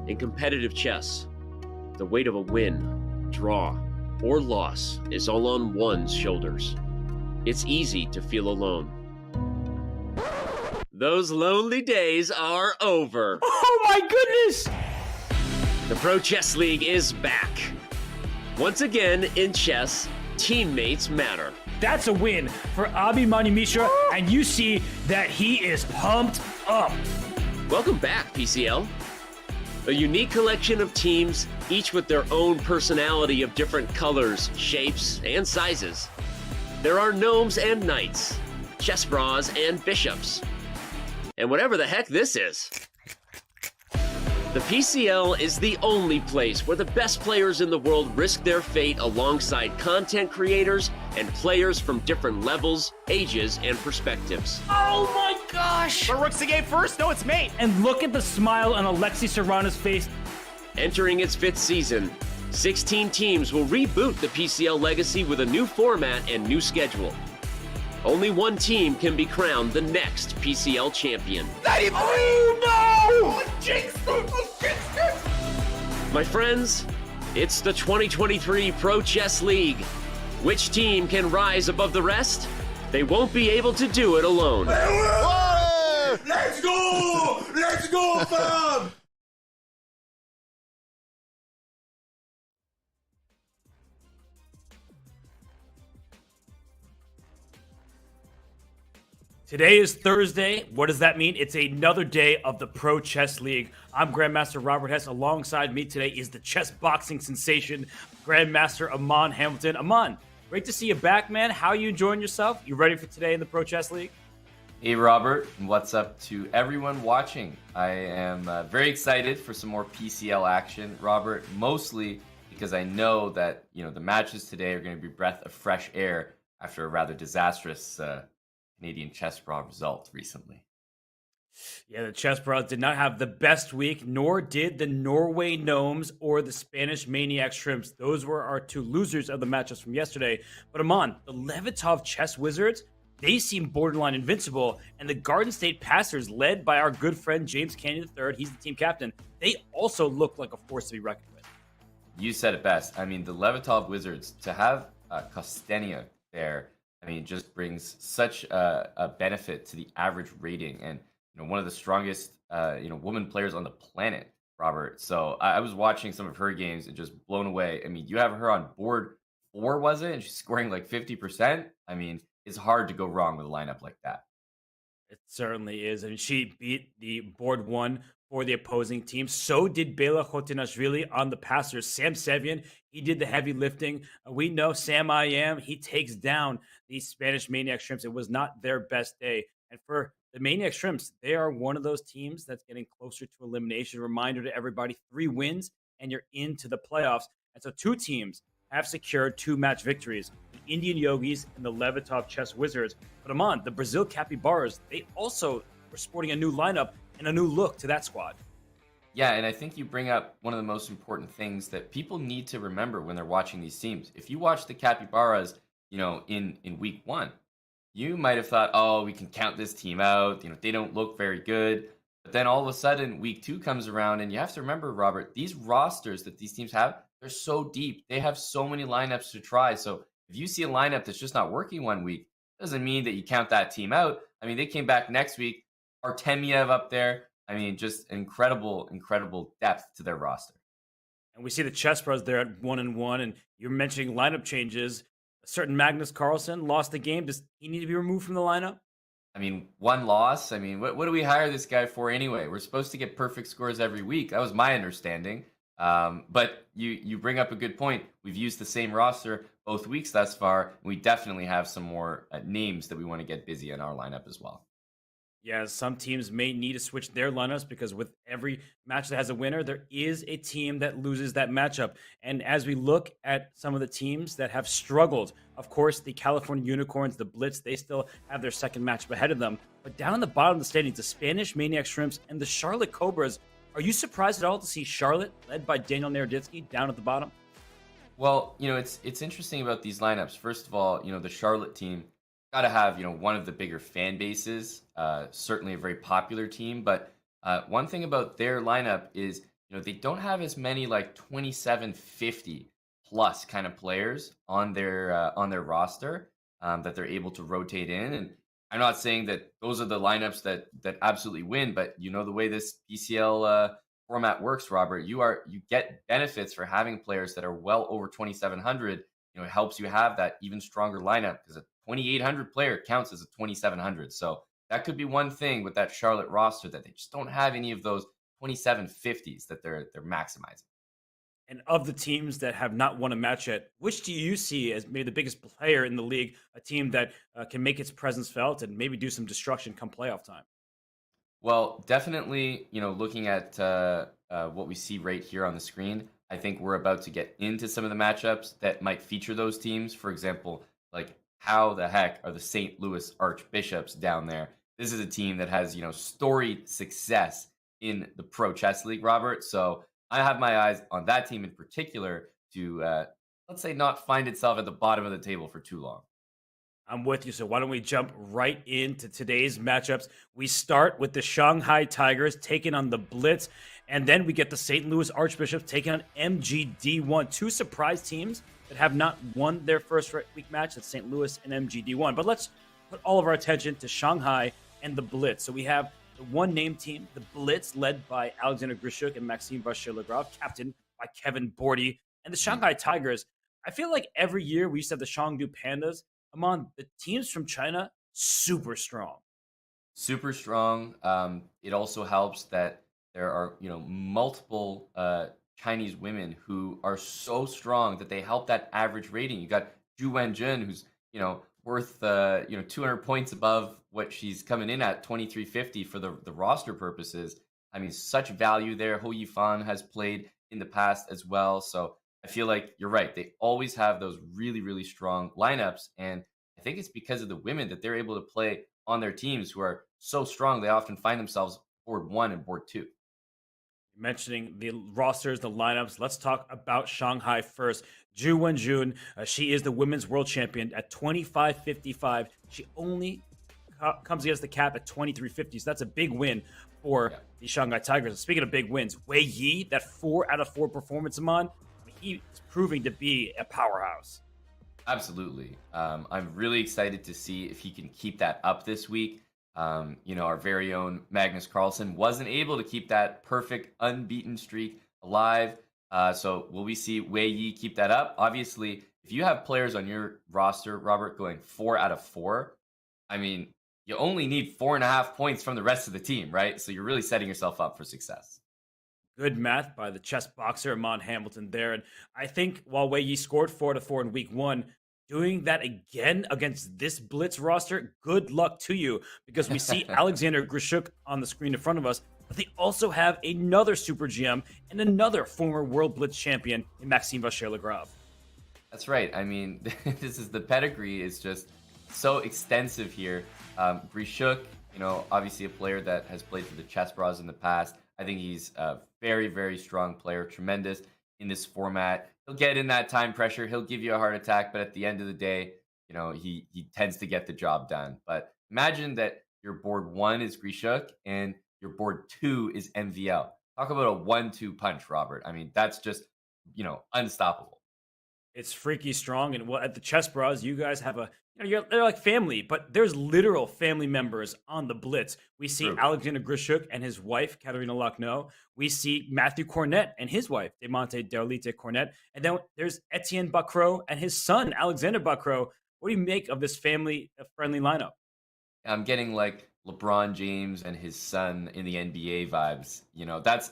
In competitive chess, the weight of a win, draw, or loss is all on one's shoulders. It's easy to feel alone. Those lonely days are over. Oh my goodness! The Pro Chess League is back. Once again, in chess, teammates matter. That's a win for Abhimanyu Mishra, and you see that he is pumped up. Welcome back, PCL. A unique collection of teams, each with their own personality of different colors, shapes, and sizes. There are gnomes and knights, chess bras and bishops, and whatever the heck this is. The PCL is the only place where the best players in the world risk their fate alongside content creators and players from different levels, ages, and perspectives. Oh my gosh! But Rook's the game first? No, it's mate. And look at the smile on Alexei Serrano's face. Entering its 5th season, 16 teams will reboot the PCL legacy with a new format and new schedule. Only one team can be crowned the next PCL champion. Oh no! Jinx! My friends, it's the 2023 Pro Chess League. Which team can rise above the rest? They won't be able to do it alone. Let's go! Let's go, fam! Today is Thursday. What does that mean? It's another day of the Pro Chess League. I'm Grandmaster Robert Hess. Alongside me today is the chess boxing sensation, Grandmaster Aman Hamilton. Aman, great to see you back, man. How are you enjoying yourself? You ready for today in the Pro Chess League? Hey Robert, and what's up to everyone watching? I am very excited for some more PCL action, Robert, mostly because I know that the matches today are going to be breath of fresh air after a rather disastrous Canadian chess bra result recently. Yeah, the chess bras did not have the best week, nor did the Norway Gnomes or the Spanish Maniac Shrimps. Those were our two losers of the matchups from yesterday. But Aman, the Levitov Chess Wizards, they seem borderline invincible, and the Garden State Passers, led by our good friend James Canyon III, he's the team captain, they also look like a force to be reckoned with. You said it best. I mean, the Levitov Wizards, to have Kostenia there, just brings such a benefit to the average rating, and one of the strongest woman players on the planet, Robert. So I was watching some of her games and just blown away. I mean, you have her on board 4, was it? And she's scoring like 50%. I mean, it's hard to go wrong with a lineup like that. It certainly is. And she beat the board 1 for the opposing team. So did Bela Khotinashvili on the passers. Sam Sevian, he did the heavy lifting. We know Sam I Am, he takes down the Spanish Maniac Shrimps. It was not their best day. And for the Maniac Shrimps, they are one of those teams that's getting closer to elimination. Reminder to everybody, 3 wins and you're into the playoffs. And so 2 teams have secured 2 match victories, the Indian Yogis and the Levitov Chess Wizards. But Aman, the Brazil Capybaras, they also were sporting a new lineup and a new look to that squad. Yeah, and I think you bring up one of the most important things that people need to remember when they're watching these teams. If you watch the Capybaras, in week 1, you might have thought, oh, we can count this team out. They don't look very good. But then all of a sudden, week 2 comes around, and you have to remember, Robert, these rosters that these teams have, they're so deep. They have so many lineups to try. So if you see a lineup that's just not working one week, doesn't mean that you count that team out. I mean, they came back next week. Artemiev up there. I mean, just incredible depth to their roster. And we see the chess pros there at 1-1. And you're mentioning lineup changes. A certain Magnus Carlsen lost the game. Does he need to be removed from the lineup? I mean, 1 loss. I mean, what do we hire this guy for anyway? We're supposed to get perfect scores every week. That was my understanding. But you bring up a good point. We've used the same roster both weeks thus far. And we definitely have some more names that we want to get busy in our lineup as well. Yeah, some teams may need to switch their lineups because with every match that has a winner, there is a team that loses that matchup. And as we look at some of the teams that have struggled, of course, the California Unicorns, the Blitz, they still have their second matchup ahead of them. But down in the bottom of the standings, the Spanish Maniac Shrimps and the Charlotte Cobras, are you surprised at all to see Charlotte, led by Daniel Naroditsky, down at the bottom? Well, it's interesting about these lineups. First of all, the Charlotte team, got to have, one of the bigger fan bases, certainly a very popular team. But one thing about their lineup is they don't have as many like 2750 plus kind of players on their roster that they're able to rotate in. And I'm not saying that those are the lineups that absolutely win, but the way this PCL format works, Robert, you get benefits for having players that are well over 2700. It helps you have that even stronger lineup because a 2800 player counts as a 2700. So that could be one thing with that Charlotte roster, that they just don't have any of those 2750s that they're maximizing. And of the teams that have not won a match yet, which do you see as maybe the biggest player in the league, a team that can make its presence felt and maybe do some destruction come playoff time? Well, definitely, looking at what we see right here on the screen, I think we're about to get into some of the matchups that might feature those teams. For example, like how the heck are the St. Louis Archbishops down there? This is a team that has, storied success in the Pro Chess League, Robert. So I have my eyes on that team in particular to, let's say, not find itself at the bottom of the table for too long. I'm with you. So why don't we jump right into today's matchups? We start with the Shanghai Tigers taking on the Blitz, and then we get the St. Louis Archbishops taking on MGD1. Two surprise teams that have not won their first week match. That's St. Louis and MGD1. But let's put all of our attention to Shanghai and the Blitz. So we have the one name team, the Blitz, led by Alexander Grishuk and Maxime Vachier-Lagrave, captained by Kevin Bordy. And the Shanghai Tigers, I feel like every year we used to have the Chengdu Pandas. Among the teams from China, super strong. Super strong. It also helps that there are, multiple Chinese women who are so strong that they help that average rating. You got Wenjun, who's, worth, 200 points above what she's coming in at, 2350 for the roster purposes. I mean, such value there. Ho Yifan has played in the past as well. So I feel like you're right. They always have those really, really strong lineups. And I think it's because of the women that they're able to play on their teams who are so strong. They often find themselves board 1 and board 2. Mentioning the rosters, the lineups, let's talk about Shanghai first. Zhu Wenjun, she is the women's world champion at 25.55. She only comes against the cap at 23.50. So that's a big win for the Shanghai Tigers. And speaking of big wins, Wei Yi, that 4 out of 4 performance among, he's proving to be a powerhouse. Absolutely. I'm really excited to see if he can keep that up this week. Our very own Magnus Carlsen wasn't able to keep that perfect unbeaten streak alive. So will we see Wei Yi keep that up? Obviously, if you have players on your roster, Robert, going 4 out of 4, I mean, you only need 4.5 points from the rest of the team, right? So you're really setting yourself up for success. Good math by the chess boxer Amon Hamilton there. And I think while Wei Yi scored 4 out of 4 in week 1, doing that again against this Blitz roster, good luck to you, because we see Alexander Grishuk on the screen in front of us, but they also have another Super GM and another former World Blitz champion in Maxime Vachier-Lagrave. That's right. I mean, the pedigree is just so extensive here. Grishuk, obviously a player that has played for the Chess Bras in the past. I think he's a very, very strong player, tremendous in this format. He'll get in that time pressure. He'll give you a heart attack, but at the end of the day, he tends to get the job done. But imagine that your board 1 is Grishuk and your board 2 is MVL. Talk about a 1-2 punch, Robert. I mean, that's just, unstoppable. It's freaky strong. And at the Chess Bras, you guys have they're like family, but there's literal family members on the Blitz. We see True. Alexander Grishuk and his wife, Katerina Lacno. We see Matthew Cornette and his wife, Demonte Derlite Cornette. And then there's Etienne Bacro and his son, Alexander Bacro. What do you make of this family-friendly lineup? I'm getting like LeBron James and his son in the NBA vibes.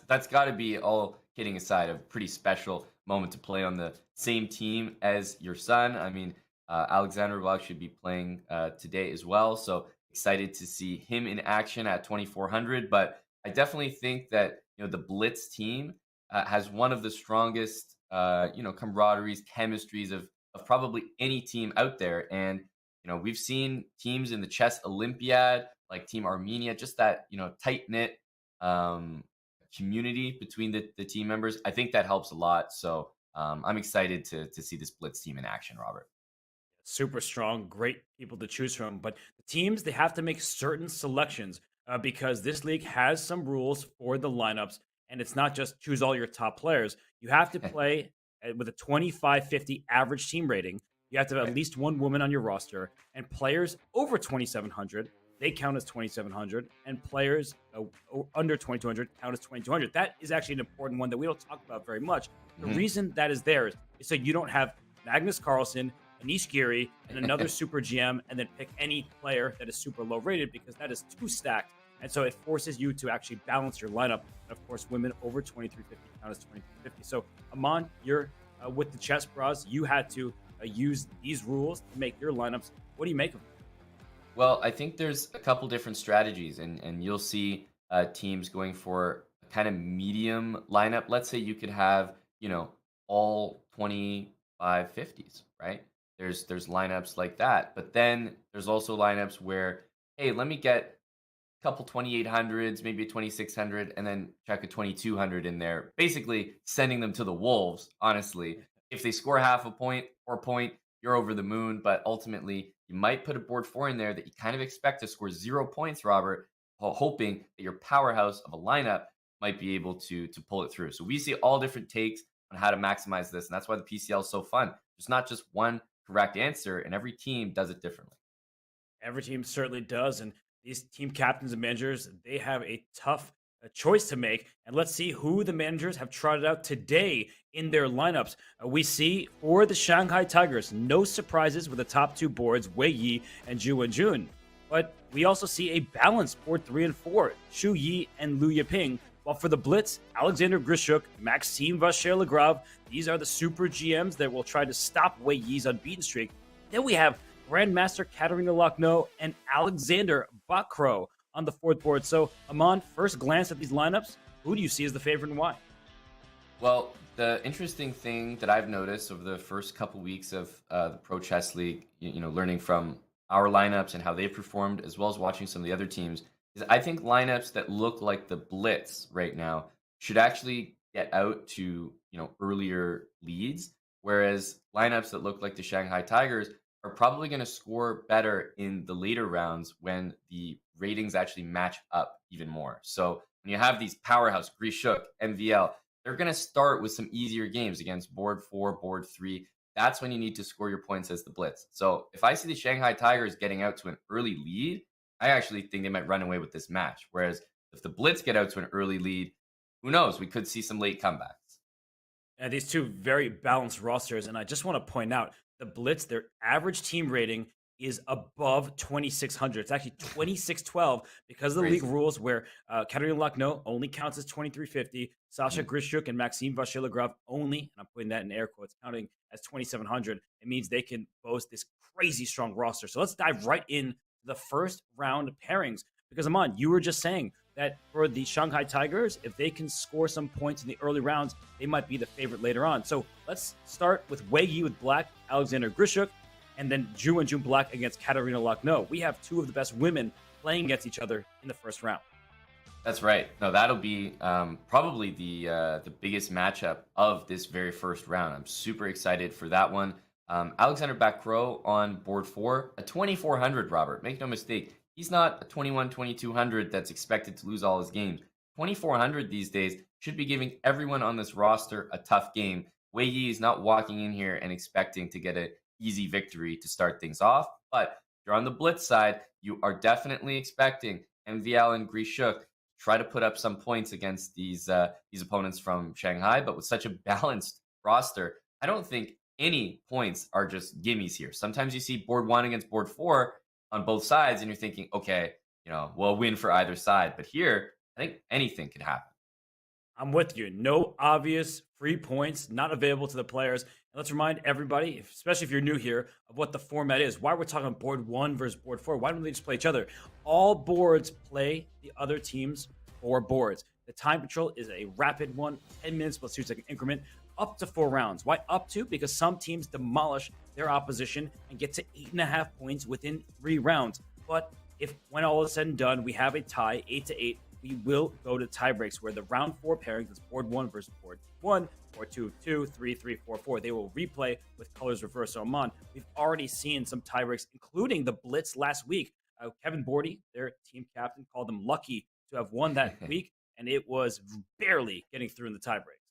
That's got to be, all kidding aside, a pretty special moment to play on the same team as your son. I mean, Alexander will actually be playing today as well. So excited to see him in action at 2,400. But I definitely think that, the Blitz team has one of the strongest, camaraderies, chemistries of probably any team out there. And, we've seen teams in the Chess Olympiad, like Team Armenia, just that, tight-knit community between the team members. I think that helps a lot. So I'm excited to see this Blitz team in action, Robert. Super strong, great people to choose from. But the teams, they have to make certain selections because this league has some rules for the lineups. And it's not just choose all your top players. You have to play with a 2550 average team rating. You have to have at least one woman on your roster, and players over 2,700, they count as 2,700, and players under 2,200 count as 2,200. That is actually an important one that we don't talk about very much. The reason that is there is so you don't have Magnus Carlsen, Anish Giri, and another super GM, and then pick any player that is super low rated, because that is too stacked. And so it forces you to actually balance your lineup. And of course, women over 2,350 count as 2,350. So Aman, you're with the chess bras. You had to use these rules to make your lineups. What do you make of them? Well, I think there's a couple different strategies, and you'll see teams going for a kind of medium lineup. Let's say you could have, all 2550s, right? There's lineups like that. But then there's also lineups where, hey, let me get a couple 2800s, maybe a 2600, and then check a 2200 in there. Basically sending them to the wolves, honestly. If they score half a point or a point, you're over the moon. But ultimately, you might put a board 4 in there that you kind of expect to score 0 points, Robert, hoping that your powerhouse of a lineup might be able to pull it through. So we see all different takes on how to maximize this, and that's why the PCL is so fun. There's not just one correct answer, and every team does it differently. Every team certainly does, and these team captains and managers, they have a tough choice to make. And let's see who the managers have trotted out today in their lineups. We see for the Shanghai Tigers, no surprises with the top 2 boards, Wei Yi and Zhu Wenjun. But we also see a balanced board 3 and 4, Shu Yi and Liu Yiping. While for the Blitz, Alexander Grishuk, Maxime Vacher-Lagrave, these are the super GMs that will try to stop Wei Yi's unbeaten streak. Then we have Grandmaster Katerina Lochno and Alexander Bakro on the 4th board. So, Aman, first glance at these lineups, who do you see as the favorite and why? Well, the interesting thing that I've noticed over the first couple weeks of the Pro Chess League, learning from our lineups and how they've performed, as well as watching some of the other teams, is I think lineups that look like the Blitz right now should actually get out to, earlier leads, whereas lineups that look like the Shanghai Tigers are probably going to score better in the later rounds when the ratings actually match up even more. So when you have these powerhouse, Grishuk, MVL, they're going to start with some easier games against board 4, board 3. That's when you need to score your points as the Blitz. So if I see the Shanghai Tigers getting out to an early lead, I actually think they might run away with this match. Whereas if the Blitz get out to an early lead, who knows? We could see some late comebacks. And these two very balanced rosters. And I just want to point out, the Blitz, their average team rating is above 2,600. It's actually 2,612 because of the league rules where Katerina Lochno only counts as 2,350. Sasha Grishuk and Maxime Vacher-Lagrave only, and I'm putting that in air quotes, counting as 2,700. It means they can boast this crazy strong roster. So let's dive right in the first round pairings. Because, Aman, you were just saying that for the Shanghai Tigers, if they can score some points in the early rounds, they might be the favorite later on. So let's start with Wei Yi with black, Alexander Grishuk, and then Zhu Wenjun black against Katerina Lochno. We have 2 of the best women playing against each other in the first round. That's right. No, that'll be probably the biggest matchup of this very first round. I'm super excited for that one. Alexander Bakro on board 4, a 2,400, Robert. Make no mistake. He's not a 2,200 that's expected to lose all his games. 2,400 these days should be giving everyone on this roster a tough game. Wei Yi is not walking in here and expecting to get an easy victory to start things off. But if you're on the Blitz side, you are definitely expecting MVL and Grishuk to try to put up some points against these opponents from Shanghai. But with such a balanced roster, I don't think any points are just gimmies here. Sometimes you see board 1 against board 4 on both sides, and you're thinking, okay, we'll win for either side. But here, I think anything could happen. I'm with you. No obvious free points not available to the players. And let's remind everybody, especially if you're new here, of what the format is. Why we're talking board 1 versus board 4. Why don't they just play each other? All boards play the other team's 4 boards. The time control is a rapid one, 10 minutes plus 2 second increment, up to 4 rounds. Why up to? Because some teams demolish their opposition and get to 8.5 points within 3 rounds. But if when all is said and done, we have a tie, 8-8, we will go to tie breaks where the round 4 pairings is board 1 versus board 1, or 2-2, 3-3, 4-4. They will replay with colors reversed. So, Aman, we've already seen some tie breaks, including the Blitz last week. Kevin Bordy, their team captain, called them lucky to have won that week. and it was barely getting through in the tiebreak.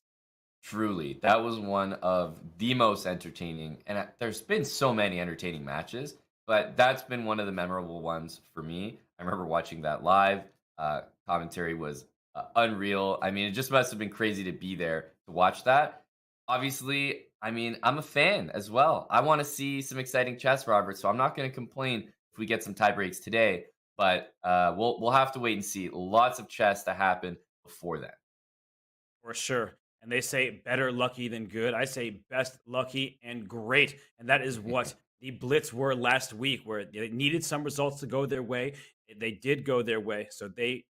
Truly, that was one of the most entertaining, and there's been so many entertaining matches, but that's been one of the memorable ones for me. I remember watching that live. Commentary was unreal. I mean, it just must have been crazy to be there to watch that. Obviously, I mean, I'm a fan as well. I want to see some exciting chess, Robert. So I'm not going to complain if we get some tie breaks today, but we'll have to wait and see. Lots of chess to happen before then. For sure. And they say better lucky than good. I say best lucky and great. And that is what the Blitz were last week, where they needed some results to go their way. They did go their way. So they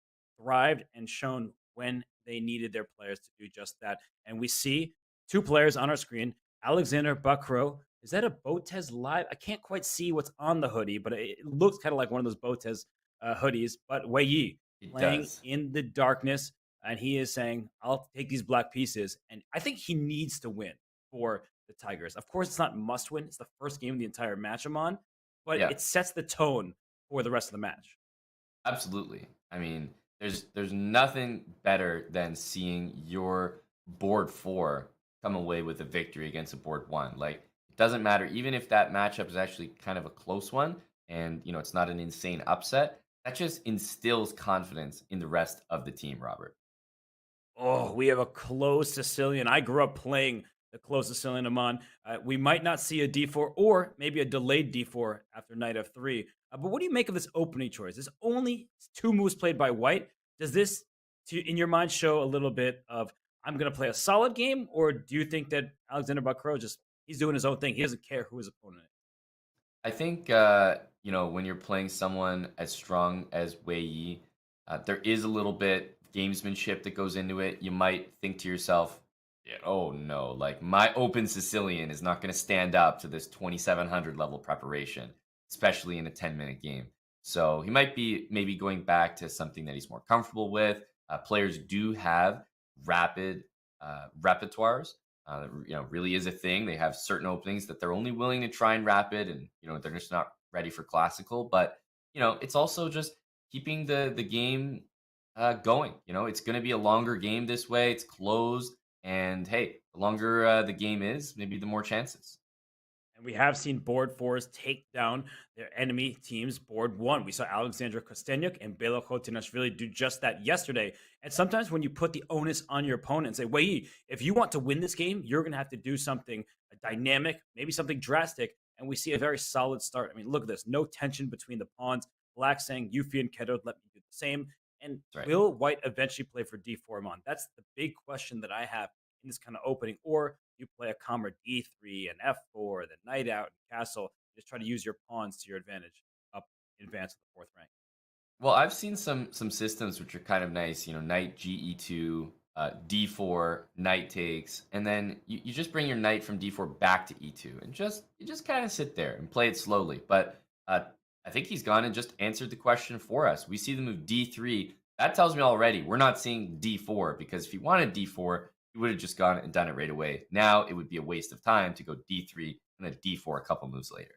thrived and shown when they needed their players to do just that. And we see two players on our screen. Alexander Bakro. Is that a Botez live? I can't quite see what's on the hoodie, but it looks kind of like one of those Botez hoodies. But Wei Yi It playing does. in the darkness. And he is saying, I'll take these black pieces. And I think he needs to win for the Tigers. Of course, it's not must win. It's the first game of the entire match I'm on, but Yeah. it sets the tone for the rest of the match. Absolutely. I mean, there's nothing better than seeing your board 4 come away with a victory against a board 1. Like, it doesn't matter, even if that matchup is actually kind of a close one and it's not an insane upset. That just instills confidence in the rest of the team, Robert. Oh, we have a closed Sicilian. I grew up playing the closed Sicilian Amon. We might not see a D4 or maybe a delayed D4 after knight f3. But what do you make of this opening choice? There's only 2 moves played by white. Does this, in your mind, show a little bit of, I'm going to play a solid game? Or do you think that Alexander Bakro he's doing his own thing? He doesn't care who his opponent is. I think, when you're playing someone as strong as Wei Yi, there is a little bit gamesmanship that goes into it. You might think to yourself, yeah, oh no, like my open Sicilian is not going to stand up to this 2700 level preparation, especially in a 10-minute game. So he might be maybe going back to something that he's more comfortable with. Players do have rapid repertoires. Really is a thing. They have certain openings that they're only willing to try and rapid, and they're just not ready for classical. But it's also just keeping the game going. It's going to be a longer game this way. It's closed, and hey, the longer the game is, maybe the more chances. And we have seen board 4s take down their enemy team's board 1. We saw Alexandra Kostenyuk and Bela Khotinashvili do just that yesterday. And sometimes when you put the onus on your opponent and say, Wei, if you want to win this game, you're going to have to do something dynamic, maybe something drastic. And we see a very solid start. I mean, look at this. No tension between the pawns. Black saying, Yuffie and Keto, let me do the same. And Right. Will white eventually play for D4 Mon? That's the big question that I have in this kind of opening. Or you play a calmer D3 and F4, then knight out and castle. Just try to use your pawns to your advantage up in advance of the 4th rank. Well, I've seen some systems which are kind of nice. Knight GE2, D4, knight takes, and then you just bring your knight from D4 back to E2, and you just kind of sit there and play it slowly. But I think he's gone and just answered the question for us. We see the move D3. That tells me already we're not seeing D4, because if he wanted D4, he would have just gone and done it right away. Now it would be a waste of time to go D3 and then D4 a couple moves later.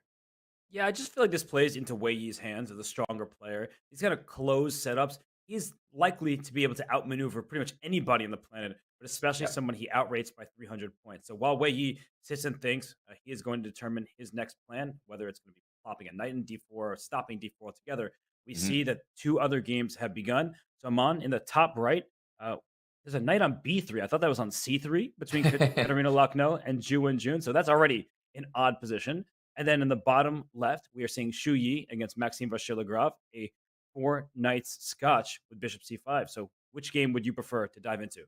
Yeah, I just feel like this plays into Wei Yi's hands as a stronger player. He's got to close setups. He's likely to be able to outmaneuver pretty much anybody on the planet, but especially someone he outrates by 300 points. So while Wei Yi sits and thinks, he is going to determine his next plan, whether it's going to be plopping a knight in D4 or stopping D4 altogether. We see that 2 other games have begun. So Amon in the top right, there's a knight on B3. I thought that was on C3 between Katerina Lucknow and Wenjun. So that's already an odd position. And then in the bottom left, we are seeing Xu Yi against Maxime Vachier-Lagrave, a 4 knights scotch with bishop c5. So which game would you prefer to dive into?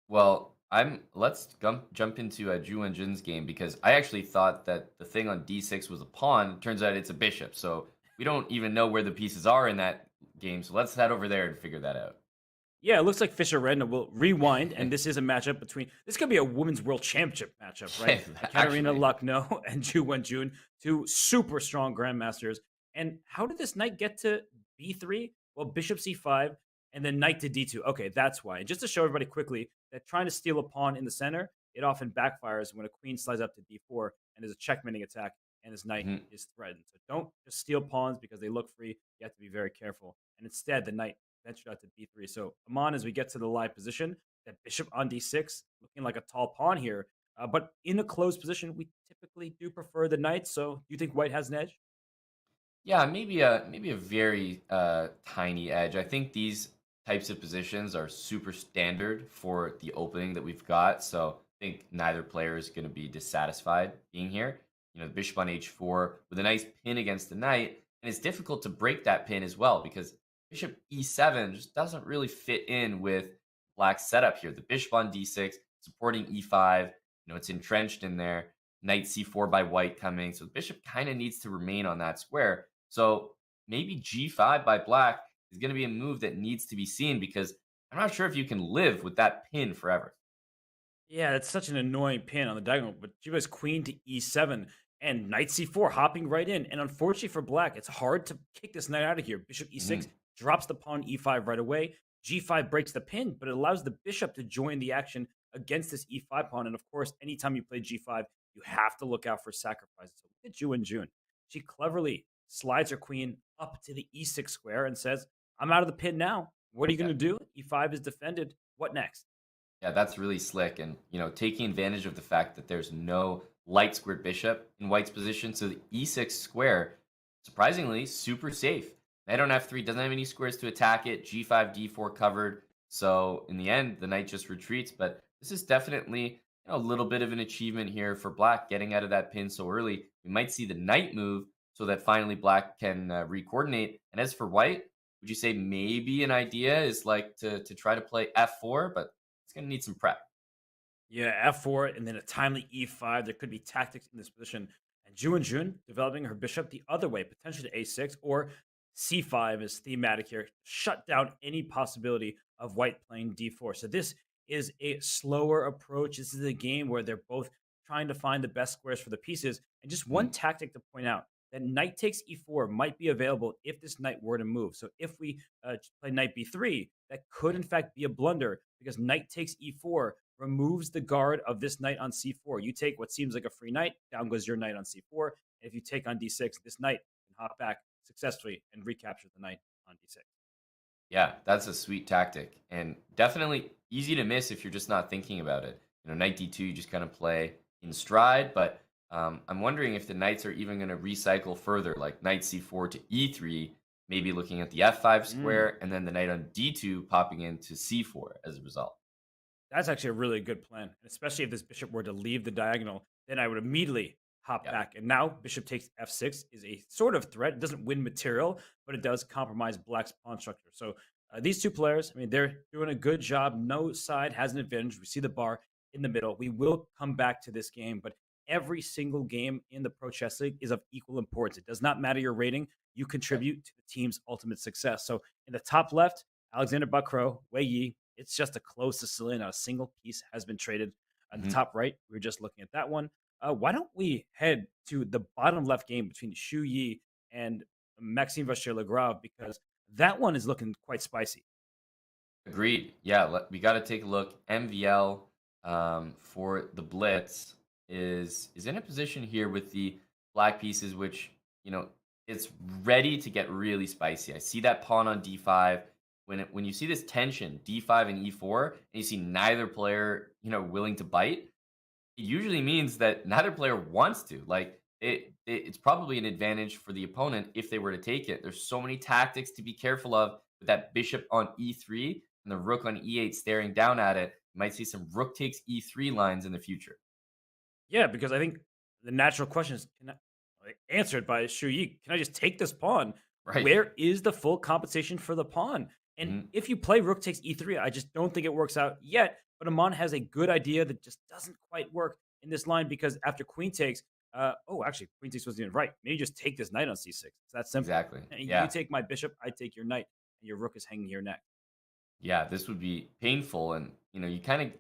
Well, let's jump into Zhu Wenjun's game, because I actually thought that the thing on D6 was a pawn. Turns out it's a bishop. So we don't even know where the pieces are in that game. So let's head over there and figure that out. Yeah, it looks like Fischer Red will rewind, and this is a matchup between. This could be a women's world championship matchup, right? Katerina Lucknow and Zhu Wenjun, 2 super strong grandmasters. And how did this knight get to B3? Well, bishop c5 and then knight to d2. Okay, that's why. And just to show everybody quickly that trying to steal a pawn in the center, it often backfires when a queen slides up to d4 and there's a checkmating attack and his knight is threatened. So don't just steal pawns because they look free. You have to be very careful. And instead, the knight ventured out to b3. So Amon, as we get to the live position, that bishop on d6, looking like a tall pawn here. But in a closed position, we typically do prefer the knight. So do you think white has an edge? Yeah, maybe a very tiny edge. I think these types of positions are super standard for the opening that we've got. So I think neither player is going to be dissatisfied being here. The bishop on h4 with a nice pin against the knight, and it's difficult to break that pin as well because bishop e7 just doesn't really fit in with black's setup here. The bishop on d6 supporting e5, it's entrenched in there. Knight c4 by white coming, so the bishop kind of needs to remain on that square. So maybe g5 by black is going to be a move that needs to be seen because I'm not sure if you can live with that pin forever. Yeah, that's such an annoying pin on the diagonal. But she has queen to e7 and knight c4 hopping right in. And unfortunately for black, it's hard to kick this knight out of here. Bishop e6 drops the pawn e5 right away. g5 breaks the pin, but it allows the bishop to join the action against this e5 pawn. And of course, anytime you play g5, you have to look out for sacrifices. So look at Wenjun. She cleverly slides her queen up to the e6 square and says, I'm out of the pin now. What are you going to do? e5 is defended. What next? Yeah, that's really slick. And, taking advantage of the fact that there's no light squared bishop in white's position. So the e6 square, surprisingly, super safe. Knight on f3 doesn't have any squares to attack it. g5, d4 covered. So in the end, the knight just retreats. But this is definitely a little bit of an achievement here for black, getting out of that pin so early. We might see the knight move so that finally black can re-coordinate. And as for white, would you say maybe an idea is like to try to play f4, but it's going to need some prep. Yeah, f4 and then a timely e5. There could be tactics in this position. And Wenjun developing her bishop the other way, potentially to a6 or c5 is thematic here. Shut down any possibility of white playing d4. So this is a slower approach. This is a game where they're both trying to find the best squares for the pieces. And just one tactic to point out, that knight takes e4 might be available if this knight were to move. So if we play knight b3, that could in fact be a blunder because knight takes e4 removes the guard of this knight on c4. You take what seems like a free knight, down goes your knight on c4. And if you take on d6, this knight can hop back successfully and recapture the knight on d6. Yeah, that's a sweet tactic and definitely easy to miss if you're just not thinking about it. Knight d2, you just kind of play in stride, but I'm wondering if the knights are even going to recycle further, like knight c4 to e3, maybe looking at the f5 square, and then the knight on d2 popping into c4 as a result. That's actually a really good plan, especially if this bishop were to leave the diagonal. Then I would immediately hop back. And now bishop takes f6 is a sort of threat. It doesn't win material, but it does compromise black's pawn structure. So these two players, they're doing a good job. No side has an advantage. We see the bar in the middle. We will come back to this game, but every single game in the Pro Chess League is of equal importance. It does not matter your rating. You contribute to the team's ultimate success. So in the top left, Alexander Bacro, Wei Yi, it's just a close Sicilian. Not a single piece has been traded. On the top right, we were just looking at that one. Why don't we head to the bottom left game between Xu Yi and Maxime Vachier-Lagrave, because that one is looking quite spicy. Agreed. Yeah, we got to take a look. MVL for the Blitz is in a position here with the black pieces, which, it's ready to get really spicy. I see that pawn on d5. When you see this tension, d5 and e4, and you see neither player, willing to bite, it usually means that neither player wants to. Like, it's probably an advantage for the opponent if they were to take it. There's so many tactics to be careful of with that bishop on e3 and the rook on e8 staring down at it. You might see some rook takes e3 lines in the future. Yeah, because I think the natural question is answered by Xu Yi. Can I just take this pawn? Right. Where is the full compensation for the pawn? And if you play rook takes e3, I just don't think it works out yet. But Amon has a good idea that just doesn't quite work in this line, because after queen takes, actually, queen takes wasn't even right. Maybe just take this knight on c6. It's that simple. Exactly. You take my bishop, I take your knight, and your rook is hanging here next. Yeah, this would be painful. And, you kind of,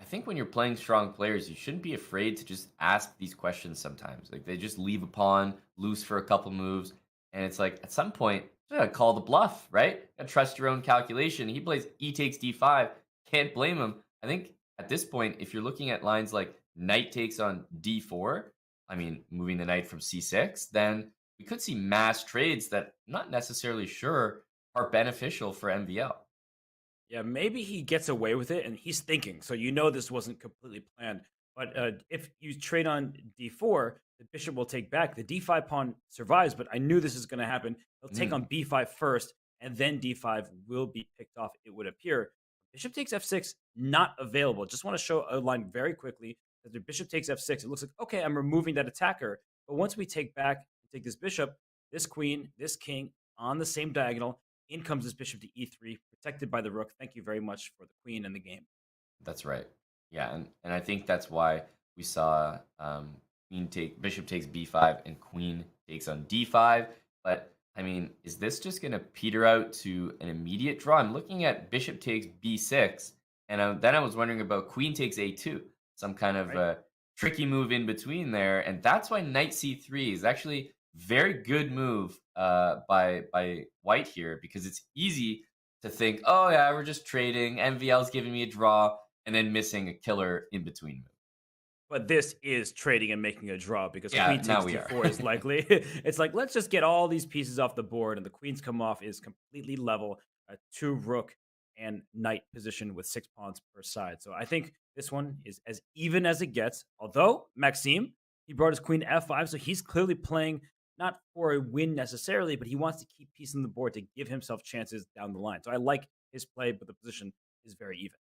I think when you're playing strong players, you shouldn't be afraid to just ask these questions sometimes. Like, they just leave a pawn loose for a couple moves. And it's like, at some point, you gotta call the bluff, right? You gotta trust your own calculation. He plays e takes d5. Can't blame him. I think at this point, if you're looking at lines like knight takes on d4, moving the knight from c6, then we could see mass trades that I'm not necessarily sure are beneficial for MVL. Yeah, maybe he gets away with it and he's thinking. So this wasn't completely planned. But if you trade on d4, the bishop will take back. The d5 pawn survives, but I knew this is going to happen. He'll take on b5 first, and then d5 will be picked off, it would appear. Bishop takes f6, not available. Just want to show a line very quickly that the bishop takes f6. It looks like, okay, I'm removing that attacker. But once we take this bishop, this queen, this king on the same diagonal, in comes this bishop to e3, protected by the rook. Thank you very much for the queen in the game. That's right. Yeah, and I think that's why we saw bishop takes b5 and queen takes on d5. But I mean, is this just going to peter out to an immediate draw? I'm looking at bishop takes b6, and then I was wondering about queen takes a2, some kind of tricky move in between there, and that's why knight c3 is actually very good move by white here, because it's easy to think, oh yeah, we're just trading. MVL's giving me a draw, and then missing a killer in between move. But this is trading and making a draw, because Yeah, queen takes now we d4 are. is likely. It's like, let's just get all these pieces off the board, and the queens come off is completely level. A 2 rook and knight position with 6 pawns per side. So I think this one is as even as it gets. Although Maxime, he brought his queen to f5, so he's clearly playing not for a win necessarily, but he wants to keep peace on the board to give himself chances down the line. So I like his play, but the position is very even.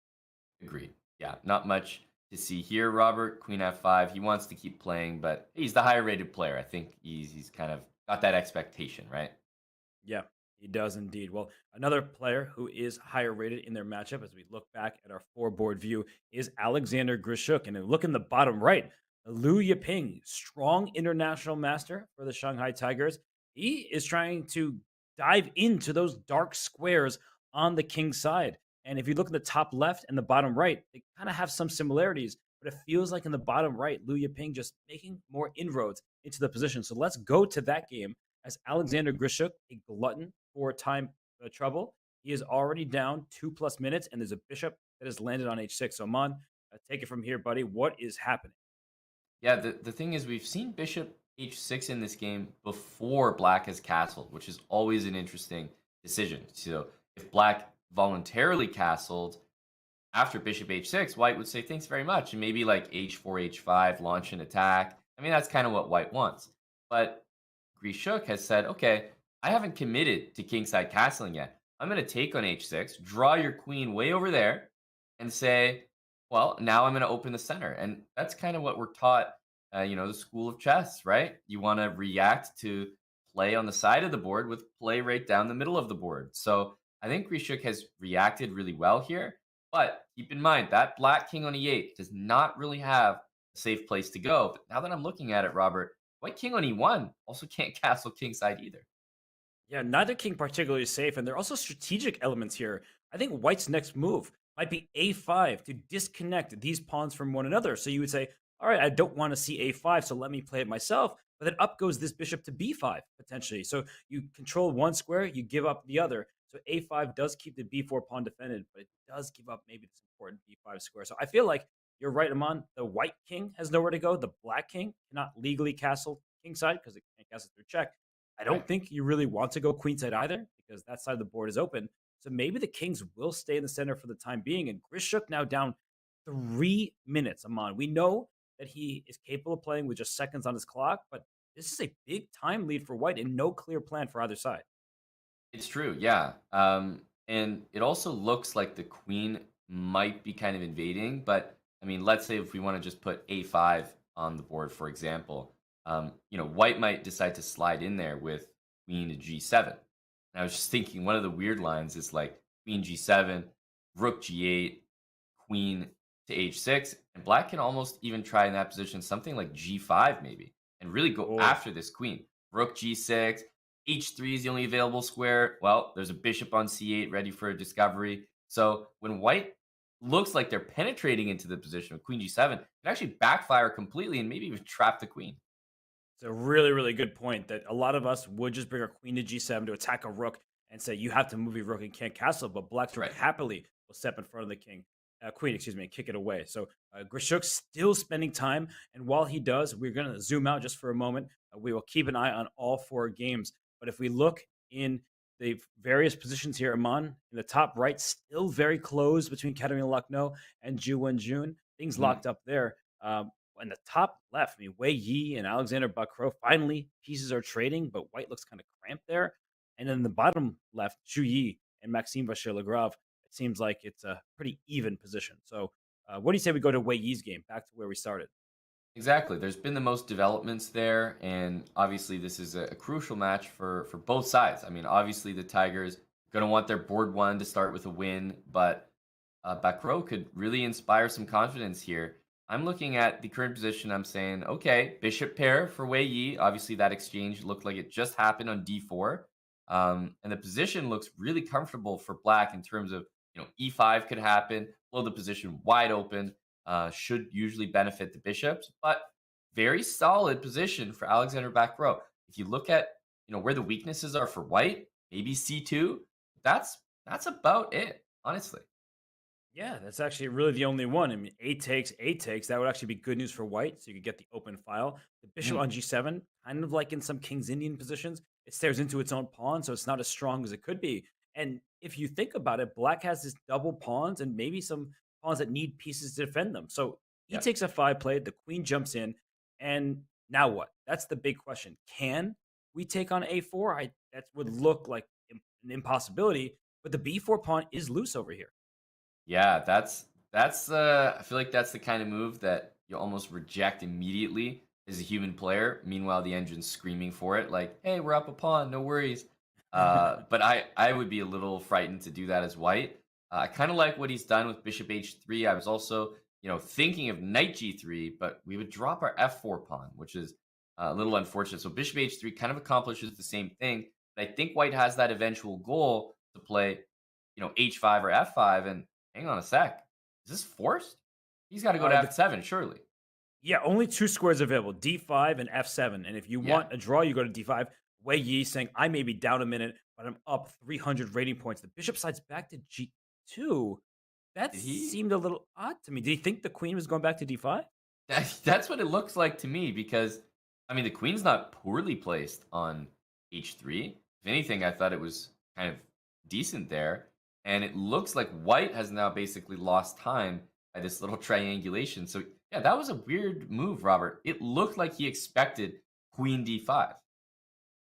Agreed. Yeah, not much to see here, Robert. Queen f5. He wants to keep playing, but he's the higher rated player. I think he's kind of got that expectation, right? Yeah, he does indeed. Well, another player who is higher rated in their matchup, as we look back at our 4-board view, is Alexander Grishuk. And look in the bottom right, Liu Yiping, strong international master for the Shanghai Tigers. He is trying to dive into those dark squares on the king side. And if you look at the top left and the bottom right, they kind of have some similarities, but it feels like in the bottom right, Liu Yiping just making more inroads into the position. So let's go to that game as Alexander Grishuk, a glutton for time trouble. He is already down 2+ minutes, and there's a bishop that has landed on h6. So, Man, take it from here, buddy. What is happening? Yeah, the thing is, we've seen bishop h6 in this game before black has castled, which is always an interesting decision. So if black voluntarily castled after bishop h6, white would say thanks very much, and maybe like h4, h5, launch an attack. I mean, that's kind of what white wants. But Grishuk has said, okay, I haven't committed to kingside castling yet. I'm going to take on h6, draw your queen way over there, and say, well, now I'm going to open the center. And that's kind of what we're taught, the school of chess, right? You want to react to play on the side of the board with play right down the middle of the board. So I think Grishuk has reacted really well here. But keep in mind, that black king on e8 does not really have a safe place to go. But now that I'm looking at it, Robert, white king on e1 also can't castle kingside either. Yeah, neither king particularly safe, and there are also strategic elements here. I think white's next move might be a5 to disconnect these pawns from one another. So you would say, all right, I don't want to see a5, so let me play it myself. But then up goes this bishop to b5, potentially. So you control one square, you give up the other. So a5 does keep the b4 pawn defended, but it does give up maybe this important b5 square. So I feel like you're right, Aman. The white king has nowhere to go. The black king cannot legally castle kingside because it can't castle through check. I don't think you really want to go queenside either, because that side of the board is open. So maybe the kings will stay in the center for the time being. And Grishuk now down 3 minutes, Aman. We know that he is capable of playing with just seconds on his clock, but this is a big time lead for white and no clear plan for either side. It's true, yeah. And it also looks like the queen might be kind of invading, but I mean, let's say if we want to just put a5 on the board, for example, white might decide to slide in there with queen to g7. And I was just thinking, one of the weird lines is like queen g7, rook g8, queen to h6, and black can almost even try in that position something like g5 maybe, and really go after this queen. Rook g6, h3 is the only available square. Well, there's a bishop on c8 ready for a discovery. So when white looks like they're penetrating into the position of queen g7, it can actually backfire completely and maybe even trap the queen. It's a really, really good point that a lot of us would just bring our queen to g7 to attack a rook and say, you have to move your rook and can't castle, but black's rook happily will step in front of the queen, and kick it away. So Grishuk's still spending time, and while he does, we're going to zoom out just for a moment. We will keep an eye on all 4 games. But if we look in the various positions here, Amon, in the top right, still very close between Katarina Lucknow and Ju Wenjun. Things Mhm. locked up there. In the top left, I mean, Wei Yi and Alexander Bakro, finally, pieces are trading, but white looks kind of cramped there. And then the bottom left, Zhu Yi and Maxime Vachier-Lagrave, it seems like it's a pretty even position. So, what do you say we go to Wei Yi's game, back to where we started? Exactly. There's been the most developments there, and obviously this is a crucial match for both sides. I mean, obviously the Tigers going to want their board one to start with a win, but Bakro could really inspire some confidence here. I'm looking at the current position. I'm saying, okay, bishop pair for Wei Yi. Obviously, that exchange looked like it just happened on d4, and the position looks really comfortable for Black in terms of e5 could happen, blow the position wide open. Should usually benefit the bishops, but very solid position for Alexander back row. If you look at where the weaknesses are for white, maybe c2. That's about it, honestly. Yeah, that's actually really the only one. I mean, eight takes, eight takes. That would actually be good news for white, so you could get the open file. The bishop Mhm. on g7, kind of like in some King's Indian positions, it stares into its own pawn, so it's not as strong as it could be. And if you think about it, black has this double pawns and maybe some pawns that need pieces to defend them. So he Yeah. takes f5 played, the queen jumps in, and now what? That's the big question. Can we take on a4? That would look like an impossibility, but the b4 pawn is loose over here. Yeah, that's I feel like that's the kind of move that you almost reject immediately as a human player. Meanwhile, the engine's screaming for it, like, "Hey, we're up a pawn, no worries." But I would be a little frightened to do that as white. I kind of like what he's done with bishop h3. I was also thinking of knight g3, but we would drop our f4 pawn, which is a little unfortunate. So bishop h3 kind of accomplishes the same thing. But I think white has that eventual goal to play h5 or f5, and hang on a sec. Is this forced? He's got to go to The f7, surely. Yeah, only two squares available, d5 and f7. And if you Yeah. want a draw, you go to d5. Wei Yi saying, I may be down a minute, but I'm up 300 rating points. The bishop slides back to g2. That Did he? seemed a little odd to me. Did he think the queen was going back to d5? That's what it looks like to me because, I mean, the queen's not poorly placed on h3. If anything, I thought it was kind of decent there. And it looks like white has now basically lost time by this little triangulation. So, yeah, that was a weird move, Robert. It looked like he expected queen d5.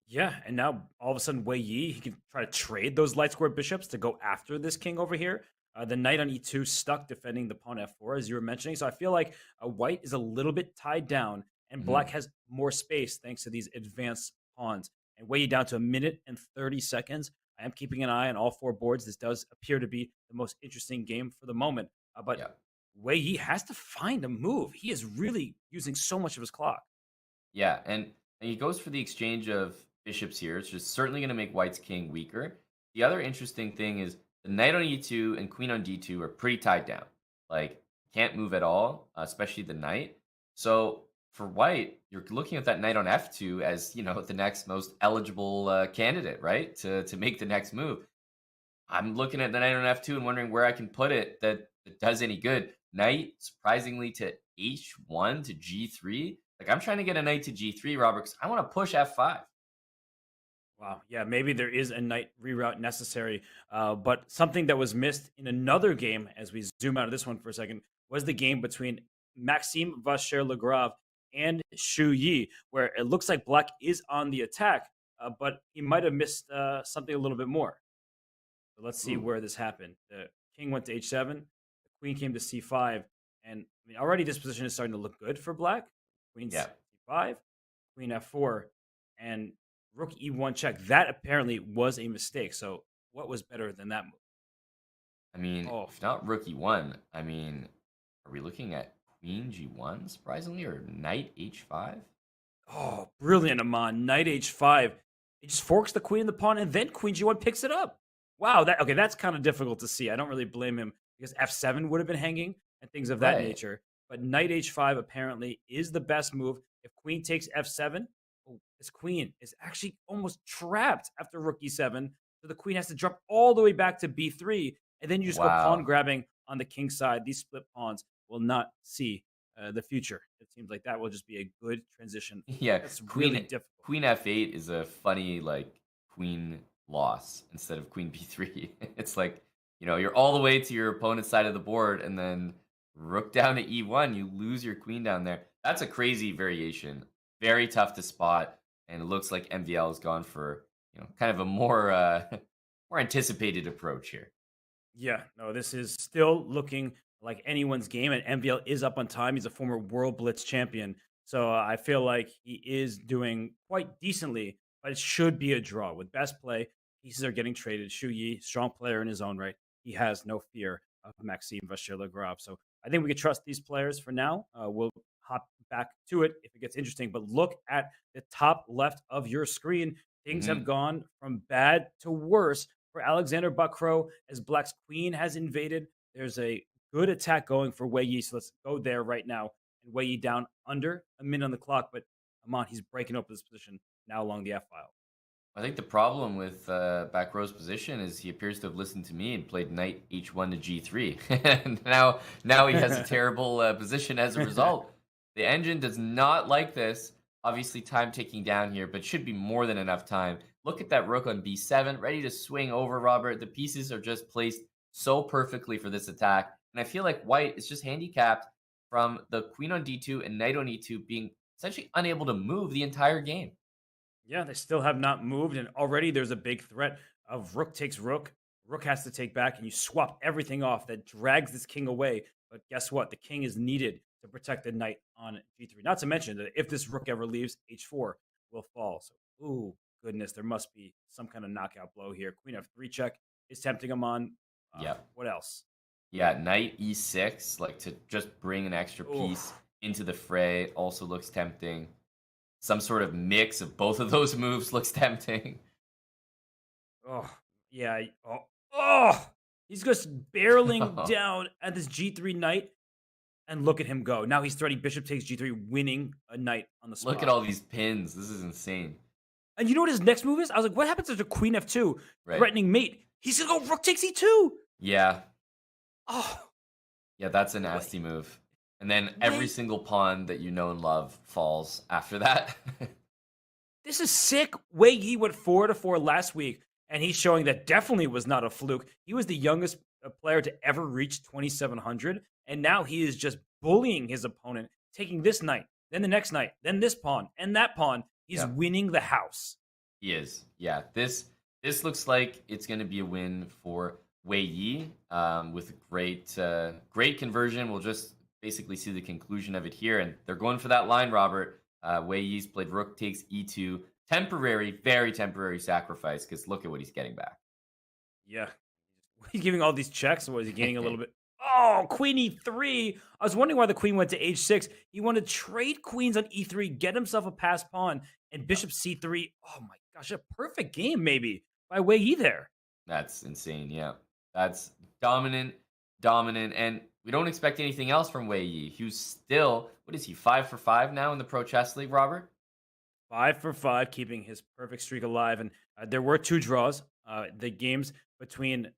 Yeah, and now all of a sudden, Wei Yi, he can try to trade those light square bishops to go after this king over here. The knight on e2 stuck defending the pawn f4, as you were mentioning. So I feel like white is a little bit tied down, and black has more space thanks to these advanced pawns. And Wei Yi down to a minute and 30 seconds. I am keeping an eye on all four boards. This does appear to be the most interesting game for the moment. But Yeah. Wei Yi has to find a move. He is really using so much of his clock. Yeah, and he goes for the exchange of bishops here. It's just certainly going to make white's king weaker. The other interesting thing is the knight on e2 and queen on d2 are pretty tied down. Like, can't move at all, especially the knight. So for white, you're looking at that knight on f2 as the next most eligible candidate, right? To make the next move. I'm looking at the knight on f2 and wondering where I can put it that does any good. Knight, surprisingly, to h1 to g3. Like, I'm trying to get a knight to g3, Robert, because I want to push f5. Wow. Yeah, maybe there is a knight reroute necessary. But something that was missed in another game, as we zoom out of this one for a second, was the game between Maxime Vachier-Lagrave and Zhu Yi, where it looks like black is on the attack, but he might have missed something a little bit more. So let's see Ooh. where this happened. The king went to h7, the queen came to c5, and I mean already this position is starting to look good for black. Queen Yeah. c5, queen f4, and rook e1 check. That apparently was a mistake. So what was better than that move? I mean, Oh. if not rook e1, I mean, are we looking at queen g1, surprisingly, or knight h5? Oh, brilliant, Amon. Knight h5. It just forks the queen and the pawn, and then queen g1 picks it up. Wow, that's kind of difficult to see. I don't really blame him because f7 would have been hanging and things of that Right. nature. But knight h5 apparently is the best move. If queen takes f7, this queen is actually almost trapped after rook e7. So the queen has to drop all the way back to b3, and then you just go pawn Wow. grabbing on the king side. These split pawns will not see the future. It seems like that will just be a good transition. Yeah, That's queen really difficult. queen f8 is a funny, like, queen loss instead of queen b3. It's like, you're all the way to your opponent's side of the board, and then rook down to e1, you lose your queen down there. That's a crazy variation. Very tough to spot, and it looks like MVL has gone for, kind of a more more anticipated approach here. Yeah, no, this is still looking like anyone's game, and MVL is up on time. He's a former World Blitz champion, so I feel like he is doing quite decently, but it should be a draw. With best play, pieces are getting traded. Shu Yi, strong player in his own right. He has no fear of Maxime Vachier-Lagrave. So I think we could trust these players for now. We'll hop back to it if it gets interesting, but look at the top left of your screen. Things have gone from bad to worse for Alexander Bacro as Black's queen has invaded. There's a good attack going for Wei Yi, so let's go there right now. And Wei Yi down under a minute on the clock, but Aman, he's breaking open this position now along the F-file. I think the problem with back row's position is he appears to have listened to me and played knight h1 to g3. And now he has a terrible position as a result. The engine does not like this. Obviously, time ticking down here, but should be more than enough time. Look at that rook on b7, ready to swing over, Robert. The pieces are just placed so perfectly for this attack. And I feel like white is just handicapped from the queen on d2 and knight on e2 being essentially unable to move the entire game. Yeah, they still have not moved, and already there's a big threat of rook takes rook. Rook has to take back, and you swap everything off that drags this king away. But guess what? The king is needed to protect the knight on g3. Not to mention that if this rook ever leaves, h4 will fall. So, ooh, goodness, there must be some kind of knockout blow here. Queen f3 check is tempting him on. What else? Yeah, knight e6, like to just bring an extra piece into the fray, also looks tempting. Some sort of mix of both of those moves looks tempting. Oh, yeah. Oh, he's just barreling down at this g3 knight. And look at him go. Now he's threatening bishop takes g3, winning a knight on the spot. Look at all these pins. This is insane. And you know what his next move is? I was like, what happens to queen f2, threatening mate? He's going to go rook takes e2. Yeah. Oh. Yeah, that's a nasty move. And then every single pawn that you know and love falls after that. This is sick. Wei Yi went 4-4 last week, and he's showing that definitely was not a fluke. He was the youngest player to ever reach 2,700, and now he is just bullying his opponent, taking this knight, then the next knight, then this pawn, and that pawn. He's winning the house. He is. Yeah, this looks like it's going to be a win for Wei Yi with great conversion. We'll just basically see the conclusion of it here, and they're going for that line, Robert. Wei Yi's played rook takes e2. Temporary, very temporary sacrifice, because look at what he's getting back. Yeah. He's giving all these checks. What is he gaining a little bit? Oh, queen e3. I was wondering why the queen went to h6. He wanted to trade queens on e3, get himself a passed pawn, and bishop c3. Oh my gosh, a perfect game maybe by Wei Yi there. That's insane, yeah. That's dominant, and we don't expect anything else from Wei Yi. Who's still, what is he, 5 for 5 now in the Pro Chess League, Robert? 5 for 5, keeping his perfect streak alive. And there were 2 draws. The games between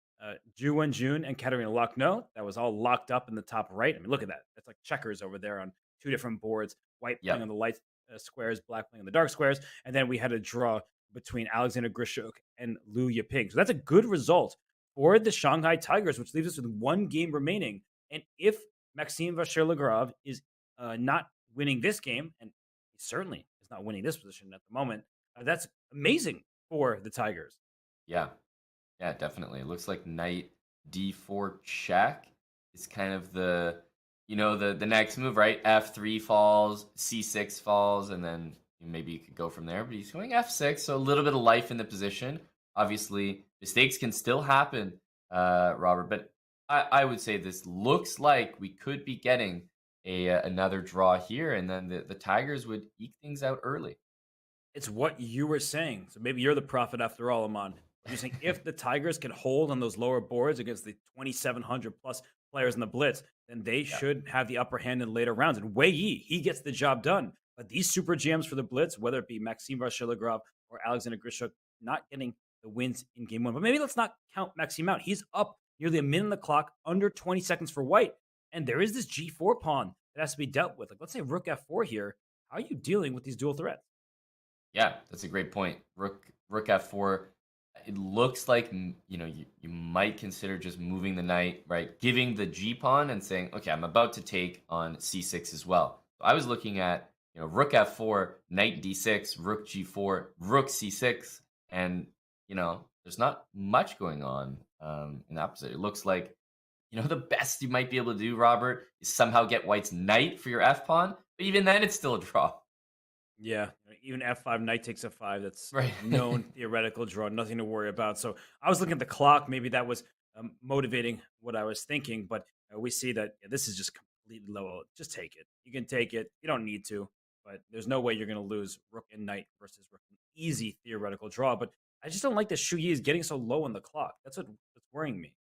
Wenjun and Katerina Lochno, that was all locked up in the top right. I mean, look at that. That's like checkers over there on 2 different boards. White playing on the light squares, black playing on the dark squares. And then we had a draw between Alexander Grishuk and Liu Yiping. So that's a good result for the Shanghai Tigers, which leaves us with 1 game remaining. And if Maxime Vachier-Lagrave is not winning this game, and he certainly is not winning this position at the moment, that's amazing for the Tigers. Yeah, definitely. It looks like knight d4 check is kind of the next move, right? f3 falls, c6 falls, and then maybe you could go from there. But he's going f6, so a little bit of life in the position. Obviously, mistakes can still happen, Robert, but I would say this looks like we could be getting another draw here, and then the Tigers would eke things out early. It's what you were saying. So maybe you're the prophet after all, Aman. You're saying if the Tigers can hold on those lower boards against the 2,700 plus players in the Blitz, then they should have the upper hand in later rounds. And Wei Yi, he gets the job done. But these super jams for the Blitz, whether it be Maxime Vachier-Lagrave or Alexander Grishuk, not getting the wins in game 1. But maybe let's not count Maxime out. He's up nearly a minute on the clock, under 20 seconds for white. And there is this g4 pawn that has to be dealt with. Like, let's say rook f4 here. How are you dealing with these dual threats? Yeah, that's a great point. Rook f4. It looks like you might consider just moving the knight, right? Giving the G pawn and saying, okay, I'm about to take on C6 as well. So I was looking at rook F4, knight D6, rook G4, rook C6, and there's not much going on in the opposite. It looks like the best you might be able to do, Robert, is somehow get White's knight for your F pawn, but even then, it's still a draw. Yeah, even f5, knight takes f5. That's Right. a known theoretical draw, nothing to worry about. So I was looking at the clock. Maybe that was motivating what I was thinking, but we see that this is just completely low. Just take it. You can take it. You don't need to, but there's no way you're going to lose rook and knight versus rook. An easy theoretical draw, but I just don't like that Shu Yi is getting so low on the clock. That's what's worrying me.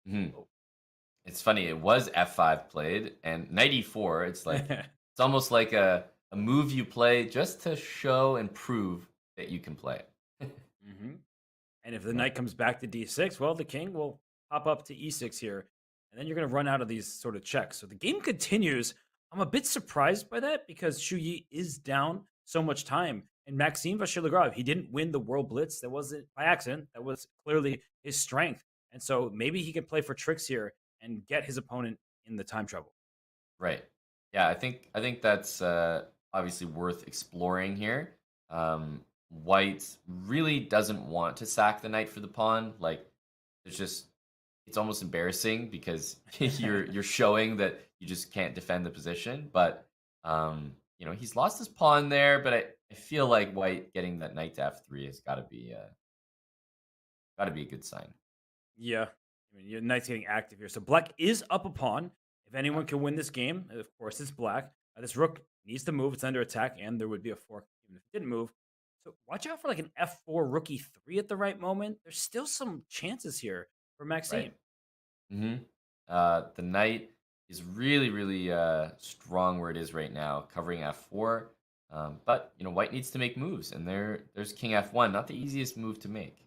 Mhm. It's funny. It was F5 played, and knight E4. It's like it's almost like a move you play just to show and prove that you can play it. hmm And if the knight comes back to d6, well, the king will pop up to e6 here, and then you're going to run out of these sort of checks. So the game continues. I'm a bit surprised by that because Shu Yi is down so much time. And Maxime Vachier-Lagrave, he didn't win the World Blitz. That wasn't by accident. That was clearly his strength. And so maybe he can play for tricks here and get his opponent in the time trouble. Right. Yeah, I think that's obviously worth exploring here. White really doesn't want to sack the knight for the pawn. Like, it's almost embarrassing because you're showing that you just can't defend the position. But he's lost his pawn there. But I feel like White getting that knight to F3 has got to be a good sign. Yeah. I mean, your knight's getting active here. So black is up a pawn. If anyone can win this game, of course, it's black. This rook needs to move. It's under attack, and there would be a fork even if it didn't move. So watch out for like an f4 rook e3 at the right moment. There's still some chances here for Maxime. Right. hmm the knight is really, really strong where it is right now, covering F4. But White needs to make moves, and there's King F1, not the easiest move to make.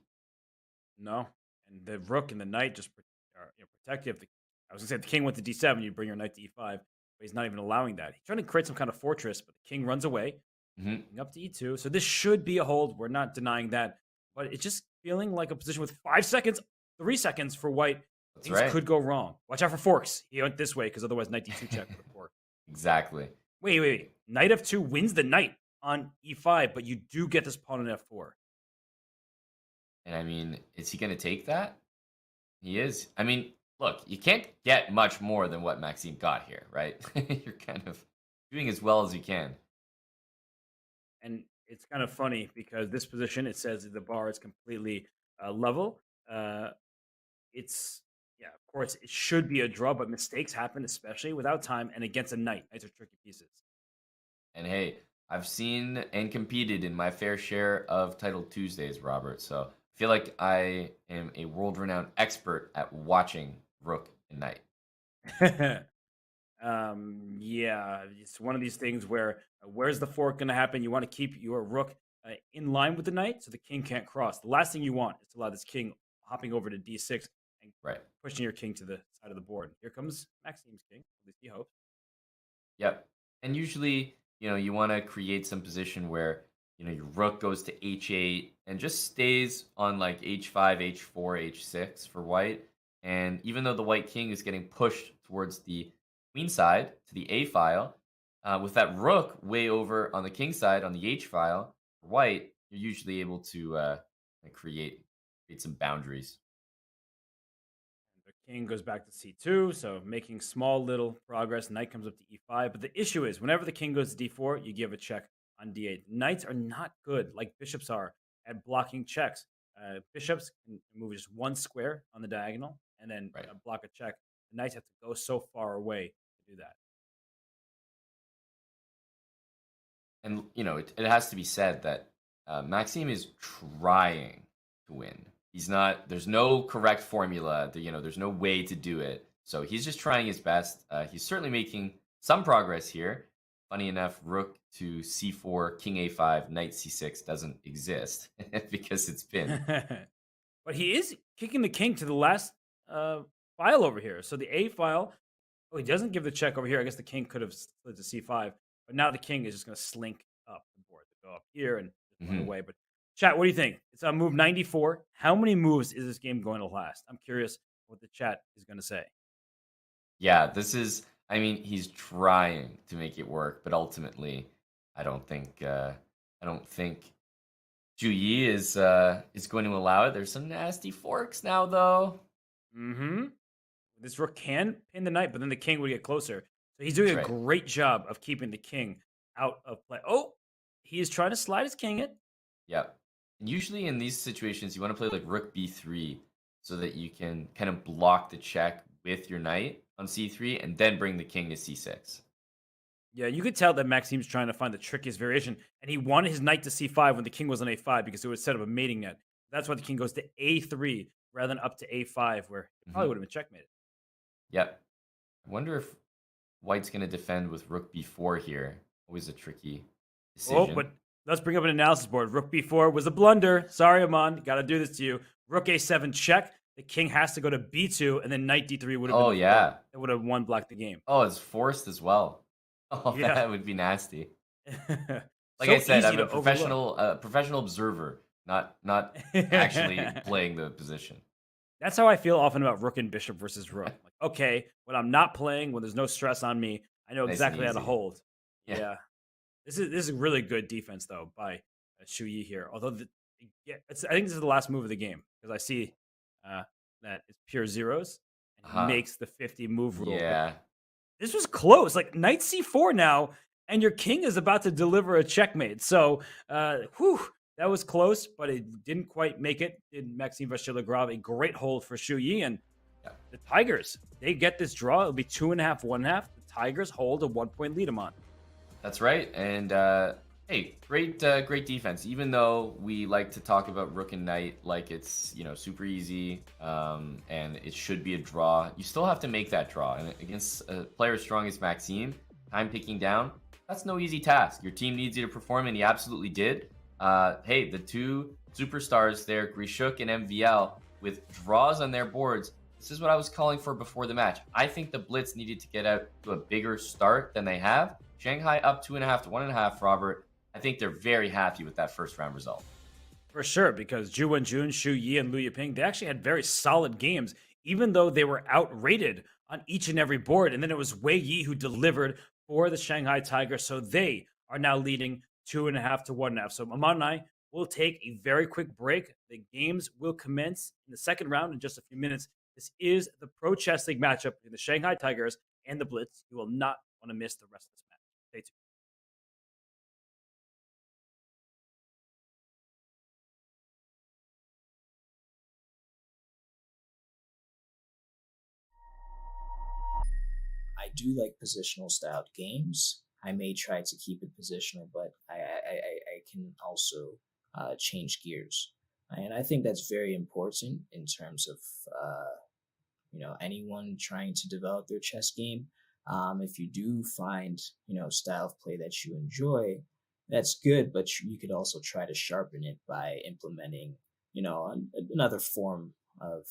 No. And the rook and the knight just are protective. I was going to say if the king went to d7, you'd bring your knight to e5. But he's not even allowing that. He's trying to create some kind of fortress, but the king runs away. hmm Up to e2. So this should be a hold. We're not denying that. But it's just feeling like a position with 5 seconds, 3 seconds for white. That's Things right. could go wrong. Watch out for forks. He went this way because otherwise knight d2 check with a fork. Exactly. Wait. Knight f2 wins the knight on e5, but you do get this pawn on f4. And I mean, is he going to take that? He is. I mean, look, you can't get much more than what Maxime got here, right? You're kind of doing as well as you can. And it's kind of funny because this position, it says the bar is completely level. Of course, it should be a draw, but mistakes happen, especially without time and against a knight. Knights are tricky pieces. And hey, I've seen and competed in my fair share of Title Tuesdays, Robert. So I feel like I am a world-renowned expert at watching rook and knight. It's one of these things where where's the fork going to happen? You want to keep your rook in line with the knight so the king can't cross. The last thing you want is to allow this king hopping over to d6 and pushing your king to the side of the board. Here comes Maxime's king, at least he hopes. Yep. And usually, you want to create some position where, your rook goes to h8 and just stays on like h5, h4, h6 for white. And even though the white king is getting pushed towards the queen side to the a file, with that rook way over on the king side on the h file, for white, you're usually able to create some boundaries. The king goes back to c2, so making small little progress. Knight comes up to e5, but the issue is whenever the king goes to d4, you give a check on d8. Knights are not good, like bishops are, at blocking checks. Bishops can move just one square on the diagonal and then block a check. The knights have to go so far away to do that. And, it has to be said that Maxime is trying to win. There's no correct formula. There's no way to do it. So he's just trying his best. He's certainly making some progress here. Funny enough, rook to c4, king a5, knight c6 doesn't exist because it's been. But he is kicking the king to the last file over here. So the a file, he doesn't give the check over here. I guess the king could have slid to c5. But now the king is just going to slink up the board to go up here and just run away. But Chat, what do you think? It's on move 94. How many moves is this game going to last? I'm curious what the chat is going to say. Yeah, this is. I mean, he's trying to make it work, but ultimately, I don't think. I don't think Zhu Yi is going to allow it. There's some nasty forks now, though. Mm-hmm. This rook can pin the knight, but then the king would get closer. So he's doing That's a right. great job of keeping the king out of play. Oh, he is trying to slide his king in. Yeah. And usually in these situations, you want to play like rook b3 so that you can kind of block the check with your knight on c3 and then bring the king to c6. Yeah, you could tell that Maxim's trying to find the trickiest variation, and he wanted his knight to c5 when the king was on a5 because it would set up a mating net. That's why the king goes to a3 rather than up to a5, where it probably would have been checkmated. Yep. I wonder if White's going to defend with rook b4 here. Always a tricky decision. Oh, but let's bring up an analysis board. Rook b4 was a blunder. Sorry, Aman. Got to do this to you. Rook a7 check. The king has to go to b2, and then knight d3 would have been it would have won black the game. Oh, it's forced as well. Oh, Yeah. that would be nasty. Like So I said, easy I'm a to overlook. professional observer, not actually playing the position. That's how I feel often about rook and bishop versus rook. Like, okay, when I'm not playing, when there's no stress on me, I know Nice and exactly how to easy. hold. Yeah. Yeah. This is really good defense though by Zhu Yi here. Although I think this is the last move of the game because I see that it's pure zeros. And he makes the 50 move rule. Yeah. This was close. Like knight c4 now, and your king is about to deliver a checkmate. So, that was close, but it didn't quite make it. Did Maxime Vachier-Lagrave a great hold for Zhu Yi, and the Tigers, they get this draw. It'll be 2.5, 1.5. The Tigers hold a 1-point lead on. That's right. And hey, great defense. Even though we like to talk about rook and knight like it's super easy and it should be a draw, you still have to make that draw. And against a player as strong as Maxime, time ticking down, that's no easy task. Your team needs you to perform, and he absolutely did. Hey, the two superstars there, Grishuk and MVL, with draws on their boards. This is what I was calling for before the match. I think the Blitz needed to get out to a bigger start than they have. Shanghai up 2.5 to 1.5, Robert. I think they're very happy with that first round result. For sure, because Wenjun, Zhu Yi, and Liu Yiping, they actually had very solid games, even though they were outrated on each and every board. And then it was Wei Yi who delivered for the Shanghai Tigers. So they are now leading 2.5 to 1.5. So Aman and I will take a very quick break. The games will commence in the second round in just a few minutes. This is the Pro Chess League matchup between the Shanghai Tigers and the Blitz. You will not want to miss the rest of this match. Stay tuned. I do like positional styled games. I may try to keep it positional, but I can also change gears. And I think that's very important in terms of, anyone trying to develop their chess game. If you do find, style of play that you enjoy, that's good, but you could also try to sharpen it by implementing, another form of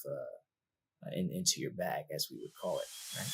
into your bag, as we would call it, right?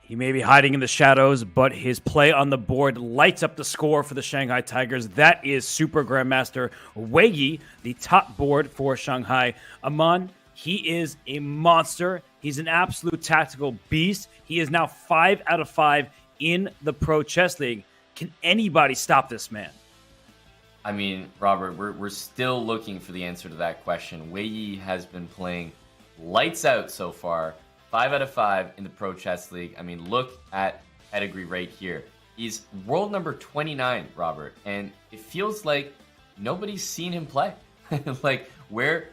He may be hiding in the shadows, but his play on the board lights up the score for the Shanghai Tigers. That is Super Grandmaster Wei Yi, the top board for Shanghai. Aman, he is a monster. He's an absolute tactical beast. He is now 5 out of 5 in the Pro Chess League. Can anybody stop this man? I mean, Robert, we're still looking for the answer to that question. Wei Yi has been playing lights out so far. 5 out of 5 in the Pro Chess League. I mean, look at pedigree right here. He's world number 29, Robert, and it feels like nobody's seen him play. Like, where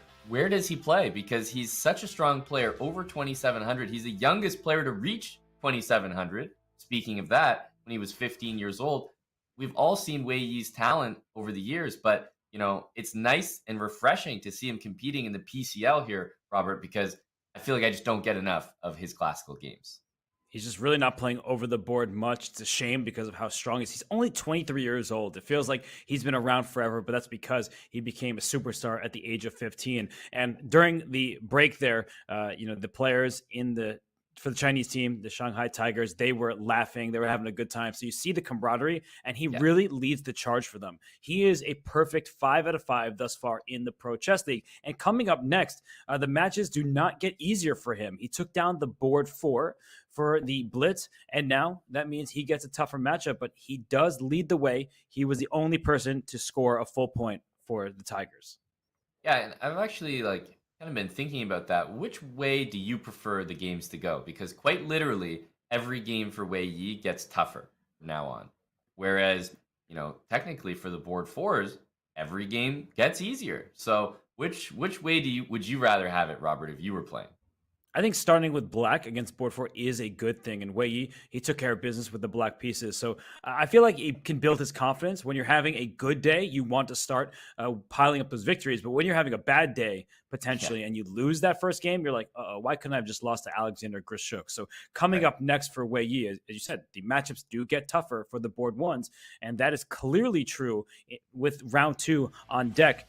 does he play? Because he's such a strong player, over 2,700. He's the youngest player to reach 2,700. Speaking of that, when he was 15 years old. We've all seen Wei Yi's talent over the years, but, you know, it's nice and refreshing to see him competing in the PCL here, Robert, because I feel like I just don't get enough of his classical games. He's just really not playing over the board much. It's a shame because of how strong he is. He's only 23 years old. It feels like he's been around forever, but that's because he became a superstar at the age of 15. And during the break there, the players for the Chinese team, the Shanghai Tigers, they were laughing. They were having a good time. So you see the camaraderie, and he really leads the charge for them. He is a perfect 5 out of 5 thus far in the Pro Chess League. And coming up next, the matches do not get easier for him. He took down the board 4 for the Blitz, and now that means he gets a tougher matchup, but he does lead the way. He was the only person to score a full point for the Tigers. Yeah, and I've actually kind of been thinking about that. Which way do you prefer the games to go? Because quite literally, every game for Wei Yi gets tougher from now on. Whereas, technically for the board 4s, every game gets easier. So which way would you rather have it, Robert, if you were playing? I think starting with black against board 4 is a good thing. And Wei Yi, he took care of business with the black pieces. So I feel like he can build his confidence. When you're having a good day, you want to start piling up those victories. But when you're having a bad day, potentially, and you lose that first game, you're like, why couldn't I have just lost to Alexander Grishuk? So coming up next for Wei Yi, as you said, the matchups do get tougher for the board 1s. And that is clearly true with round 2 on deck.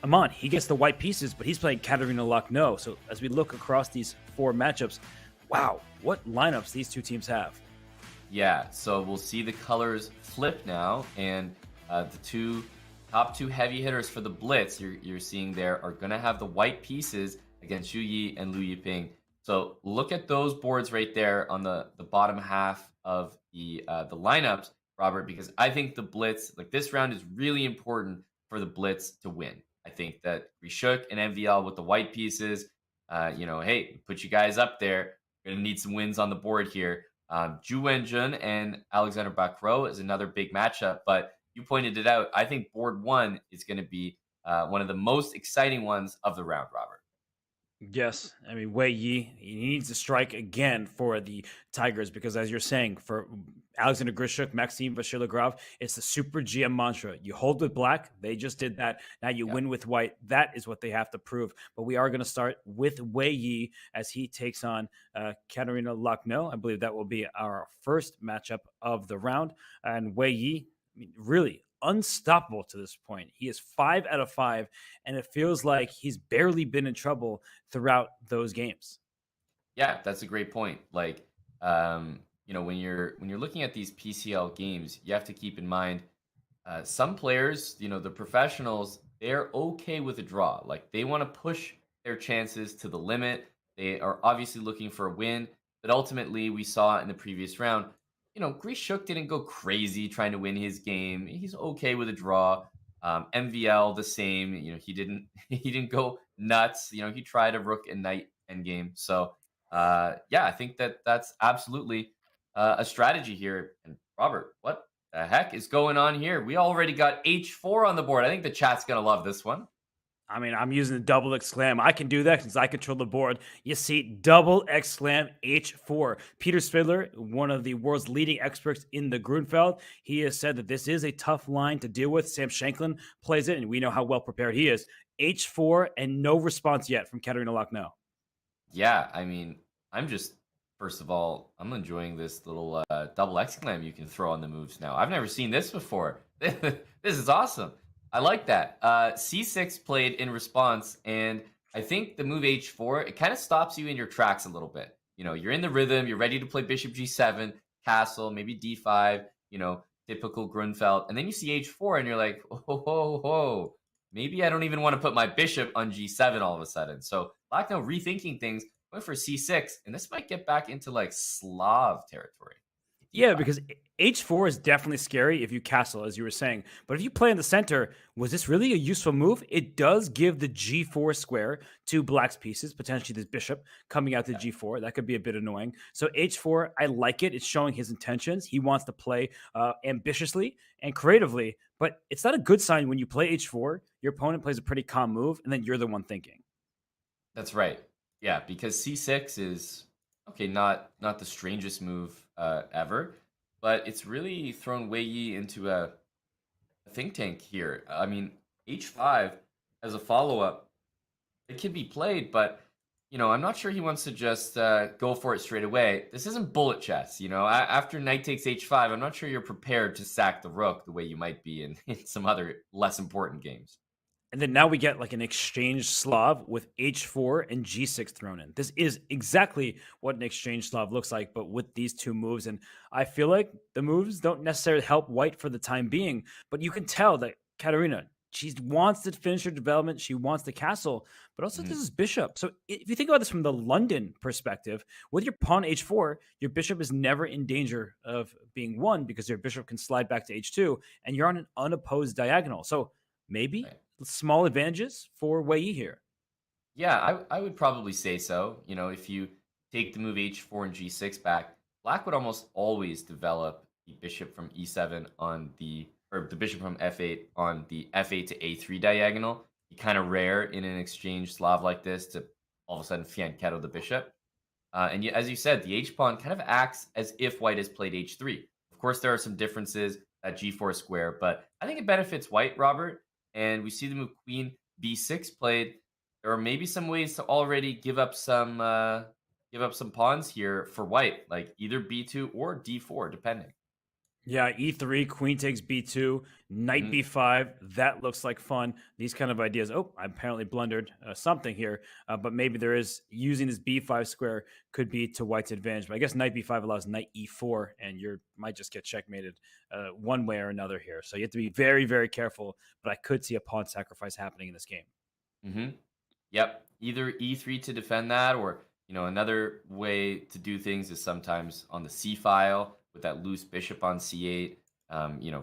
Aman, he gets the white pieces, but he's playing Katerina Lucknow. So as we look across these 4 matchups, wow, what lineups these two teams have. Yeah, so we'll see the colors flip now, and the top two heavy hitters for the Blitz you're seeing there are going to have the white pieces against Xu Yi and Liu Yiping. So look at those boards right there on the bottom half of the lineups, Robert, because I think the Blitz, this round is really important for the Blitz to win. I think that Grishuk and MVL with the white pieces, hey, put you guys up there. We're going to need some wins on the board here. Wenjun and Alexander Bakro is another big matchup, but you pointed it out. I think board 1 is going to be one of the most exciting ones of the round, Robert. Yes, I mean, Wei Yi, he needs to strike again for the Tigers because, as you're saying, for Alexander Grishuk, Maxime Vachier-Lagrave, it's the Super GM mantra. You hold with black, they just did that. Now you win with white. That is what they have to prove. But we are going to start with Wei Yi as he takes on Katerina Lucknow. I believe that will be our first matchup of the round. And Wei Yi, really unstoppable to this point. He is 5 out of 5, and it feels like he's barely been in trouble throughout those games. Yeah, that's a great point. When you're looking at these PCL games, you have to keep in mind some players, the professionals, they're okay with a draw. They want to push their chances to the limit. They are obviously looking for a win, but ultimately we saw in the previous round, Grishuk didn't go crazy trying to win his game. He's okay with a draw. MVL the same. He didn't go nuts. He tried a rook and knight endgame. So I think that's absolutely a strategy here. And Robert, what the heck is going on here? We already got H4 on the board. I think the chat's gonna love this one. I mean, I'm using the double exclam. I can do that since I control the board. You see, double exclam H4. Peter Spidler, one of the world's leading experts in the Grunfeld, he has said that this is a tough line to deal with. Sam Shanklin plays it, and we know how well prepared he is. H4 and no response yet from Katerina Lucknow. Yeah, I mean, first of all, I'm enjoying this little double exclam you can throw on the moves now. I've never seen this before. This is awesome. I like that. C6 played in response, and I think the move H4, it kind of stops you in your tracks a little bit. you're in the rhythm, you're ready to play bishop g7, castle, maybe d5, typical Grunfeld. And then you see h4 and you're like, oh, maybe I don't even want to put my bishop on g7 all of a sudden. So Black now rethinking things, going for c6, and this might get back into like Slav territory. Yeah, because h4 is definitely scary if you castle, as you were saying. But if you play in the center, was this really a useful move? It does give the g4 square to Black's pieces, potentially this bishop coming out to g4. That could be a bit annoying. So h4, I like it. It's showing his intentions. He wants to play ambitiously and creatively, but it's not a good sign when you play h4, your opponent plays a pretty calm move, and then you're the one thinking. That's right. Yeah, because c6 is okay, not the strangest move ever, but it's really thrown Wei Yi into a think tank here. I mean, h5 as a follow-up, it can be played, but I'm not sure he wants to just go for it straight away. This isn't bullet chess, After knight takes h5, I'm not sure you're prepared to sack the rook the way you might be in some other less important games. And then now we get like an exchange Slav with h4 and g6 thrown in. This is exactly what an exchange Slav looks like, but with these two moves. And I feel like the moves don't necessarily help white for the time being, but you can tell that Katarina, she wants to finish her development. She wants the castle, but also this is bishop. So if you think about this from the London perspective, with your pawn h4, your bishop is never in danger of being won because your bishop can slide back to h2 and you're on an unopposed diagonal. So maybe small advantages for Wei Yi here. Yeah, I would probably say so. If you take the move h4 and g6 back, Black would almost always develop the bishop from e7 or the bishop from f8 on the f8 to a3 diagonal. Kind of rare in an exchange Slav like this to all of a sudden fianchetto the bishop. And as you said, the h-pawn kind of acts as if white has played h3. Of course, there are some differences at g4 square, but I think it benefits white, Robert. And we see the move queen b6 played. There are maybe some ways to already give up some pawns here for white, like either b2 or d4, depending. Yeah, e3, queen takes b2, knight b5. That looks like fun. These kind of ideas. Oh, I apparently blundered something here, but maybe there is using this b5 square could be to white's advantage. But I guess knight b5 allows knight e4, and you might just get checkmated one way or another here. So you have to be very, very careful. But I could see a pawn sacrifice happening in this game. Yep, either e3 to defend that, or another way to do things is sometimes on the c file with that loose bishop on c8,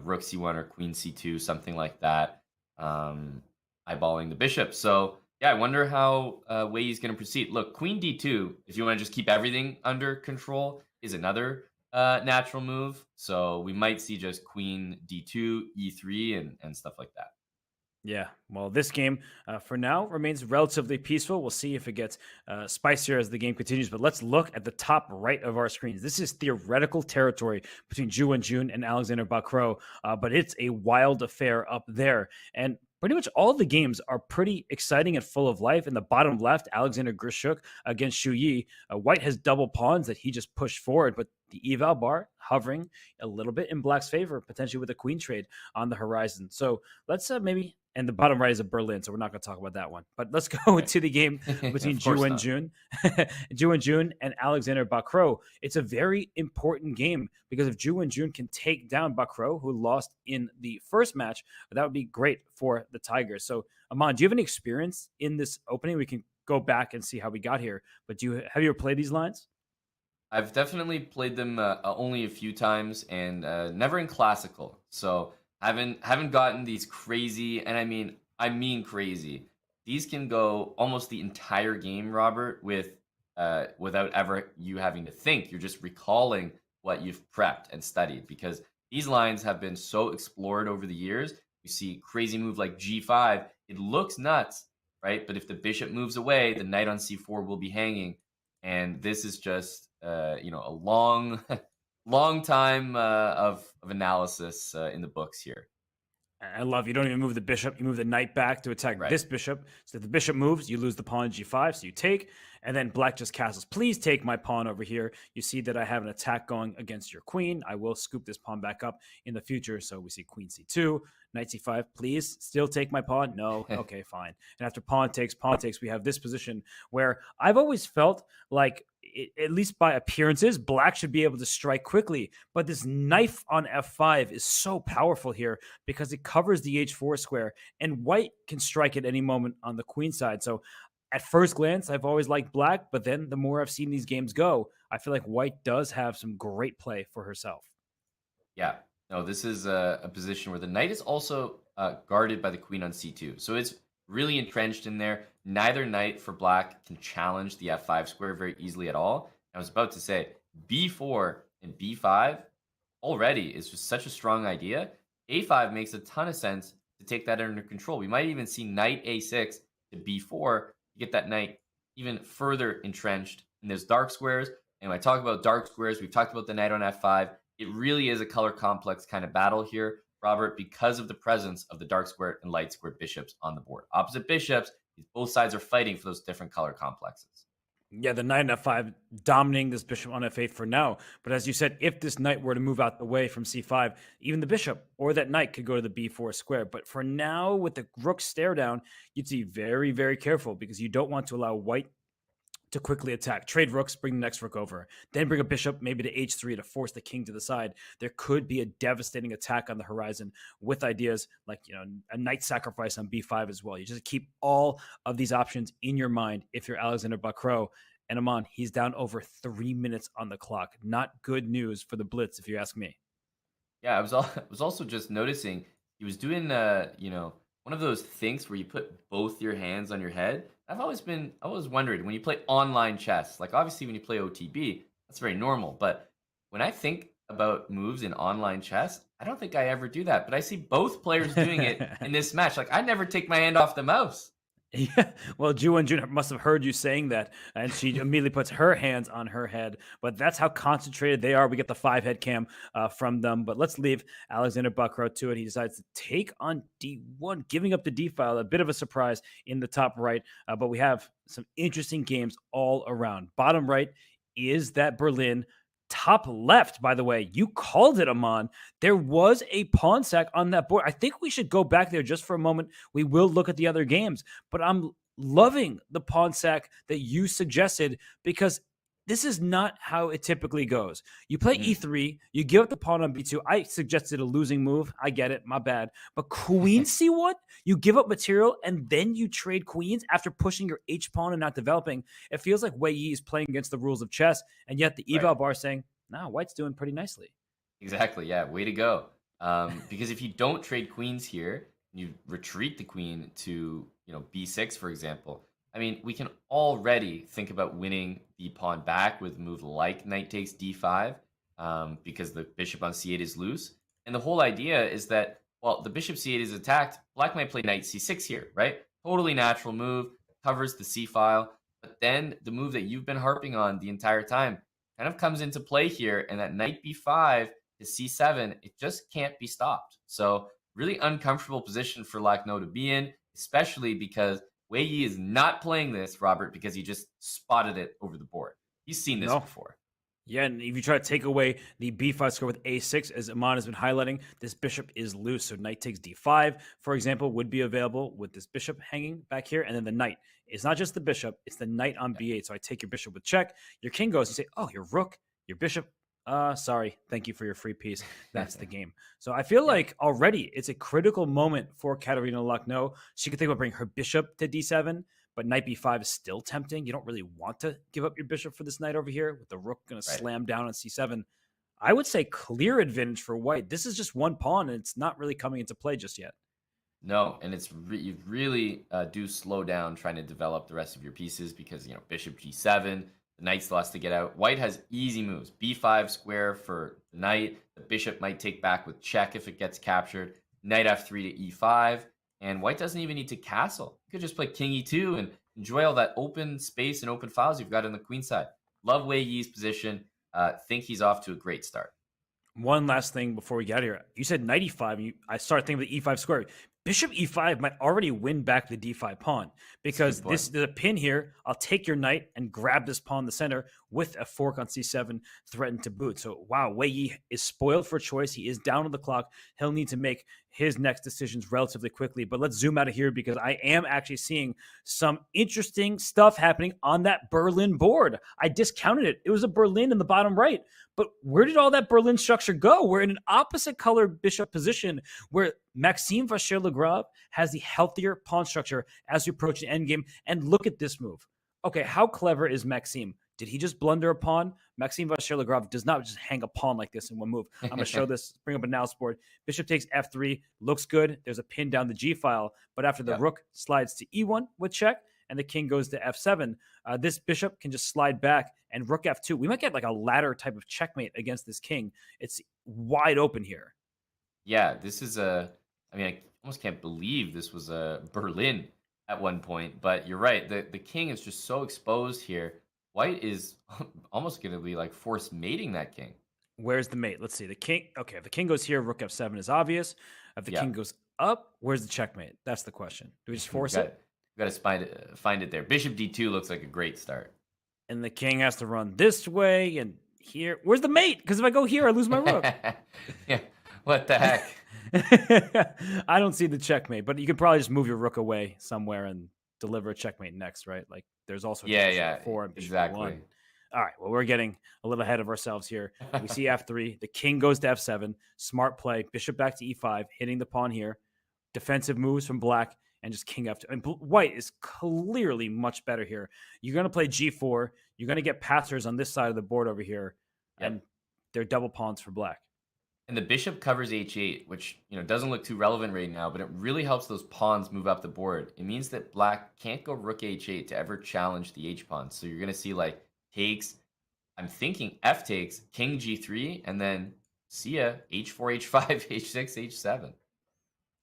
rook c1 or queen c2, something like that, eyeballing the bishop. So, yeah, I wonder how Wei Yi's going to proceed. Look, queen d2, if you want to just keep everything under control, is another natural move. So we might see just queen d2, e3, and stuff like that. Yeah, well, this game for now remains relatively peaceful. We'll see if it gets spicier as the game continues. But let's look at the top right of our screens. This is theoretical territory between Zhu Wenjun and Alexander Bacrot, but it's a wild affair up there. And pretty much all the games are pretty exciting and full of life. In the bottom left, Alexander Grishuk against Xu Yi. White has double pawns that he just pushed forward, but the eval bar hovering a little bit in Black's favor, potentially with a queen trade on the horizon. So let's maybe... And the bottom right is a Berlin, so we're not going to talk about that one. But let's go to the game between Zhu Wenjun and Alexander Bacrot. It's a very important game because if Zhu Wenjun can take down Bacrot, who lost in the first match, that would be great for the Tigers. So, Aman, do you have any experience in this opening? We can go back and see how we got here. But have you ever played these lines? I've definitely played them only a few times and never in classical. So haven't gotten these crazy, and I mean crazy. These can go almost the entire game, Robert, without ever you having to think. You're just recalling what you've prepped and studied, because these lines have been so explored over the years. You see crazy move like g5. It looks nuts, right? But if the bishop moves away, the knight on c4 will be hanging, and this is just a long time of analysis in the books here. I love you don't even move the bishop. You move the knight back to attack this bishop. So if the bishop moves, you lose the pawn g5. So you take, and then Black just castles. Please take my pawn over here. You see that I have an attack going against your queen. I will scoop this pawn back up in the future. So we see queen c2, knight c5. Please still take my pawn. No. Okay, fine. And after pawn takes, we have this position where I've always felt like at least by appearances, black should be able to strike quickly. But this knife on f5 is so powerful here because it covers the h4 square, and white can strike at any moment on the queen side. So at first glance, I've always liked black, but then the more I've seen these games go, I feel like white does have some great play for herself. Yeah, no, this is a position where the knight is also guarded by the queen on c2. So it's really entrenched in there. Neither knight for black can challenge the f5 square very easily at all. I was about to say b4 and b5 already is just such a strong idea. a5 makes a ton of sense to take that under control. We might even see knight a6 to b4 to get that knight even further entrenched in those dark squares. And when I talk about dark squares, we've talked about the knight on f5. It really is a color complex kind of battle here, Robert, because of the presence of the dark squared and light squared bishops on the board. Opposite bishops, both sides are fighting for those different color complexes. Yeah, the knight on f5 dominating this bishop on f8 for now. But as you said, if this knight were to move out the way from c5, even the bishop or that knight could go to the b4 square. But for now, with the rook stare down, you'd be very, very careful because you don't want to allow white to quickly attack. Trade rooks, bring the next rook over. Then bring a bishop maybe to h3 to force the king to the side. There could be a devastating attack on the horizon with ideas like, a knight sacrifice on b5 as well. You just keep all of these options in your mind if you're Alexander Bacrot. And Aman, he's down over 3 minutes on the clock. Not good news for the Blitz, if you ask me. Yeah, I was also just noticing he was doing, one of those things where you put both your hands on your head. I always wondered when you play online chess, like obviously when you play OTB, that's very normal. But when I think about moves in online chess, I don't think I ever do that. But I see both players doing it in this match. Like I never take my hand off the mouse. Yeah, well, Wenjun must have heard you saying that, and she immediately puts her hands on her head. But that's how concentrated they are. We get the 5-head cam from them. But let's leave Alexander Bacrot to it. He decides to take on d1, giving up the d file. A bit of a surprise in the top right. But we have some interesting games all around. Bottom right is that Berlin. Top left, by the way, you called it, Aman. There was a pawn sack on that board. I think we should go back there just for a moment. We will look at the other games, but I'm loving the pawn sack that you suggested because this is not how it typically goes. You play e3, you give up the pawn on b2. I suggested a losing move. I get it, my bad. But queen c1, you give up material and then you trade queens after pushing your h-pawn and not developing. It feels like Wei Yi is playing against the rules of chess, and yet the eval bar is saying, nah, white's doing pretty nicely. Exactly, yeah, way to go. Because if you don't trade queens here, you retreat the queen to b6, for example. I mean, we can already think about winning the pawn back with a move like knight takes d5 because the bishop on c8 is loose. And the whole idea is that, well, the bishop c8 is attacked. Black might play knight c6 here, right? Totally natural move, covers the c file. But then the move that you've been harping on the entire time kind of comes into play here. And that knight b5 to c7, it just can't be stopped. So really uncomfortable position for Lakhno to be in, especially because Wei Yi is not playing this, Robert, because he just spotted it over the board. He's seen this before. Yeah, and if you try to take away the b5 square with a6, as Aman has been highlighting, this bishop is loose. So knight takes d5, for example, would be available with this bishop hanging back here. And then the knight. It's not just the bishop, it's the knight on b8. So I take your bishop with check. Your king goes and say, oh, your rook, your bishop. Sorry, thank you for your free piece. That's the game. So I feel like already it's a critical moment for Katerina Lakhno. She could think about bringing her bishop to d7, but knight b5 is still tempting. You don't really want to give up your bishop for this knight over here with the rook going to slam down on c7. I would say clear advantage for white. This is just one pawn, and it's not really coming into play just yet. No, and it's you really do slow down trying to develop the rest of your pieces because, bishop g7, the knight still has to get out. White has easy moves. b5 square for the knight. The bishop might take back with check if it gets captured. Knight f3 to e5. And white doesn't even need to castle. You could just play king e2 and enjoy all that open space and open files you've got on the queen side. Love Wei Yi's position. Think he's off to a great start. One last thing before we get out of here. You said knight e5. I started thinking of the e5 square. Bishop e5 might already win back the d5 pawn because there's a pin here. I'll take your knight and grab this pawn in the center with a fork on c7 threatened to boot. So, wow, Wei Yi is spoiled for choice. He is down on the clock. He'll need to make his next decisions relatively quickly. But let's zoom out of here because I am actually seeing some interesting stuff happening on that Berlin board. I discounted it. It was a Berlin in the bottom right. But where did all that Berlin structure go? We're in an opposite color bishop position where Maxime Vachier-Lagrave has the healthier pawn structure as we approach the endgame. And look at this move. Okay, how clever is Maxime? Did he just blunder a pawn? Maxime Vachier-Lagrave does not just hang a pawn like this in one move. I'm going to show this, bring up a analysis board. Bishop takes f3, looks good. There's a pin down the g file, but after the rook slides to e1 with check, and the king goes to f7, this bishop can just slide back, and rook f2. We might get like a ladder type of checkmate against this king. It's wide open here. Yeah, this is I almost can't believe this was a Berlin at one point, but you're right. The king is just so exposed here. White is almost going to be like forced mating that king. Where's the mate? Let's see. The king. Okay, if the king goes here, rook f7 is obvious. If the king goes up, where's the checkmate? That's the question. Do we just force it? We got to find it there. Bishop d2 looks like a great start. And the king has to run this way and here. Where's the mate? Because if I go here, I lose my rook. Yeah. What the heck? I don't see the checkmate, but you could probably just move your rook away somewhere and deliver a checkmate next, right? Like there's also four and exactly. One. All right, well, we're getting a little ahead of ourselves here. We see f3, the king goes to f7, smart play, bishop back to e5, hitting the pawn here, defensive moves from black, and just king f2. And white is clearly much better here. You're going to play g4, you're going to get passers on this side of the board over here, and they're double pawns for black. And the bishop covers h8, which doesn't look too relevant right now, but it really helps those pawns move up the board. It means that black can't go rook h8 to ever challenge the h-pawn. So you're going to see like takes, I'm thinking f takes, king g3, and then see ya, h4, h5, h6, h7.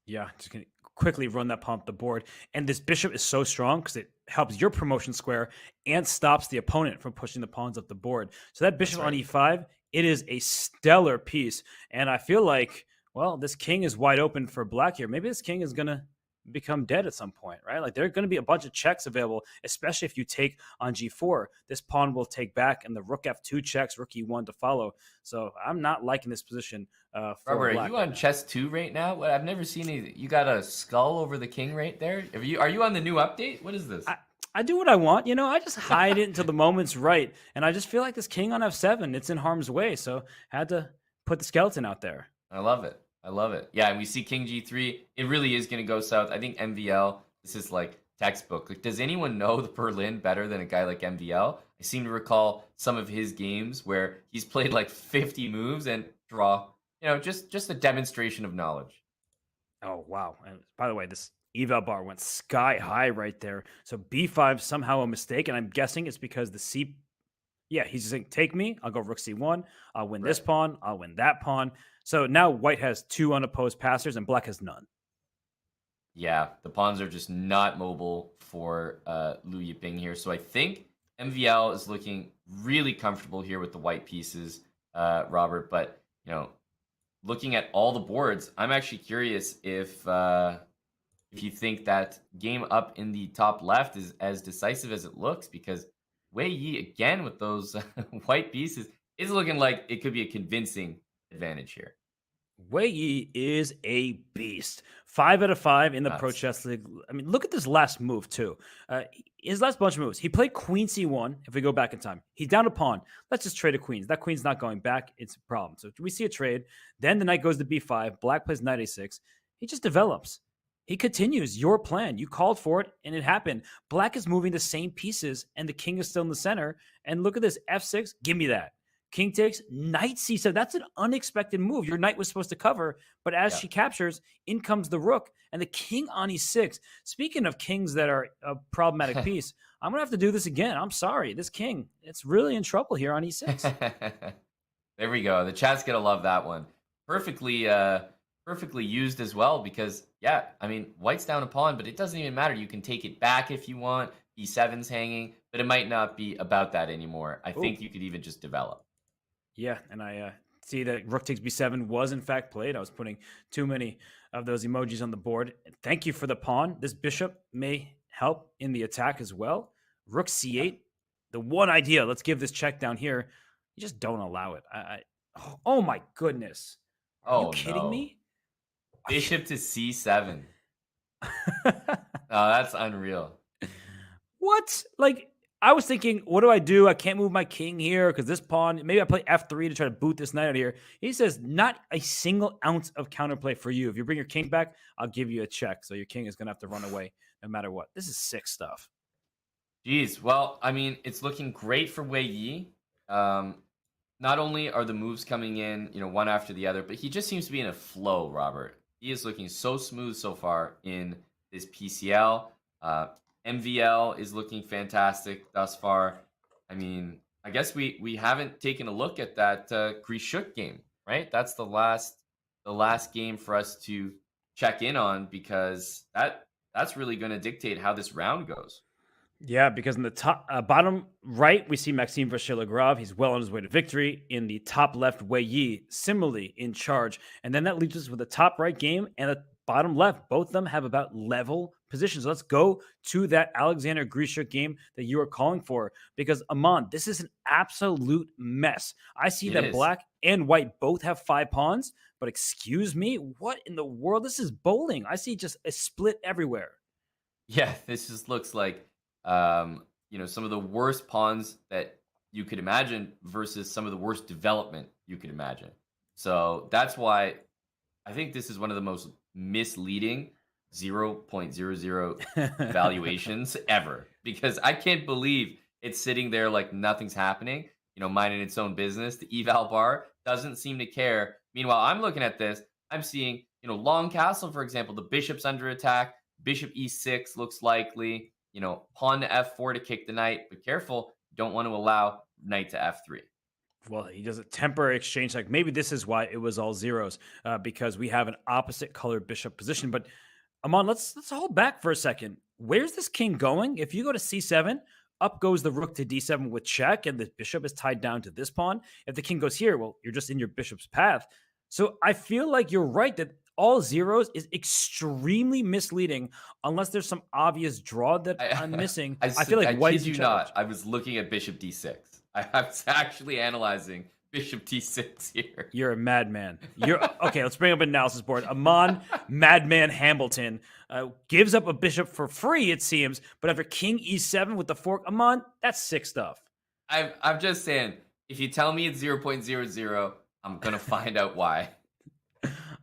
Yeah, just going to quickly run that pawn up the board. And this bishop is so strong because it helps your promotion square and stops the opponent from pushing the pawns up the board. So that bishop on e5, it is a stellar piece. And I feel like, well, this king is wide open for black here. Maybe this king is going to become dead at some point, right? Like there are going to be a bunch of checks available, especially if you take on g4. This pawn will take back and the rook f2 checks, rook e1 to follow. So I'm not liking this position for Robert, black. are you on chess 2 right now? I've never seen any. You got a skull over the king right there? Are you on the new update? What is this? I do what I want. I just hide it until the moment's right. And I just feel like this king on f7, it's in harm's way. So I had to put the skeleton out there. I love it. Yeah, and we see king g3. It really is going to go south. I think MVL, this is like textbook. Like, does anyone know the Berlin better than a guy like MVL? I seem to recall some of his games where he's played like 50 moves and draw. Just a demonstration of knowledge. Oh, wow. And by the way, this eval bar went sky high right there. So b5 somehow a mistake, and I'm guessing it's because the c. Yeah, he's just saying, take me. I'll go rook c1. I'll win this pawn. I'll win that pawn. So now white has 2 unopposed passers and black has none. Yeah, the pawns are just not mobile for Liu Yiping here. So I think MVL is looking really comfortable here with the white pieces, Robert. But, looking at all the boards, I'm actually curious if you think that game up in the top left is as decisive as it looks, because Wei Yi, again, with those white pieces, is looking like it could be a convincing advantage here. Wei Yi is a beast. 5 out of 5 in the Pro Chess League. I mean, look at this last move, too. His last bunch of moves. He played queen c1, if we go back in time. He's down a pawn. Let's just trade a queens. That queen's not going back. It's a problem. So we see a trade. Then the knight goes to b5. Black plays knight a6. He just develops. He continues your plan. You called for it, and it happened. Black is moving the same pieces, and the king is still in the center. And look at this, f6. Give me that. King takes, knight c7. That's an unexpected move. Your knight was supposed to cover, but as she captures, in comes the rook, and the king on e6. Speaking of kings that are a problematic piece, I'm going to have to do this again. I'm sorry. This king, it's really in trouble here on e6. There we go. The chat's going to love that one. Perfectly used as well, because, white's down a pawn, but it doesn't even matter. You can take it back if you want. e7's hanging, but it might not be about that anymore. I think you could even just develop. Yeah, and I see that rook takes b7 was in fact played. I was putting too many of those emojis on the board. Thank you for the pawn. This bishop may help in the attack as well. Rook c8. The one idea, let's give this check down here. You just don't allow it. Oh my goodness. Are you kidding me? Bishop to c7. Oh, that's unreal. What? Like, I was thinking, what do I do? I can't move my king here because this pawn, maybe I play f3 to try to boot this knight out of here. He says, not a single ounce of counterplay for you. If you bring your king back, I'll give you a check. So your king is going to have to run away no matter what. This is sick stuff. Jeez. Well, I mean, it's looking great for Wei Yi. Not only are the moves coming in, one after the other, but he just seems to be in a flow, Robert. He is looking so smooth so far in this PCL. MVL is looking fantastic thus far. I mean, I guess we haven't taken a look at that Grishuk game, right? That's the last game for us to check in on, because that's really going to dictate how this round goes. Yeah, because in the top bottom right, we see Maxime Vachier-Lagrave. He's well on his way to victory. In the top left, Wei Yi, similarly in charge. And then that leaves us with the top right game and the bottom left. Both of them have about level positions. Let's go to that Alexander Grishuk game that you are calling for, because Aman, this is an absolute mess. I see that black and white both have 5 pawns, but excuse me, what in the world? This is bowling. I see just a split everywhere. Yeah, this just looks like some of the worst pawns that you could imagine versus some of the worst development you could imagine. So that's why I think this is one of the most misleading 0.00 valuations ever, because I can't believe it's sitting there like nothing's happening, minding its own business. The eval bar doesn't seem to care. Meanwhile, I'm looking at this, I'm seeing, long castle, for example, the bishop's under attack, bishop e6 looks likely, pawn to f4 to kick the knight, but careful, don't want to allow knight to f3. Well, he does a temporary exchange. Like, maybe this is why it was all zeros, because we have an opposite color bishop position. But Aman, let's hold back for a second. Where's this king going? If you go to c7, up goes the rook to d7 with check, and the bishop is tied down to this pawn. If the king goes here, well, you're just in your bishop's path. So I feel like you're right that all zeros is extremely misleading unless there's some obvious draw that I'm missing. I feel like white is in charge. I was looking at bishop d6. I was actually analyzing bishop d6 here. You're a madman. Okay. Let's bring up an analysis board. Aman Madman Hamilton gives up a bishop for free, it seems, but after king e7 with the fork, Aman, that's sick stuff. I'm just saying, if you tell me it's 0.00, I'm gonna find out why.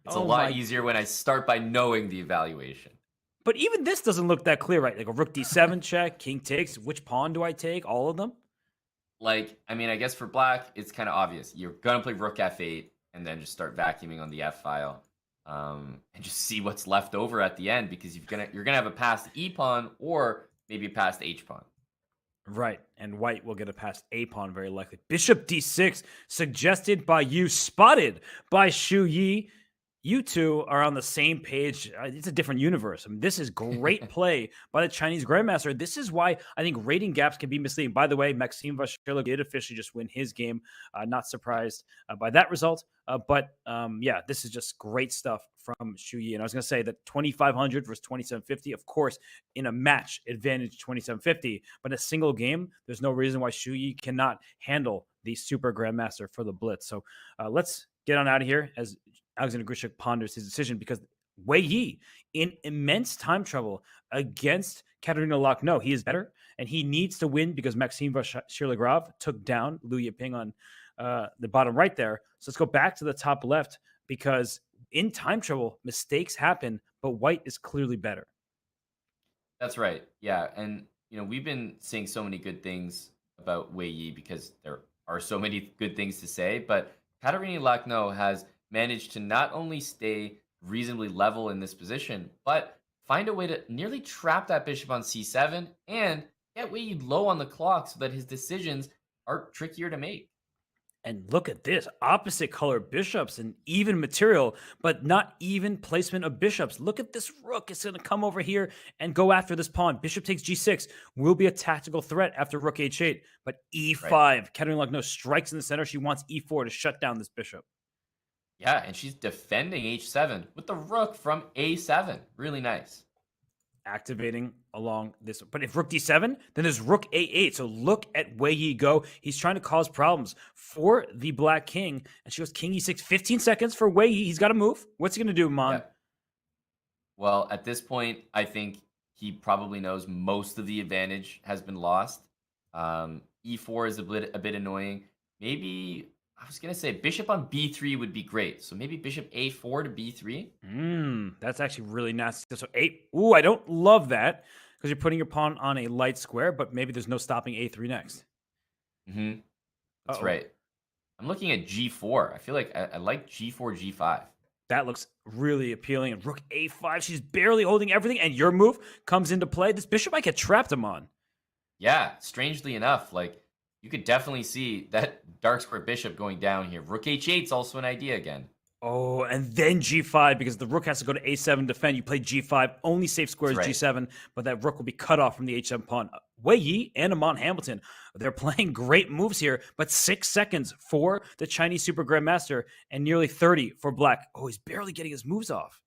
It's a lot easier when I start by knowing the evaluation. But even this doesn't look that clear, right? Like a rook d7 check, king takes. Which pawn do I take? All of them? I guess for black, it's kind of obvious. You're going to play rook f8 and then just start vacuuming on the f file and just see what's left over at the end, because you're going to have a passed e pawn or maybe a passed h pawn. Right, and white will get a passed a pawn very likely. Bishop d6, suggested by you, spotted by Xu Yi. You two are on the same page. It's a different universe. I mean, this is great play by the Chinese Grandmaster. This is why I think rating gaps can be misleading. By the way, Maxime Vachier did officially just win his game. Not surprised by that result. But this is just great stuff from Xu Yi. And I was going to say that 2,500 versus 2,750, of course, in a match, advantage 2,750. But in a single game, there's no reason why Xu Yi cannot handle the Super Grandmaster for the Blitz. So let's get on out of here as Alexander Grishuk ponders his decision, because Wei Yi in immense time trouble against Katerina Lochno. He is better, and he needs to win because Maxime Vachier-Lagrave took down Liu Yiping on the bottom right there. So let's go back to the top left, because in time trouble, mistakes happen, but white is clearly better. That's right. Yeah, and we've been saying so many good things about Wei Yi because there are so many good things to say, but Katerina Lochno has managed to not only stay reasonably level in this position, but find a way to nearly trap that bishop on c7 and get Wei Yi low on the clock so that his decisions are trickier to make. And look at this, opposite color bishops and even material, but not even placement of bishops. Look at this rook. It's going to come over here and go after this pawn. Bishop takes g6 will be a tactical threat after rook h8, but e5. Right. Katerina Lochno strikes in the center. She wants e4 to shut down this bishop. Yeah, and she's defending h7 with the rook from a7. Really nice. Activating along this. But if rook d7, then there's rook a8. So look at Wei Yi go. He's trying to cause problems for the black king. And she goes king e6. 15 seconds for Wei Yi. He's got to move. What's he going to do, Man? Well, at this point, I think he probably knows most of the advantage has been lost. E4 is a bit annoying. Maybe I was gonna say bishop on B3 would be great. So maybe bishop A4 to B3. That's actually really nasty. So 8. Ooh, I don't love that because you're putting your pawn on a light square, but maybe there's no stopping A3 next. Mm-hmm. That's Uh-oh. right. I'm looking at G4. I feel like I like G4, G5. That looks really appealing. And rook A5, she's barely holding everything, and your move comes into play. This bishop might get trapped, Amon. Yeah, strangely enough, like you could definitely see that dark square bishop going down here. Rook H8 is also an idea again. Oh, and then G5 because the rook has to go to A7 defend. You play G5, only safe square is That's right. G7, but that rook will be cut off from the H7 pawn. Wei Yi and Amon Hamilton, they're playing great moves here, but 6 seconds for the Chinese Super Grandmaster and nearly 30 for Black. Oh, he's barely getting his moves off.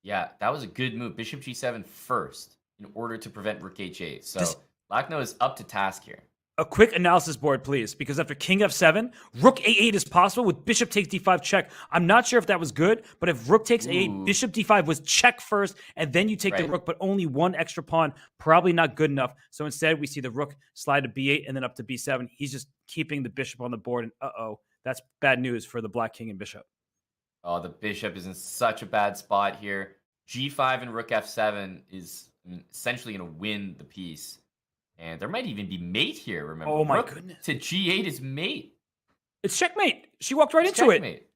Yeah, that was a good move. Bishop G7 first in order to prevent Rook H8. So Lackno is up to task here. A quick analysis board, please, because after King F7, Rook A8 is possible with Bishop takes D5 check. I'm not sure if that was good, but if Rook takes A8, Bishop D5 was check first, and then you take the Rook, but only one extra pawn, probably not good enough. So instead, we see the Rook slide to B8 and then up to B7. He's just keeping the Bishop on the board, and that's bad news for the Black King and Bishop. Oh, the Bishop is in such a bad spot here. G5 and Rook F7 is essentially going to win the piece. And there might even be mate here, remember? Oh, my Rook goodness. to G8 is mate. It's checkmate. She walked right into it.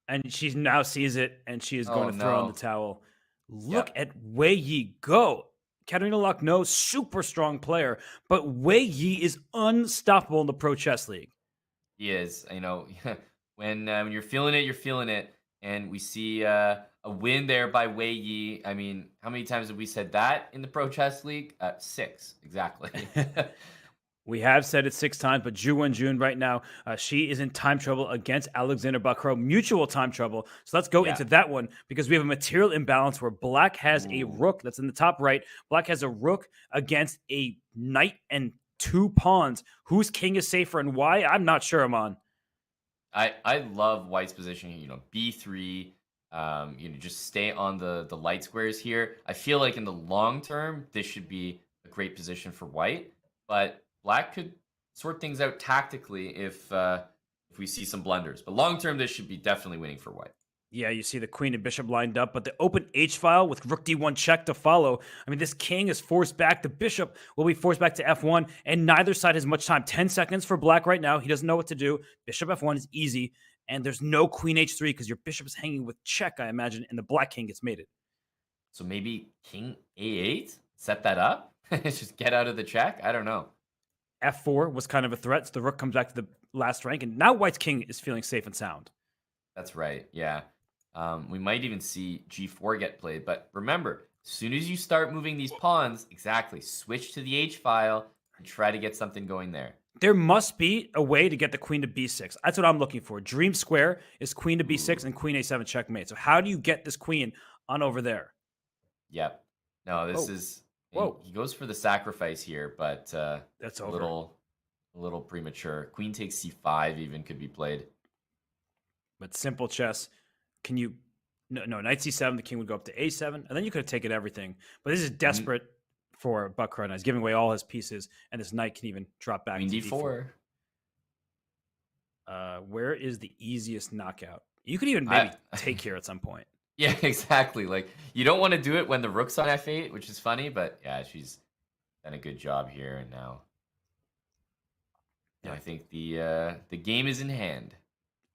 And she now sees it, and she is going to throw in the towel. Look at Wei Yi go. Katerina Lackno, super strong player, but Wei Yi is unstoppable in the Pro Chess League. He is. You know, when you're feeling it, you're feeling it. And we see a win there by Wei Yi. I mean, how many times have we said that in the Pro Chess League? 6, exactly. We have said it 6 times, but Zhu Wenjun right now, she is in time trouble against Alexander Bakro, mutual time trouble. So let's go into that one because we have a material imbalance where Black has a rook that's in the top right. Black has a rook against a knight and 2 pawns. Whose king is safer and why? I'm not sure, Amon. I love White's position. You know, B3. Just stay on the light squares here. I feel like in the long term, this should be a great position for White, but Black could sort things out tactically if we see some blunders. But long term, this should be definitely winning for White. Yeah, you see the queen and bishop lined up, but the open H file with rook D1 check to follow. I mean, this king is forced back. The bishop will be forced back to F1, and neither side has much time. 10 seconds for Black right now. He doesn't know what to do. Bishop F1 is easy, and there's no queen H3 because your bishop is hanging with check, I imagine, and the Black king gets mated. So maybe king A8? Set that up? Just get out of the check? I don't know. F4 was kind of a threat, so the rook comes back to the last rank, and now White's king is feeling safe and sound. That's right, yeah. We might even see G4 get played, but remember, as soon as you start moving these pawns, switch to the H file and try to get something going there. There must be a way to get the queen to B6. That's what I'm looking for. Dream square is queen to B6 and queen A7 checkmate. So how do you get this queen on over there? Yep. No, this is... He goes for the sacrifice here, but that's a little premature. Queen takes C5 even could be played. But simple chess... Can you... No, knight c7, the king would go up to a7, and then you could have taken everything. But this is desperate for Bakro. He's giving away all his pieces, and this knight can even drop back Queen to D4. Where is the easiest knockout? You could even maybe take here at some point. Yeah, exactly. Like, you don't want to do it when the rook's on F8, which is funny, but yeah, she's done a good job here, and now I think the game is in hand.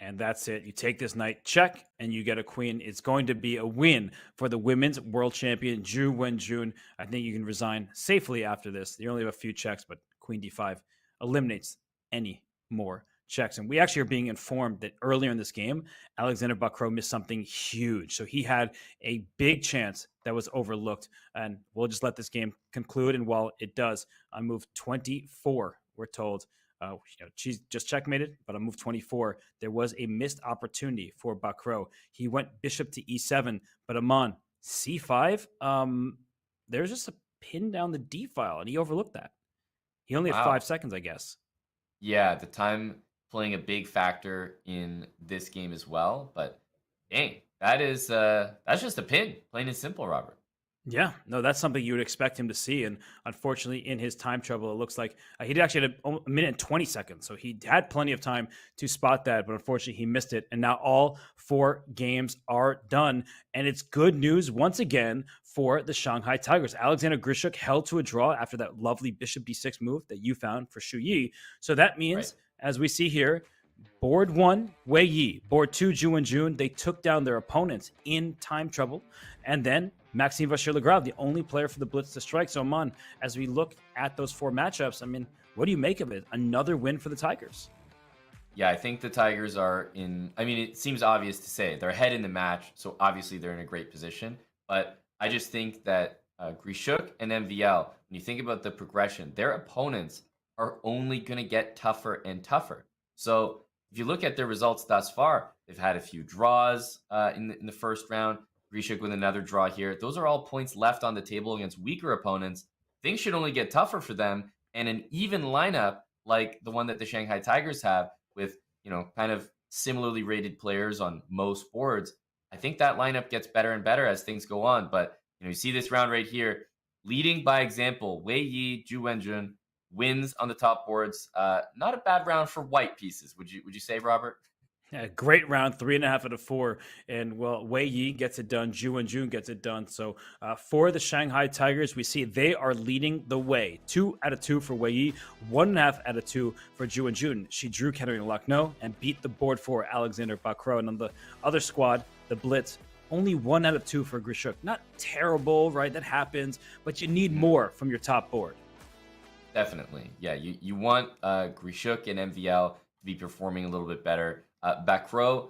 And that's it. You take this knight, check, and you get a queen. It's going to be a win for the women's world champion, Zhu Wenjun. I think you can resign safely after this. You only have a few checks, but queen d5 eliminates any more checks. And we actually are being informed that earlier in this game, Alexander Bakro missed something huge. So he had a big chance that was overlooked. And we'll just let this game conclude. And while it does, on move 24, we're told, she's just checkmated, but on move 24, there was a missed opportunity for Bakro. He went bishop to e7, but Amon, c5, there's just a pin down the d file, and he overlooked that. He only had 5 seconds, I guess. Yeah, the time playing a big factor in this game as well, but dang, that's just a pin, plain and simple, Robert. Yeah, no, that's something you would expect him to see. And unfortunately, in his time trouble, it looks like he did actually had a minute and 20 seconds. So he had plenty of time to spot that, but unfortunately, he missed it. And now all 4 games are done. And it's good news once again for the Shanghai Tigers. Alexander Grishuk held to a draw after that lovely Bishop D6 move that you found for Shu Yi. So that means, as we see here, Board 1, Wei Yi. Board 2, Ju and Jun. They took down their opponents in time trouble. And then Maxime Vachier-Lagrave, the only player for the Blitz to strike. So, Aman, as we look at those 4 matchups, I mean, what do you make of it? Another win for the Tigers. Yeah, I think the Tigers are in. I mean, it seems obvious to say they're ahead in the match, so obviously they're in a great position. But I just think that Grishuk and MVL, when you think about the progression, their opponents are only going to get tougher and tougher. So if you look at their results thus far, they've had a few draws in the first round. Grishuk with another draw here. Those are all points left on the table against weaker opponents. Things should only get tougher for them. And an even lineup like the one that the Shanghai Tigers have with, kind of similarly rated players on most boards, I think that lineup gets better and better as things go on. But, you see this round right here, leading by example, Wei Yi, Ju Wenjun wins on the top boards. Not a bad round for white pieces. Would you say, Robert? Yeah, great round, 3.5 out of 4. And, well, Wei Yi gets it done. Ju and Jun gets it done. So for the Shanghai Tigers, we see they are leading the way. 2 out of 2 for Wei Yi, 1.5 out of 2 for Ju and Jun. She drew Katerina Lucknow and beat the board for Alexander Bakro. And on the other squad, the Blitz, only 1 out of 2 for Grishuk. Not terrible, right? That happens, but you need more from your top board. Definitely. Yeah, you want Grishuk and MVL to be performing a little bit better. Bakro,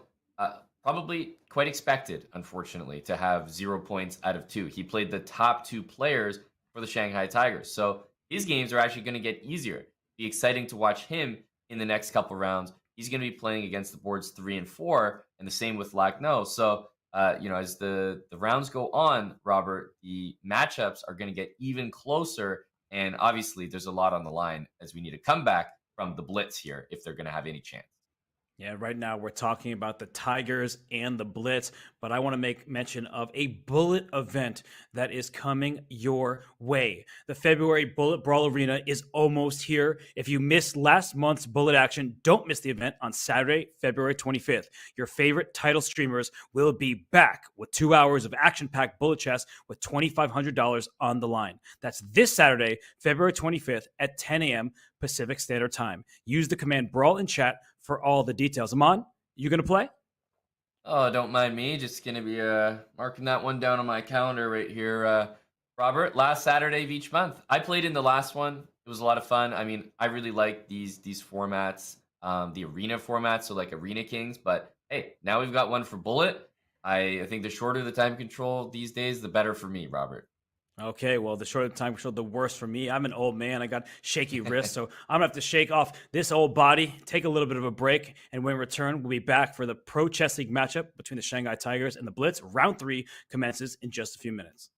probably quite expected, unfortunately, to have 0 points out of 2. He played the top 2 players for the Shanghai Tigers. So his games are actually going to get easier. Be exciting to watch him in the next couple rounds. He's going to be playing against the boards 3 and 4, and the same with Lucknow. So, as the rounds go on, Robert, the matchups are going to get even closer. And obviously, there's a lot on the line as we need a comeback from the Blitz here if they're going to have any chance. Yeah, right now we're talking about the Tigers and the Blitz, but I want to make mention of a Bullet event that is coming your way. The February Bullet Brawl Arena is almost here. If you missed last month's Bullet action, don't miss the event on Saturday, February 25th. Your favorite title streamers will be back with 2 hours of action-packed Bullet chess with $2,500 on the line. That's this Saturday, February 25th at 10 a.m. Pacific Standard Time. Use the command Brawl in chat for all the details. Aman, you going to play? Oh, don't mind me. Just going to be marking that one down on my calendar right here. Robert, last Saturday of each month. I played in the last one. It was a lot of fun. I mean, I really like these formats, the arena formats, so like Arena Kings. But hey, now we've got one for Bullet. I think the shorter the time control these days, the better for me, Robert. Okay, well, the shorter the time control, the worse for me. I'm an old man. I got shaky wrists, so I'm going to have to shake off this old body, take a little bit of a break, and when we return, we'll be back for the Pro Chess League matchup between the Shanghai Tigers and the Blitz. Round 3 commences in just a few minutes.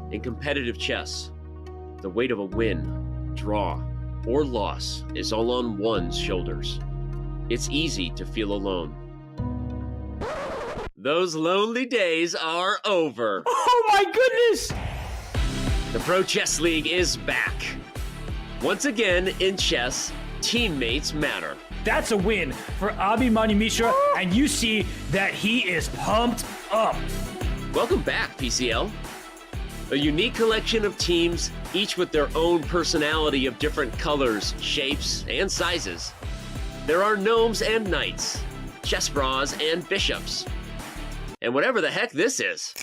In competitive chess, the weight of a win, draw, or loss is all on one's shoulders. It's easy to feel alone. Those lonely days are over. Oh my goodness! The Pro Chess League is back. Once again, in chess, teammates matter. That's a win for Abi Manumishra, and you see that he is pumped up. Welcome back, PCL. A unique collection of teams, each with their own personality of different colors, shapes, and sizes. There are gnomes and knights, chess bras and bishops, and whatever the heck this is.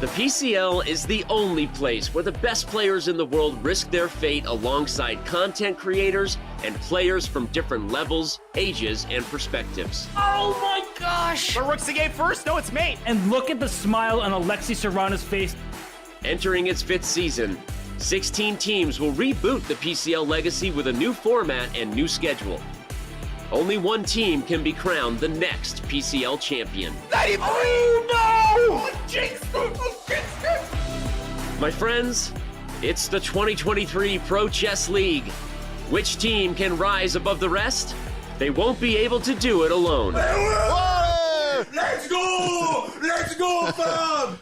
The PCL is the only place where the best players in the world risk their fate alongside content creators and players from different levels, ages, and perspectives. Oh my gosh! But rook's the game first? No, it's mate. And look at the smile on Alexei Serrano's face. Entering its 5th season, 16 teams will reboot the PCL legacy with a new format and new schedule. Only one team can be crowned the next PCL champion. Oh no! Jinx! My friends, it's the 2023 Pro Chess League. Which team can rise above the rest? They won't be able to do it alone. Let's go! Let's go, fam!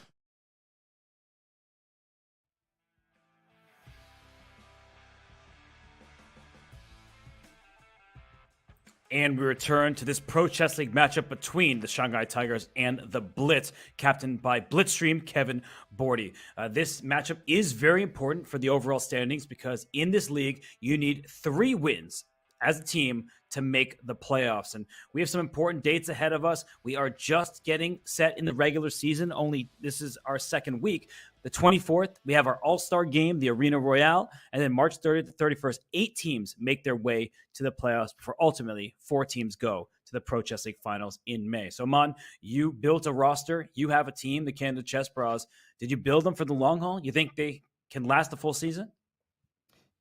And we return to this Pro Chess League matchup between the Shanghai Tigers and the Blitz, captained by Blitzstream Kevin Bordy. This matchup is very important for the overall standings because in this league, you need 3 wins as a team to make the playoffs. And we have some important dates ahead of us. We are just getting set in the regular season. Only this is our 2nd week. The 24th, we have our All-Star game, the Arena Royale, and then March 30th to 31st, 8 teams make their way to the playoffs before ultimately 4 teams go to the Pro Chess League Finals in May. So, Man, you built a roster. You have a team, the Canada Chess Bras. Did you build them for the long haul? You think they can last the full season?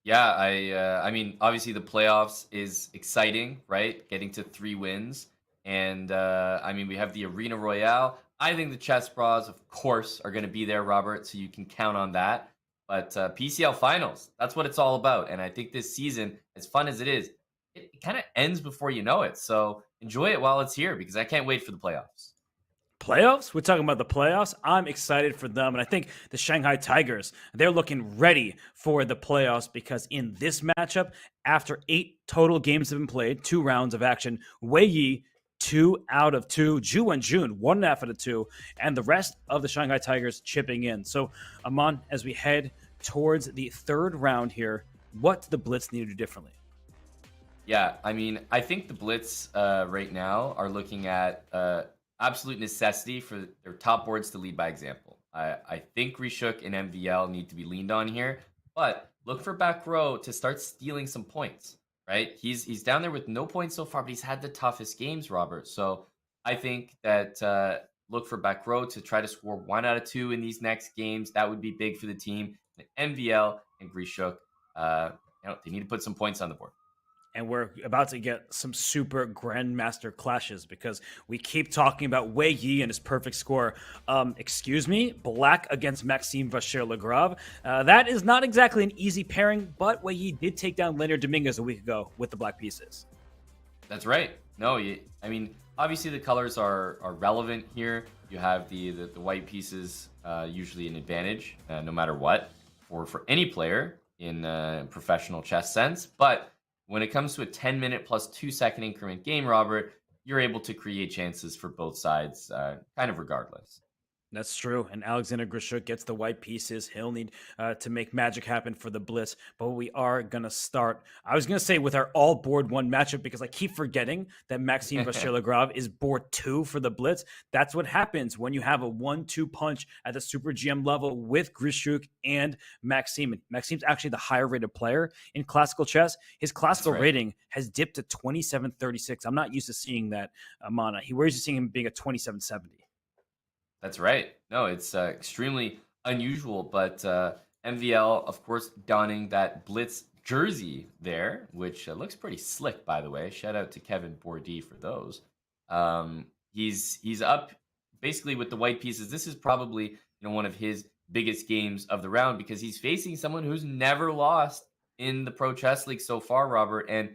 Yeah, I mean, obviously the playoffs is exciting, right? Getting to 3 wins. And, I mean, we have the Arena Royale. I think the Chess Bras, of course, are going to be there, Robert, so you can count on that. But PCL Finals, that's what it's all about. And I think this season, as fun as it is, it kind of ends before you know it. So enjoy it while it's here because I can't wait for the playoffs. Playoffs? We're talking about the playoffs. I'm excited for them. And I think the Shanghai Tigers, they're looking ready for the playoffs because in this matchup, after 8 total games have been played, 2 rounds of action, Wei Yi, 2 out of 2, Wenjun, 1.5 out of 2, and the rest of the Shanghai Tigers chipping in. So, Aman, as we head towards the 3rd round here, what do the Blitz need to do differently? Yeah, I mean, I think the Blitz right now are looking at absolute necessity for their top boards to lead by example. I think Rishuk and MVL need to be leaned on here, but look for back row to start stealing some points. Right, he's down there with no points so far, but he's had the toughest games, Robert. So I think that look for back row to try to score 1 out of 2 in these next games. That would be big for the team. And MVL and Grishuk, they need to put some points on the board. And we're about to get some super grandmaster clashes because we keep talking about Wei Yi and his perfect score. Excuse me, Black against Maxime Vacher-Lagrave. That is not exactly an easy pairing, but Wei Yi did take down Leonard Dominguez a week ago with the black pieces. That's right. No, I mean, obviously the colors are relevant here. You have the white pieces, usually an advantage, no matter what, for any player in professional chess sense. But when it comes to a 10-minute plus 2-second increment game, Robert, you're able to create chances for both sides, kind of regardless. That's true. And Alexander Grishuk gets the white pieces. He'll need to make magic happen for the Blitz. But we are going to start, I was going to say with our all board 1 matchup because I keep forgetting that Maxime Vacher-Lagrave is board 2 for the Blitz. That's what happens when you have a 1-2 punch at the Super GM level with Grishuk and Maxime. Maxime's actually the higher rated player in classical chess. His classical rating has dipped to 2736. I'm not used to seeing that, Mana. We're used to seeing him being a 2770. That's right. No, it's extremely unusual, but MVL, of course, donning that Blitz jersey there, which looks pretty slick, by the way. Shout out to Kevin Bordy for those. He's up basically with the white pieces. This is probably one of his biggest games of the round because he's facing someone who's never lost in the Pro Chess League so far, Robert. And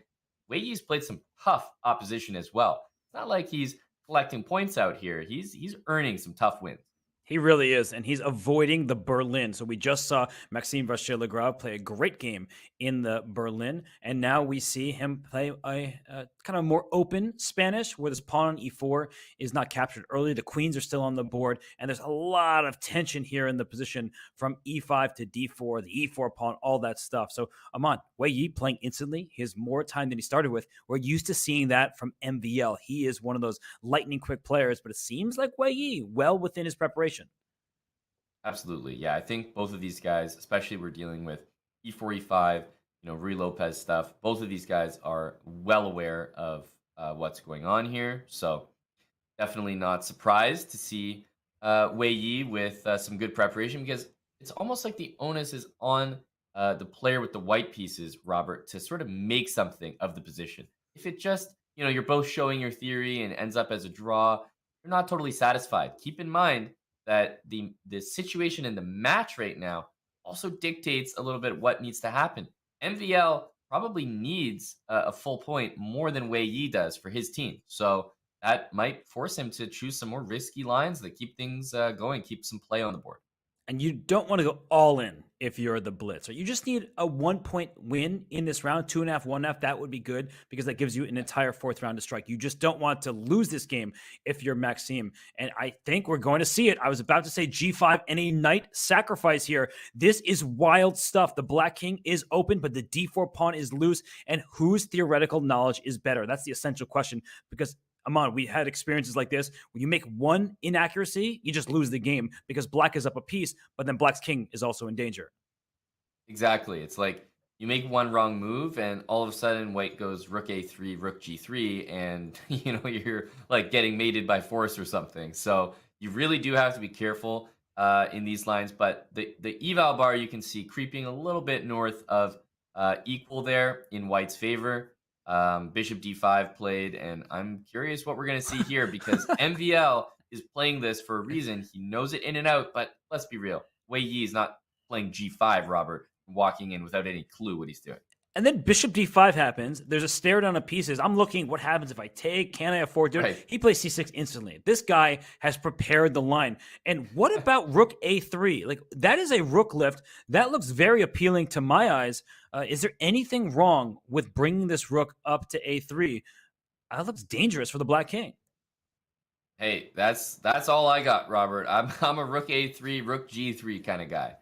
Wei Yi's played some tough opposition as well. It's not like he's collecting points out here. He's earning some tough wins. He really is, and he's avoiding the Berlin. So we just saw Maxime Vachier-Lagrave play a great game in the Berlin, and now we see him play a kind of more open Spanish, where this pawn on e4 is not captured early. The queens are still on the board, and there's a lot of tension here in the position from e5 to d4, the e4 pawn, all that stuff. So Aman, Wei Yi playing instantly. He has more time than he started with. We're used to seeing that from MVL. He is one of those lightning quick players, but it seems like Wei Yi well within his preparation. Absolutely. Yeah, I think both of these guys, especially we're dealing with E4, E5, Rui Lopez stuff, both of these guys are well aware of what's going on here. So definitely not surprised to see Wei Yi with some good preparation because it's almost like the onus is on the player with the white pieces, Robert, to sort of make something of the position. If it just, you're both showing your theory and ends up as a draw, you're not totally satisfied. Keep in mind that the situation in the match right now also dictates a little bit what needs to happen. MVL probably needs a full point more than Wei Yi does for his team. So that might force him to choose some more risky lines that keep things going, keep some play on the board. And you don't want to go all in if you're the Blitz. Or you just need a 1-point win in this round, 2.5, 1.5. That would be good because that gives you an entire fourth round to strike. You just don't want to lose this game if you're Maxime. And I think we're going to see it. I was about to say G5 and a knight sacrifice here. This is wild stuff. The Black King is open, but the D4 pawn is loose. And whose theoretical knowledge is better? That's the essential question because Aman, we had experiences like this. When you make one inaccuracy, you just lose the game because Black is up a piece, but then Black's king is also in danger. Exactly. It's like you make one wrong move and all of a sudden White goes rook a3, rook g3, and you're like getting mated by force or something. So you really do have to be careful in these lines. But the eval bar you can see creeping a little bit north of equal there in White's favor. Bishop d5 played, and I'm curious what we're going to see here because MVL is playing this for a reason. He knows it in and out, but let's be real. Wei Yi is not playing g5, Robert, walking in without any clue what he's doing. And then Bishop d5 happens. There's a stare down of pieces. I'm looking, what happens if I take? Can I afford to do it? Right. He plays c6 instantly. This guy has prepared the line. And what about rook a3? Like, that is a rook lift. That looks very appealing to my eyes. Is there anything wrong with bringing this rook up to a3? That looks dangerous for the Black King. Hey, that's all I got, Robert. I'm a rook a3, rook g3 kind of guy.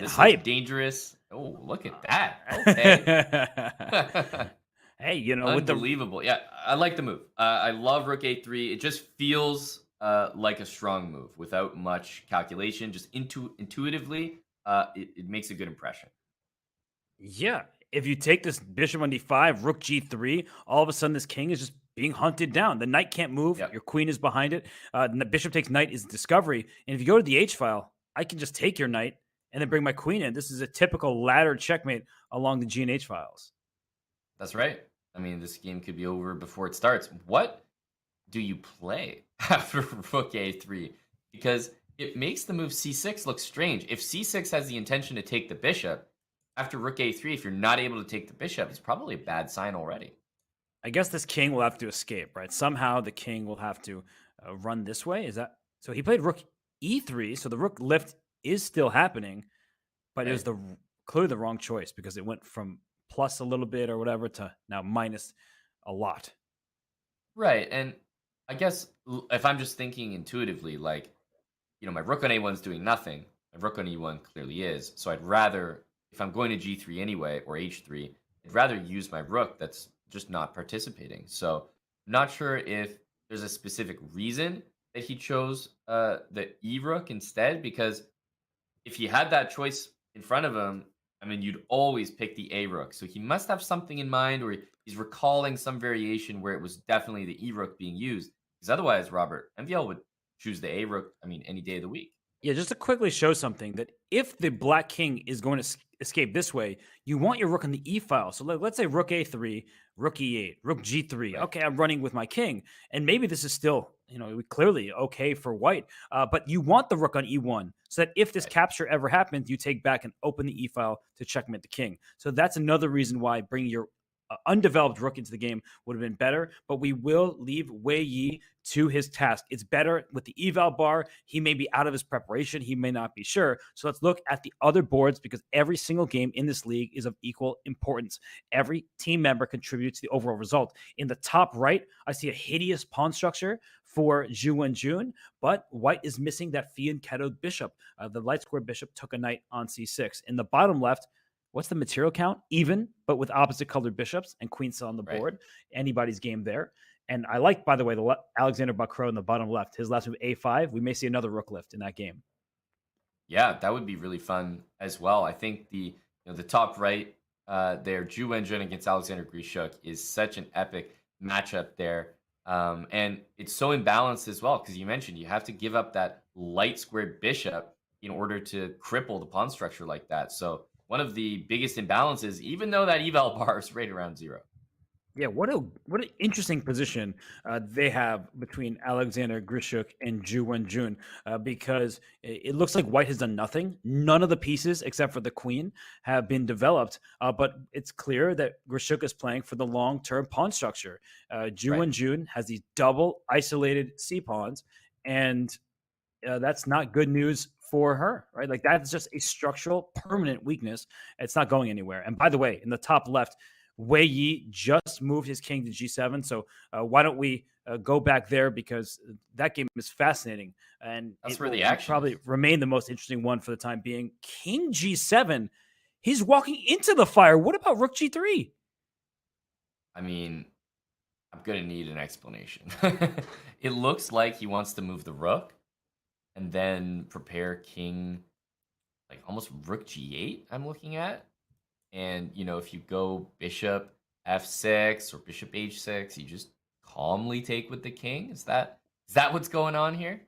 This hype. is dangerous. Oh, look at that. Okay. Hey, unbelievable. Yeah, I like the move. I love rook a3. It just feels like a strong move without much calculation. Just intuitively, it makes a good impression. Yeah, if you take this bishop on d5, rook g3, all of a sudden this king is just being hunted down. The knight can't move. Yep. Your queen is behind it. The bishop takes knight is discovery. And if you go to the h-file, I can just take your knight and then bring my queen in. This is a typical ladder checkmate along the G and H files. That's right. I mean, this game could be over before it starts. What do you play after rook a3? Because it makes the move c6 look strange. If c6 has the intention to take the bishop, after rook a3, if you're not able to take the bishop, it's probably a bad sign already. I guess this king will have to escape, right? Somehow the king will have to run this way. Is that so? He played rook e3, so the rook lift is still happening, but It was clearly the wrong choice because it went from plus a little bit or whatever to now minus a lot. Right, and I guess if I'm just thinking intuitively, like, my rook on a1 is doing nothing. My rook on e1 clearly is, so I'd rather, if I'm going to g3 anyway, or h3, I'd rather use my rook that's just not participating. So I'm not sure if there's a specific reason that he chose the e rook instead, because if he had that choice in front of him, I mean, you'd always pick the a rook. So he must have something in mind, or he's recalling some variation where it was definitely the e rook being used. Because otherwise, Robert, MVL would choose the a rook, any day of the week. Yeah, just to quickly show something that if the black king is going to escape this way, you want your rook on the e file. So let's say rook a3, rook e8, rook g3. Right. Okay, I'm running with my king, and maybe this is still clearly okay for white. But you want the rook on e1 so that if this Right. capture ever happens, you take back and open the e file to checkmate the king. So that's another reason why bringing your undeveloped rook into the game would have been better, but we will leave Wei Yi to his task. It's better with the eval bar. He may be out of his preparation. He may not be sure. So let's look at the other boards because every single game in this league is of equal importance. Every team member contributes to the overall result. In the top right, I see a hideous pawn structure for Zhu Wenjun, but white is missing that fianchettoed bishop. The light square bishop took a knight on c6. In the bottom left, what's the material count? Even, but with opposite colored bishops and queen still on the board. Anybody's game there. And I like, by the way, the Alexander Bacro in the bottom left. His last move, a5. We may see another rook lift in that game. Yeah, that would be really fun as well. I think the top right there, Zhu Wenjun against Alexander Grishuk is such an epic matchup there. And it's so imbalanced as well, because you mentioned you have to give up that light squared bishop in order to cripple the pawn structure like that. So one of the biggest imbalances, even though that eval bar is right around 0. Yeah, what an interesting position they have between Alexander Grishuk and Zhu Wenjun, because it looks like white has done nothing. None of the pieces, except for the queen, have been developed. But it's clear that Grishuk is playing for the long-term pawn structure. Zhu Wenjun has these double isolated c pawns, and that's not good news for her, right? Like that's just a structural, permanent weakness. It's not going anywhere. And by the way, in the top left, Wei Yi just moved his king to g7. So why don't we go back there, because that game is fascinating. And that's it where will the action probably is. Remain the most interesting one for the time being. King g7. He's walking into the fire. What about rook g3? I mean, I'm going to need an explanation. It looks like he wants to move the rook and then prepare king, like almost rook g8, I'm looking at. And, if you go bishop f6 or bishop h6, you just calmly take with the king. Is that what's going on here?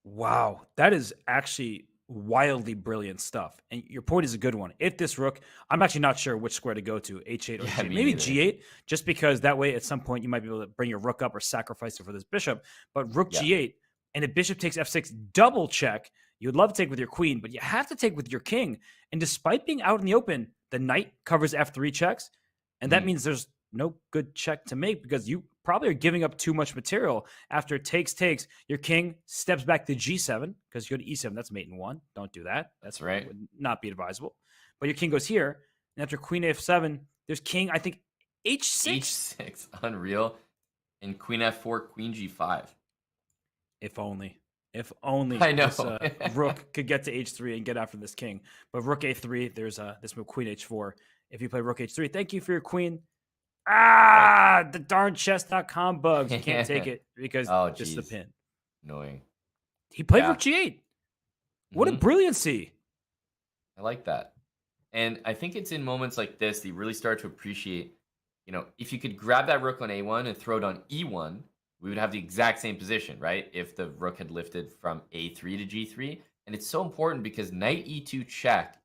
Wow, that is actually wildly brilliant stuff. And your point is a good one. If this rook, I'm actually not sure which square to go to, h8 or g8. Maybe g8, just because that way at some point you might be able to bring your rook up or sacrifice it for this bishop. But rook g8, and if bishop takes f6, double check. You'd love to take with your queen, but you have to take with your king. And despite being out in the open, the knight covers f3 checks. And that means there's no good check to make, because you probably are giving up too much material. After takes, your king steps back to g7, because you go to e7. That's mate in 1. Don't do that. That's right. Would not be advisable. But your king goes here. And after queen f7, there's king, I think, h6. h6, unreal. And queen f4, queen g5. If only. If only I know. This rook could get to h3 and get after this king. But rook a3, there's this move, queen h4. If you play rook h3, thank you for your queen. The darn chess.com bugs. You can't take it because just the pin. Annoying. He played rook g8. What a brilliancy. I like that. And I think it's in moments like this that you really start to appreciate, if you could grab that rook on a1 and throw it on e1, we would have the exact same position, right? If the rook had lifted from a3 to g3. And it's so important because knight e2 check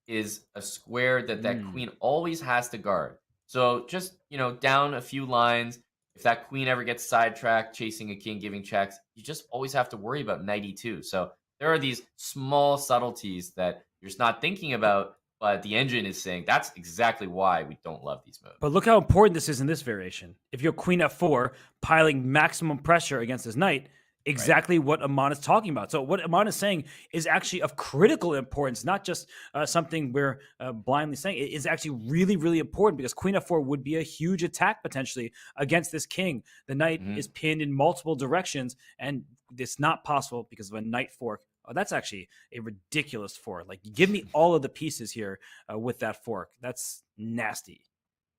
is a square that queen always has to guard. So just, down a few lines, if that queen ever gets sidetracked, chasing a king, giving checks, you just always have to worry about knight e2. So there are these small subtleties that you're just not thinking about, but the engine is saying that's exactly why we don't love these moves. But look how important this is in this variation. If you're queen f4, piling maximum pressure against his knight, exactly what Aman is talking about. So what Aman is saying is actually of critical importance, not just something we're blindly saying. It is actually really, really important, because queen f4 would be a huge attack potentially against this king. The knight is pinned in multiple directions, and it's not possible because of a knight fork. Oh, that's actually a ridiculous fork. Like, give me all of the pieces here with that fork. That's nasty.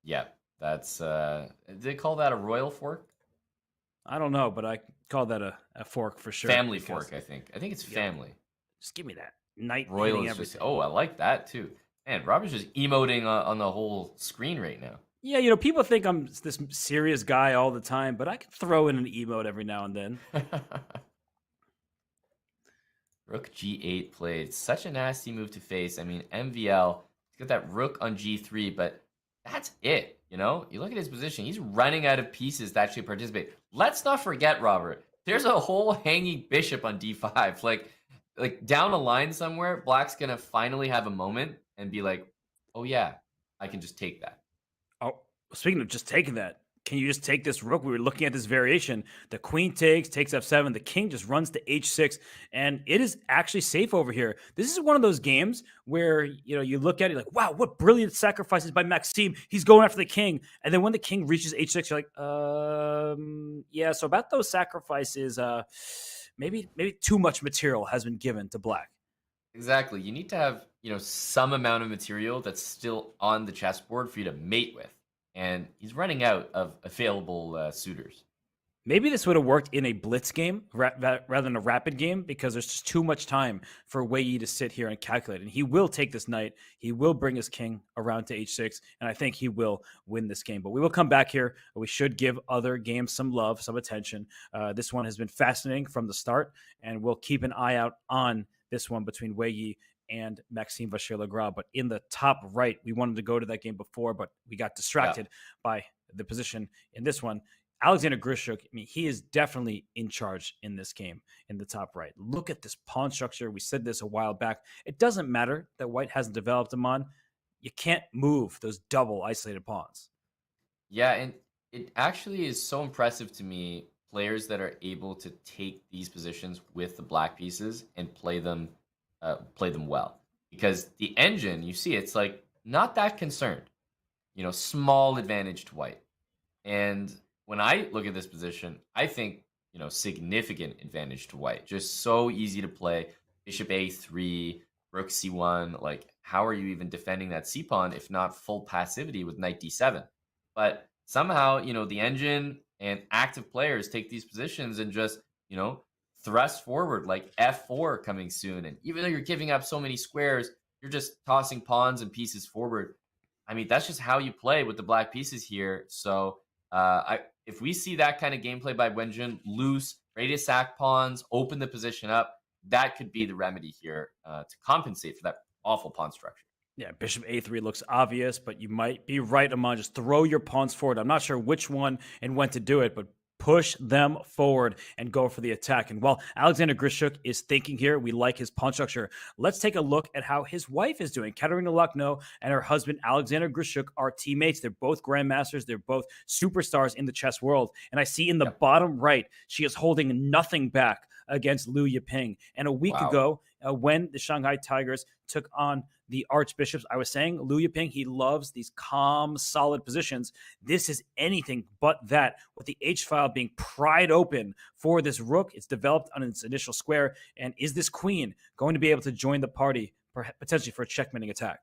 Yeah, that's did they call that a royal fork? I don't know, but I call that a fork for sure. Family fork, I think. I think it's family. Just give me that. Knight royal hitting is everything. just, I like that too. Man, Robert's just emoting on the whole screen right now. Yeah, people think I'm this serious guy all the time, but I can throw in an emote every now and then. Rook G8 played. Such a nasty move to face. I mean, MVL, he's got that rook on G3, but that's it. You know, you look at his position, he's running out of pieces to actually participate. Let's not forget, Robert, there's a whole hanging bishop on D5. Like down a line somewhere, Black's gonna finally have a moment and be like, oh yeah, I can just take that. Oh, speaking of just taking that, can you just take this rook? We were looking at this variation. The queen takes f7. The king just runs to h6, and it is actually safe over here. This is one of those games where you look at it like, wow, what brilliant sacrifices by Maxime. He's going after the king, and then when the king reaches h6, you're like, yeah. So about those sacrifices, maybe too much material has been given to Black. Exactly. You need to have, some amount of material that's still on the chessboard for you to mate with. And he's running out of available suitors. Maybe this would have worked in a blitz game rather than a rapid game, because there's just too much time for Wei Yi to sit here and calculate. And he will take this knight. He will bring his king around to h6, and I think he will win this game. But we will come back here. We should give other games some love, some attention. This one has been fascinating from the start, and we'll keep an eye out on this one between Wei Yi and Maxime Vachier-Lagrave. But in the top right, we wanted to go to that game before, but we got distracted by the position in this one. Alexander Grishuk, he is definitely in charge in this game in the top right. Look at this pawn structure. We said this a while back. It doesn't matter that white hasn't developed them on. You can't move those double isolated pawns. Yeah, and it actually is so impressive to me, players that are able to take these positions with the black pieces and play them well. Because the engine, you see, it's like not that concerned. Small advantage to white. And when I look at this position, I think, significant advantage to white. Just so easy to play. Bishop A3, rook C1. Like, how are you even defending that C pawn if not full passivity with knight D7? But somehow, the engine and active players take these positions and just, thrust forward, like F4 coming soon. And even though you're giving up so many squares, you're just tossing pawns and pieces forward. I mean, that's just how you play with the black pieces here. So if we see that kind of gameplay by Wenjun, loose, ready to sack pawns, open the position up, that could be the remedy here to compensate for that awful pawn structure. Yeah, bishop a3 looks obvious, but you might be right, Amon. Just throw your pawns forward. I'm not sure which one and when to do it, but push them forward and go for the attack. And while Alexander Grishuk is thinking here, we like his pawn structure. Let's take a look at how his wife is doing. Katerina Lucknow and her husband, Alexander Grishuk, are teammates. They're both grandmasters. They're both superstars in the chess world. And I see in the bottom right, she is holding nothing back against Liu Yiping. And a week ago, when the Shanghai Tigers took on the Archbishops, I was saying Liu Yiping, he loves these calm, solid positions. This is anything but that, with the H-file being pried open for this rook. It's developed on its initial square. And is this queen going to be able to join the party, potentially for a checkmating attack?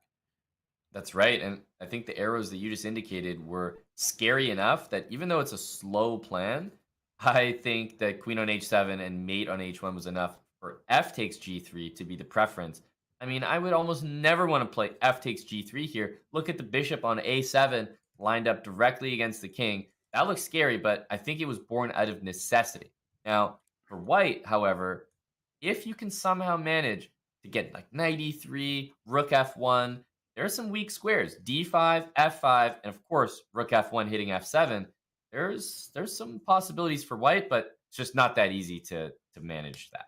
That's right. And I think the arrows that you just indicated were scary enough that even though it's a slow plan, I think that queen on h7 and mate on h1 was enough for f takes g3 to be the preference. I mean, I would almost never want to play f takes g3 here. Look at the bishop on a7 lined up directly against the king. That looks scary, but I think it was born out of necessity. Now, for white, however, if you can somehow manage to get like knight e3, rook f1, there are some weak squares, d5, f5, and of course, rook f1 hitting f7. There's some possibilities for white, but it's just not that easy to manage that.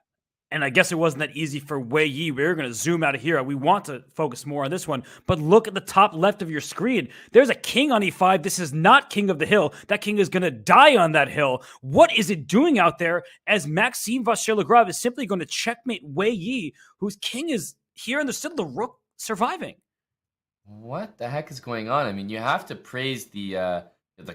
And I guess it wasn't that easy for Wei Yi. We're going to zoom out of here. We want to focus more on this one. But look at the top left of your screen. There's a king on e5. This is not king of the hill. That king is going to die on that hill. What is it doing out there, as Maxime Vachier-Lagrave is simply going to checkmate Wei Yi, whose king is here and there's still the rook surviving? What the heck is going on? I mean, you have to praise the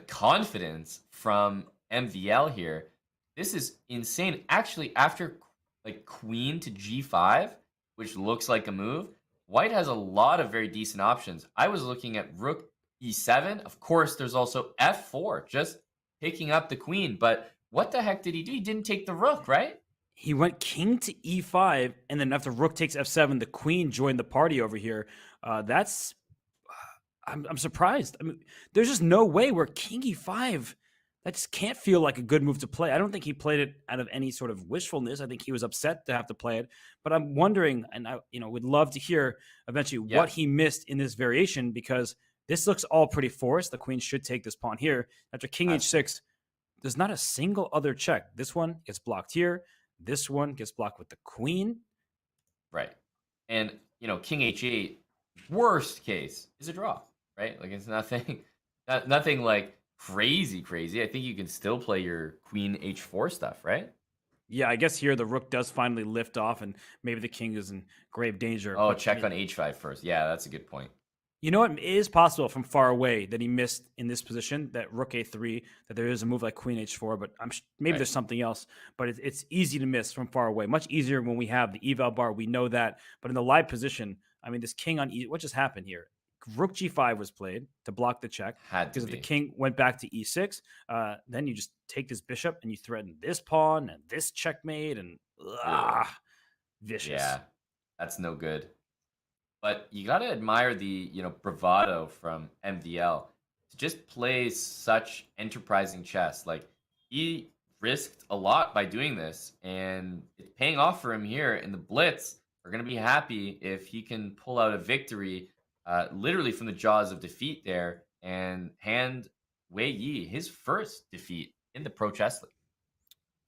confidence from MVL here. This is insane. Actually, after like queen to g5, which looks like a move, white has a lot of very decent options. I was looking at rook e7. Of course, there's also f4, just picking up the queen. But what the heck did he do? He didn't take the rook, right? He went king to e5, and then after rook takes f7, the queen joined the party over here. I'm surprised. I mean, there's just no way where king e5 That just can't feel like a good move to play. I don't think he played it out of any sort of wishfulness. I think he was upset to have to play it. But I'm wondering, and I, would love to hear eventually what he missed in this variation, because this looks all pretty forced. The queen should take this pawn here. After king h6, there's not a single other check. This one gets blocked here. This one gets blocked with the queen. Right. And, king h8, worst case, is a draw, right? Like, it's nothing like crazy. I think you can still play your queen h4 stuff, right? Yeah, I guess here the rook does finally lift off, and maybe the king is in grave danger. Oh, check on h5 first. Yeah, that's a good point. You know what? It is possible from far away that he missed in this position, that rook a3, that there is a move like queen h4, but maybe there's something else. But it's easy to miss from far away. Much easier when we have the eval bar. We know that. But in the live position, I mean, this king on what just happened here? Rook g5 was played to block the check. Because if the king went back to e6, then you just take this bishop and you threaten this pawn and this checkmate, and vicious. Yeah, that's no good. But you got to admire the, bravado from MVL to just play such enterprising chess. Like, he risked a lot by doing this, and it's paying off for him here. And the Blitz are going to be happy if he can pull out a victory literally from the jaws of defeat there and hand Wei Yi his first defeat in the Pro Chess League.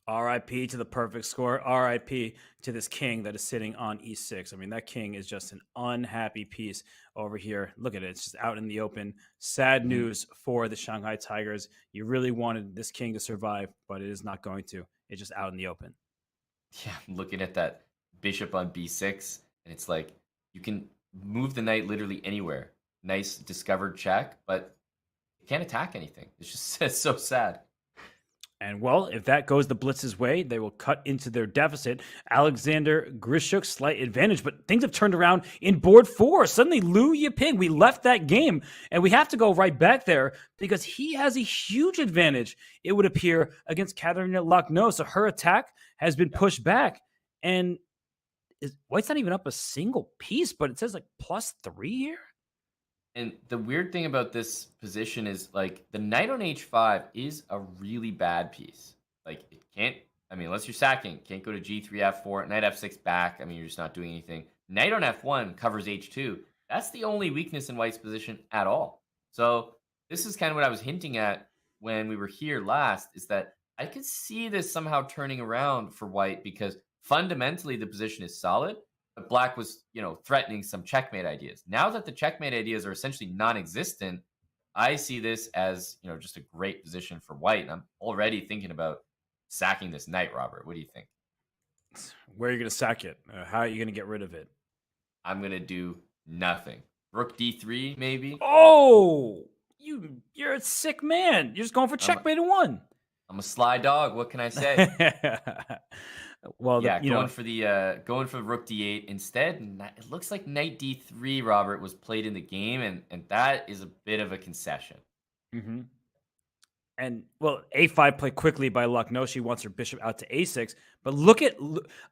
RIP to the perfect score. RIP to this king that is sitting on e6. I mean, that king is just an unhappy piece over here. Look at it. It's just out in the open. Sad news for the Shanghai Tigers. You really wanted this king to survive, but it is not going to. It's just out in the open. Yeah, I'm looking at that bishop on b6, and it's like you can move the knight literally anywhere. Nice discovered check, but you can't attack anything. It's just it's so sad. And, well, if that goes the Blitz's way, they will cut into their deficit. Alexander Grishuk's slight advantage, but things have turned around in board 4. Suddenly, Liu Yiping, we left that game, and we have to go right back there because he has a huge advantage, it would appear, against Katerina Lacno. So her attack has been pushed back, and White's not even up a single piece, but it says like +3 here. And the weird thing about this position is, like, the knight on h5 is a really bad piece. Like, it can't, unless you're sacking, can't go to g3, f4, knight f6 back. You're just not doing anything. Knight on f1 covers h2. That's the only weakness in White's position at all. So this is kind of what I was hinting at when we were here last, is that I could see this somehow turning around for White, because fundamentally the position is solid. But Black was, threatening some checkmate ideas. Now that the checkmate ideas are essentially non-existent, I see this as, just a great position for White. And I'm already thinking about sacking this knight, Robert. What do you think? Where are you going to sack it? How are you going to get rid of it? I'm going to do nothing. Rook d3, maybe? Oh! You're a sick man. You're just going for checkmate in one. I'm a sly dog. What can I say? Well, yeah, going for rook d8 instead. It looks like knight d3, Robert, was played in the game, and that is a bit of a concession. Mm-hmm. And, well, a5 played quickly by Lucknow. She wants her bishop out to a6. But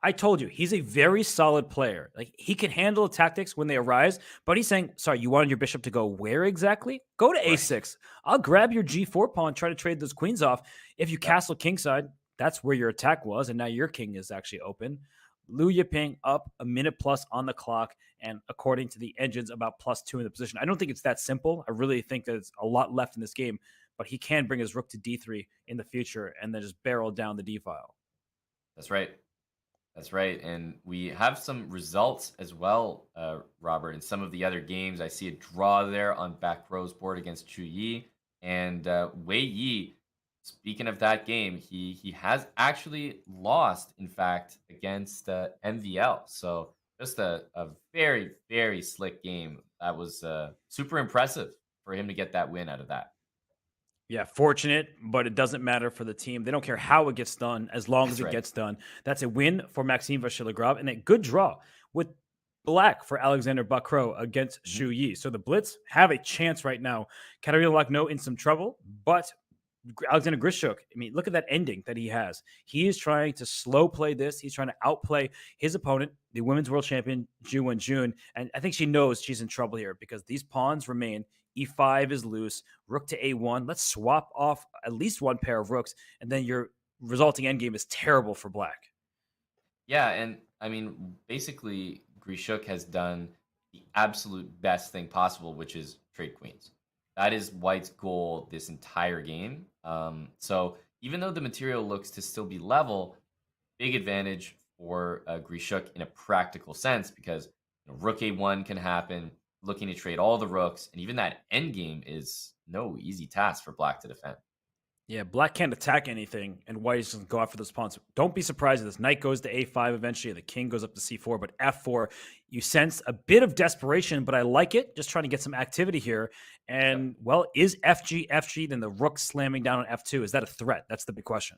I told you, he's a very solid player. Like, he can handle tactics when they arise, but he's saying, sorry, you wanted your bishop to go where exactly? Go to a6. I'll grab your g4 pawn, try to trade those queens off. If you castle kingside, that's where your attack was, and now your king is actually open. Liu Yiping up a minute plus on the clock, and according to the engines, about +2 in the position. I don't think it's that simple. I really think there's a lot left in this game, but he can bring his rook to d3 in the future and then just barrel down the d-file. That's right. That's right. And we have some results as well, Robert. In some of the other games, I see a draw there on back row's board against Chu Yi. And Wei Yi, speaking of that game, he has actually lost, in fact, against MVL. So just a very, very slick game. That was super impressive for him to get that win out of that. Yeah, fortunate, but it doesn't matter for the team. They don't care how it gets done, as long as it gets done. That's a win for Maxime Vachier-Lagrave, and a good draw with Black for Alexander Bacro against Xu Yi. So the Blitz have a chance right now. Katerina Lacno in some trouble, but Alexander Grishuk, look at that ending that he has. He is trying to slow play this. He's trying to outplay his opponent, the women's world champion, Wenjun. And I think she knows she's in trouble here because these pawns remain E5 is loose, rook to A1. Let's swap off at least one pair of rooks, and then your resulting endgame is terrible for black. Yeah, and I mean, basically, Grishuk has done the absolute best thing possible, which is trade queens. That is White's goal this entire game. So even though the material looks to still be level, big advantage for Grishuk in a practical sense because rook a1 can happen, looking to trade all the rooks, and even that endgame is no easy task for black to defend. Yeah, black can't attack anything, and white is going to go after those pawns. Don't be surprised if this knight goes to a5 eventually, the king goes up to c4, but f4, you sense a bit of desperation, but I like it. Just trying to get some activity here. And, well, is FG, then the rook slamming down on f2, is that a threat? That's the big question.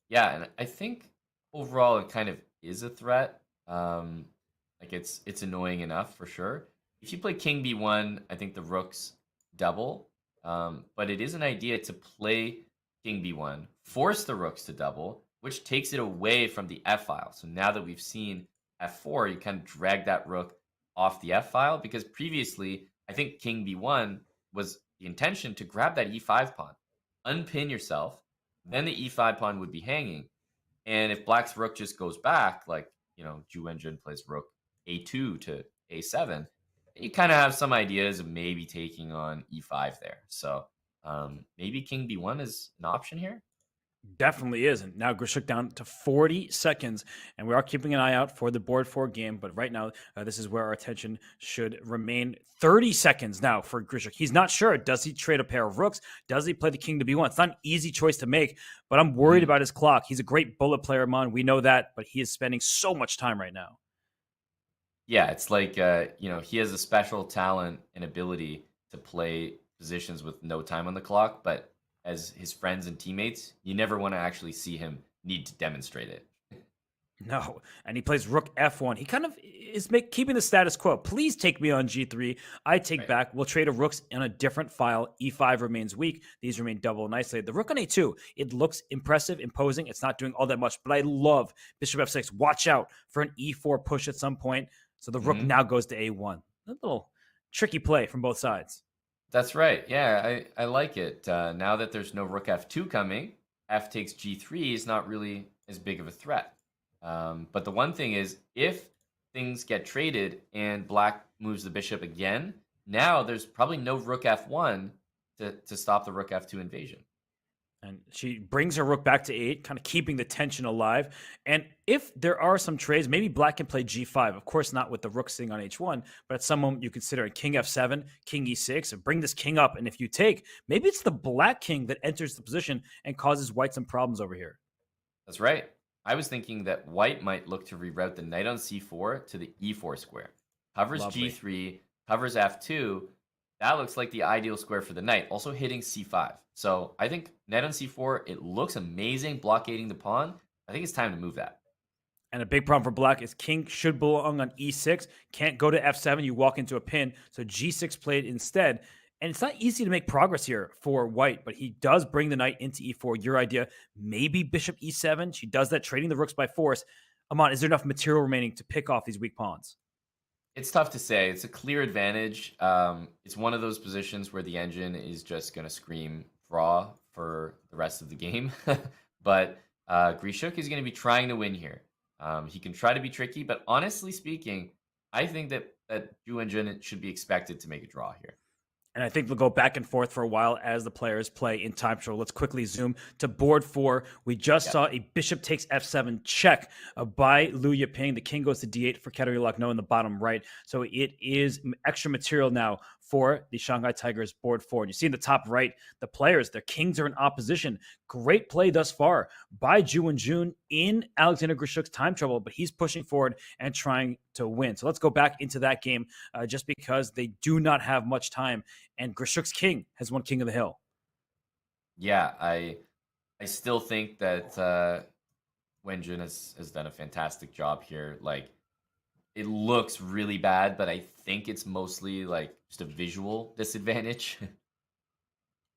Yeah, and I think overall it kind of is a threat. Like it's annoying enough for sure. If you play king b1, I think the rooks double. But it is an idea to play king b1, force the rooks to double, which takes it away from the f file. So now that we've seen f4, you kind of drag that rook off the f file because previously I think king b1 was the intention to grab that e5 pawn, unpin yourself, then the e5 pawn would be hanging. And if black's rook just goes back, like, Wenjun plays rook a2 to a7, you kind of have some ideas of maybe taking on e5 there. So maybe king b1 is an option here. Definitely is. And now Grishuk down to 40 seconds. And we are keeping an eye out for the board 4 game. But right now, this is where our attention should remain. 30 seconds now for Grishuk. He's not sure. Does he trade a pair of rooks? Does he play the king to b1? It's not an easy choice to make, but I'm worried about his clock. He's a great bullet player, Mon. We know that, but he is spending so much time right now. Yeah, it's like, he has a special talent and ability to play positions with no time on the clock, but as his friends and teammates, you never want to actually see him need to demonstrate it. No, and he plays rook f1. He kind of is keeping the status quo. Please take me on g3. I take back. We'll trade a rooks in a different file. e5 remains weak. These remain double and isolated. The rook on a2, it looks impressive, imposing. It's not doing all that much, but I love bishop f6. Watch out for an e4 push at some point. So the rook now goes to a1. A little tricky play from both sides. That's right. Yeah, I like it. Now that there's no rook f2 coming, f takes g3 is not really as big of a threat. But the one thing is, if things get traded and black moves the bishop again, now there's probably no rook f1 to stop the rook f2 invasion. And she brings her rook back to 8, kind of keeping the tension alive. And if there are some trades, maybe black can play g5. Of course, not with the rook sitting on h1, but at some moment you consider king f7, king e6, and bring this king up. And if you take, maybe it's the black king that enters the position and causes white some problems over here. That's right. I was thinking that white might look to reroute the knight on c4 to the e4 square. Covers g3, covers f2. That looks like the ideal square for the knight, also hitting c5. So I think knight on c4, it looks amazing, blockading the pawn. I think it's time to move that. And a big problem for black is king should belong on e6. Can't go to f7. You walk into a pin. So g6 played instead. And it's not easy to make progress here for white, but he does bring the knight into e4. Your idea, maybe bishop e7. She does that, trading the rooks by force. Aman, is there enough material remaining to pick off these weak pawns? It's tough to say. It's a clear advantage. It's one of those positions where the engine is just going to scream draw for the rest of the game. But Grishuk is going to be trying to win here. He can try to be tricky, but honestly speaking, I think that Wenjun should be expected to make a draw here. And I think they'll go back and forth for a while as the players play in time control. Let's quickly zoom to board 4. We just saw a bishop takes f7 check by Liu Yiping. The king goes to d8 for Katerina in the bottom right. So it is extra material now for the Shanghai Tigers board 4. And you see in the top right, the players, their kings are in opposition. Great play thus far by Wenjun in Alexander Grishuk's time trouble, but he's pushing forward and trying to win. So let's go back into that game just because they do not have much time. And Grishuk's king has won King of the Hill. Yeah, I still think that Wenjun has done a fantastic job here. Like, it looks really bad, but I think it's mostly like just a visual disadvantage.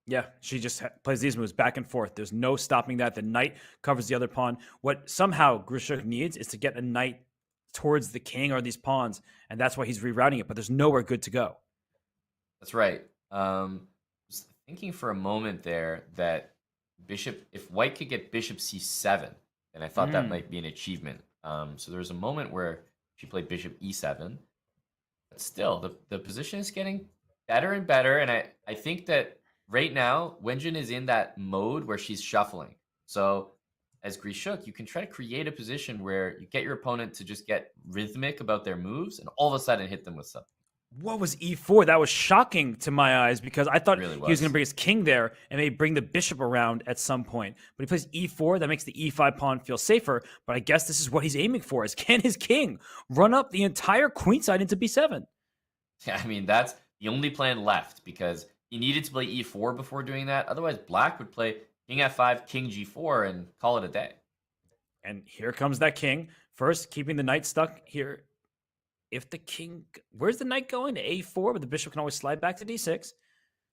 Yeah, she just plays these moves back and forth. There's no stopping that. The knight covers the other pawn. What somehow Grishuk needs is to get a knight towards the king or these pawns, and that's why he's rerouting it, but there's nowhere good to go. That's right. Just thinking for a moment there that bishop, if white could get bishop c7, then I thought that might be an achievement. So there was a moment where she played bishop e7, but still the position is getting better and better. And I think that right now Wenjun is in that mode where she's shuffling. So as Grishuk, you can try to create a position where you get your opponent to just get rhythmic about their moves and all of a sudden hit them with something. What was e4? That was shocking to my eyes because I thought Really he was going was. to bring his king there and maybe bring the bishop around at some point. But he plays e4. That makes the e5 pawn feel safer. But I guess this is what he's aiming for: is can his king run up the entire queenside into b7? Yeah, I mean, that's the only plan left because he needed to play e4 before doing that. Otherwise, black would play king f5, king g4, and call it a day. And here comes that king. First, keeping the knight stuck here. If the king, where's the knight going? To a4, but the bishop can always slide back to d6.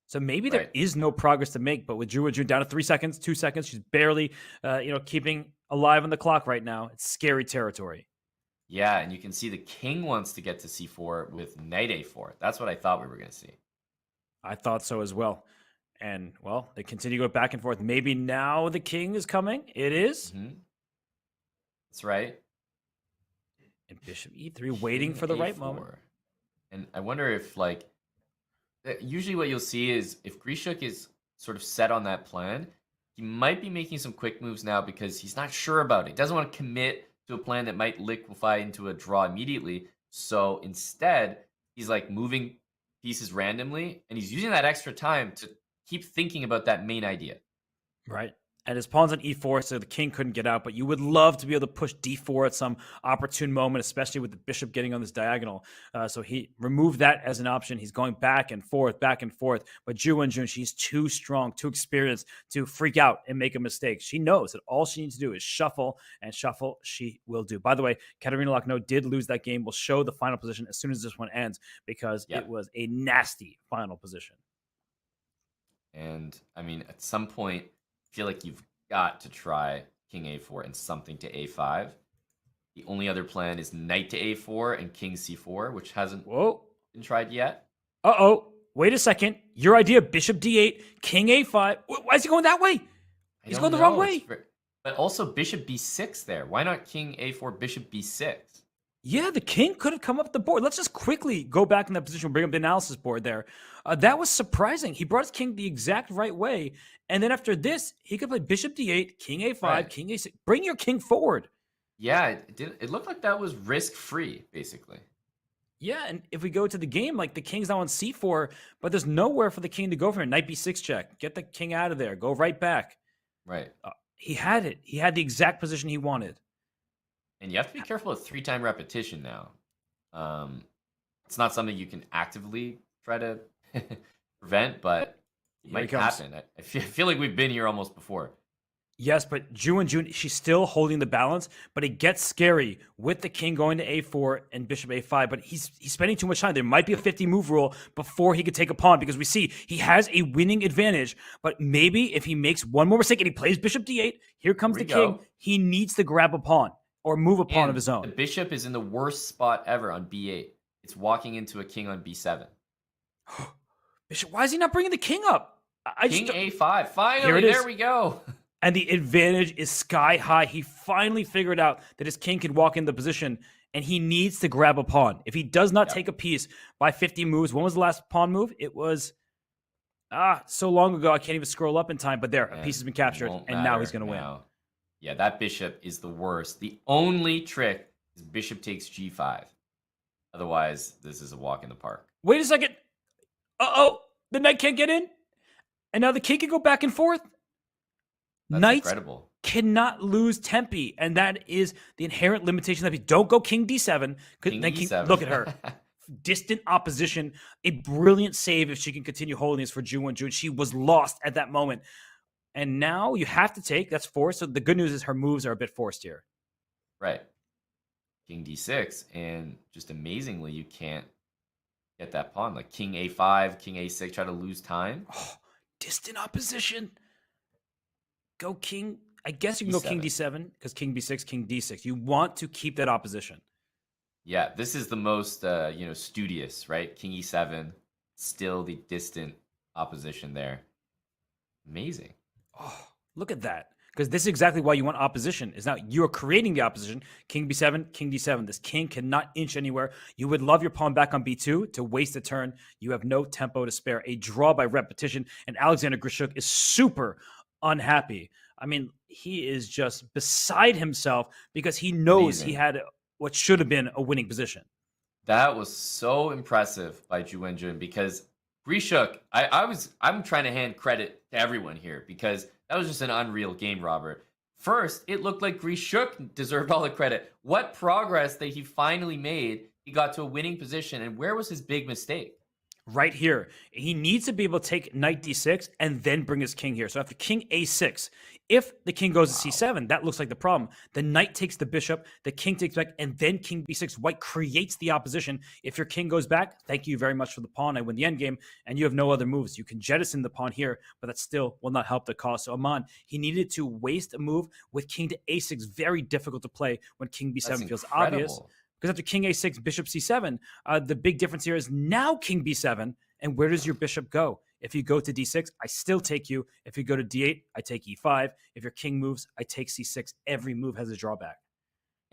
So maybe there is no progress to make. But with Wenjun down to 3 seconds, 2 seconds, she's barely, keeping alive on the clock right now. It's scary territory. Yeah, and you can see the king wants to get to c4 with knight a4. That's what I thought we were going to see. I thought so as well. And, well, they continue to go back and forth. Maybe now the king is coming. It is. That's right. And bishop e3, waiting for the right moment. And I wonder if, usually what you'll see is if Grishuk is sort of set on that plan, he might be making some quick moves now because he's not sure about it. He doesn't want to commit to a plan that might liquefy into a draw immediately. So instead, he's moving pieces randomly, and he's using that extra time to keep thinking about that main idea. Right. And his pawn's on e4, so the king couldn't get out. But you would love to be able to push d4 at some opportune moment, especially with the bishop getting on this diagonal. So he removed that as an option. He's going back and forth, back and forth. But Wenjun, she's too strong, too experienced to freak out and make a mistake. She knows that all she needs to do is shuffle, and shuffle she will do. By the way, Katerina Lochno did lose that game. We'll show the final position as soon as this one ends because it was a nasty final position. And, I mean, at some point, I feel like you've got to try king a4 and something to a5. The only other plan is knight to a4 and king c4, which hasn't been tried yet. Uh-oh. Wait a second. Your idea, bishop d8, king a5. Why is he going that way? He's going the wrong way. But also bishop b6 there. Why not king a4, bishop b6? Yeah, the king could have come up the board. Let's just quickly go back in that position, bring up the analysis board there. That was surprising. He brought his king the exact right way. And then after this, he could play bishop d8, king a5, king a6. Bring your king forward. Yeah, it looked like that was risk-free, basically. Yeah, and if we go to the game, the king's now on c4, but there's nowhere for the king to go from here. Knight b6 check. Get the king out of there. Go right back. Right. He had it. He had the exact position he wanted. And you have to be careful with 3-time repetition now. It's not something you can actively try to prevent, but it might happen. I feel like we've been here almost before. Yes, but Wenjun, she's still holding the balance, but it gets scary with the king going to a4 and bishop a5, but he's spending too much time. There might be a 50-move rule before he could take a pawn because we see he has a winning advantage, but maybe if he makes one more mistake and he plays bishop d8, here comes the king, he needs to grab a pawn or move a pawn of his own. The bishop is in the worst spot ever on b8. It's walking into a king on b7. Bishop, why is he not bringing the king up? King a5. Finally, there we go. And the advantage is sky high. He finally figured out that his king can walk in the position, and he needs to grab a pawn. If he does not take a piece by 50 moves, when was the last pawn move? It was so long ago, I can't even scroll up in time, but a piece has been captured, and now he's going to win. Yeah, that bishop is the worst. The only trick is bishop takes g5. Otherwise, this is a walk in the park. Wait a second. Uh-oh. The knight can't get in. And now the king can go back and forth. That's Knights incredible. Cannot lose tempi. And that is the inherent limitation of it. Don't go king d7. King e7. Look at her. Distant opposition. A brilliant save if she can continue holding this for Wenjun. She was lost at that moment. And now you have to take. That's forced. So the good news is her moves are a bit forced here. Right. King d6. And just amazingly, you can't get that pawn. Like king a5, king a6, try to lose time. Oh, distant opposition. Go king. I guess you can go king d7 because king b6, king d6. You want to keep that opposition. Yeah, this is the most studious, right? King e7. still the distant opposition there. Amazing. Oh, look at that. Because this is exactly why you want opposition. Is now you're creating the opposition. King b7, king d7. This king cannot inch anywhere. You would love your pawn back on b2 to waste a turn. You have no tempo to spare. A draw by repetition. And Alexander Grishuk is super unhappy. I mean, he is just beside himself because he knows he had what should have been a winning position. That was so impressive by Wenjun because Grishuk, I'm trying to hand credit to everyone here because that was just an unreal game, Robert. First, it looked like Grishuk deserved all the credit. What progress that he finally made. He got to a winning position, and where was his big mistake? Right here. He needs to be able to take knight d6 and then bring his king here. So after king a6, if the king goes to c7, that looks like the problem. The knight takes the bishop, the king takes back, and then king b6. White creates the opposition. If your king goes back, thank you very much for the pawn. I win the endgame, and you have no other moves. You can jettison the pawn here, but that still will not help the cause. So Aman, he needed to waste a move with king to a6. Very difficult to play when king b7 feels obvious. Because after king a6, bishop c7, the big difference here is now king b7. And where does your bishop go? If you go to d6, I still take you. If you go to d8, I take e5. If your king moves, I take c6. Every move has a drawback.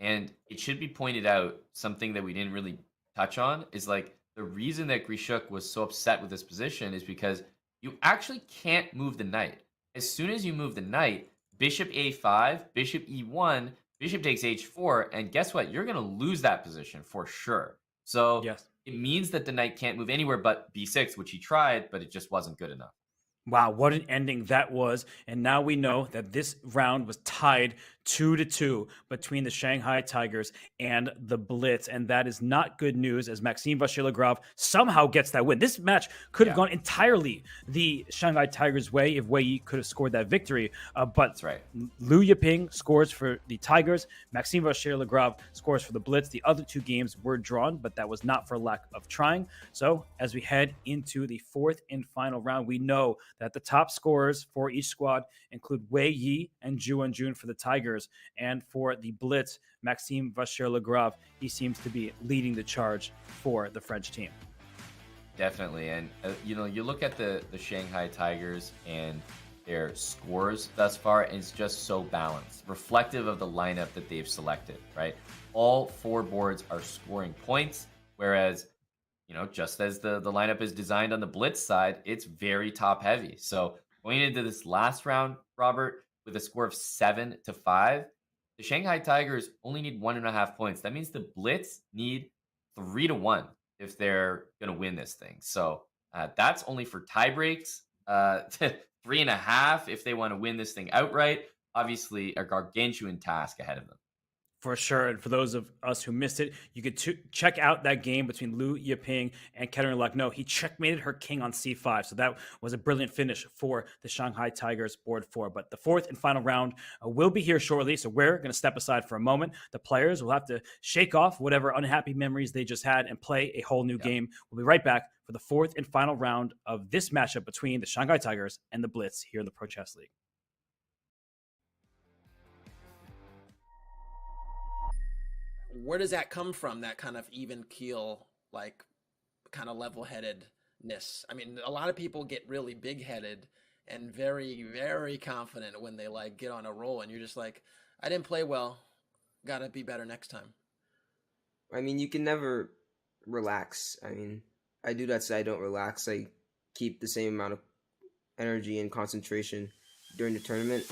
And it should be pointed out, something that we didn't really touch on is like the reason that Grishuk was so upset with this position is because you actually can't move the knight. As soon as you move the knight, bishop a5, bishop e1, bishop takes h4, and guess what? You're going to lose that position for sure. So it means that the knight can't move anywhere but b6, which he tried, but it just wasn't good enough. Wow, what an ending that was. And now we know that this round was tied 2-2 between the Shanghai Tigers and the Blitz. And that is not good news as Maxime Vachier-Lagrave somehow gets that win. This match could have gone entirely the Shanghai Tigers' way if Wei Yi could have scored that victory. But that's right. Liu Yiping scores for the Tigers. Maxime Vachier-Lagrave scores for the Blitz. The other two games were drawn, but that was not for lack of trying. So as we head into the fourth and final round, we know that the top scorers for each squad include Wei Yi and Zhu Wenjun for the Tigers. And for the Blitz, Maxime Vachier-Lagrave, he seems to be leading the charge for the French team. Definitely. And, you look at the Shanghai Tigers and their scores thus far, and it's just so balanced, reflective of the lineup that they've selected, right? All four boards are scoring points, whereas just as the lineup is designed on the Blitz side, it's very top heavy. So going into this last round, Robert, with a score of 7-5, the Shanghai Tigers only need 1.5 points. That means the Blitz need 3-1 if they're going to win this thing. So that's only for tie breaks. 3.5 if they want to win this thing outright. Obviously, a gargantuan task ahead of them. For sure. And for those of us who missed it, you could check out that game between Liu Yiping and Katerina Lacno. He checkmated her king on c5. So that was a brilliant finish for the Shanghai Tigers board 4. But the fourth and final round will be here shortly. So we're going to step aside for a moment. The players will have to shake off whatever unhappy memories they just had and play a whole new game. We'll be right back for the fourth and final round of this matchup between the Shanghai Tigers and the Blitz here in the Pro Chess League. Where does that come from, that kind of even keel, like kind of level-headedness? I mean, a lot of people get really big-headed and very, very confident when they like get on a roll, and you're just like, I didn't play well, gotta be better next time. I mean, you can never relax. I mean, I do that so I don't relax. I keep the same amount of energy and concentration during the tournament.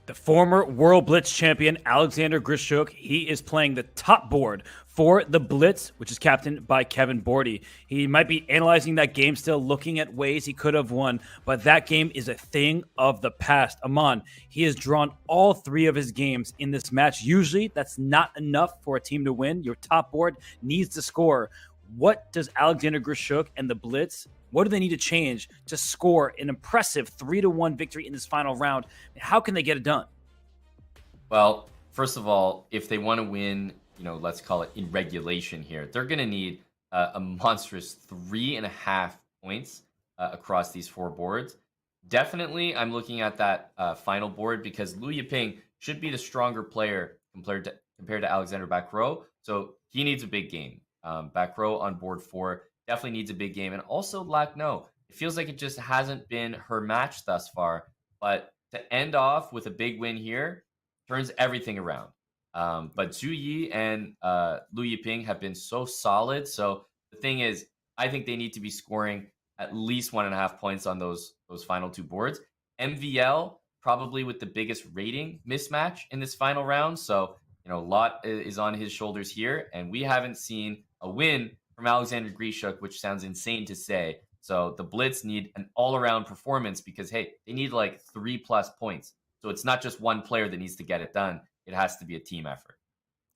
The former World Blitz champion, Alexander Grishuk, he is playing the top board for the Blitz, which is captained by Kevin Bordy. He might be analyzing that game still, looking at ways he could have won, but that game is a thing of the past. Aman, he has drawn all 3 of his games in this match. Usually, that's not enough for a team to win. Your top board needs to score. What does Alexander Grishuk and the Blitz, what do they need to change to score an impressive 3-1 victory in this final round? How can they get it done? Well, first of all, if they want to win, let's call it in regulation here, they're going to need a monstrous 3.5 points across these 4 boards. Definitely, I'm looking at that final board because Liu Yiping should be the stronger player compared to Alexander Bacro. So he needs a big game. Bacro on board 4 definitely needs a big game. And also Lacno, it feels like it just hasn't been her match thus far. But to end off with a big win here turns everything around. But Zhu Yi and Liu Yiping have been so solid. So the thing is, I think they need to be scoring at least 1.5 points on those final 2 boards. MVL probably with the biggest rating mismatch in this final round. So, a lot is on his shoulders here. And we haven't seen a win from Alexander Grishuk, which sounds insane to say. So the Blitz need an all-around performance because, hey, they need like 3+ points. So it's not just one player that needs to get it done. It has to be a team effort.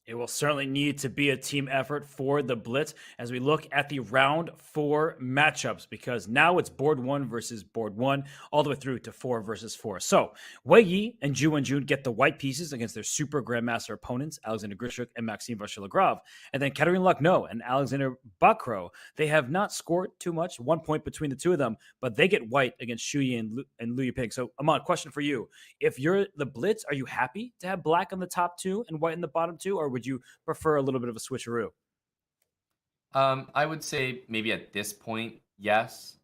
It will certainly need to be a team effort for the Blitz as we look at the round 4 matchups, because now it's board 1 versus board 1, all the way through to 4 versus 4. So Wei Yi and Zhu Wenjun get the white pieces against their super grandmaster opponents, Alexander Grishuk and Maxime Vachier-Lagrave. And then Katerina Lacno and Alexander Bacro, they have not scored too much, 1 point between the 2 of them, but they get white against Zhu Yi and Liu Yiping. So Aman, question for you. If you're the Blitz, are you happy to have black on the top 2 and white in the bottom 2, or would you prefer a little bit of a switcheroo? I would say maybe at this point, yes.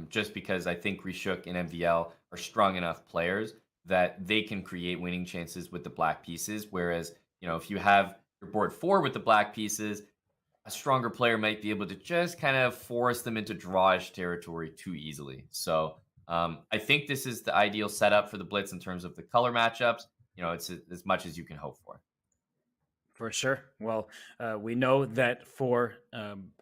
Just because I think Grishuk and MVL are strong enough players that they can create winning chances with the black pieces. Whereas, if you have your board 4 with the black pieces, a stronger player might be able to just kind of force them into drawish territory too easily. So I think this is the ideal setup for the Blitz in terms of the color matchups. It's as much as you can hope for. For sure. Well, we know that for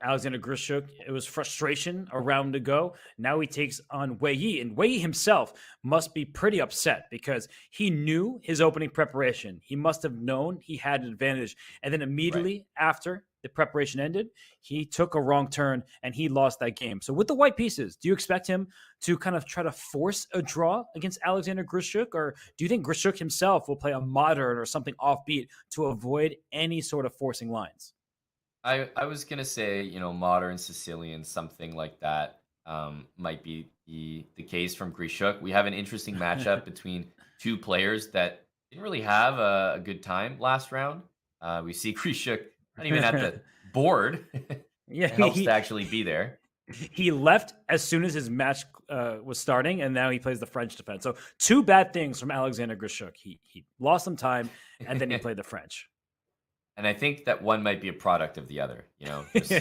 Alexander Grishuk, it was frustration a round ago. Now he takes on Wei Yi, and Wei Yi himself must be pretty upset because he knew his opening preparation. He must have known he had an advantage. And then immediately after the preparation ended, he took a wrong turn and he lost that game. So with the white pieces, do you expect him to kind of try to force a draw against Alexander Grishuk? Or do you think Grishuk himself will play a modern or something offbeat to avoid any sort of forcing lines? I was going to say, modern Sicilian, something like that might be the case from Grishuk. We have an interesting matchup between 2 players that didn't really have a good time last round. We see Grishuk not even at the board. Yeah, it helps to actually be there. He left as soon as his match was starting, and now he plays the French defense. So 2 bad things from Alexander Grishuk. He lost some time, and then he played the French. And I think that one might be a product of the other, just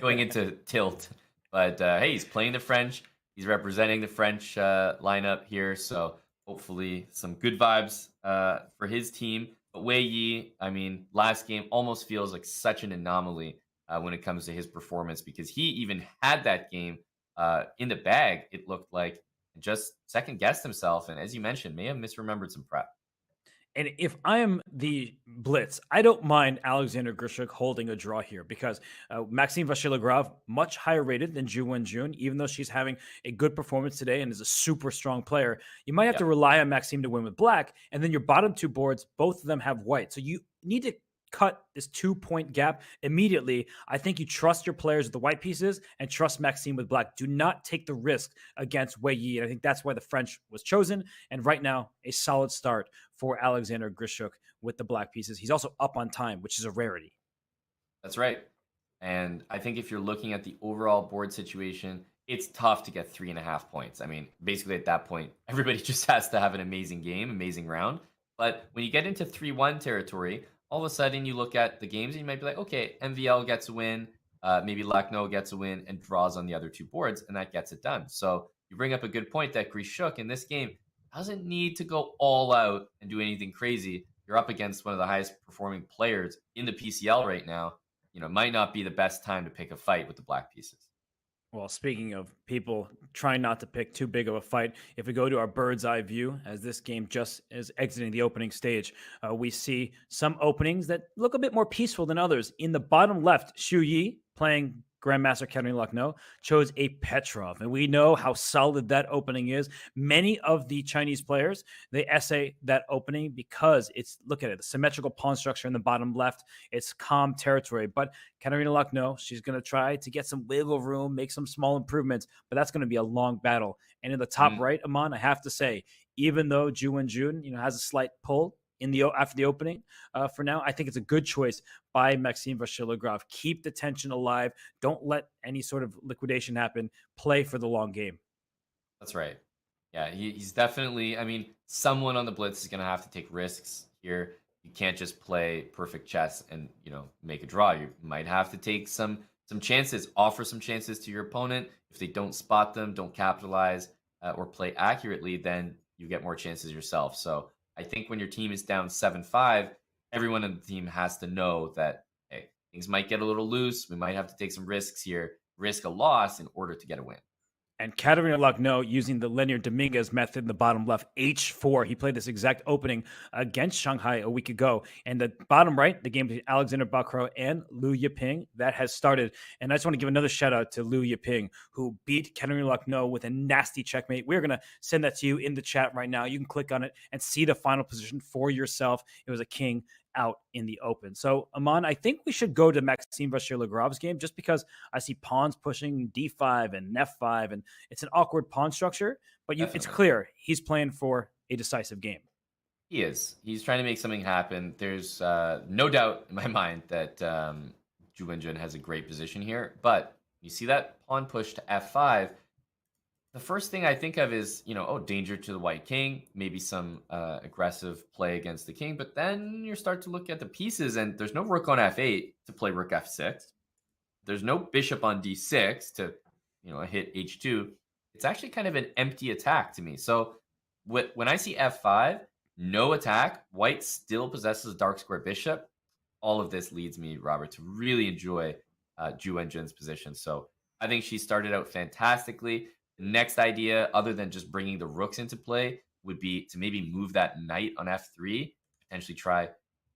going into tilt. But hey, he's playing the French. He's representing the French lineup here. So hopefully some good vibes for his team. But Wei Yi, last game almost feels like such an anomaly when it comes to his performance because he even had that game in the bag, it looked like, just second-guessed himself. And as you mentioned, may have misremembered some prep. And if I am the Blitz, I don't mind Alexander Grishuk holding a draw here because Maxime Vachier-Lagrave, much higher rated than Zhu Wenjun, even though she's having a good performance today and is a super strong player. You might have to rely on Maxime to win with black, and then your bottom 2 boards, both of them have white. So you need to cut this 2-point gap immediately. I think you trust your players with the white pieces and trust Maxime with black. Do not take the risk against Wei Yi. And I think that's why the French was chosen. And right now, a solid start for Alexander Grishuk with the black pieces. He's also up on time, which is a rarity. That's right. And I think if you're looking at the overall board situation, it's tough to get 3.5 points. Basically at that point, everybody just has to have an amazing game, amazing round. But when you get into 3-1 territory, all of a sudden you look at the games and you might be like, okay, MVL gets a win, maybe Lacno gets a win and draws on the other 2 boards, and that gets it done. So you bring up a good point that Grishuk in this game doesn't need to go all out and do anything crazy. You're up against one of the highest performing players in the PCL right now. Might not be the best time to pick a fight with the black pieces. Well, speaking of people trying not to pick too big of a fight, if we go to our bird's eye view, as this game just is exiting the opening stage, we see some openings that look a bit more peaceful than others. In the bottom left, Xu Yi, playing Grandmaster Katerina Lucknow, chose a Petrov, and we know how solid that opening is. Many of the Chinese players, they essay that opening because look at it, the symmetrical pawn structure in the bottom left, it's calm territory. But Katerina Lucknow, she's going to try to get some wiggle room, make some small improvements, but that's going to be a long battle. And in the top right, Aman, I have to say, even though Ju Wenjun, has a slight pull after the opening, for now, I think it's a good choice by Maxime Vachier-Lagrave. Keep the tension alive. Don't let any sort of liquidation happen. Play for the long game. That's right. Yeah, he's definitely. I mean, someone on the Blitz is going to have to take risks here. You can't just play perfect chess and make a draw. You might have to take some chances, offer some chances to your opponent. If they don't spot them, don't capitalize, or play accurately, then you get more chances yourself. So I think when your team is down 7-5, everyone on the team has to know that, hey, things might get a little loose. We might have to take some risks here, risk a loss in order to get a win. And Katerina Lucknow using the Linear Dominguez method in the bottom left, H4. He played this exact opening against Shanghai a week ago. And the bottom right, the game between Alexander Bakro and Liu Yiping, that has started. And I just want to give another shout out to Liu Yiping, who beat Katerina Lucknow with a nasty checkmate. We're going to send that to you in the chat right now. You can click on it and see the final position for yourself. It was a king out in the open. So, Aman, I think we should go to Maxime Vachier-Lagrave's game just because I see pawns pushing d5 and f5, and it's an awkward pawn structure, but it's clear he's playing for a decisive game. He is. He's trying to make something happen. There's no doubt in my mind that Ju Wenjun has a great position here, but you see that pawn push to f5, the first thing I think of is, danger to the white king, maybe some aggressive play against the king. But then you start to look at the pieces, and there's no rook on f8 to play rook f6. There's no bishop on d6 to, hit h2. It's actually kind of an empty attack to me. So when I see f5, no attack, white still possesses dark square bishop. All of this leads me, Robert, to really enjoy Ju Wenjun's position. So I think she started out fantastically. Next idea, other than just bringing the rooks into play, would be to maybe move that knight on f3, potentially try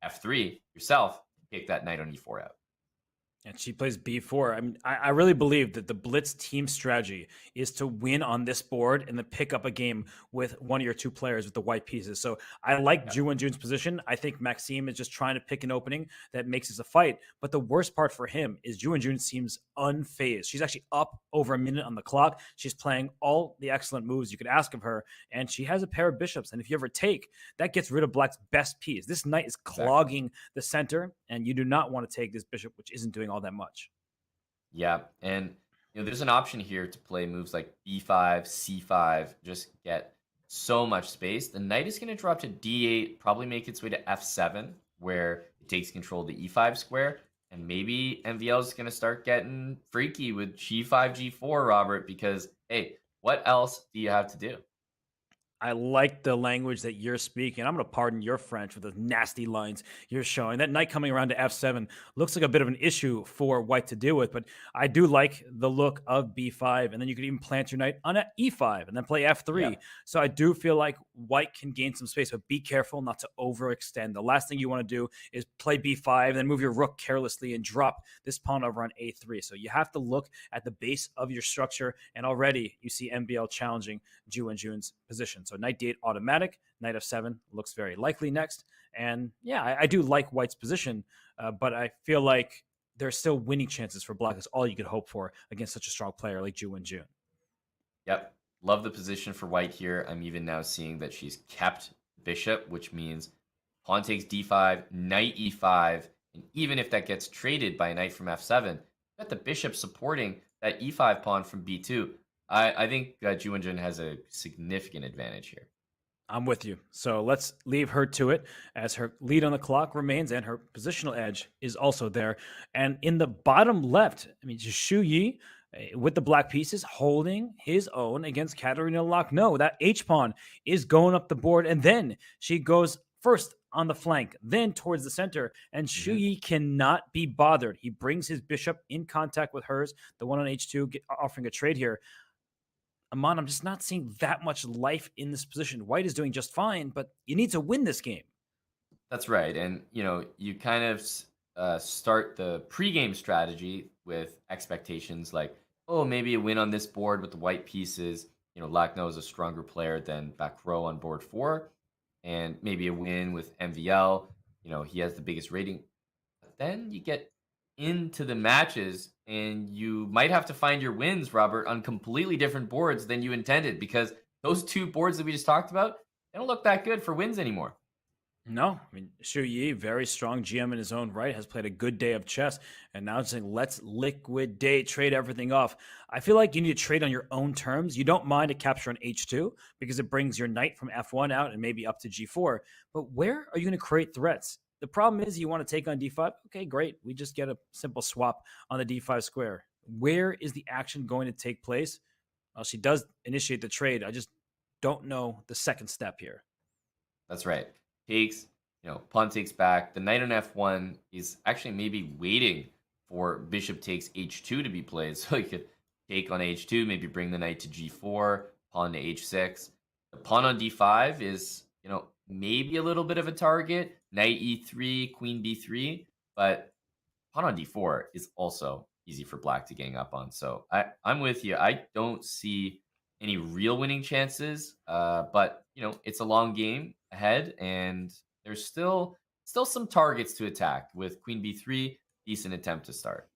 f3 yourself, kick that knight on e4 out. And she plays b4. I mean, I really believe that the Blitz team strategy is to win on this board and then pick up a game with one of your two players with the white pieces. So I like Ju Wenjun's position. I think Maxime is just trying to pick an opening that makes this a fight. But the worst part for him is Ju Wenjun seems unfazed. She's actually up over a minute on the clock. She's playing all the excellent moves you could ask of her. And she has a pair of bishops. And if you ever take, that gets rid of Black's best piece. This knight is clogging the center, and you do not want to take this bishop, which isn't doing all that much. Yeah, and there's an option here to play moves like b5, c5, just get so much space. The knight is going to drop to d8, probably make its way to f7, where it takes control of the e5 square, and maybe MVL is going to start getting freaky with g5, g4, Robert, because, hey, what else do you have to do? I like the language that you're speaking. I'm going to pardon your French with the nasty lines you're showing. That knight coming around to f7 looks like a bit of an issue for white to deal with, but I do like the look of b5, and then you could even plant your knight on e5 and then play f3. Yeah. So I do feel like white can gain some space, but be careful not to overextend. The last thing you want to do is play b5 and then move your rook carelessly and drop this pawn over on a3. So you have to look at the base of your structure, and already you see MVL challenging Ju Wenjun's position. So knight d8 automatic, knight f7 looks very likely next. And yeah, I do like white's position, but I feel like there's still winning chances for black. That's all you could hope for against such a strong player like Ju Wenjun. Yep. Love the position for white here. I'm even now seeing that she's kept bishop, which means pawn takes d5, knight e5, and even if that gets traded by a knight from f7, got the bishop supporting that e5 pawn from b2. I think Ju Wenjun has a significant advantage here. I'm with you. So let's leave her to it as her lead on the clock remains and her positional edge is also there. And in the bottom left, I mean, Xu Yi, with the black pieces holding his own against Katarina Locke. No, that H pawn is going up the board, and then she goes first on the flank, then towards the center, and Shu Yi cannot be bothered. He brings his bishop in contact with hers, the one on H2, offering a trade here. Aman, I'm just not seeing that much life in this position. White is doing just fine, but you need to win this game. That's right. And, you kind of start the pregame strategy with expectations like, oh, maybe a win on this board with the white pieces. Lacno is a stronger player than back row on board 4. And maybe a win with MVL. He has the biggest rating. But then you get into the matches and you might have to find your wins, Robert, on completely different boards than you intended, because those 2 boards that we just talked about, they don't look that good for wins anymore. No, I mean, Shu Yi, very strong GM in his own right, has played a good day of chess, and now it's like, let's liquidate, trade everything off. I feel like you need to trade on your own terms. You don't mind a capture on H2 because it brings your knight from F1 out and maybe up to G4, but where are you going to create threats? The problem is you want to take on D5. Okay, great. We just get a simple swap on the D5 square. Where is the action going to take place? Well, she does initiate the trade. I just don't know the second step here. That's right. Takes, pawn takes back. The knight on F1 is actually maybe waiting for bishop takes H2 to be played. So you could take on H2, maybe bring the knight to G4, pawn to H6. The pawn on D5 is, maybe a little bit of a target. Knight E3, queen B3. But pawn on D4 is also easy for black to gang up on. So I'm with you. I don't see any real winning chances. But, it's a long game ahead, and there's still some targets to attack with queen B3. Decent attempt to start.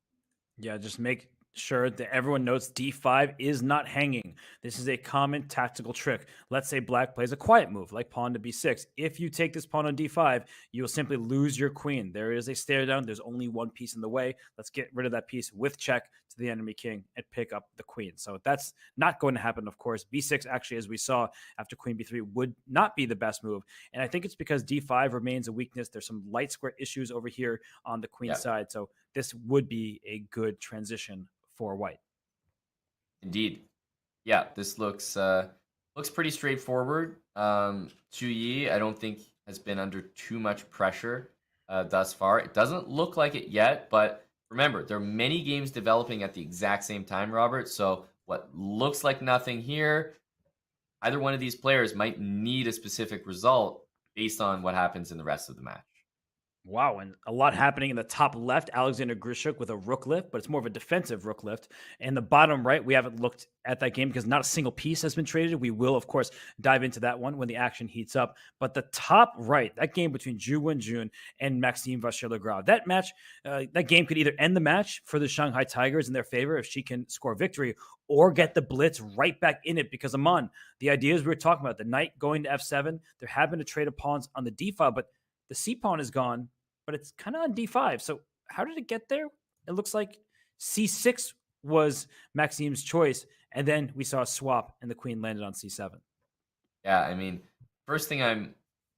Yeah, just make sure that everyone notes D5 is not hanging. This is a common tactical trick. Let's say black plays a quiet move like pawn to B6. If you take this pawn on D5, you will simply lose your queen. There is a stare down. There's only one piece in the way. Let's get rid of that piece with check to the enemy king and pick up the queen. So that's not going to happen, of course. B6 actually, as we saw after queen B3, would not be the best move. And I think it's because D5 remains a weakness. There's some light square issues over here on the queen side. So this would be a good transition for white. Indeed. Yeah, this looks pretty straightforward. Shu Yi, I don't think, has been under too much pressure thus far. It doesn't look like it yet, but remember, there are many games developing at the exact same time, Robert. So what looks like nothing here, either one of these players might need a specific result based on what happens in the rest of the match. Wow, and a lot happening in the top left. Alexander Grishuk with a rook lift, but it's more of a defensive rook lift. And the bottom right, we haven't looked at that game because not a single piece has been traded. We will, of course, dive into that one when the action heats up. But the top right, that game between Zhu Wenjun and Maxime Vachier-Lagrave, that match, that game could either end the match for the Shanghai Tigers in their favor if she can score victory, or get the Blitz right back in it. Because, Aman, the ideas we were talking about, the knight going to F7, there have been a trade of pawns on the D file, but the C pawn is gone, but it's kind of on D5. So how did it get there? It looks like C6 was Maxime's choice, and then we saw a swap, and the queen landed on C7. Yeah, I mean, first thing I'm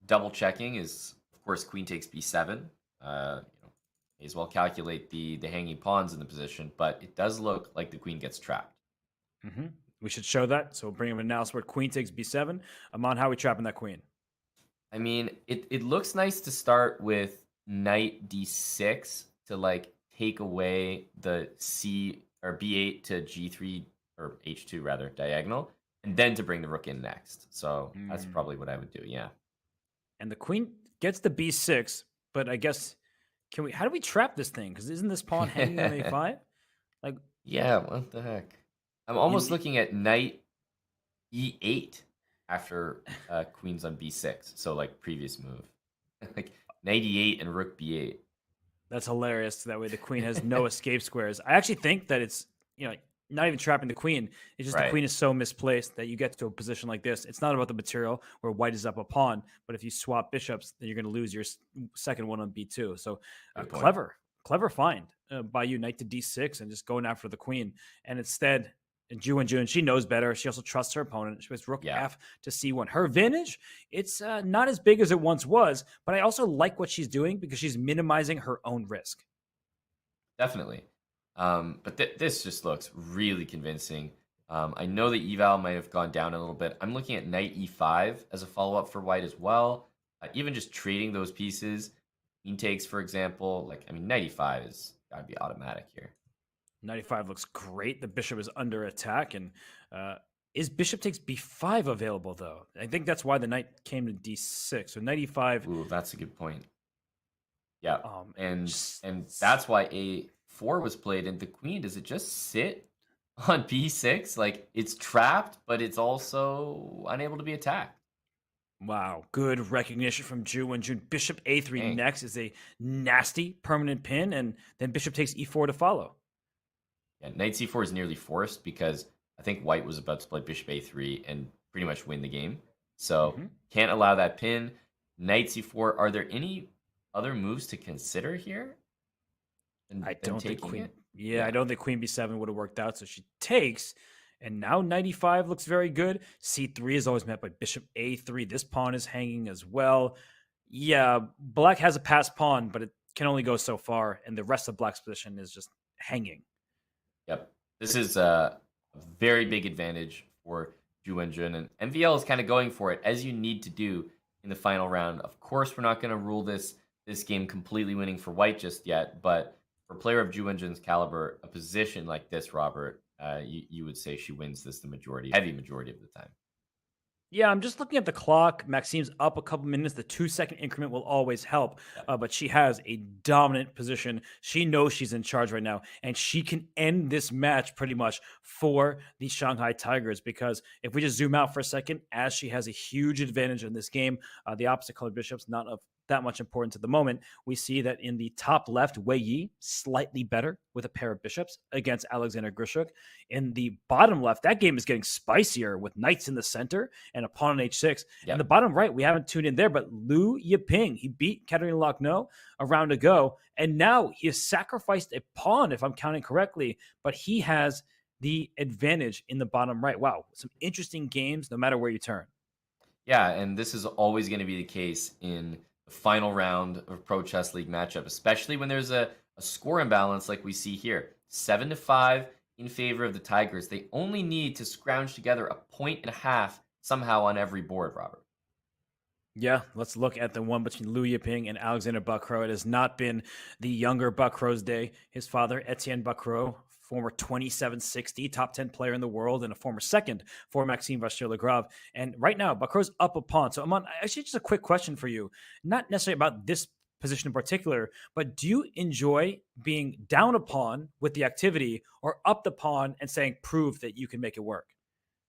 double checking is, of course, queen takes B7. May as well calculate the hanging pawns in the position, but it does look like the queen gets trapped. Mm-hmm. We should show that. So we'll bring him an analysis where queen takes B7. Aman, how are we trapping that queen? I mean, it looks nice to start with knight D6 to take away the C or B8 to G3 or H2 rather diagonal, and then to bring the rook in next. So that's probably what I would do. Yeah. And the queen gets the B6, but I guess how do we trap this thing? Because isn't this pawn hanging on A5? Yeah, what the heck? I'm almost looking at knight E8 after queen's on B6. So previous move. Knight E8 and rook B8. That's hilarious. That way the queen has no escape squares. I actually think that it's, not even trapping the queen. It's just the queen is so misplaced that you get to a position like this. It's not about the material where white is up a pawn, but if you swap bishops, then you're going to lose your second one on B2. So clever find by you, knight to D6 and just going after the queen. And instead, Zhu Wenjun, she knows better. She also trusts her opponent. She was rook F to C1. Her advantage, it's not as big as it once was, but I also like what she's doing because she's minimizing her own risk. Definitely. But this just looks really convincing. I know the eval might have gone down a little bit. I'm looking at knight e5 as a follow-up for white as well. Even just trading those pieces, queen takes, for example. Like, I mean, knight e5 is got to be automatic here. 95 looks great. The bishop is under attack. And is bishop takes b5 available, though? I think that's why the knight came to d6. So knight e5. Ooh, that's a good point. Yeah, and just- that's why a4 was played. And the queen, does it just sit on b6? Like, it's trapped, but it's also unable to be attacked. Wow, good recognition from Wenjun. Bishop a3 Dang. next is a nasty permanent pin, and then bishop takes e4 to follow. Yeah, knight c4 is nearly forced because I think white was about to play bishop a3 and pretty much win the game. So can't allow that pin. Knight c4. Are there any other moves to consider here? I don't think queen. It? Yeah, I don't think queen b7 would have worked out. So she takes, and now 95 looks very good. C3 is always met by bishop a3. This pawn is hanging as well. Yeah, black has a passed pawn, but it can only go so far, and the rest of black's position is just hanging. Yep, this is a very big advantage for Wenjun, and MVL is kind of going for it, as you need to do in the final round. Of course, we're not going to rule this game completely winning for white just yet, but for a player of Wenjun's caliber, a position like this, Robert, you would say she wins this heavy majority of the time. Yeah, I'm just looking at the clock. Maxime's up a couple minutes. The 2-second increment will always help, but she has a dominant position. She knows she's in charge right now, and she can end this match pretty much for the Shanghai Tigers, because if we just zoom out for a second, as she has a huge advantage in this game, the opposite colored bishop's not of that much importance at the moment. We see that in the top left, Wei Yi slightly better with a pair of bishops against Alexander Grishuk. In the bottom left, that game is getting spicier with knights in the center and a pawn on h6. In the bottom right, we haven't tuned in there, but Liu Yiping, he beat Katerina Lochno a round ago, and now he has sacrificed a pawn, if I'm counting correctly, but he has the advantage in the bottom right. Wow, some interesting games no matter where you turn. Yeah, and this is always going to be the case in the final round of Pro Chess League matchup, especially when there's a score imbalance like we see here. 7-5 in favor of the Tigers. They only need to scrounge together a 1.5 somehow on every board, Robert. Yeah, let's look at the one between Liu Yiping and Alexander Buckrow. It has not been the younger Buckrow's day. His father, Etienne Buckrow, former 2760 top 10 player in the world and a former second for Maxime Vachier-Lagrave. And right now, Buckrow's up a pawn. So, Aman, actually just a quick question for you. Not necessarily about this position in particular, but do you enjoy being down a pawn with the activity or up the pawn and saying, prove that you can make it work?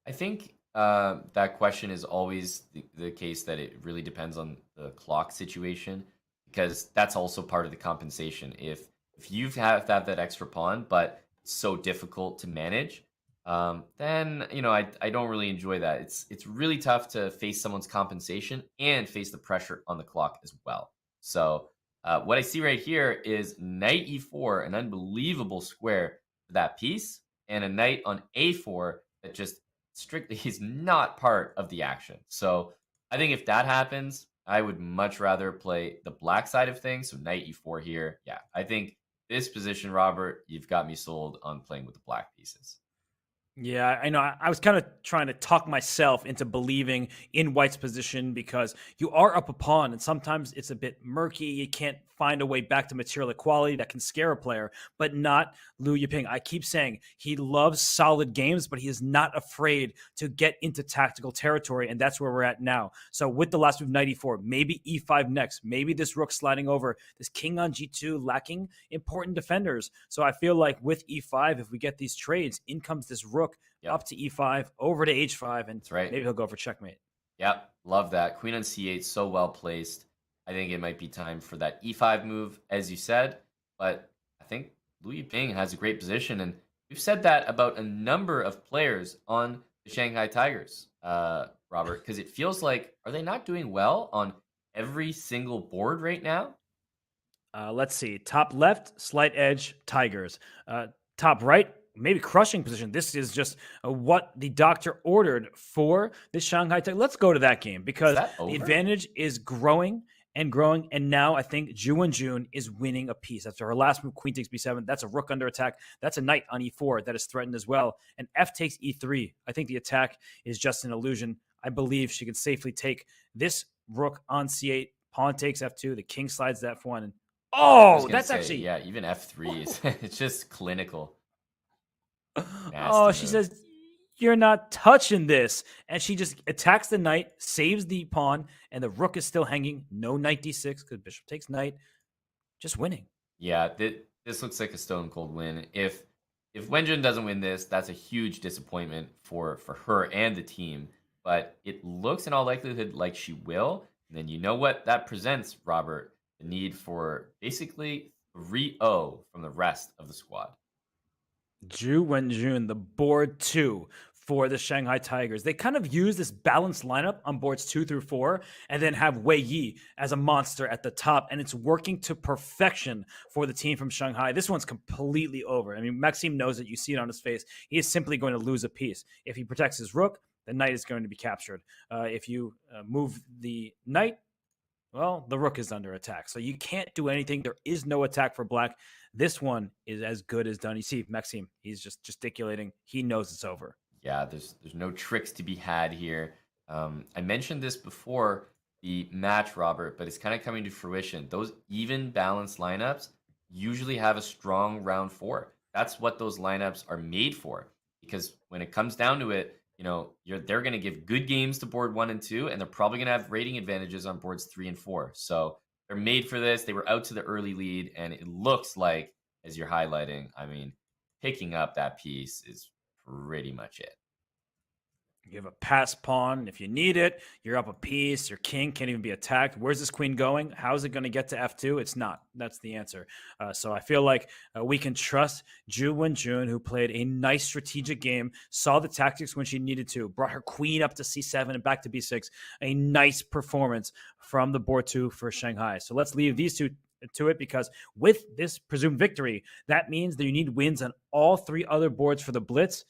I think that question is always the case, that it really depends on the clock situation, because that's also part of the compensation. If you have to have that extra pawn, but it's so difficult to manage, then I don't really enjoy that. It's really tough to face someone's compensation and face the pressure on the clock as well. So what I see right here is knight e4, an unbelievable square for that piece, and a knight on a4 that just strictly is not part of the action. So I think if that happens, I would much rather play the black side of things. So knight e4 here. Yeah, I think this position, Robert, you've got me sold on playing with the black pieces. Yeah, I know. I was kind of trying to talk myself into believing in white's position, because you are up a pawn and sometimes it's a bit murky. You can't find a way back to material equality that can scare a player, but not Liu Yiping. I keep saying he loves solid games, but he is not afraid to get into tactical territory, and that's where we're at now. So with the last move, knight e4, maybe e5 next, maybe this rook sliding over, this king on g2 lacking important defenders. So I feel like with e5, if we get these trades, in comes this rook up to e5, over to h5, and that's right. Maybe he'll go for checkmate. Yep, love that. Queen on c8, so well placed. I think it might be time for that e5 move, as you said, but I think Liu Yiping has a great position, and we've said that about a number of players on the Shanghai Tigers, Robert, because it feels like, are they not doing well on every single board right now? Let's see. Top left, slight edge, Tigers. Top right, maybe crushing position. This is just what the doctor ordered for the Shanghai Tigers. Let's go to that game, because the advantage is growing and growing. And now I think Wenjun is winning a piece. After her last move, queen takes b7. That's a rook under attack. That's a knight on e4 that is threatened as well. And f takes e3. I think the attack is just an illusion. I believe she can safely take this rook on c8. Pawn takes f2. The king slides to f1. And that's actually... Yeah, even f3 is it's just clinical. Nasty she says, you're not touching this. And she just attacks the knight, saves the pawn, and the rook is still hanging. No knight d6 because bishop takes knight. Just winning. Yeah, this looks like a stone cold win. If Wenjun doesn't win this, that's a huge disappointment for her and the team. But it looks in all likelihood like she will. And then you know what that presents, Robert? The need for basically 3-0 from the rest of the squad. Wenjun, the board 2 for the Shanghai Tigers. They kind of use this balanced lineup on boards 2 through 4 and then have Wei Yi as a monster at the top. And it's working to perfection for the team from Shanghai. This one's completely over. I mean, Maxime knows it. You see it on his face. He is simply going to lose a piece. If he protects his rook, the knight is going to be captured. If you move the knight, well, the rook is under attack. So you can't do anything. There is no attack for black. This one is as good as done. You see Maxime, he's just gesticulating. He knows it's over. Yeah, there's no tricks to be had here. I mentioned this before the match, Robert, but it's kind of coming to fruition. Those even balanced lineups usually have a strong round 4. That's what those lineups are made for. Because when it comes down to it, they're going to give good games to board 1 and 2, and they're probably going to have rating advantages on boards 3 and 4. So they're made for this. They were out to the early lead, and it looks like, as you're highlighting, I mean, picking up that piece is pretty much it. You have a pass pawn. If you need it, you're up a piece. Your king can't even be attacked. Where's this queen going? How is it going to get to f2? It's not. That's the answer. So I feel like we can trust Wenjun, who played a nice strategic game, saw the tactics when she needed to, brought her queen up to c7 and back to b6. A nice performance from the board 2 for Shanghai. So let's leave these two to it, because with this presumed victory, that means that you need wins on all 3 other boards for the Blitz.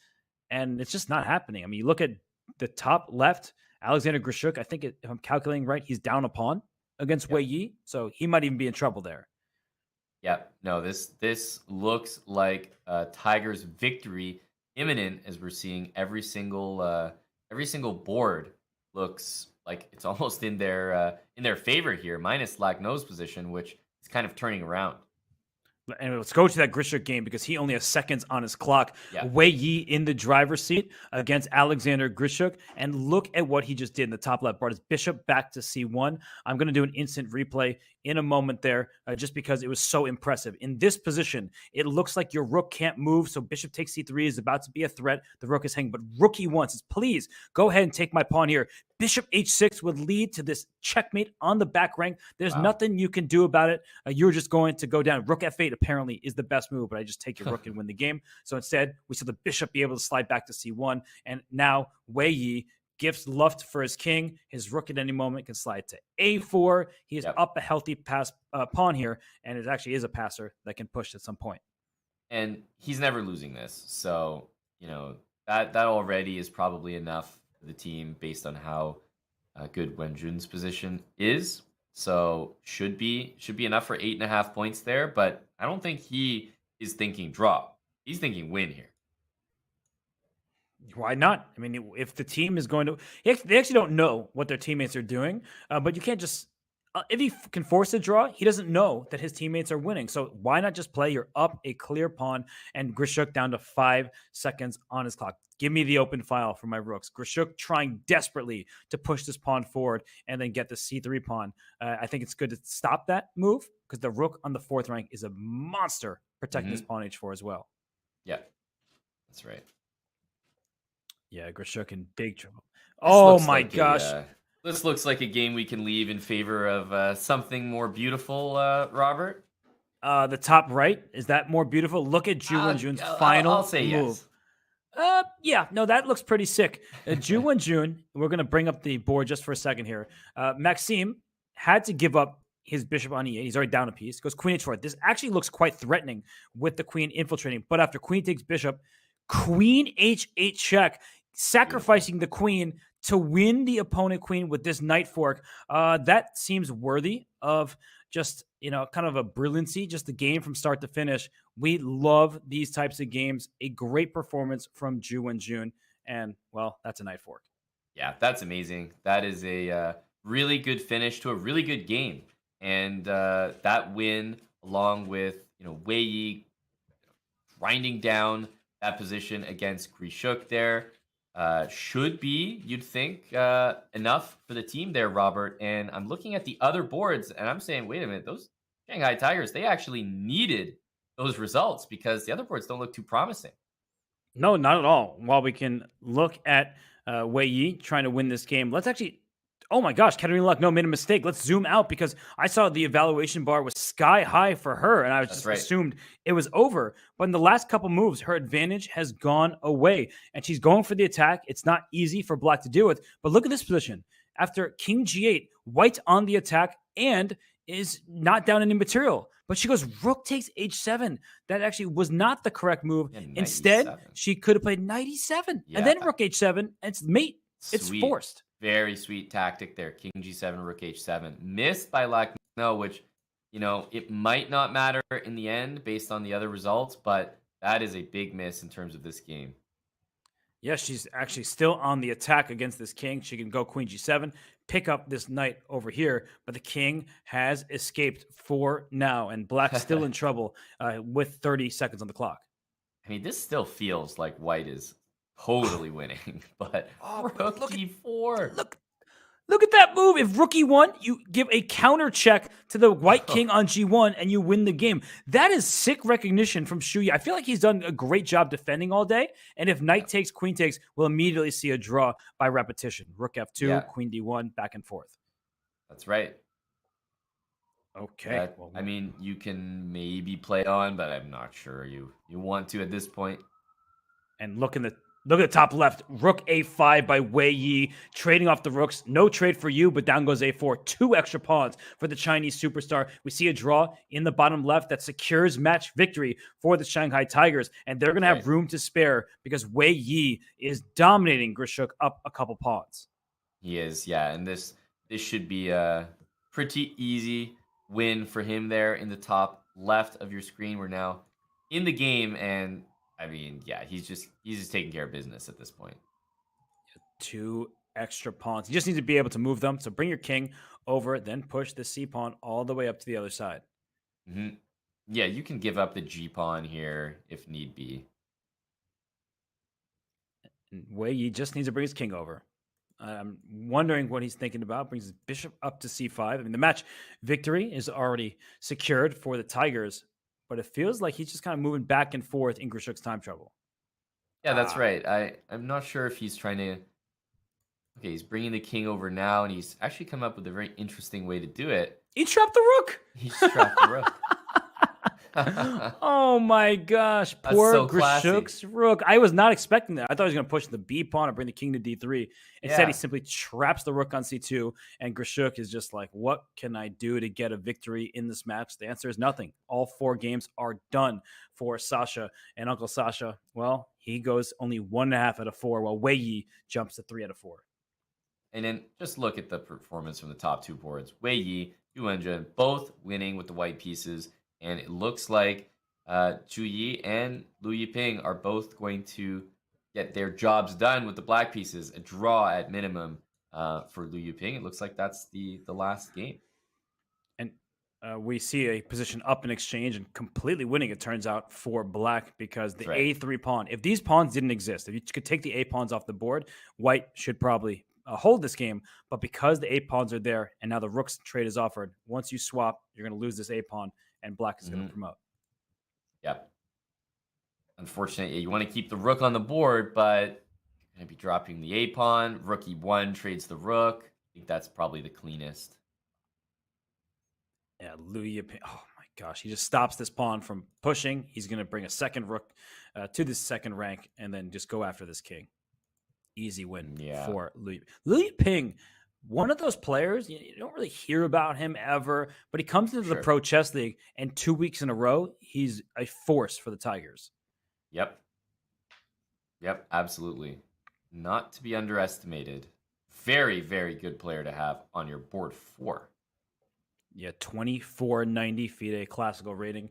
And it's just not happening. I mean, you look at the top left, Alexander Grishuk, I think if I'm calculating right, he's down a pawn against Wei Yi. So he might even be in trouble there. Yeah, no, this looks like Tigers' victory imminent, as we're seeing every single board looks like it's almost in their favor here, minus Lack No's position, which is kind of turning around. And let's go to that Grishuk game, because he only has seconds on his clock. Yeah. Wei Yi in the driver's seat against Alexander Grishuk. And look at what he just did in the top left. Brought his bishop back to c1. I'm going to do an instant replay in a moment there, just because it was so impressive. In this position, it looks like your rook can't move, so bishop takes c3 is about to be a threat. The rook is hanging, but rook e1 says, please go ahead and take my pawn here. Bishop h6 would lead to this checkmate on the back rank. There's nothing you can do about it. You're just going to go down. Rook f8 apparently is the best move, but I just take your rook and win the game. So instead, we saw the bishop be able to slide back to c1, and now Wei Yi gifts Luft for his king. His rook at any moment can slide to a4. He is up a healthy pawn here, and it actually is a passer that can push at some point. And he's never losing this. So, that already is probably enough for the team based on how good Wenjun's position is. So should be enough for 8.5 points there. But I don't think he is thinking draw. He's thinking win here. Why not? I mean, if the team is going to... They actually don't know what their teammates are doing, but you can't just... if he can force a draw, he doesn't know that his teammates are winning. So why not just play? You're up a clear pawn, and Grishuk down to 5 seconds on his clock. Give me the open file for my rooks. Grishuk trying desperately to push this pawn forward and then get the c3 pawn. I think it's good to stop that move, because the rook on the 4th rank is a monster protecting this pawn h4 as well. Yeah, that's right. Yeah, Grishuk in big trouble. Oh my gosh. This looks like a game we can leave in favor of something more beautiful, Robert. The top right, is that more beautiful? Look at Wenjun's final I'll say move. Yes. Yeah, no, that looks pretty sick. Wenjun, we're going to bring up the board just for a second here. Maxime had to give up his bishop on e8. He's already down a piece. Goes queen h4. This actually looks quite threatening with the queen infiltrating. But after queen takes bishop, queen h8 check, sacrificing the queen to win the opponent queen with this knight fork, that seems worthy of just, kind of a brilliancy, just the game from start to finish. We love these types of games. A great performance from Wenjun. And, well, that's a knight fork. Yeah, that's amazing. That is a really good finish to a really good game. And that win, along with, Wei Yi grinding down that position against Grishuk there, should be, you'd think, enough for the team there, Robert. And I'm looking at the other boards, and I'm saying, wait a minute, those Shanghai Tigers, they actually needed those results because the other boards don't look too promising. No, not at all. While we can look at Wei Yi trying to win this game, let's actually. Oh my gosh, Katarina Luck, made a mistake. Let's zoom out because I saw the evaluation bar was sky high for her, and I just assumed it was over. But in the last couple moves, her advantage has gone away, and she's going for the attack. It's not easy for Black to deal with. But look at this position. After King G8, White on the attack and is not down any material. But she goes, Rook takes H7. That actually was not the correct move. Yeah, Instead, she could have played knight E7 and then Rook H7, and it's mate. It's forced. Very sweet tactic there. King G7, Rook H7. Missed by Lack, which, it might not matter in the end based on the other results, but that is a big miss in terms of this game. Yeah, she's actually still on the attack against this king. She can go Queen G7, pick up this knight over here, but the king has escaped for now, and Black's still in trouble with 30 seconds on the clock. I mean, this still feels like White is totally winning, but Rook D4. Look at that move. If Rook E1, you give a counter check to the White King on G1 and you win the game. That is sick recognition from Shu Yi. I feel like he's done a great job defending all day. And if Knight takes, Queen takes, we'll immediately see a draw by repetition. Rook F2, Queen D1, back and forth. That's right. Okay. I mean, you can maybe play on, but I'm not sure you want to at this point. And look at the top left. Rook A5 by Wei Yi, trading off the rooks. No trade for you, but down goes A4. 2 extra pawns for the Chinese superstar. We see a draw in the bottom left that secures match victory for the Shanghai Tigers, and they're going to have room to spare because Wei Yi is dominating Grishuk up a couple pawns. He is, yeah, and this should be a pretty easy win for him there in the top left of your screen. We're now in the game, and I mean, yeah, he's just taking care of business at this point. 2 extra pawns. You just need to be able to move them. So bring your king over, then push the C pawn all the way up to the other side. Mm-hmm. Yeah, you can give up the G pawn here if need be. Wei Yi just needs to bring his king over. I'm wondering what he's thinking about. Brings his bishop up to C5. I mean, the match victory is already secured for the Tigers, but it feels like he's just kind of moving back and forth in Grishuk's time trouble. Yeah, that's right. I'm not sure if he's trying to... Okay, he's bringing the king over now, and he's actually come up with a very interesting way to do it. He trapped the rook! He trapped the rook. Oh my gosh. Poor so Grishuk's rook. I was not expecting that. I thought he was going to push the B pawn and bring the king to D3. Instead, he simply traps the rook on C2, and Grishuk is just like, what can I do to get a victory in this match? The answer is nothing. All 4 games are done for Sasha. And Uncle Sasha, well, he goes only 1.5 out of 4, while Wei Yi jumps to 3 out of 4. And then just look at the performance from the top 2 boards. Wei Yi, Wenjun, both winning with the white pieces. And it looks like Zhu Yi and Liu Yiping are both going to get their jobs done with the black pieces. A draw at minimum for Liu Yiping. It looks like that's the last game. And we see a position up in exchange and completely winning, it turns out, for black because the A3 pawn. If these pawns didn't exist, if you could take the A pawns off the board, white should probably hold this game. But because the A pawns are there and now the rook's trade is offered, once you swap, you're going to lose this A pawn. And black is going to promote. Yep. Unfortunately, you want to keep the rook on the board, but you're going to be dropping the A pawn. Rook E1 trades the rook. I think that's probably the cleanest. Yeah, Liu Yiping. Oh my gosh, he just stops this pawn from pushing. He's going to bring a second rook to this second rank and then just go after this king. Easy win for Liu Yiping. Liu Yiping, one of those players, you don't really hear about him ever, but he comes into the Pro Chess League, and 2 weeks in a row, he's a force for the Tigers. Yep, absolutely. Not to be underestimated. very, very good player to have on your board 4. Yeah, 2490 FIDE classical rating.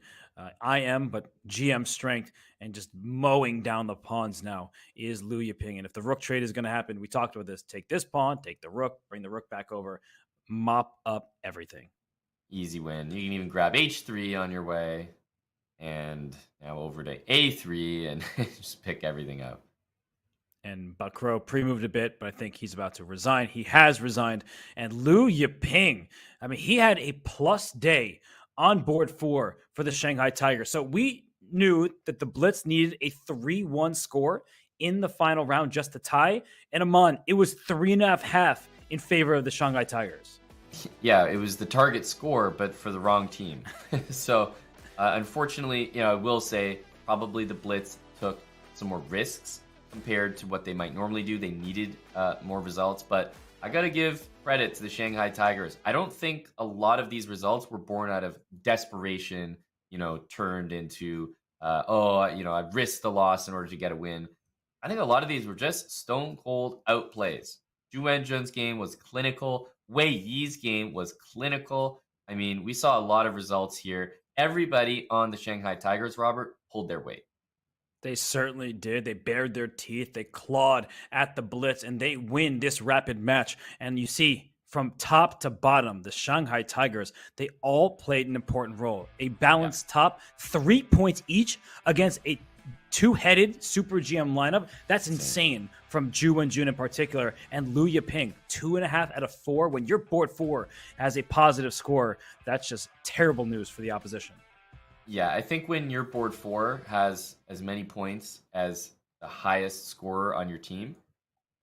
IM, but GM strength and just mowing down the pawns now is Liu Yiping. And if the rook trade is going to happen, we talked about this. Take this pawn, take the rook, bring the rook back over, mop up everything. Easy win. You can even grab h3 on your way. And now over to a3 and just pick everything up. And Bakro pre-moved a bit, but I think he's about to resign. He has resigned. And Liu Yiping, I mean, he had a plus day on board 4 for the Shanghai Tigers. So we knew that the Blitz needed a 3-1 score in the final round just to tie. And Aman, it was 3.5 in favor of the Shanghai Tigers. Yeah, it was the target score, but for the wrong team. So unfortunately, I will say probably the Blitz took some more risks compared to what they might normally do. They needed more results, but I got to give credit to the Shanghai Tigers. I don't think a lot of these results were born out of desperation, turned into, I risked the loss in order to get a win. I think a lot of these were just stone cold outplays. Zhu Wenjun's game was clinical. Wei Yi's game was clinical. I mean, we saw a lot of results here. Everybody on the Shanghai Tigers, Robert, pulled their weight. They certainly did. They bared their teeth. They clawed at the Blitz, and they win this rapid match. And you see, from top to bottom, the Shanghai Tigers, they all played an important role. A balanced top, 3 points each against a two-headed Super GM lineup. That's insane from Zhu Wenjun in particular. And Liu Yiping, 2.5 out of 4. When your board 4 has a positive score, that's just terrible news for the opposition. Yeah, I think when your board 4 has as many points as the highest scorer on your team,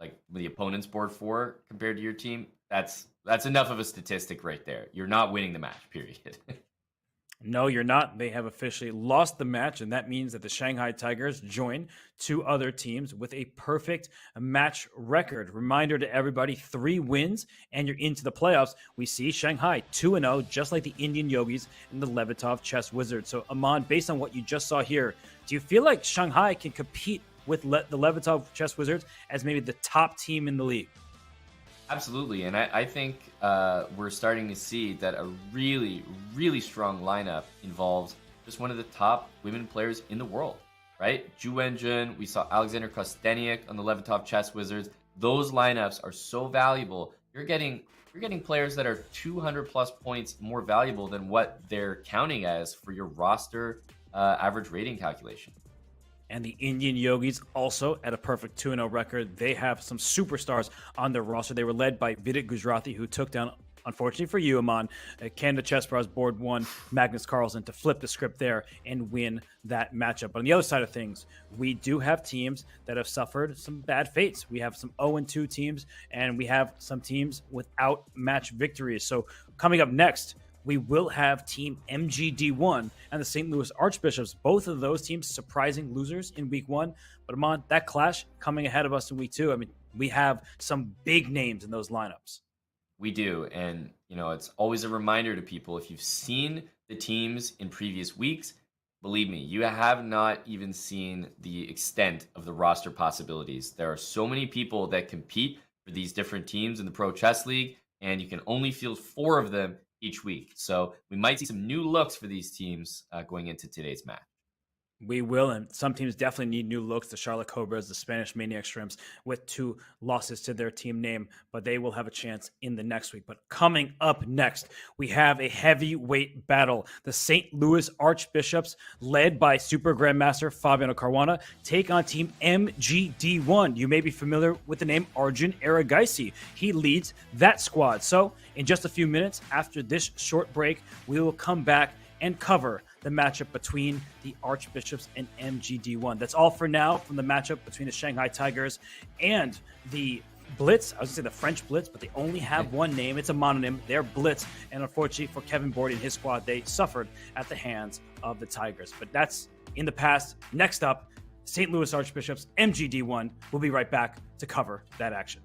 like the opponent's board 4 compared to your team, that's enough of a statistic right there. You're not winning the match, period. No, you're not. They have officially lost the match, and that means that the Shanghai Tigers join 2 other teams with a perfect match record. Reminder to everybody, 3 wins, and you're into the playoffs. We see Shanghai 2-0, just like the Indian Yogis and the Levitov Chess Wizards. So, Aman, based on what you just saw here, do you feel like Shanghai can compete with the Levitov Chess Wizards as maybe the top team in the league? Absolutely, and I think we're starting to see that a really, really strong lineup involves just one of the top women players in the world, right? Zhu Wenjun, we saw Alexander Kosteniuk on the Levitov Chess Wizards. Those lineups are so valuable. You're getting players that are 200 plus points more valuable than what they're counting as for your roster average rating calculation. And the Indian Yogis also at a perfect 2-0 record. They have some superstars on their roster. They were led by Vidit Gujarati, who took down, unfortunately for you, Aman, Canada Chess Bros board 1, Magnus Carlsen, to flip the script there and win that matchup. But on the other side of things, we do have teams that have suffered some bad fates. We have some 0-2 teams, and we have some teams without match victories. So coming up next, we will have Team MGD1 and the St. Louis Archbishops. Both of those teams surprising losers in week 1. But Aman, that clash coming ahead of us in week 2. I mean, we have some big names in those lineups. We do. And, it's always a reminder to people, if you've seen the teams in previous weeks, believe me, you have not even seen the extent of the roster possibilities. There are so many people that compete for these different teams in the Pro Chess League, and you can only field 4 of them each week. So we might see some new looks for these teams going into today's match. We will, and some teams definitely need new looks. The Charlotte Cobras, the Spanish Maniac Shrimps, with 2 losses to their team name, but they will have a chance in the next week. But coming up next, we have a heavyweight battle. The St. Louis Archbishops, led by Super Grandmaster Fabiano Caruana, take on Team MGD1. You may be familiar with the name Arjun Aragaisi. He leads that squad. So, in just a few minutes after this short break, we will come back and cover the matchup between the Archbishops and MGD1. That's all for now from the matchup between the Shanghai Tigers and the Blitz. I was going to say the French Blitz, but they only have one name. It's a mononym. They're Blitz. And unfortunately for Kevin Bordy and his squad, they suffered at the hands of the Tigers. But that's in the past. Next up, St. Louis Archbishops, MGD1. We'll be right back to cover that action.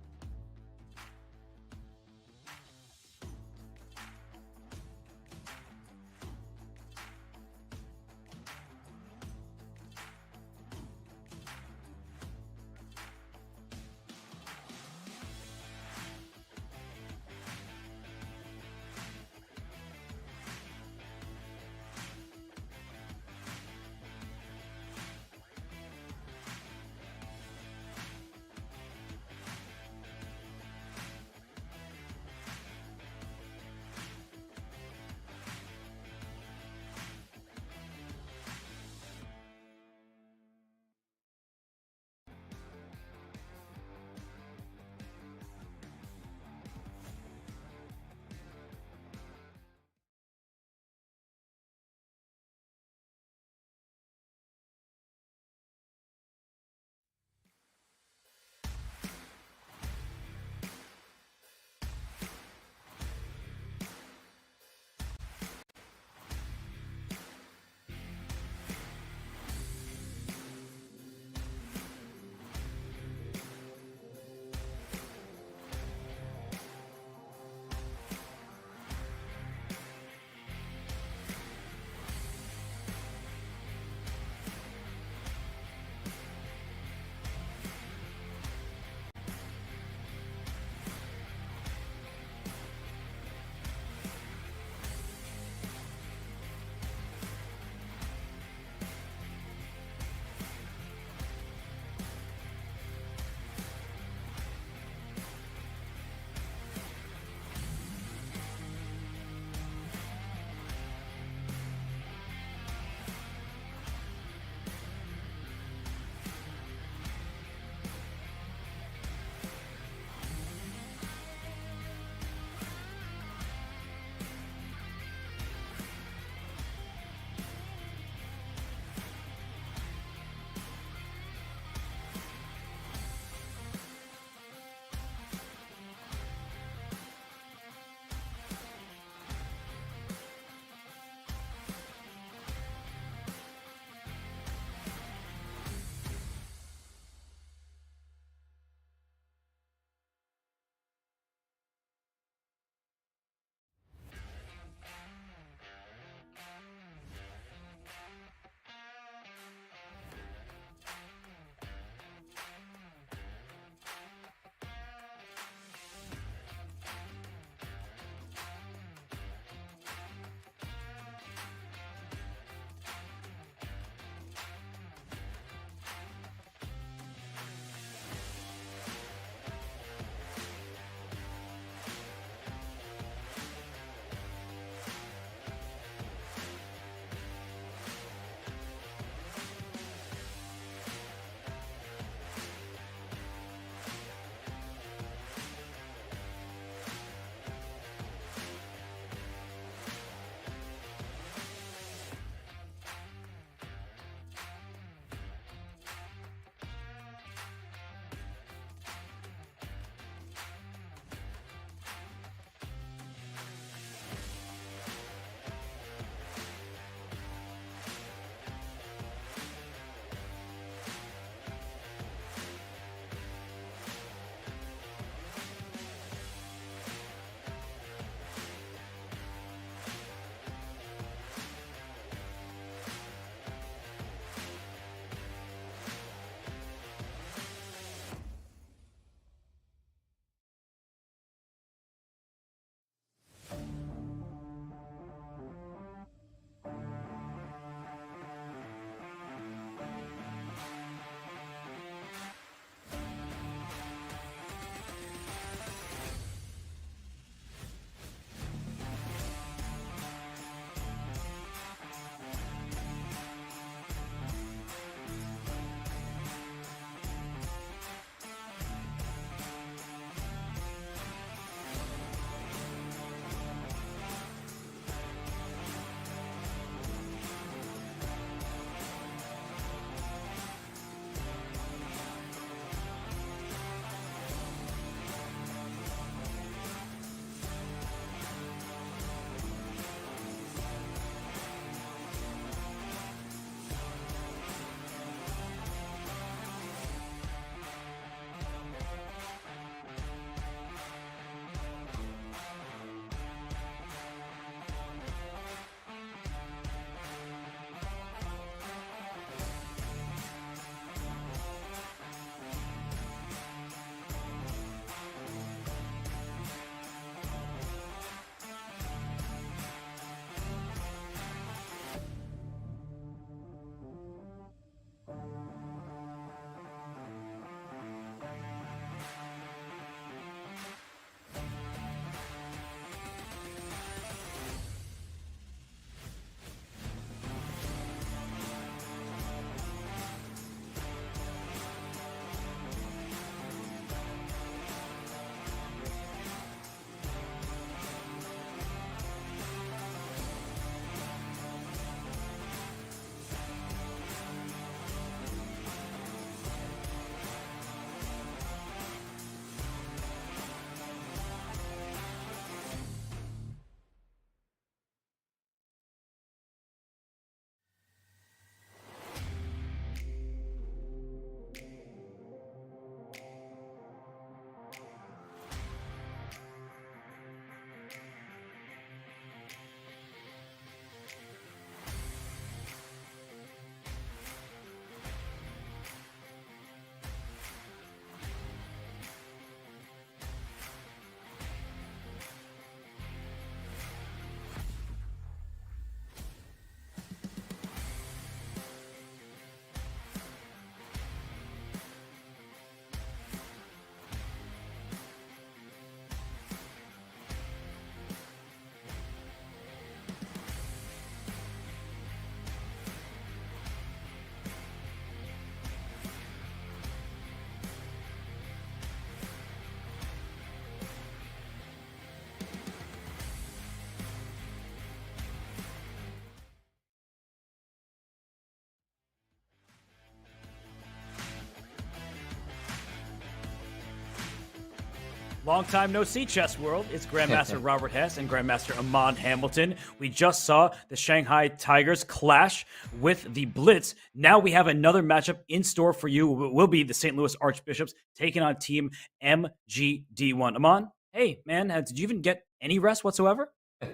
Long time no see, Chess World. It's Grandmaster Robert Hess and Grandmaster Amon Hamilton. We just saw the Shanghai Tigers clash with the Blitz. Now we have another matchup in store for you. It will be the St. Louis Archbishops taking on Team MGD1. Amon, hey, man, did you even get any rest whatsoever? Hey,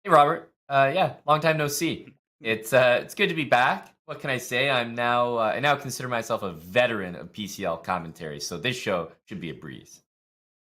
Robert. Yeah, long time no see. It's good to be back. What can I say? I now consider myself a veteran of PCL commentary, so this show should be a breeze.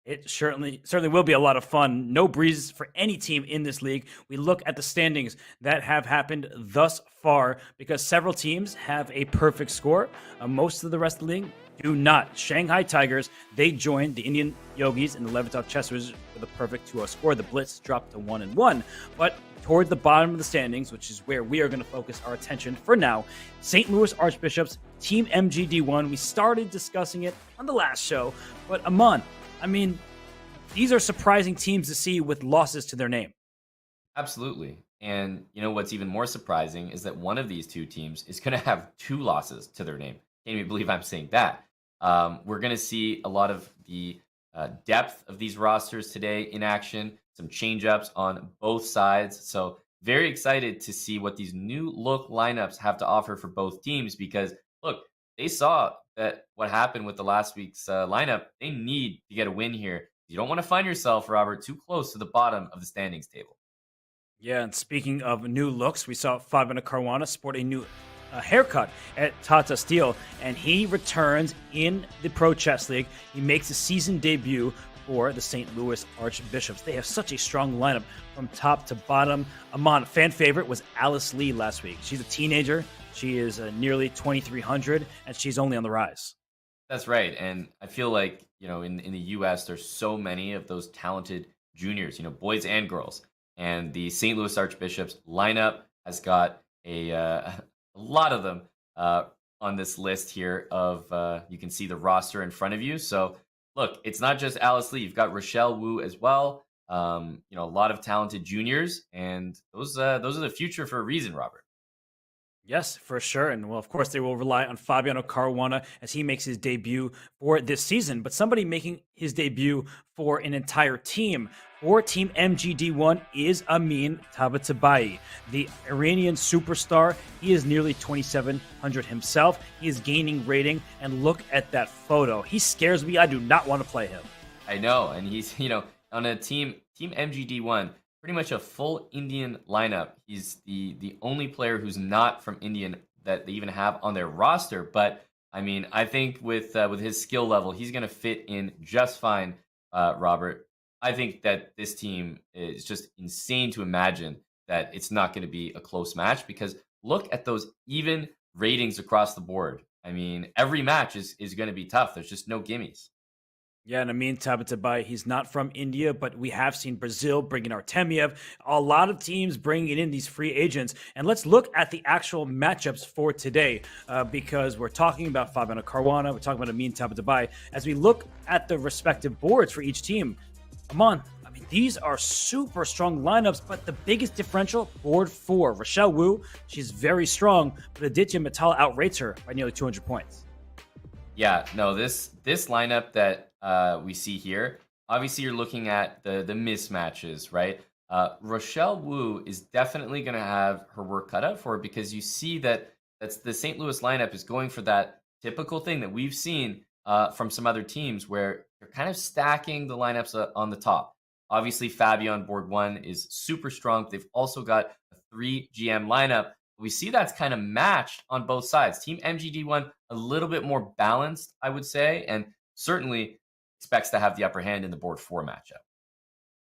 It certainly will be a lot of fun. No breezes for any team in this league. We look at the standings that have happened thus far because several teams have a perfect score. Most of the rest of the league do not. Shanghai Tigers, they joined the Indian Yogis and the Levitov Chess Wizards with a perfect 2-0 score. The Blitz dropped to 1-1. But toward the bottom of the standings, which is where we are going to focus our attention for now, St. Louis Archbishops, Team MGD1. We started discussing it on the last show, but Amon, I mean, these are surprising teams to see with losses to their name. Absolutely. And you know what's even more surprising is that one of these two teams is going to have 2 losses to their name. Can't even believe I'm saying that. We're going to see a lot of the depth of these rosters today in action, some change-ups on both sides. So very excited to see what these new look lineups have to offer for both teams because, look, they saw that what happened with the last week's lineup. They need to get a win here. You don't want to find yourself, Robert, too close to the bottom of the standings table. Yeah, and speaking of new looks, we saw Fabiano Caruana sport a new haircut at Tata Steel, and he returns in the Pro Chess League. He makes a season debut for the St. Louis Archbishops. They have such a strong lineup from top to bottom. Amon, fan favorite was Alice Lee last week. She's a teenager. She is nearly 2,300, and she's only on the rise. That's right. And I feel like, in the U.S., there's so many of those talented juniors, boys and girls. And the St. Louis Archbishops lineup has got a lot of them on this list here of, you can see the roster in front of you. So, look, it's not just Alice Lee. You've got Rochelle Wu as well. A lot of talented juniors. And those are the future for a reason, Robert. Yes, for sure. And, well, of course, they will rely on Fabiano Caruana as he makes his debut for this season. But somebody making his debut for an entire team for Team MGD1 is Amin Tabatabai, the Iranian superstar. He is nearly 2,700 himself. He is gaining rating. And look at that photo. He scares me. I do not want to play him. I know. And he's, on a Team MGD1, pretty much a full Indian lineup. He's the only player who's not from India that they even have on their roster. But I mean, I think with his skill level, he's going to fit in just fine, Robert. I think that this team is just insane to imagine that it's not going to be a close match because look at those even ratings across the board. I mean, every match is going to be tough. There's just no gimmies. Yeah, and Amin Tabatabai, he's not from India, but we have seen Brazil bringing Artemiev, a lot of teams bringing in these free agents. And let's look at the actual matchups for today because we're talking about Fabiano Caruana, we're talking about Amin Tabatabai. As we look at the respective boards for each team, Amon, I mean, these are super strong lineups, but the biggest differential, board 4. Rochelle Wu, she's very strong, but Aditya Mittal outrates her by nearly 200 points. Yeah, no, this lineup that we see here, obviously you're looking at the mismatches, right? Rochelle Wu is definitely going to have her work cut out for her because you see that's the St. Louis lineup is going for that typical thing that we've seen from some other teams where they're kind of stacking the lineups on the top. Obviously, Fabio on board 1 is super strong. They've also got a 3 GM lineup. We see that's kind of matched on both sides. Team MGD1 a little bit more balanced, I would say, and certainly expects to have the upper hand in the board 4 matchup.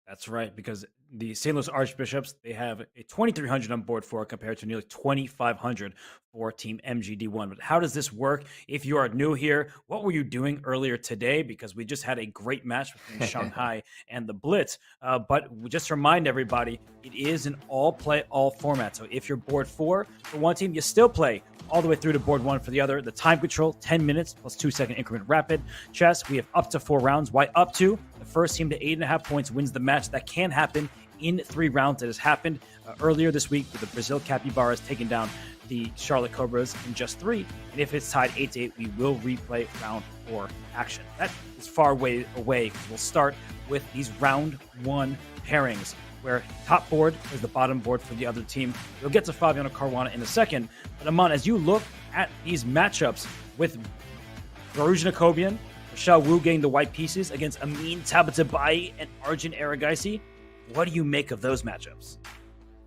That's right, because the St. Louis Archbishops, they have a 2,300 on board 4 compared to nearly 2,500 for Team MGD1. But how does this work? If you are new here, what were you doing earlier today? Because we just had a great match between Shanghai and the Blitz. But just to remind everybody, it is an all-play-all format. So if you're board 4 for one team, you still play all the way through to board 1 for the other. The time control, 10 minutes plus 2-second increment rapid chess. We have up to 4 rounds. Why up to? The first team to 8.5 points wins the match. That can happen in 3 rounds. It has happened earlier this week with the Brazil Capybaras taking down the Charlotte Cobras in just 3. And if it's tied 8-8, we will replay round 4 action. That is far way away because we'll start with these round 1 pairings, where top board is the bottom board for the other team. You'll get to Fabiano Caruana in a second. But Aman, as you look at these matchups with Varuj Nakobian, Rochelle Wu getting the white pieces against Amin Tabatabai and Arjun Aragaisi, what do you make of those matchups?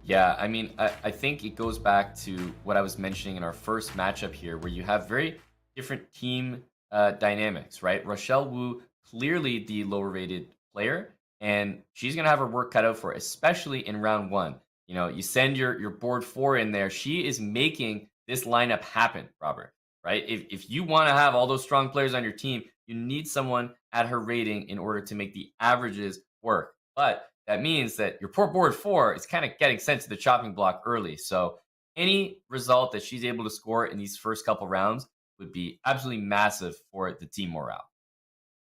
Yeah, I mean, I think it goes back to what I was mentioning in our first matchup here, where you have very different team dynamics, right? Rochelle Wu, clearly the lower rated player, and she's going to have her work cut out for it, especially in round 1. You know, you send your board 4 in there. She is making this lineup happen, Robert, right? If you want to have all those strong players on your team, you need someone at her rating in order to make the averages work. But that means that your poor board 4 is kind of getting sent to the chopping block early. So any result that she's able to score in these first couple rounds would be absolutely massive for the team morale.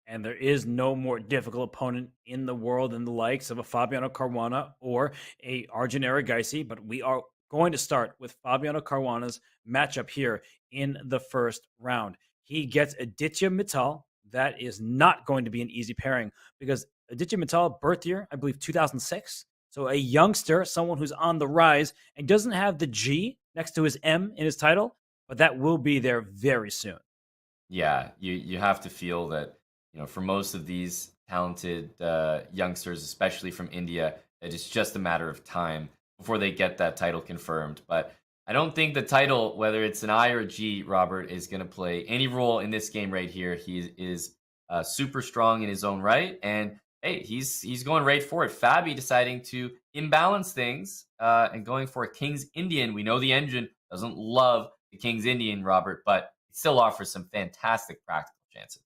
And there is no more difficult opponent in the world than the likes of a Fabiano Caruana or a Arjun Aragaisi. But we are going to start with Fabiano Caruana's matchup here in the first round. He gets Aditya Mittal. That is not going to be an easy pairing because Aditya Mittal, birth year, I believe 2006. So a youngster, someone who's on the rise and doesn't have the G next to his M in his title, but that will be there very soon. Yeah, you have to feel that, you know, for most of these talented youngsters, especially from India, that it's just a matter of time before they get that title confirmed. But I don't think the title, whether it's an I or a G, Robert, is going to play any role in this game right here. He is super strong in his own right, and hey, he's going right for it. Fabi deciding to imbalance things and going for a King's Indian. We know the engine doesn't love the King's Indian, Robert, but it still offers some fantastic practical chances.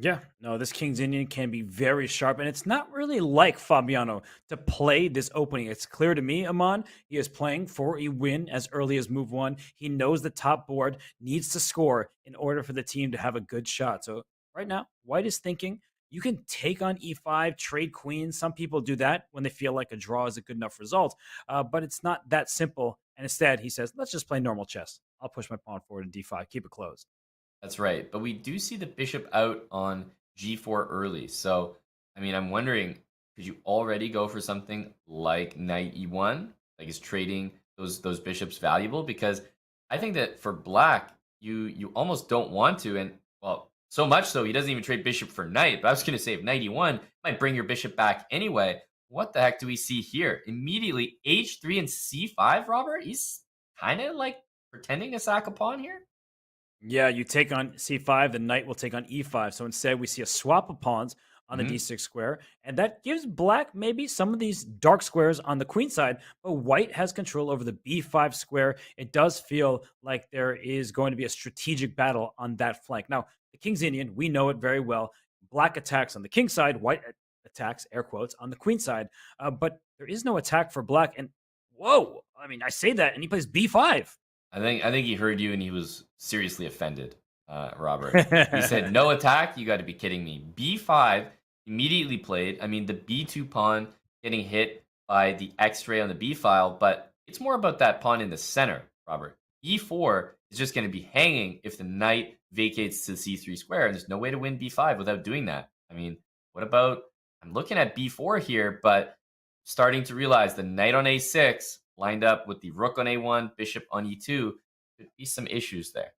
Yeah, no, this King's Indian can be very sharp, and it's not really like Fabiano to play this opening. It's clear to me, Aman, he is playing for a win as early as move 1. He knows the top board needs to score in order for the team to have a good shot. So right now, White is thinking you can take on e5, trade queen. Some people do that when they feel like a draw is a good enough result, but it's not that simple. And instead, he says, let's just play normal chess. I'll push my pawn forward to d5, keep it closed. That's right. But we do see the bishop out on g4 early. So, I mean, I'm wondering, could you already go for something like knight e1? Like, is trading those bishops valuable? Because I think that for black, you almost don't want to. And, well, so much so, he doesn't even trade bishop for knight. But I was going to say, if knight e1 might bring your bishop back anyway. What the heck do we see here? Immediately, h3 and c5, Robert? He's kind of like pretending to sack a pawn here? Yeah, you take on c5, the knight will take on e5. So instead, we see a swap of pawns on the d6 square, and that gives black maybe some of these dark squares on the queen side, but white has control over the b5 square. It does feel like there is going to be a strategic battle on that flank. Now, the King's Indian, we know it very well. Black attacks on the king side, white attacks, air quotes, on the queen side, but there is no attack for black. And whoa, I mean, I say that, and he plays b5. I think he heard you and he was seriously offended, Robert. He said, no attack? You got to be kidding me. b5 immediately played. I mean, the b2 pawn getting hit by the x-ray on the b file, but it's more about that pawn in the center, Robert. e4 is just going to be hanging if the knight vacates to the c3 square, and there's no way to win b5 without doing that. I mean, what about, I'm looking at b4 here, but starting to realize the knight on a6 lined up with the rook on a1, bishop on e2, could be some issues there.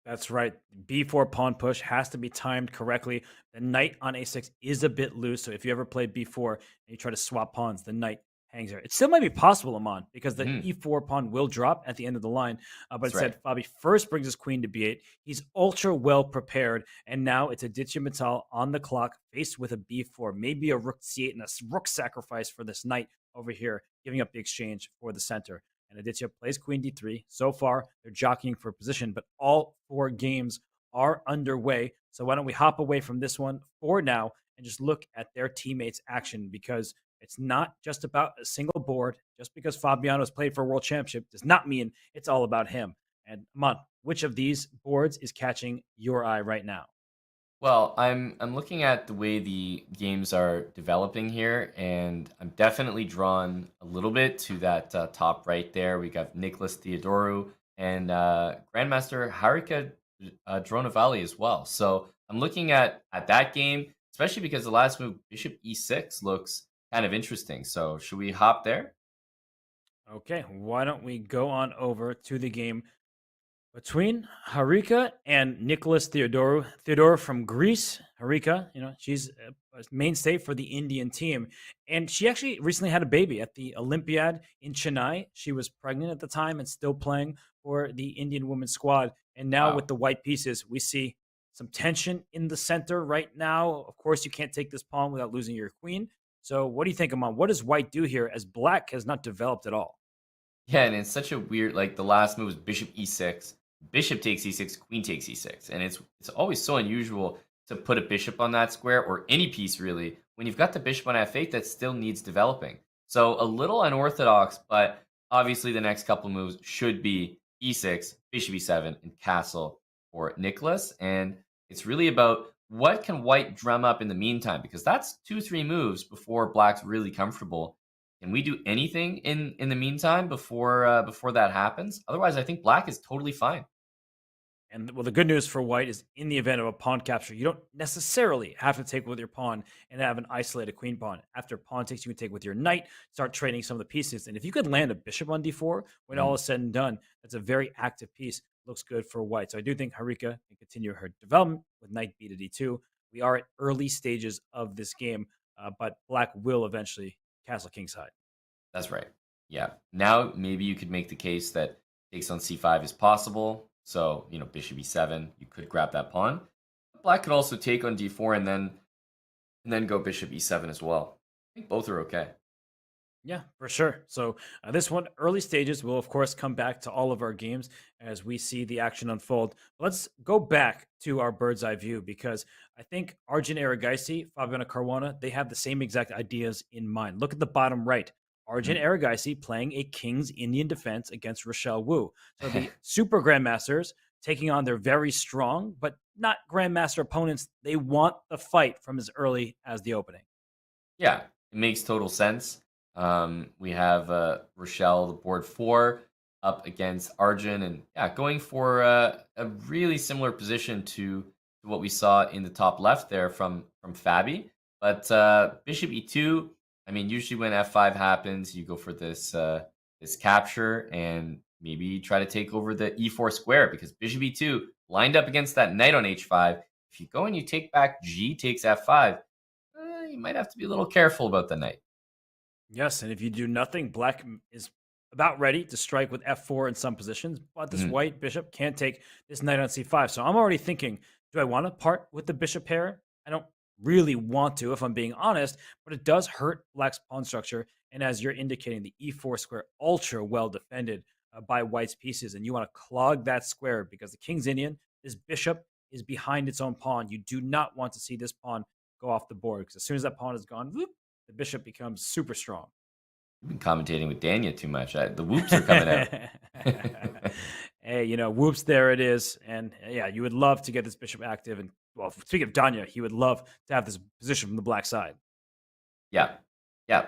That's right. B4 pawn push has to be timed correctly. The knight on a6 is a bit loose, so if you ever play b4 and you try to swap pawns, the knight hangs there. It still might be possible, Aman, because the e4 pawn will drop at the end of the line. But instead, Fabi first brings his queen to b8. He's ultra well prepared, and now it's Aditya Mittal on the clock, faced with a b4, maybe a rook c8 and a rook sacrifice for this knight over here, giving up the exchange for the center. And Aditya plays queen d3. So far, they're jockeying for position, but all 4 games are underway. So why don't we hop away from this one for now and just look at their teammates' action, because it's not just about a single board. Just because Fabiano has played for a world championship does not mean it's all about him. And Aman, which of these boards is catching your eye right now? Well, I'm looking at the way the games are developing here, and I'm definitely drawn a little bit to that top right there. We got Nicholas Theodoru and Grandmaster Harika Dronavali as well. So I'm looking at that game, especially because the last move, Bishop E6, looks kind of interesting. So should we hop there? Okay, why don't we go on over to the game between Harika and Nicholas Theodoru. Theodoru from Greece. Harika, she's a mainstay for the Indian team. And she actually recently had a baby at the Olympiad in Chennai. She was pregnant at the time and still playing for the Indian women's squad. And now Wow. with the white pieces, we see some tension in the center right now. Of course, you can't take this pawn without losing your queen. So what do you think, Amon? What does white do here as black has not developed at all? Yeah, and it's such a weird, like the last move was Bishop E6, Bishop takes E6, Queen takes E6, and it's always so unusual to put a bishop on that square or any piece really when you've got the bishop on F8 that still needs developing. So a little unorthodox, but obviously the next couple moves should be E6, Bishop E7, and Castle for Nicholas, and it's really about what can White drum up in the meantime because that's 2-3 moves before Black's really comfortable. Can we do anything in the meantime before that happens? Otherwise, I think Black is totally fine. And well, the good news for white is in the event of a pawn capture, you don't necessarily have to take with your pawn and have an isolated queen pawn. After pawn takes, you can take with your knight, start trading some of the pieces. And if you could land a bishop on d4, when all is said and done, that's a very active piece. Looks good for white. So I do think Harika can continue her development with knight b to d2. We are at early stages of this game, but black will eventually castle kingside. That's right. Yeah. Now maybe you could make the case that takes on c5 is possible. So, bishop e7, you could grab that pawn. Black could also take on d4 and then go bishop e7 as well. I think both are okay. Yeah, for sure. So this one, early stages, will of course come back to all of our games as we see the action unfold. Let's go back to our bird's eye view because I think Arjun Erigaisi, Fabiano Caruana, they have the same exact ideas in mind. Look at the bottom right. Arjun Erigaisi playing a King's Indian defense against Rochelle Wu. So the super grandmasters taking on their very strong but not grandmaster opponents. They want the fight from as early as the opening. Yeah, it makes total sense. We have Rochelle, the board 4, up against Arjun, and yeah, going for a really similar position to what we saw in the top left there from Fabi. But Bishop E2, I mean, usually when F5 happens, you go for this this capture and maybe try to take over the E4 square because Bishop E2 lined up against that knight on H5. If you go and you take back G takes F5, you might have to be a little careful about the knight. Yes, and if you do nothing, black is about ready to strike with f4 in some positions, but this white bishop can't take this knight on c5. So I'm already thinking, do I want to part with the bishop pair? I don't really want to, if I'm being honest, but it does hurt black's pawn structure. And as you're indicating, the e4 square ultra well defended by white's pieces, and you want to clog that square because the King's Indian, this bishop is behind its own pawn. You do not want to see this pawn go off the board because as soon as that pawn is gone, whoop, the bishop becomes super strong. You've been commentating with Dania too much. The whoops are coming out. Hey, whoops, there it is. And yeah, you would love to get this bishop active. And well, speaking of Dania, he would love to have this position from the black side. Yeah.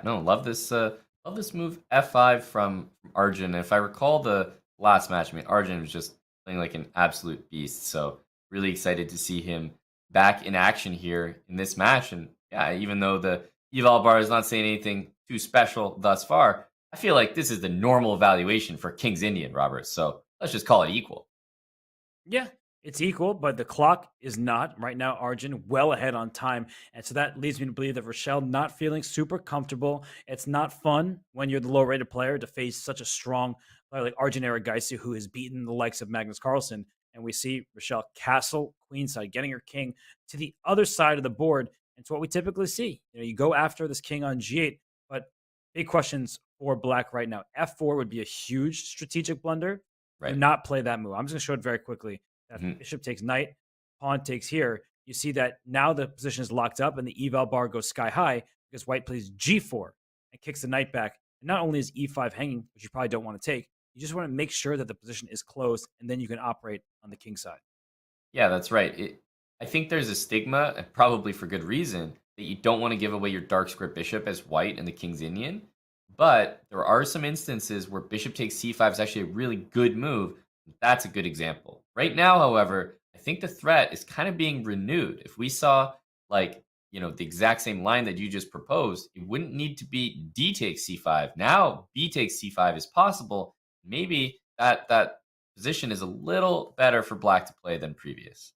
No, love this move F5 from Arjun. And if I recall the last match, I mean, Arjun was just playing like an absolute beast. So really excited to see him back in action here in this match. And yeah, even though the eval bar is not saying anything too special thus far, I feel like this is the normal evaluation for King's Indian, Robert. So let's just call it equal. Yeah, it's equal, but the clock is not. Right now, Arjun well ahead on time. And so that leads me to believe that Rochelle not feeling super comfortable. It's not fun when you're the low-rated player to face such a strong player like Arjun Erigaisi, who has beaten the likes of Magnus Carlsen. And we see Rochelle castle queenside, getting her king to the other side of the board. It's what we typically see. You go after this king on g8, but big questions for black right now. F4 would be a huge strategic blunder. Right. Do not play that move. I'm just going to show it very quickly. That bishop takes knight, pawn takes here. You see that now the position is locked up and the eval bar goes sky high because white plays g4 and kicks the knight back. And not only is e5 hanging, which you probably don't want to take, you just want to make sure that the position is closed and then you can operate on the king side. Yeah, that's right. I think there's a stigma, and probably for good reason, that you don't want to give away your dark square bishop as white in the King's Indian. But there are some instances where bishop takes c5 is actually a really good move. That's a good example. Right now, however, I think the threat is kind of being renewed. If we saw like, the exact same line that you just proposed, it wouldn't need to be d takes c5. Now b takes c5 is possible. Maybe that position is a little better for black to play than previous.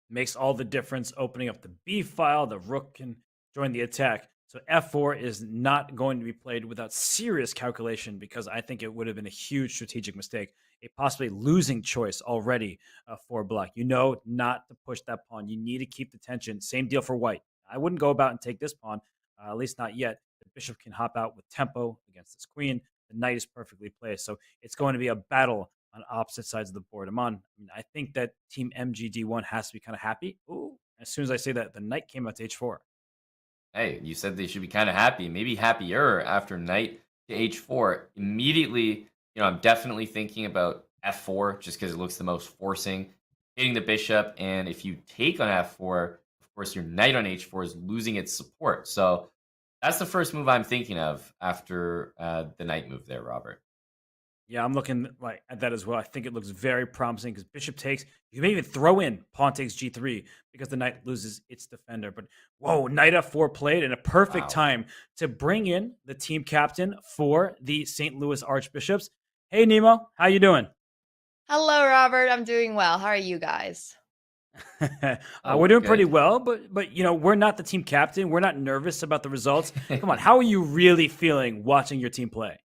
Makes all the difference opening up the b file. The rook can join the attack. So f4 is not going to be played without serious calculation, because I think it would have been a huge strategic mistake, a possibly losing choice already for black. Not to push that pawn. You need to keep the tension. Same deal for white. I wouldn't go about and take this pawn, at least not yet. The bishop can hop out with tempo against this queen. The knight is perfectly placed. So it's going to be a battle on opposite sides of the board. I think that team MGD1 has to be kind of happy. Ooh, as soon as I say that, the knight came out to h4. Hey, you said they should be kind of happy, maybe happier after knight to h4. Immediately, I'm definitely thinking about f4 just because it looks the most forcing, hitting the bishop. And if you take on f4, of course, your knight on h4 is losing its support. So that's the first move I'm thinking of after the knight move there, Robert. Yeah, I'm looking at that as well. I think it looks very promising because bishop takes. You may even throw in pawn takes g3 because the knight loses its defender. But whoa, knight f4 played in a perfect time to bring in the team captain for the St. Louis Archbishops. Hey, Nemo, how you doing? Hello, Robert. I'm doing well. How are you guys? We're doing pretty well, but we're not the team captain. We're not nervous about the results. Come on, how are you really feeling watching your team play?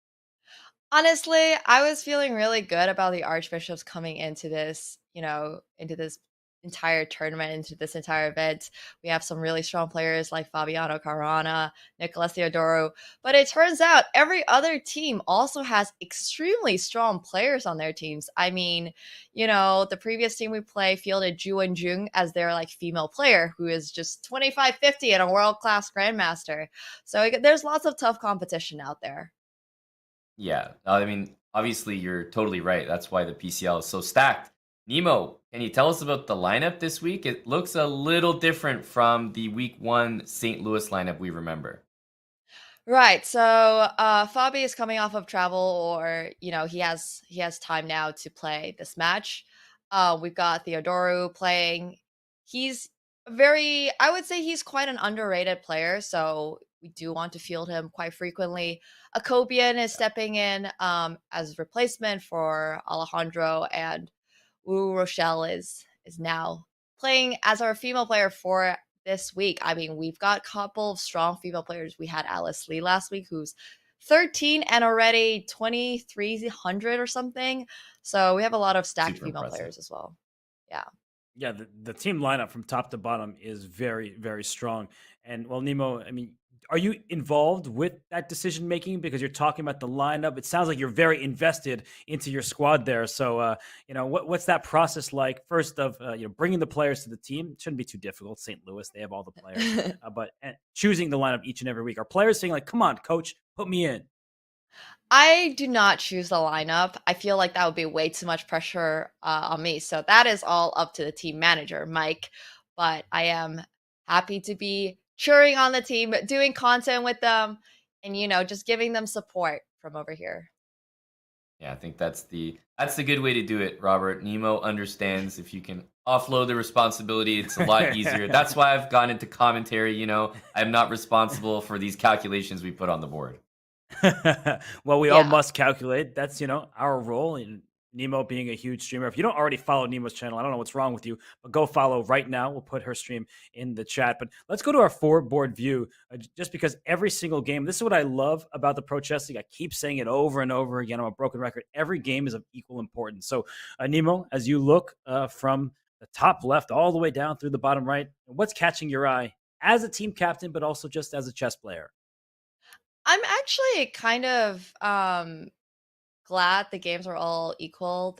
Honestly, I was feeling really good about the Archbishops coming into this, into this entire tournament, into this entire event. We have some really strong players like Fabiano Caruana, Nicolas Theodoro, but it turns out every other team also has extremely strong players on their teams. I mean, the previous team we play fielded Wenjun as their female player, who is just 2550 and a world-class grandmaster. So there's lots of tough competition out there. Yeah, obviously you're totally right. That's why the PCL is so stacked. Nemo, can you tell us about the lineup this week? It looks a little different from the week 1 St. Louis lineup we remember. Right. So Fabi is coming off of travel, or he has time now to play this match. We've got Theodoro playing. I would say he's quite an underrated player, so we do want to field him quite frequently. Akobian is stepping in as replacement for Alejandro, and Wu Rochelle is now playing as our female player for this week. I mean, we've got a couple of strong female players. We had Alice Lee last week, who's 13 and already 2,300 or something. So we have a lot of stacked Super female impressive. players as well. Yeah. Yeah, the team lineup from top to bottom is very, very strong. And well, Nemo, are you involved with that decision making because you're talking about the lineup? It sounds like you're very invested into your squad there. So, what's that process like? First of bringing the players to the team. It shouldn't be too difficult. St. Louis, they have all the players, but choosing the lineup each and every week. Are players saying "Come on, coach, put me in"? I do not choose the lineup. I feel like that would be way too much pressure on me. So that is all up to the team manager, Mike. But I am happy to be cheering on the team, doing content with them, and just giving them support from over here. Yeah, I think that's the good way to do it, Robert. Nemo understands if you can offload the responsibility, it's a lot easier. That's why I've gone into commentary. I'm not responsible for these calculations we put on the board. Well, we all must calculate. That's our role. And Nemo being a huge streamer. If you don't already follow Nemo's channel, I don't know what's wrong with you, but go follow right now. We'll put her stream in the chat. But let's go to our 4-board view, just because every single game. This is what I love about the Pro Chess League. I keep saying it over and over again. I'm a broken record. Every game is of equal importance. So, Nemo, as you look from the top left all the way down through the bottom right, what's catching your eye as a team captain, but also just as a chess player? I'm actually kind of glad the games are all equal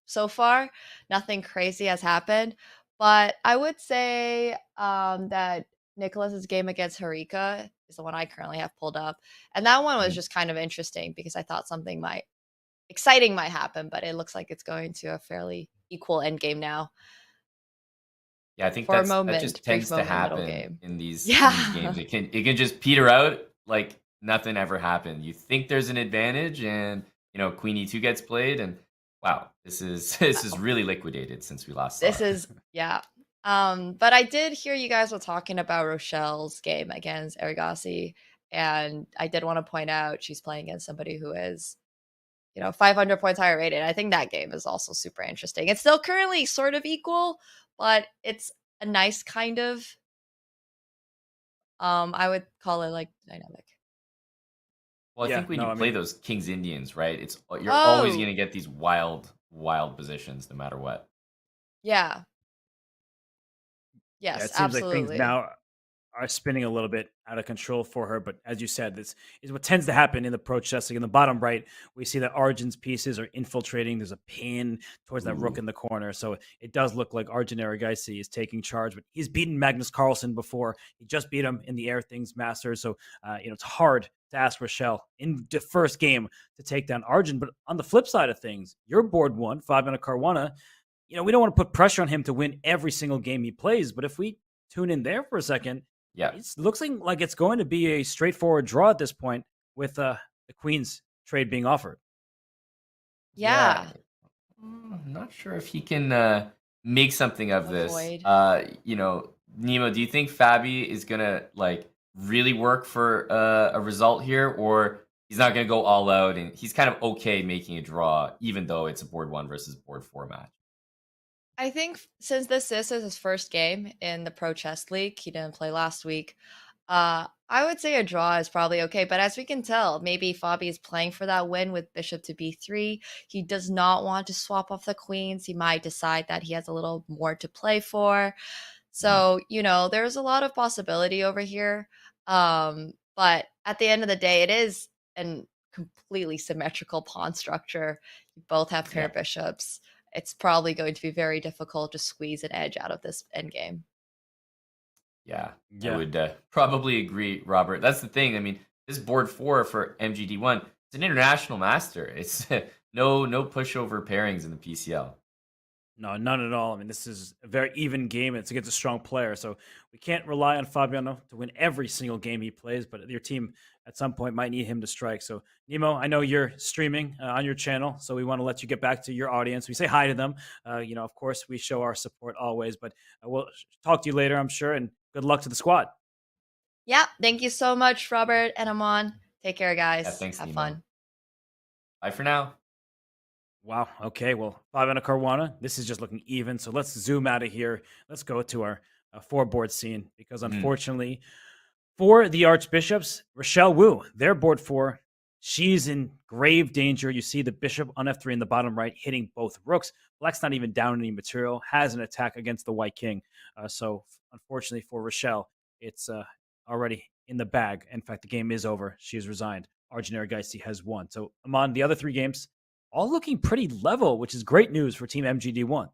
so far. Nothing crazy has happened, but I would say that Nicholas's game against Harika is the one I currently have pulled up, and that one was just kind of interesting because I thought something exciting might happen, but it looks like it's going to a fairly equal end game now. Yeah, I think for a that moment, just brief tends to moment, middle happen game. in these Yeah. games. It can just peter out like nothing ever happened. You think there's an advantage, and Queen E2 gets played, and wow, this is this is really liquidated since we last saw This it. is yeah. But I did hear you guys were talking about Rochelle's game against Arigasi, and I did want to point out she's playing against somebody who is, 500 points higher rated. I think that game is also super interesting. It's still currently sort of equal, but it's a nice kind of, I would call it like dynamic. Well, I Yeah, think when no, you I play mean, those Kings Indians, right? You're always Oh, gonna get these wild positions no matter what. yeah. yeah, Yes, it seems like things absolutely. now are spinning a little bit out of control for her. But as you said, this is what tends to happen in the pro chess. Like in the bottom right, we see that Arjun's pieces are infiltrating. There's a pin towards that rook Ooh. in the corner. So it does look like Arjun Erigaisi is taking charge, but he's beaten Magnus Carlsen before. He just beat him in the Air Things Masters. So, it's hard to ask Rochelle in the first game to take down Arjun. But on the flip side of things, your board one, Fabiano Caruana, we don't want to put pressure on him to win every single game he plays. But if we tune in there for a second, Yeah. it looks like it's going to be a straightforward draw at this point with the Queen's trade being offered. Yeah. Yeah. I'm not sure if he can make something of this. Avoid. Nemo, do you think Fabi is gonna like really work for a result here, or he's not gonna go all out and he's kind of okay making a draw, even though it's a board one versus board four match? I think since this is his first game in the Pro Chess League, he didn't play last week. I would say a draw is probably okay, but as we can tell, maybe Fabi is playing for that win with bishop to b3. He does not want to swap off the queens. He might decide that he has a little more to play for. So, there's a lot of possibility over here. But at the end of the day, it is an completely symmetrical pawn structure. You both have pair Yeah. bishops. It's probably going to be very difficult to squeeze an edge out of this endgame. Yeah, I Yeah. would probably agree, Robert. That's the thing. I mean, this board four for MGD1, it's an international master. It's no pushover pairings in the PCL. No, none at all. I mean, this is a very even game. It's against a strong player. So we can't rely on Fabiano to win every single game he plays, but your team at some point might need him to strike. So, Nemo, I know you're streaming on your channel, so we want to let you get back to your audience. We say hi to them. Of course, we show our support always, but we'll talk to you later, I'm sure, and good luck to the squad. Yeah, thank you so much, Robert and Amon. Take care, Yeah, guys. thanks, Have Nemo. fun. Bye for now. Wow. Okay. Well, Fabiano Caruana, this is just looking even. So let's zoom out of here. Let's go to our four board scene because unfortunately, for the Archbishops, Rochelle Wu, their board four, she's in grave danger. You see the bishop on f3 in the bottom right hitting both rooks. Black's not even down any material, has an attack against the white king. So unfortunately for Rochelle, it's already in the bag. In fact, the game is over. She has resigned. Arjun Erigaisi has won. So Amon, the other three games, all looking pretty level, which is great news for Team MGD1.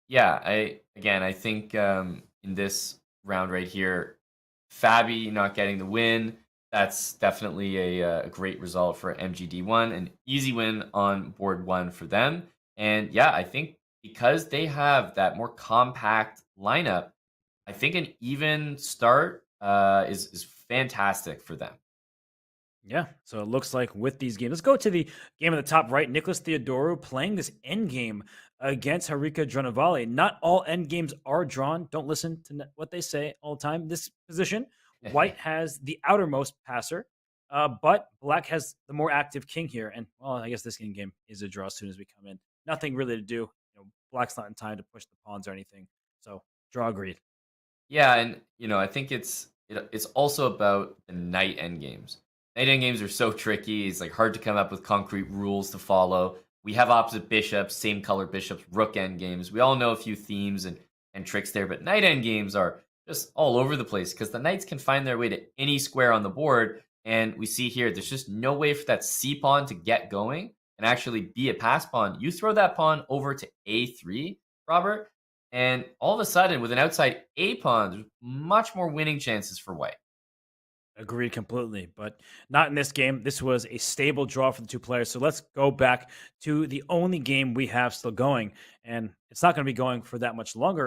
Yeah, I think in this round right here, Fabi not getting the win, that's definitely a great result for MGD1, an easy win on board one for them. And yeah, I think because they have that more compact lineup, I think an even start is fantastic for them. Yeah, so it looks like with these games, let's go to the game at the top right. Nicholas Theodorou playing this end game against Harika Dronavale. Not all end games are drawn. Don't listen to what they say all the time. This position, White has the outermost passer, but Black has the more active king here. And well, I guess this end game is a draw as soon as we come in. Nothing really to do. Black's not in time to push the pawns or anything. So draw agreed. Yeah, and I think it's also about the knight end games. Knight end games are so tricky. It's like hard to come up with concrete rules to follow. We have opposite bishops, same color bishops, rook end games. We all know a few themes and tricks there, but knight end games are just all over the place because the knights can find their way to any square on the board. And we see here, there's just no way for that c pawn to get going and actually be a pass pawn. You throw that pawn over to a3, Robert, and all of a sudden, with an outside a pawn, there's much more winning chances for white. Agreed completely, but not in this game. This was a stable draw for the two players. So let's go back to the only game we have still going, and it's not going to be going for that much longer.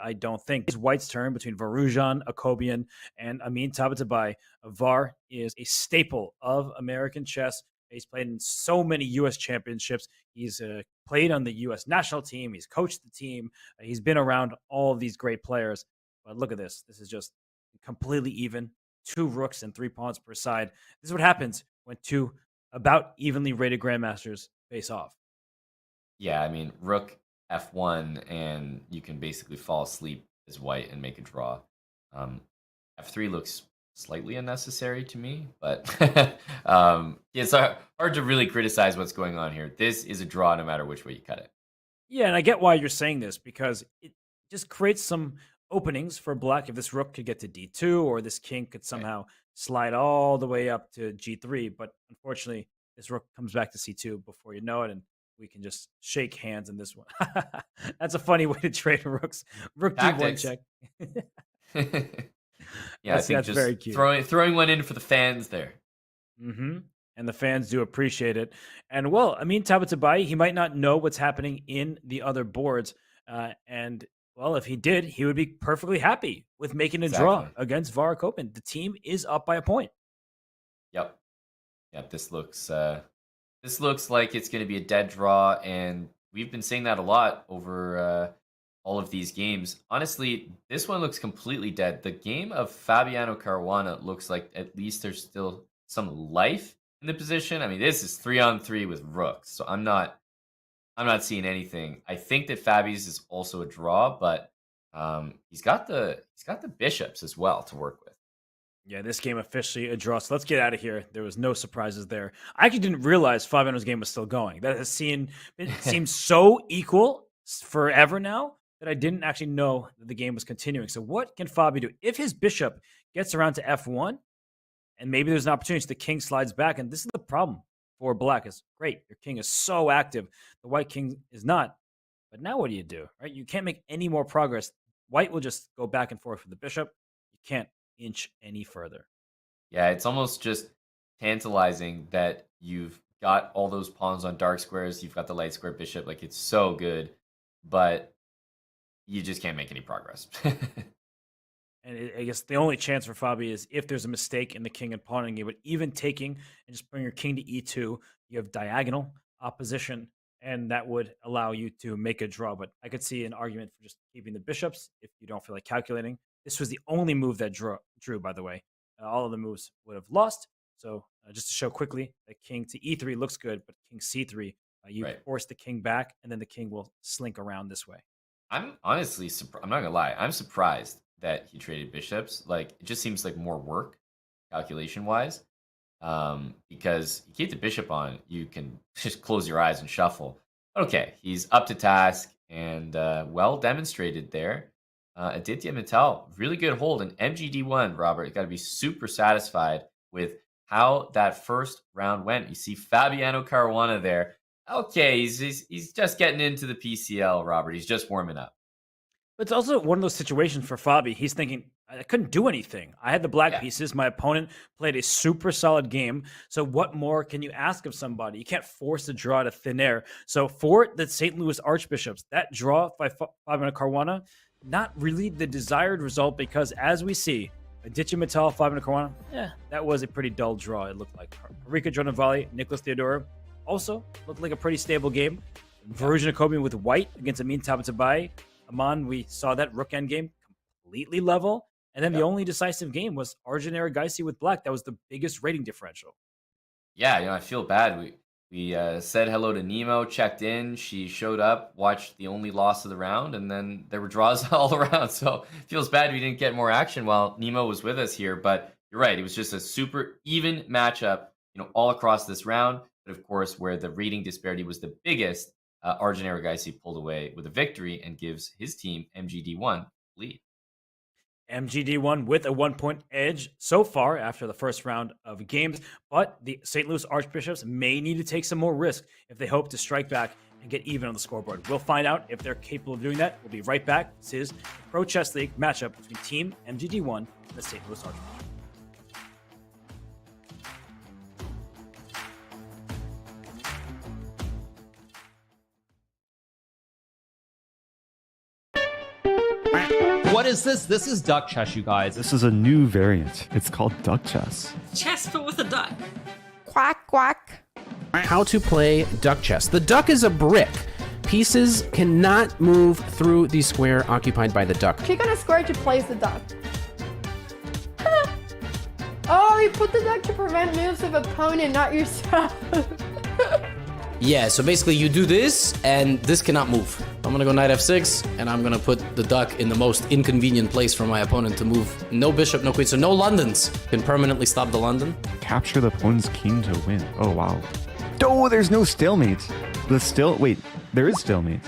I don't think. It's White's turn between Varujan, Akobian, and Amin Tabatabai. Var is a staple of American chess. He's played in so many U.S. championships. He's played on the U.S. national team. He's coached the team. He's been around all of these great players. But look at this. This is just completely even. 2 rooks and 3 pawns per side. This is what happens when 2 about evenly rated grandmasters face off. Yeah, I mean, rook f1, and you can basically fall asleep as white and make a draw. F3 looks slightly unnecessary to me, but it's hard to really criticize what's going on here. This is a draw no matter which way you cut it. Yeah, and I get why you're saying this, because it just creates some openings for black. If this rook could get to d2, or this king could somehow slide all the way up to g3, but unfortunately this rook comes back to c2 before you know it, and we can just shake hands in this one. That's a funny way to trade rooks. Rook d1 check. Yeah, I think that's just very cute. Throwing one in for the fans there. Mm-hmm. And the fans do appreciate it. And well, I mean, Tabatabai, he might not know what's happening in the other boards. And well, if he did, he would be perfectly happy with making a draw against Var Kopen. The team is up by a point. Yep. This looks like it's going to be a dead draw, and we've been saying that a lot over all of these games. Honestly, this one looks completely dead. The game of Fabiano Caruana looks like at least there's still some life in the position. I mean, this is 3-on-3 with rooks, so I'm not seeing anything. I think that Fabi's is also a draw, but he's got the bishops as well to work with. Yeah, this game officially a draw. So let's get out of here. There was no surprises there. I actually didn't realize Fabiano's game was still going. It seems so equal forever now that I didn't actually know that the game was continuing. So what can Fabi do? If his bishop gets around to f1, and maybe there's an opportunity, so the king slides back, and this is the problem for black. Is great. Your king is so active. The white king is not. But now what do you do? Right? You can't make any more progress. White will just go back and forth with the bishop. You can't inch any further. Yeah, it's almost just tantalizing that you've got all those pawns on dark squares. You've got the light square bishop. Like, it's so good, but you just can't make any progress. And I guess the only chance for Fabi is if there's a mistake in the king and pawning game. But even taking and just bring your king to e2, you have diagonal opposition, and that would allow you to make a draw. But I could see an argument for just keeping the bishops if you don't feel like calculating. This was the only move that drew, by the way. All of the moves would have lost. So just to show quickly, that king to e3 looks good, but king c3, you force the king back, and then the king will slink around this way. I'm honestly I'm not gonna lie. I'm surprised that he traded bishops. Like, it just seems like more work, calculation wise. Because you keep the bishop on, you can just close your eyes and shuffle. Okay, he's up to task, and well demonstrated there. Aditya Mittal, really good hold. And MGD1, Robert, you got to be super satisfied with how that first round went. You see Fabiano Caruana there. Okay, he's just getting into the PCL, Robert. He's just warming up. But it's also one of those situations for Fabi. He's thinking, I couldn't do anything. I had the black pieces. My opponent played a super solid game. So what more can you ask of somebody? You can't force a draw to thin air. So for the St. Louis Archbishops, that draw by Fabiano Caruana, not really the desired result, because as we see, Aditya Mittal, Fabiano Caruana, that was a pretty dull draw, it looked like. Rika Jordanvali, Nicholas Theodorou, also looked like a pretty stable game. Varujan Akobian with white against Amin Tabatabai. Aman, we saw that rook end game completely level. And then the only decisive game was Arjun Erigaisi with black. That was the biggest rating differential. Yeah, I feel bad. We said hello to Nemo, checked in. She showed up, watched the only loss of the round, and then there were draws all around. So it feels bad we didn't get more action while Nemo was with us here. But you're right. It was just a super even matchup, all across this round. But of course, where the rating disparity was the biggest, Arjun Erigaisi pulled away with a victory and gives his team MGD1 lead. MGD1 with a 1-point edge so far after the first round of games, but the St. Louis Archbishops may need to take some more risk if they hope to strike back and get even on the scoreboard. We'll find out if they're capable of doing that. We'll be right back. This is the Pro Chess League matchup between Team MGD1 and the St. Louis Archbishops. what is this? This is duck chess, you guys. This is a new variant. It's called duck chess. Chess, but with a duck. Quack, quack. How to play duck chess. The duck is a brick. Pieces cannot move through the square occupied by the duck. Click on a square to place the duck. Oh, you put the duck to prevent moves of opponent, not yourself. Yeah, so basically you do this, and this cannot move. I'm gonna go knight f6, and I'm gonna put the duck in the most inconvenient place for my opponent to move. No bishop, no queen, so no Londons can permanently stop the London. Capture the opponent's king to win. Oh, wow. Oh, there's no stalemate. Wait, there is stalemate.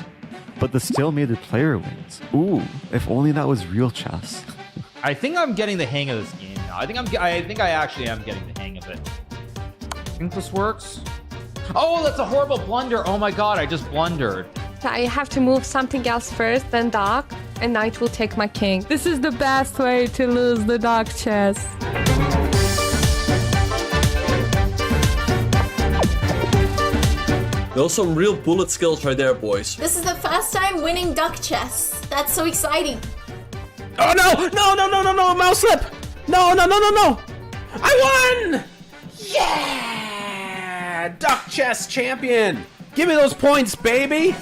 But the stalemated player wins. Ooh, if only that was real chess. I think I'm getting the hang of this game now. I think I actually am getting the hang of it. I think this works. Oh, that's a horrible blunder. Oh my god, I just blundered. I have to move something else first, then duck, and knight will take my king. This is the best way to lose the duck chess. Those some real bullet skills right there, boys. This is the first time winning duck chess. That's so exciting. Oh no, mouse slip. No. I won! Yeah! Duck chess champion. Give me those points, baby.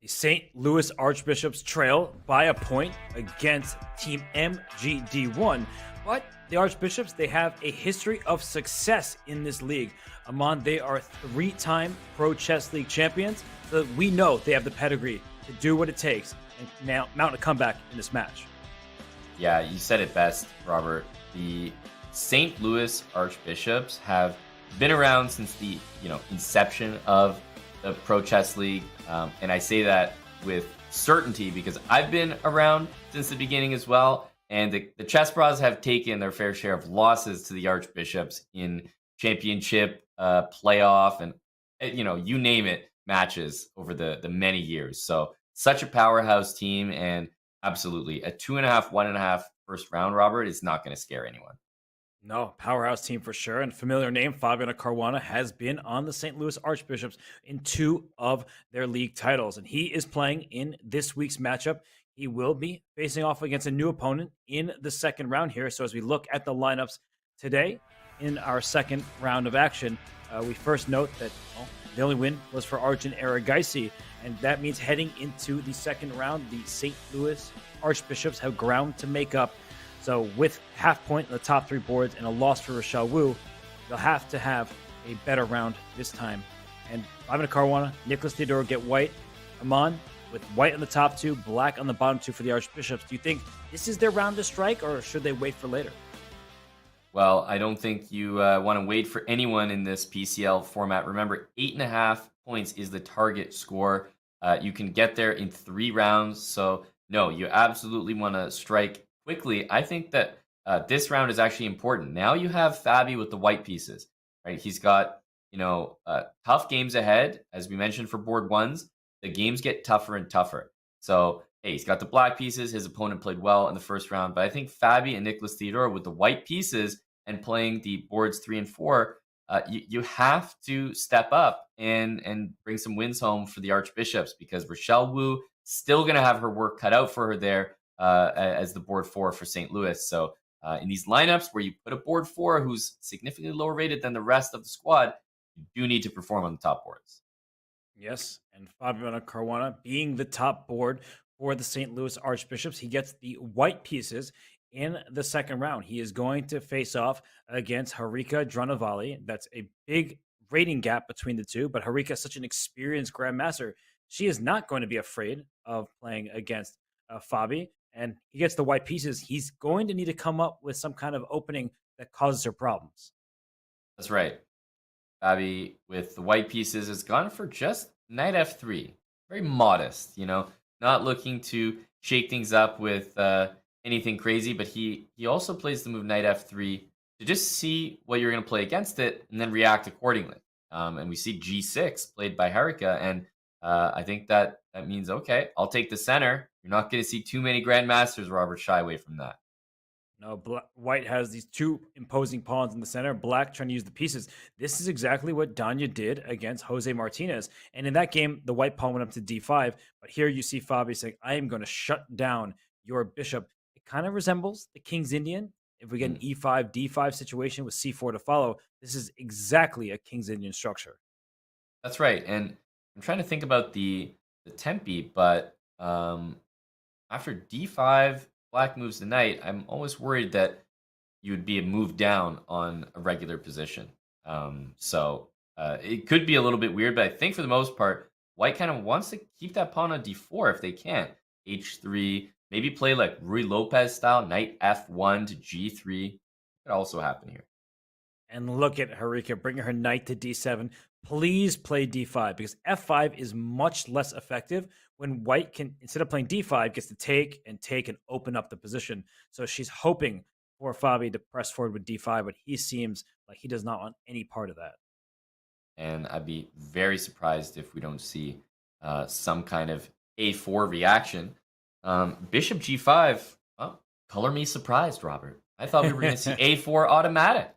The St. Louis Archbishops trail by a point against Team MGD1. But the Archbishops, they have a history of success in this league. Amon, they are 3-time Pro Chess League champions, so we know they have the pedigree to do what it takes and now mount a comeback in this match. Yeah, you said it best, Robert. The St. Louis Archbishops have been around since the inception of the Pro Chess League, and I say that with certainty because I've been around since the beginning as well. And the Chess Bros have taken their fair share of losses to the Archbishops in championship, playoff, and you name it, matches over the many years. So such a powerhouse team, and absolutely a 2.5, 1.5 first round, Robert, is not going to scare anyone. No, powerhouse team for sure. And familiar name, Fabiano Caruana, has been on the St. Louis Archbishops in 2 of their league titles. And he is playing in this week's matchup. He will be facing off against a new opponent in the second round here. So as we look at the lineups today in our second round of action, we first note that the only win was for Arjun Aragaisi. And that means heading into the second round, the St. Louis Archbishops have ground to make up. So with half point in the top 3 boards and a loss for Rochelle Wu, they'll have to have a better round this time. And Fabiano Caruana, Nicholas Theodore get white. Amon with white on the top 2, black on the bottom 2 for the Archbishops. Do you think this is their round to strike, or should they wait for later? Well, I don't think you want to wait for anyone in this PCL format. Remember, 8.5 points is the target score. You can get there in 3 rounds. So no, you absolutely want to strike quickly. I think that this round is actually important. Now you have Fabi with the white pieces, right? He's got, tough games ahead. As we mentioned for board 1s, the games get tougher and tougher. So, hey, he's got the black pieces. His opponent played well in the first round. But I think Fabi and Nicholas Theodore with the white pieces and playing the boards 3 and 4, you have to step up and bring some wins home for the Archbishops, because Rochelle Wu still going to have her work cut out for her there as the board 4 for St. Louis. So in these lineups where you put a board 4 who's significantly lower rated than the rest of the squad, you do need to perform on the top boards. Yes, and Fabiano Caruana being the top board for the St. Louis Archbishops, he gets the white pieces in the second round. He is going to face off against Harika Dranavali. That's a big rating gap between the two, but Harika is such an experienced grandmaster. She is not going to be afraid of playing against Fabi, and he gets the white pieces. He's going to need to come up with some kind of opening that causes her problems. That's right. Fabi with the white pieces has gone for just knight f3. Very modest, not looking to shake things up with anything crazy, but he also plays the move knight f3 to just see what you're going to play against it and then react accordingly. And we see g6 played by Harika, and I think that means, okay, I'll take the center. You're not going to see too many grandmasters, Robert, shy away from that. No, white has these 2 imposing pawns in the center. Black trying to use the pieces. This is exactly what Danya did against Jose Martinez. And in that game, the white pawn went up to d5. But here you see Fabi saying, I am going to shut down your bishop. It kind of resembles the King's Indian. If we get an e5, d5 situation with c4 to follow, this is exactly a King's Indian structure. That's right. And I'm trying to think about the tempi, but after d5, black moves the knight, I'm always worried that you would be a move down on a regular position. So it could be a little bit weird, but I think for the most part, white kind of wants to keep that pawn on d4 if they can. h3, maybe play like Rui Lopez style, knight f1 to g3. Could also happen here. And look at Harika bringing her knight to d7. Please play d5, because f5 is much less effective when white can, instead of playing d5, gets to take and open up the position. So she's hoping for Fabi to press forward with d5, but he seems like he does not want any part of that. And I'd be very surprised if we don't see some kind of a4 reaction. Bishop g5, well, color me surprised, Robert. I thought we were going to see a4 automatic.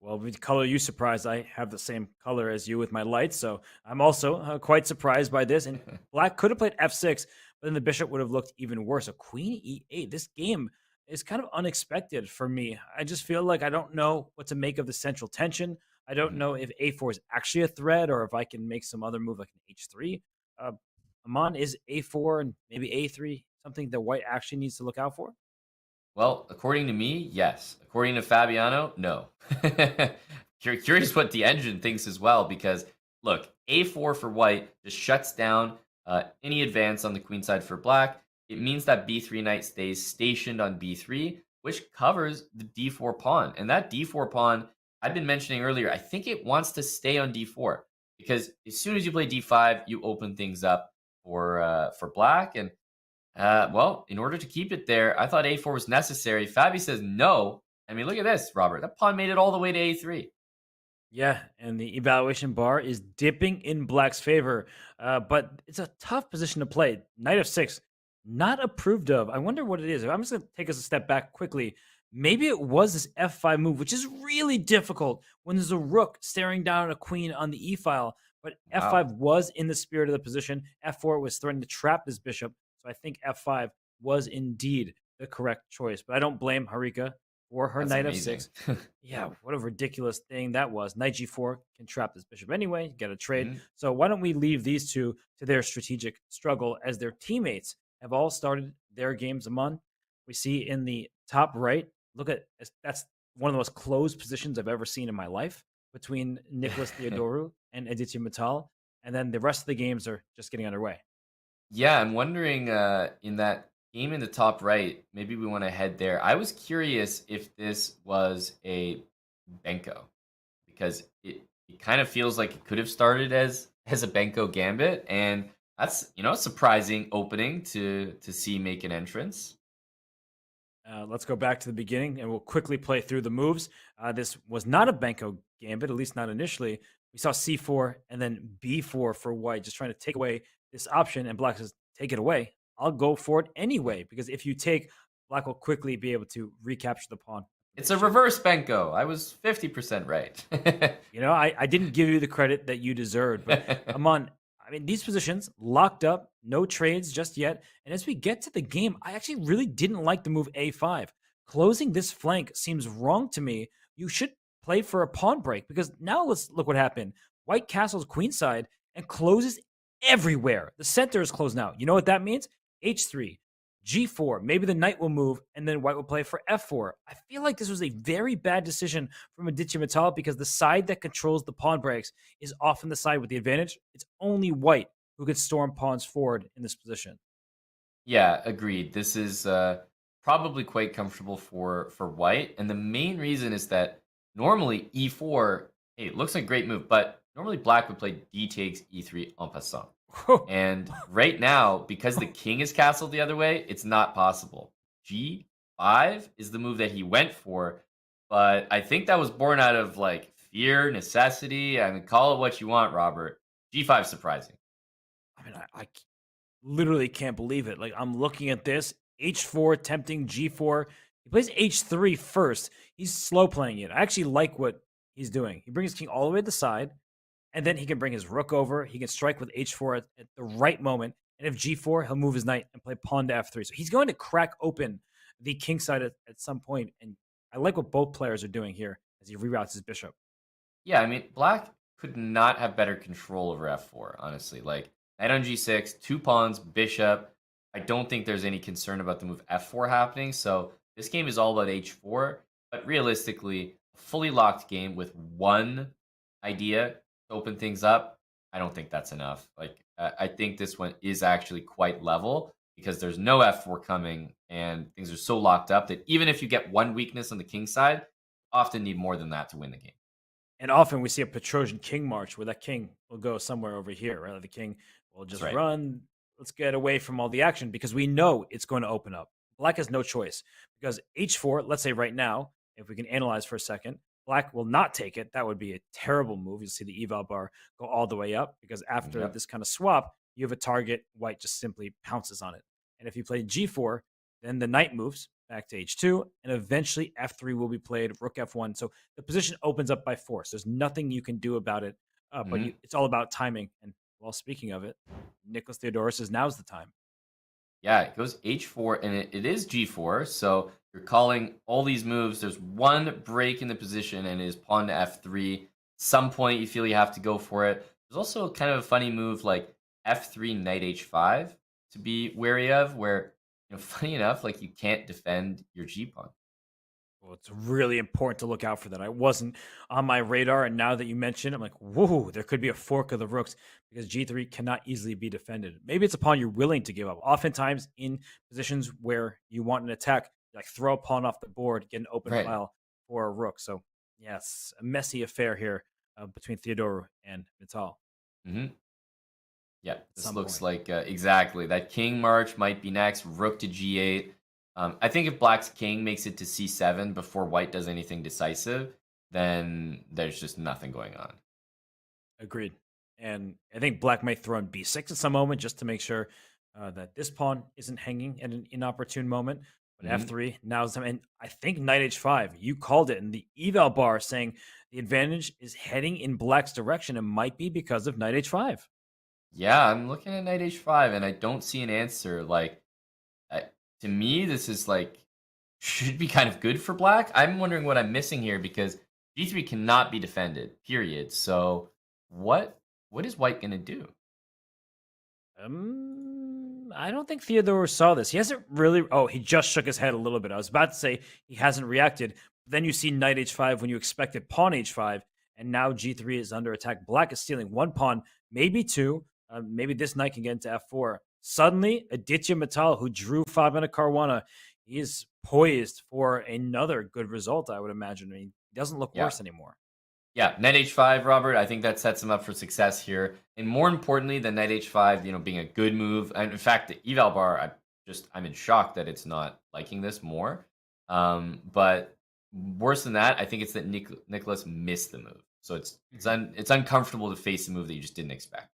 Well, with color you surprised, I have the same color as you with my lights, so I'm also quite surprised by this. And black could have played f6, but then the bishop would have looked even worse. A queen e8. This game is kind of unexpected for me. I just feel like I don't know what to make of the central tension. I don't know if a4 is actually a threat, or if I can make some other move like an h3. Amon, is a4 and maybe a3 something that white actually needs to look out for? Well, according to me, yes. According to Fabiano, no. Curious what the engine thinks as well, because look, a4 for white just shuts down any advance on the queen side for black. It means that b3 knight stays stationed on b3, which covers the d4 pawn. And that d4 pawn, I've been mentioning earlier, I think it wants to stay on d4, because as soon as you play d5, you open things up for black. And well, in order to keep it there, I thought a4 was necessary. Fabi says no. I mean, look at this, Robert. That pawn made it all the way to a3. Yeah, and the evaluation bar is dipping in Black's favor, but it's a tough position to play. Knight of 6, not approved of. I wonder what it is. I'm just going to take us a step back quickly. Maybe it was this f5 move, which is really difficult when there's a rook staring down a queen on the e-file. But f5 was in the spirit of the position. f4 was threatening to trap this bishop. So I think f5 was indeed the correct choice. But I don't blame Harika for her That's knight amazing. f6. Yeah, what a ridiculous thing that was. Knight g4 can trap this bishop anyway, get a trade. So why don't we leave these two to their strategic struggle as their teammates have all started their games among. We see in the top right, look at that's one of the most closed positions I've ever seen in my life between Nicholas Theodoru and Aditya Mittal. And then the rest of the games are just getting underway. Yeah, I'm wondering in that game in the top right, maybe we want to head there. I was curious if this was a Benko because it kind of feels like it could have started as a Benko gambit, and that's a surprising opening to see make an entrance. Let's go back to the beginning and we'll quickly play through the moves. This was not a Benko gambit, at least not initially. We saw c4 and then b4 for white, just trying to take away this option. And Black says, take it away. I'll go for it anyway, because if you take, Black will quickly be able to recapture the pawn. It's a reverse Benko. I was 50% right. I didn't give you the credit that you deserved, but Aman, these positions locked up, no trades just yet. And as we get to the game, I actually really didn't like the move a5. Closing this flank seems wrong to me. You should play for a pawn break, because now let's look what happened. White castles queenside and closes everywhere. The center is closed now. You know what that means? h3, g4, maybe the knight will move, and then white will play for f4. I feel like this was a very bad decision from Aditya Mittal, because the side that controls the pawn breaks is often the side with the advantage. It's only white who could storm pawns forward in this position. Yeah, agreed. This is probably quite comfortable for white, and the main reason is that normally e4, hey, it looks like a great move, but normally Black would play d takes e3 en passant. And right now, because the king is castled the other way, it's not possible. g5 is the move that he went for, but I think that was born out of fear, necessity. Call it what you want, Robert. g5 surprising. I literally can't believe it. I'm looking at this, h4 tempting g4. He plays h3 first. He's slow playing it. I actually like what he's doing. He brings his king all the way to the side, and then he can bring his rook over. He can strike with h4 at the right moment. And if g4, he'll move his knight and play pawn to f3. So he's going to crack open the king side at some point. And I like what both players are doing here as he reroutes his bishop. Yeah, Black could not have better control over f4, honestly. Knight on g6, 2 pawns, bishop. I don't think there's any concern about the move f4 happening. So this game is all about h4. But realistically, a fully locked game with one idea to open things up, I don't think that's enough. I think this one is actually quite level, because there's no f4 coming, and things are so locked up that even if you get one weakness on the king side, you often need more than that to win the game. And often we see a Petrosian king march where that king will go somewhere over here, right? The king will just run. Let's get away from all the action, because we know it's going to open up. Black has no choice, because h4, let's say right now, if we can analyze for a second, Black will not take it. That would be a terrible move. You'll see the eval bar go all the way up, because after this kind of swap, you have a target. White just simply pounces on it. And if you play g4, then the knight moves back to h2, and eventually f3 will be played, rook f1. So the position opens up by force. There's nothing you can do about it, but it's all about timing. And well, speaking of it, Nicholas Theodoru says now's the time. Yeah, it goes h4, and it is g4, so you're calling all these moves. There's one break in the position, and it is pawn to f3. Some point you feel you have to go for it. There's also kind of a funny move like f3, knight h5 to be wary of, where, funny enough, you can't defend your g-pawn. Well, it's really important to look out for that. I wasn't on my radar, and now that you mention it, I'm like, whoa, there could be a fork of the rooks, because g3 cannot easily be defended. Maybe it's a pawn you're willing to give up. Oftentimes in positions where you want an attack, throw a pawn off the board, get an open file for a rook. So, yes, a messy affair here between Theodoru and Mittal. Yeah, this looks like exactly. That king march might be next, rook to g8. I think if Black's king makes it to c7 before white does anything decisive, then there's just nothing going on. Agreed. And I think black might throw in b6 at some moment just to make sure that this pawn isn't hanging at an inopportune moment. But f3, now's the time. And I think knight h5, you called it in the eval bar, saying the advantage is heading in black's direction. It might be because of knight h5. Yeah, I'm looking at knight h5, and I don't see an answer. Like, to me, this is like should be kind of good for black. I'm wondering what I'm missing here because g3 cannot be defended. Period. So what is white gonna do? I don't think Theodore saw this. He hasn't really. Oh, he just shook his head a little bit. I was about to say he hasn't reacted. Then you see knight h5 when you expected pawn h5, and now g3 is under attack. Black is stealing one pawn, maybe two. Maybe this knight can get into f4. Suddenly, Aditya Mittal, who drew Fabiano Caruana, he is poised for another good result, I would imagine. I mean, he doesn't look worse anymore. Yeah, knight h5, Robert. I think that sets him up for success here. And more importantly than knight h5, being a good move. And in fact, the eval bar, I'm in shock that it's not liking this more. But worse than that, I think it's that Nicholas missed the move. So it's uncomfortable to face a move that you just didn't expect.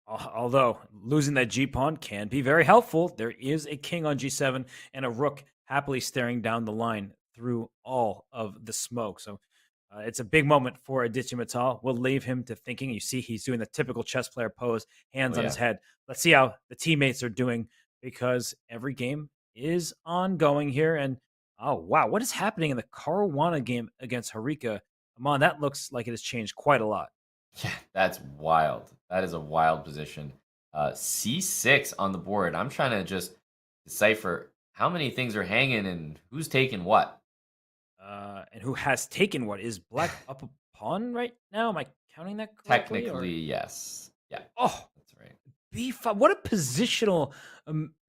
Although losing that g pawn can be very helpful. There is a king on g7 and a rook happily staring down the line through all of the smoke. So it's a big moment for Aditya Mittal. We'll leave him to thinking. You see, he's doing the typical chess player pose, hands on his head. Let's see how the teammates are doing because every game is ongoing here. And oh, wow, what is happening in the Caruana game against Harika? Aman, that looks like it has changed quite a lot. Yeah, that's wild. That is a wild position. C6 on the board. I'm trying to just decipher how many things are hanging and who's taking what. And who has taken what? Is black up a pawn right now? Am I counting that correctly? Technically, yes. Yeah. Oh, that's right. B5. What a positional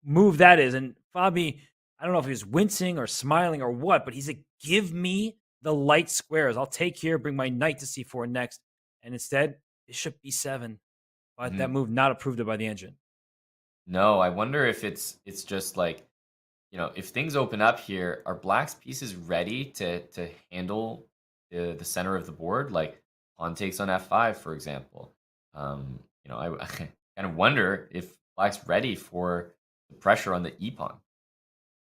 move that is. And Fabi, I don't know if he was wincing or smiling or what, but he's like, give me the light squares. I'll take here, bring my knight to c4 next. And instead, bishop b7. But that move not approved by the engine. No, I wonder if it's just like, if things open up here, are black's pieces ready to handle the center of the board? Like pawn takes on f5, for example. I kind of wonder if black's ready for the pressure on the e pawn.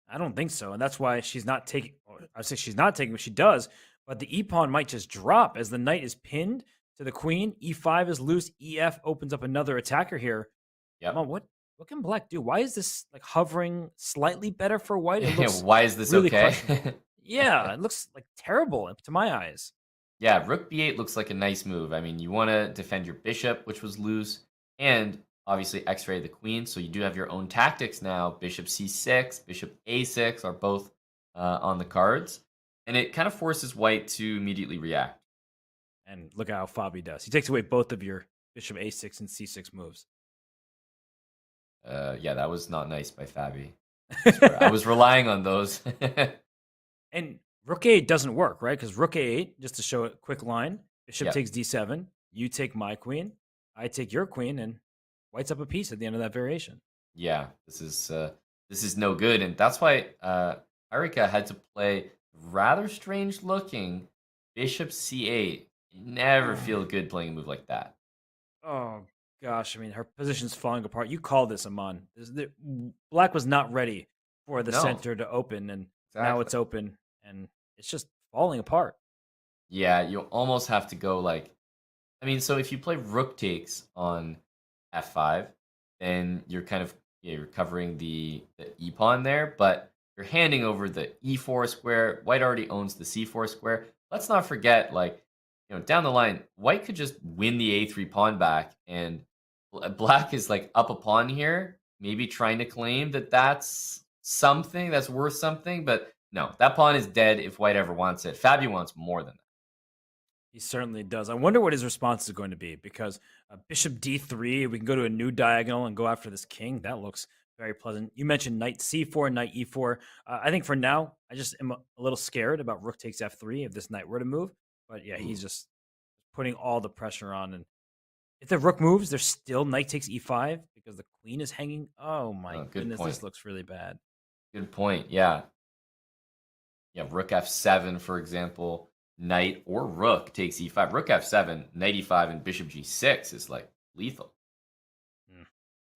I don't think so, and that's why she's not taking. I say she's not taking what she does, but the e pawn might just drop as the knight is pinned to the queen. E5 is loose. EF opens up another attacker here. Yeah. What can black do? Why is this like hovering slightly better for white? It looks why is this really okay? Yeah, it looks like terrible to my eyes. Yeah, rook b8 looks like a nice move. I mean, you want to defend your bishop, which was loose, and obviously x-ray the queen, so you do have your own tactics now. Bishop c6, bishop a6 are both on the cards, and it kind of forces white to immediately react. And look at how Fabi does. He takes away both of your bishop a6 and c6 moves. Yeah, that was not nice by Fabi. I was relying on those. And rook a8 doesn't work, right? Because rook a8, just to show a quick line, bishop takes d7, you take my queen, I take your queen, and white's up a piece at the end of that variation. Yeah, this is no good, and that's why Harika had to play rather strange looking bishop c8. You never feel good playing a move like that. Oh gosh, I mean, her position's falling apart. You called this, Aman. Black was not ready for the center to open, and now it's open, and it's just falling apart. Yeah, you almost have to go so if you play rook takes on f5, then you're kind of you're covering the e pawn there, but you're handing over the e4 square. White already owns the c4 square. Let's not forget, down the line, white could just win the a3 pawn back, and black is up a pawn here, maybe trying to claim that that's something that's worth something, but no, that pawn is dead if white ever wants it. Fabi wants more than that. He certainly does. I wonder what his response is going to be, because bishop d3, we can go to a new diagonal and go after this king. That looks very pleasant. You mentioned knight c4, knight e4. I think for now, I just am a little scared about rook takes f3 if this knight were to move. But yeah, he's just putting all the pressure on. And if the rook moves, there's still knight takes e5 because the queen is hanging. Oh my goodness, this looks really bad. Good point. Yeah. Yeah, rook f7, for example. knight or rook takes e5. Rook f7, knight e5, and bishop g6 is like lethal.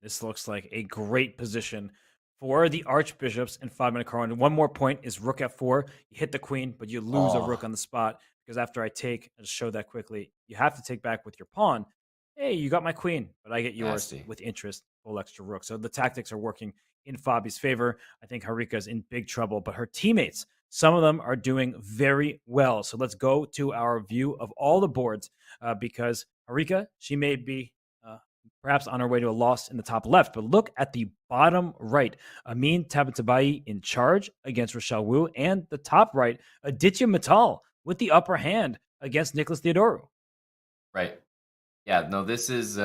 This looks like a great position for the archbishops in 5-minute card. And one more point is rook f4. You hit the queen, but you lose a rook on the spot because after I take, I'll just show that quickly, you have to take back with your pawn. Hey, you got my queen, but I get yours with interest, full extra rook. So the tactics are working in Fabi's favor. I think Harika's in big trouble, but her teammates, some of them are doing very well. So let's go to our view of all the boards because Harika, she may be perhaps on her way to a loss in the top left. But look at the bottom right. Amin Tabatabai in charge against Rochelle Wu. And the top right, Aditya Mittal with the upper hand against Nicholas Theodoru. Right. Yeah, no, this is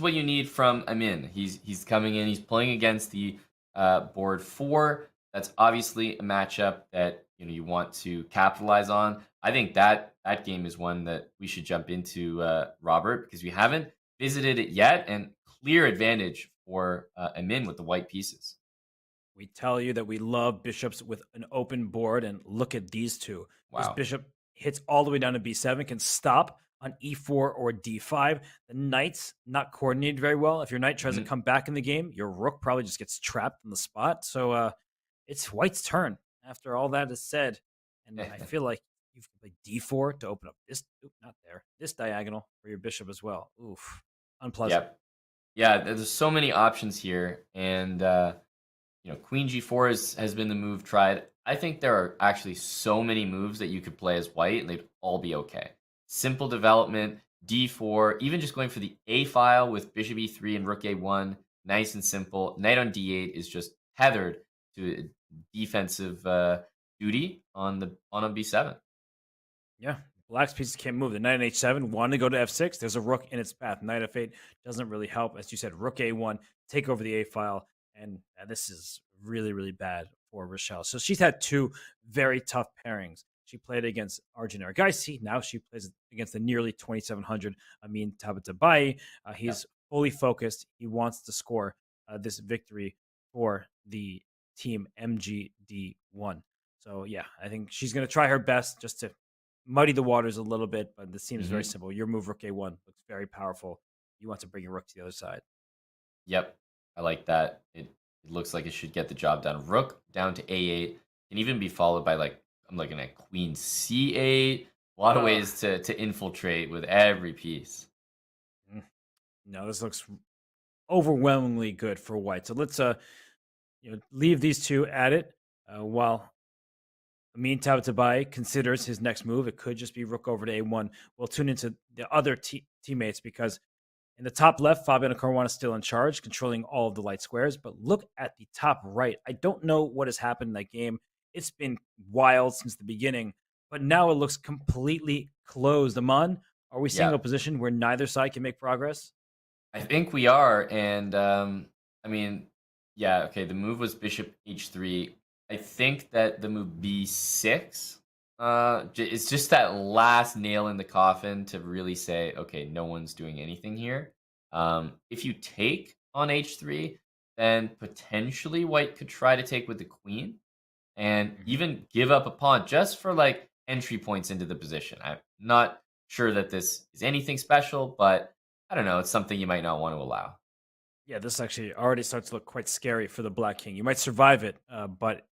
what you need from Amin. He's coming in, he's playing against the board 4. That's obviously a matchup that you want to capitalize on. I think that game is one that we should jump into, Robert, because we haven't visited it yet, and clear advantage for Amin with the white pieces. We tell you that we love bishops with an open board, and look at these two. Wow. This bishop hits all the way down to b7, can stop on e4 or d5. The knight's not coordinated very well. If your knight tries to come back in the game, your rook probably just gets trapped in the spot. So it's white's turn after all that is said. And I feel like you can play d4 to open up this, not there, this diagonal for your bishop as well. Oof, unpleasant. Yep. Yeah, there's so many options here. And, queen g4 has been the move tried. I think there are actually so many moves that you could play as white, and they'd all be okay. Simple development, d4, even just going for the a file with bishop e3 and rook a1, nice and simple. Knight on d8 is just tethered to a defensive duty on a b7. Yeah, black's pieces can't move. The knight on h7 wanted to go to f6. There's a rook in its path. Knight f8 doesn't really help. As you said, rook a1, take over the a file, and this is really, really bad for Rochelle. So she's had two very tough pairings. She played against Arjun Argaisi. Now she plays against the nearly 2,700 Amin Tabatabai. He's fully focused. He wants to score this victory for the team MGD1. So, yeah, I think she's going to try her best just to muddy the waters a little bit, but this seems very simple. Your move, rook a1, looks very powerful. You want to bring your rook to the other side. Yep, I like that. It looks like it should get the job done. Rook down to a8 can even be followed by, I'm looking at queen c8. A lot of ways to infiltrate with every piece. No, this looks overwhelmingly good for white. So let's leave these two at it while Amin Tabatabai considers his next move. It could just be rook over to a1. We'll tune into the other teammates because in the top left, Fabiano Caruana is still in charge, controlling all of the light squares. But look at the top right. I don't know what has happened in that game. It's been wild since the beginning, but now it looks completely closed. Aman, are we seeing a position where neither side can make progress? I think we are. And, the move was bishop h3. I think that the move b6 it's just that last nail in the coffin to really say, okay, no one's doing anything here. If you take on h3, then potentially white could try to take with the queen and even give up a pawn just for entry points into the position. I'm not sure that this is anything special, but I don't know. It's something you might not want to allow. Yeah, this actually already starts to look quite scary for the black king. You might survive it, but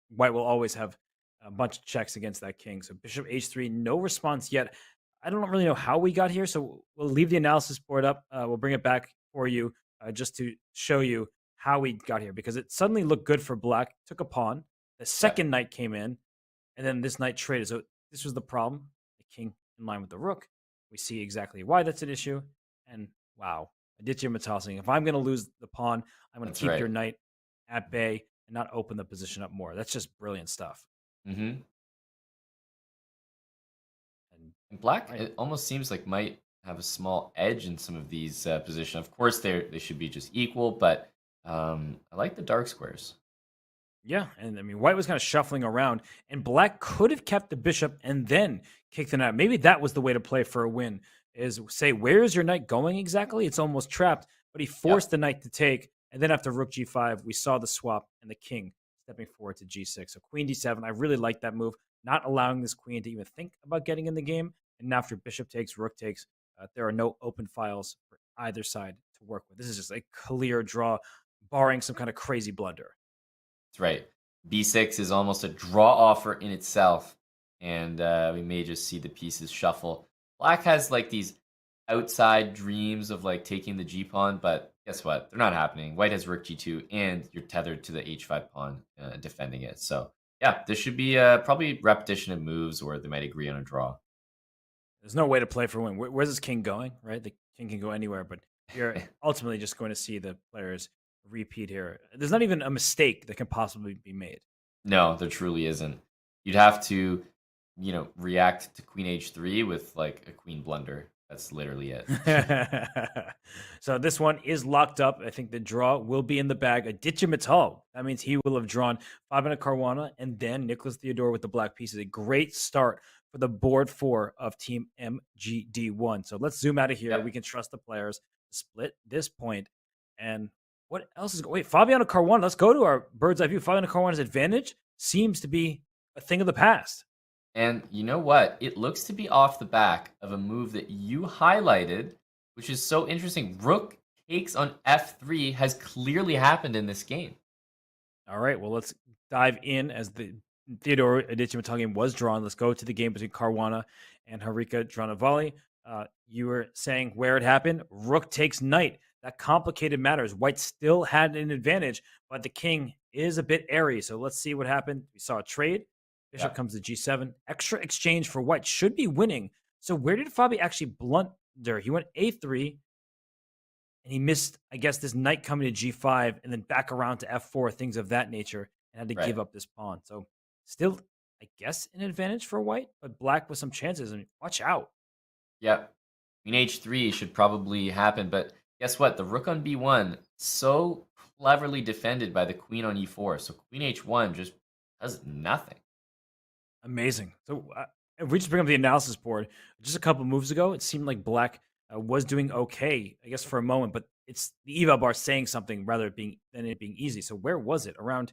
white will always have a bunch of checks against that king. So bishop h3, no response yet. I don't really know how we got here, so we'll leave the analysis board up. We'll bring it back for you just to show you how we got here, because it suddenly looked good for black. Took a pawn. The second knight came in, and then this knight traded. So this was the problem. The king in line with the rook. We see exactly why that's an issue. And wow, Aditya Mittal saying, if I'm going to lose the pawn, I'm going to keep your knight at bay and not open the position up more. That's just brilliant stuff. And black, it almost seems like might have a small edge in some of these positions. Of course, they should be just equal, but I like the dark squares. Yeah, and white was kind of shuffling around, and black could have kept the bishop and then kicked the knight. Maybe that was the way to play for a win, is say, where is your knight going exactly? It's almost trapped, but he forced the knight to take, and then after rook g5, we saw the swap and the king stepping forward to g6. So queen d7, I really like that move. not allowing this queen to even think about getting in the game. And after bishop takes, rook takes, there are no open files for either side to work with. This is just a clear draw, barring some kind of crazy blunder. That's right. B6 is almost a draw offer in itself, and we may just see the pieces shuffle. Black has like these outside dreams of like taking the G pawn, but guess what? They're not happening. White has rook G2, and you're tethered to the H5 pawn, defending it. So yeah, this should be probably repetition of moves, or they might agree on a draw. There's no way to play for win. Where's this king going? Right, the king can go anywhere, but you're ultimately just going to see the players repeat here. There's not even a mistake that can possibly be made. No, there truly isn't. You'd have to, react to queen h3 with like a queen blunder. That's literally it. So this one is locked up. I think the draw will be in the bag. Aditya Mittal. That means he will have drawn Fabiano Caruana and then Nicholas Theodore with the black pieces. A great start for the board 4 of Team MGD1. So let's zoom out of here. Yep. We can trust the players to split this point. And what else is going? Wait, Fabiano Caruana. Let's go to our bird's eye view. Fabiano Caruana's advantage seems to be a thing of the past. And you know what? It looks to be off the back of a move that you highlighted, which is so interesting. Rook takes on f3 has clearly happened in this game. All right, well, let's dive in as the Theodore Aditya Mittal game was drawn. Let's go to the game between Caruana and Harika Dranavali. You were saying where it happened. Rook takes knight. That complicated matters. White still had an advantage, but the king is a bit airy. So let's see what happened. We saw a trade. Bishop comes to g7. Extra exchange for white. Should be winning. So where did Fabi actually blunder? He went a3, and he missed, I guess, this knight coming to g5, and then back around to f4, things of that nature, and had to give up this pawn. So still, I guess, an advantage for white, but black with some chances. And watch out. Yeah. Queen h3 should probably happen, but guess what? The rook on b1, so cleverly defended by the queen on e4. So queen h1 just does nothing. Amazing. So if we just bring up the analysis board, just a couple moves ago, it seemed like black was doing okay, I guess, for a moment, but it's the eval bar saying something rather than it being easy. So where was it? Around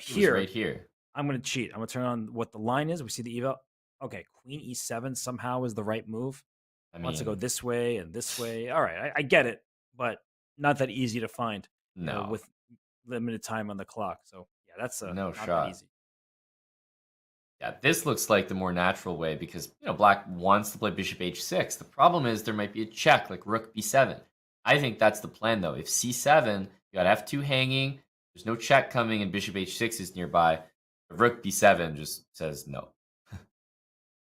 here. Right here. I'm going to cheat. I'm going to turn on what the line is. We see the eval. Okay, queen e7 somehow is the right move. Wants to go this way and this way. All right, I get it, but not that easy to find. No. With limited time on the clock. So yeah, that's no not shot. that easy. Yeah, this looks like the more natural way because, black wants to play bishop h6. The problem is there might be a check like rook b7. I think that's the plan, though. If c7, you got f2 hanging, there's no check coming, and bishop h6 is nearby. Rook b7 just says no.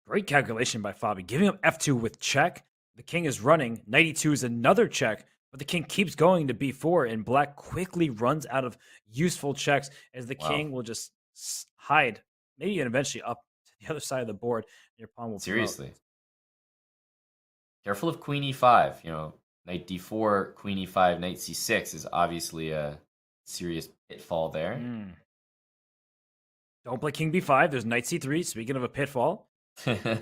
Great calculation by Fabi. Giving up f2 with check. The king is running. Knight e2 is another check, but the king keeps going to b4, and black quickly runs out of useful checks as the king will just hide. Maybe even eventually up to the other side of the board. Your pawn will seriously promote. Careful of queen e5. Knight d4, queen e5, knight c6 is obviously a serious pitfall there. Don't play king b5. There's knight c3. Speaking of a pitfall, wait,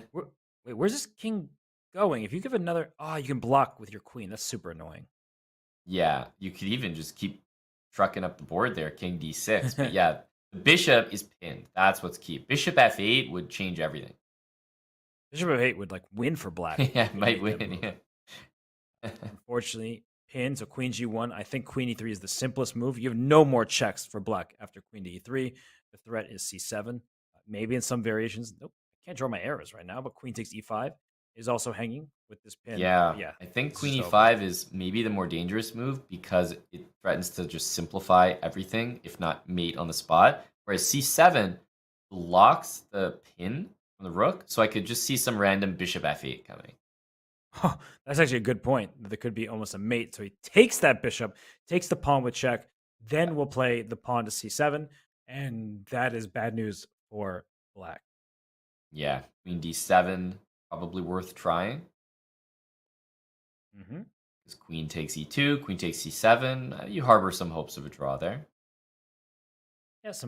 where's this king going? If you give another, you can block with your queen. That's super annoying. Yeah, you could even just keep trucking up the board there, king d6. But yeah. The bishop is pinned. That's what's key. Bishop f8 would change everything. Bishop f8 would win for black. Yeah, might win. Yeah. Unfortunately, pinned. So queen g1. I think queen e3 is the simplest move. You have no more checks for black after queen to e3. The threat is c7. Maybe in some variations. Nope. I can't draw my arrows right now. But queen takes e5 is also hanging with this pin. Yeah. I think queen e5 is maybe the more dangerous move because it threatens to just simplify everything, if not mate on the spot. Whereas c7 blocks the pin from the rook, so I could just see some random bishop f8 coming. Oh, that's actually a good point. There could be almost a mate. So he takes that bishop, takes the pawn with check, then we'll play the pawn to c7, and that is bad news for black. Yeah, queen d7, probably worth trying. Because queen takes e2, queen takes c7. You harbor some hopes of a draw there. Yeah, that's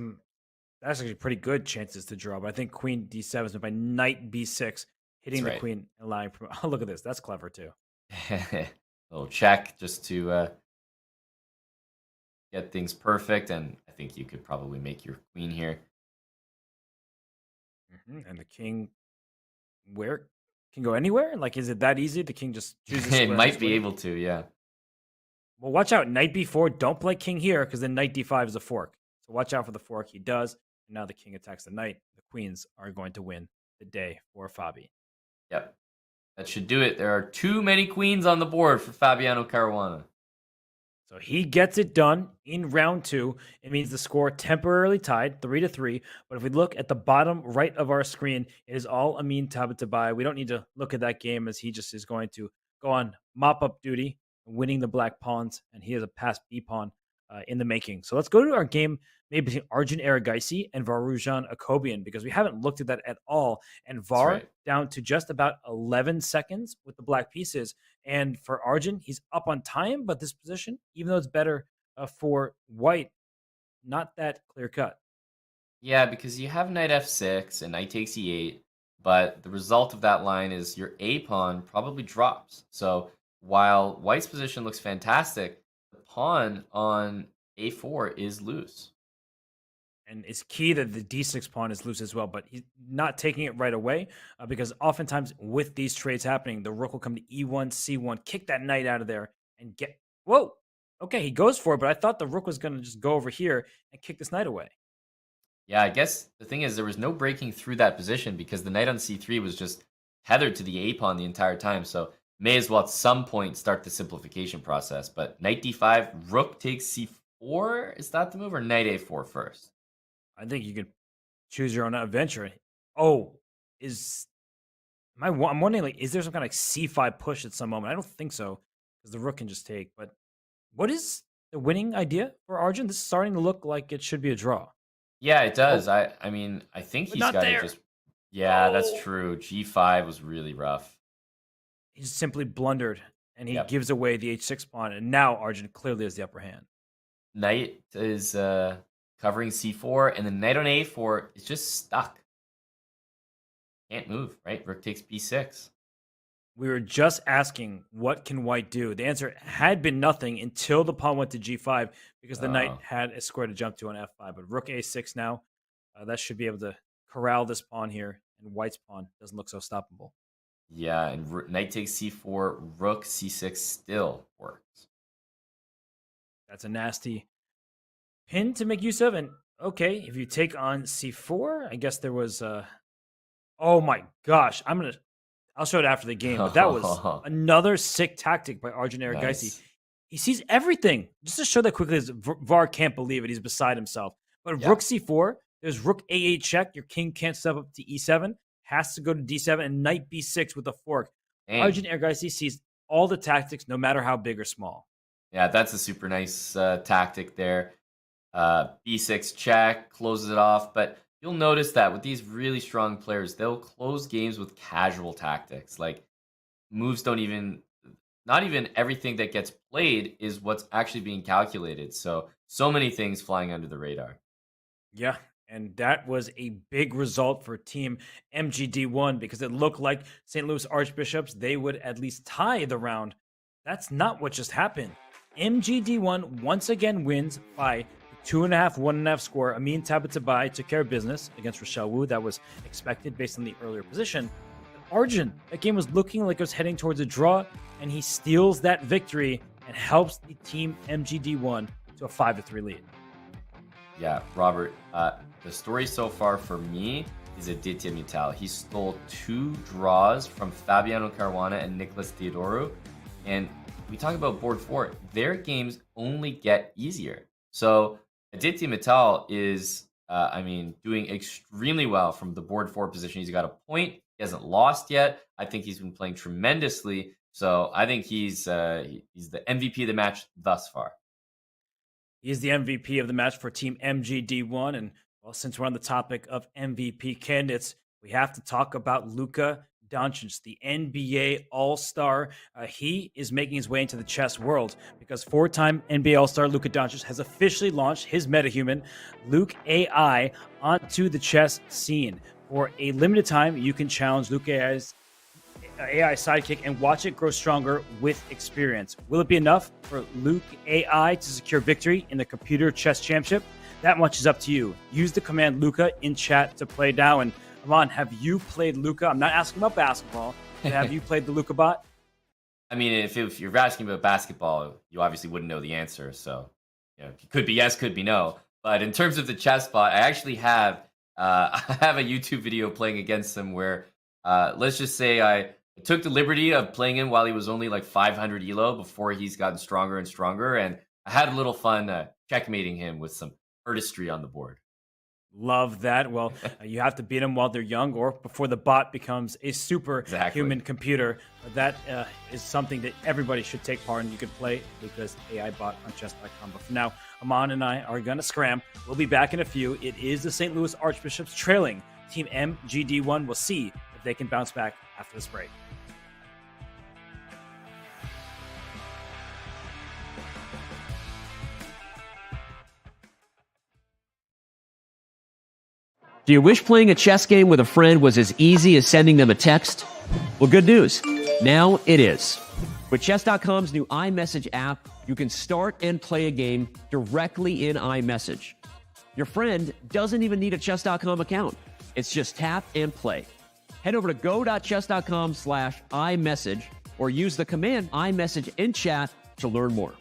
actually pretty good chances to draw, but I think queen d7 is by knight b6, hitting the queen and allowing. Oh, look at this. That's clever too. A little check just to get things perfect, and I think you could probably make your queen here. And the king, where can go anywhere? Like, is it that easy? The king just chooses. It square might and be split? able to, yeah. Well, watch out. Knight b4. Don't play king here because then knight d5 is a fork. So watch out for the fork. He does. And now the king attacks the knight. The queens are going to win the day for Fabi. Yep. That should do it. There are too many queens on the board for Fabiano Caruana. So he gets it done in round 2. It means the score temporarily tied 3-3. But if we look at the bottom right of our screen, it is all Amin Tabatabai. We don't need to look at that game as he just is going to go on mop-up duty, winning the black pawns, and he has a passed B pawn in the making. So let's go to our game maybe between Arjun Erigaisi and Varujan Akobian, because we haven't looked at that at all. And Var right. down to just about 11 seconds with the black pieces. And for Arjun, he's up on time, but this position, even though it's better for white, not that clear cut. Yeah, because you have knight f6 and knight takes e8, but the result of that line is your a pawn probably drops. So while white's position looks fantastic, the pawn on a4 is loose. And it's key that the d6 pawn is loose as well, but he's not taking it right away because oftentimes with these trades happening, the rook will come to e1, c1, kick that knight out of there and get... Whoa! Okay, he goes for it, but I thought the rook was going to just go over here and kick this knight away. Yeah, I guess the thing is there was no breaking through that position because the knight on c3 was just tethered to the a pawn the entire time, so may as well at some point start the simplification process. But knight d5, rook takes c4, is that the move, or knight a4 first? I think you can choose your own adventure. Oh, I'm wondering, like, is there some kind of c5 push at some moment? I don't think so, because the rook can just take. But what is the winning idea for Arjun? This is starting to look like it should be a draw. Yeah, it does. I mean, I think he's got to just... Yeah, that's true. G5 was really rough. He just simply blundered, and he gives away the h6 pawn, and now Arjun clearly has the upper hand. Knight is covering c4, and the knight on a4 is just stuck. Can't move, right? Rook takes b6. We were just asking, what can white do? The answer had been nothing until the pawn went to g5 because the knight had a square to jump to on f5. But rook a6 now, that should be able to corral this pawn here, and white's pawn doesn't look so stoppable. Yeah, and knight takes c4, rook c6 still works. That's a nasty pin to make use of. And okay, if you take on c4, I guess there was... oh my gosh, I'll show it after the game, but that was another sick tactic by Arjun Erigaisi. Nice. He sees everything. Just to show that quickly, Var can't believe it. He's beside himself. But rook c4, there's rook a8 check. Your king can't step up to e7. Has to go to d7 and knight b6 with a fork. Dang. Arjun Erigaisi sees all the tactics, no matter how big or small. Yeah, that's a super nice tactic there. B6 check, closes it off. But you'll notice that with these really strong players, they'll close games with casual tactics. Like, moves don't even... Not even everything that gets played is what's actually being calculated. So many things flying under the radar. Yeah, and that was a big result for Team MGD1 because it looked like St. Louis Archbishops, they would at least tie the round. That's not what just happened. MGD1 once again wins by 2.5, 1.5 score. Amin Tabatabai took care of business against Rochelle Wu. That was expected based on the earlier position. But Arjun, that game was looking like it was heading towards a draw, and he steals that victory and helps the Team MGD1 to a 5-3 lead. Yeah, Robert, the story so far for me is Aditya Mittal. He stole 2 draws from Fabiano Caruana and Nicholas Theodoru. And we talk about board 4. Their games only get easier. So Aditya Mittal is, doing extremely well from the board 4 position. He's got a point. He hasn't lost yet. I think he's been playing tremendously. So I think he's the MVP of the match thus far. He's the MVP of the match for Team MGD1. And, well, since we're on the topic of MVP candidates, we have to talk about Luka Doncic, the NBA All-Star. He is making his way into the chess world because 4-time NBA All-Star Luka Doncic has officially launched his metahuman, Luke AI, onto the chess scene. For a limited time, you can challenge Luke AI's AI sidekick and watch it grow stronger with experience. Will it be enough for Luke AI to secure victory in the Computer Chess Championship? That much is up to you. Use the command Luka in chat to play now. And Amon, have you played Luca? I'm not asking about basketball. But have you played the Luca bot? I mean, if you're asking about basketball, you obviously wouldn't know the answer. So, it could be yes, could be no. But in terms of the chess bot, I actually have I have a YouTube video playing against him where let's just say I took the liberty of playing him while he was only like 500 elo before he's gotten stronger and stronger, and I had a little fun checkmating him with some artistry on the board. Love that. Well, you have to beat them while they're young or before the bot becomes a superhuman computer. That is something that everybody should take part in. You can play Luca's AI bot on chess.com. But for now, Amon and I are going to scram. We'll be back in a few. It is the St. Louis Archbishops trailing Team MGD1. We'll see if they can bounce back after this break. Do you wish playing a chess game with a friend was as easy as sending them a text? Well, good news. Now it is. With Chess.com's new iMessage app, you can start and play a game directly in iMessage. Your friend doesn't even need a Chess.com account. It's just tap and play. Head over to go.chess.com/iMessage or use the command iMessage in chat to learn more.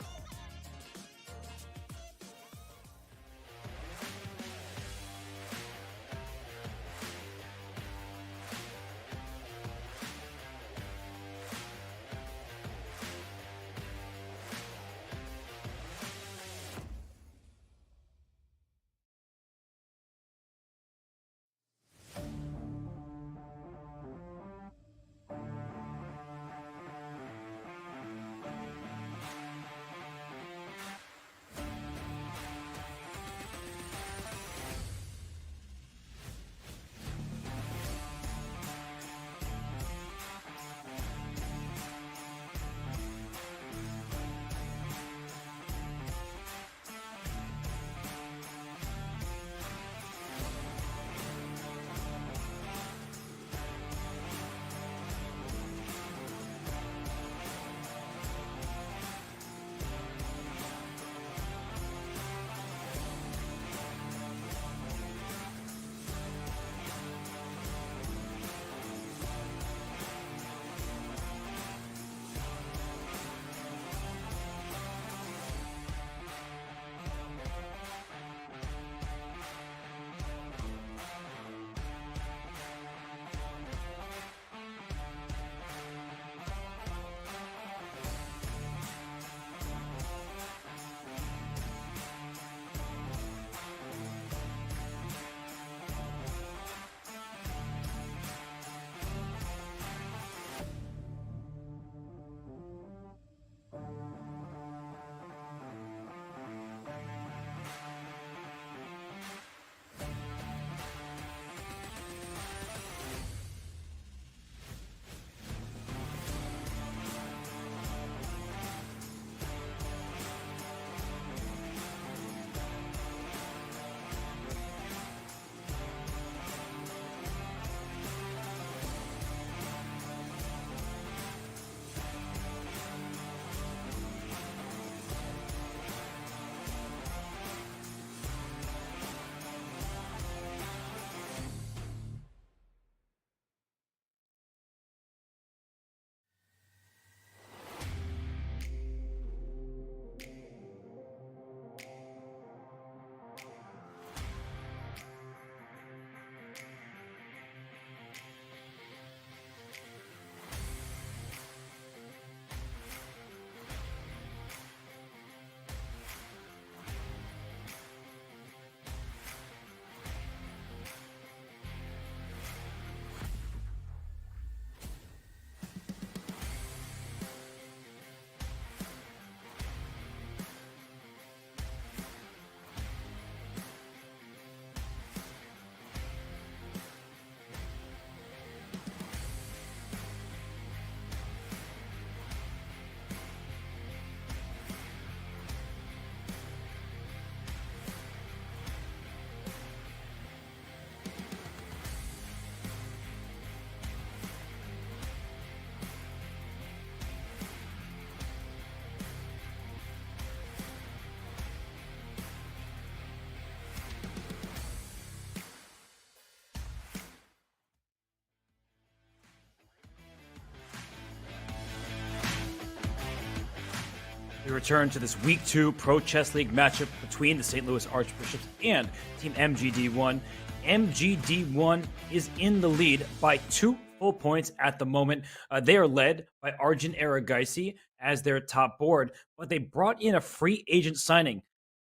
We return to this Week 2 Pro Chess League matchup between the St. Louis Archbishops and Team MGD1. MGD1 is in the lead by 2 full points at the moment. They are led by Arjun Aragaisi as their top board, but they brought in a free agent signing.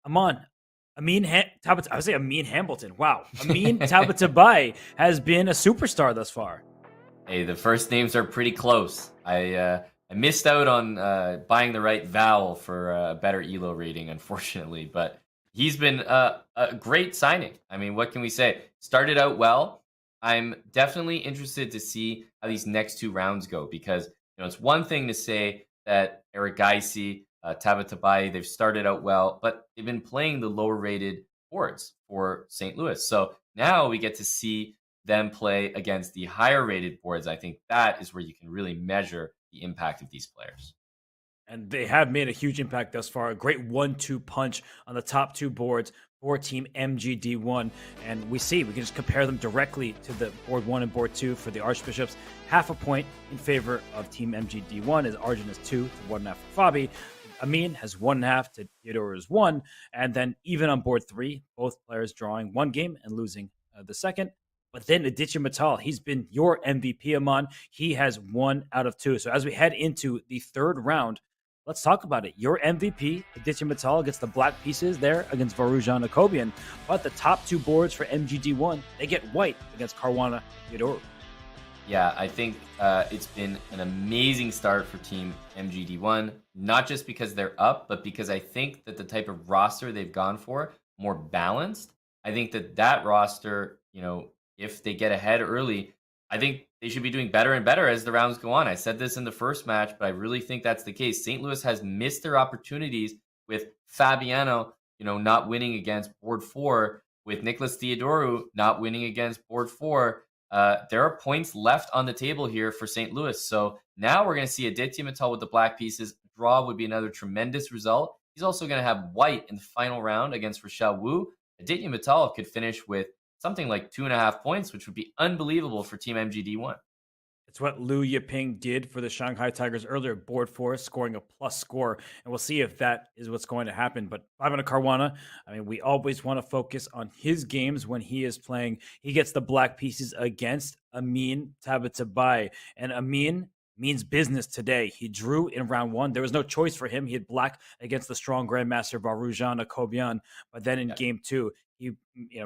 Amin Hambleton. Wow. Amin Tabatabai has been a superstar thus far. Hey, the first names are pretty close. I missed out on buying the right vowel for a better ELO rating, unfortunately, but he's been a great signing. I mean, what can we say? Started out well. I'm definitely interested to see how these next 2 rounds go because it's one thing to say that Aragaisi, Tabatabai, they've started out well, but they've been playing the lower rated boards for St. Louis. So now we get to see them play against the higher rated boards. I think that is where you can really measure the impact of these players. And they have made a huge impact thus far. A great 1-2 punch on the top 2 boards for Team MGD1. And we can just compare them directly to the board 1 and board 2 for the Archbishops. Half a point in favor of Team MGD1 as Arjun is 2 to 1.5 for Fabi. Amin has 1.5 to Theodore is 1. And then even on board 3, both players drawing 1 game and losing the second. But then Aditya Mittal, he's been your MVP, Aman. He has 1 out of 2. So as we head into the 3rd round, let's talk about it. Your MVP, Aditya Mittal, gets the black pieces there against Varujan Akobian. But the top 2 boards for MGD1, they get white against Caruana Theodorou. Yeah, I think it's been an amazing start for Team MGD1, not just because they're up, but because I think that the type of roster they've gone for, more balanced. I think that roster, if they get ahead early, I think they should be doing better and better as the rounds go on. I said this in the first match, but I really think that's the case. St. Louis has missed their opportunities with Fabiano, not winning against board 4, with Nicholas Theodorou not winning against board 4. There are points left on the table here for St. Louis. So now we're going to see Aditya Mittal with the black pieces. Draw would be another tremendous result. He's also going to have white in the final round against Rochelle Wu. Aditya Mittal could finish with something like 2.5 points, which would be unbelievable for Team MGD1. It's what Liu Yiping did for the Shanghai Tigers earlier, board 4, scoring a plus score. And we'll see if that is what's going to happen. But Fabiano Caruana, we always want to focus on his games when he is playing. He gets the black pieces against Amin Tabatabai. And Amin means business today. He drew in round 1. There was no choice for him. He had black against the strong grandmaster Varujan Akobian. But then in game 2, he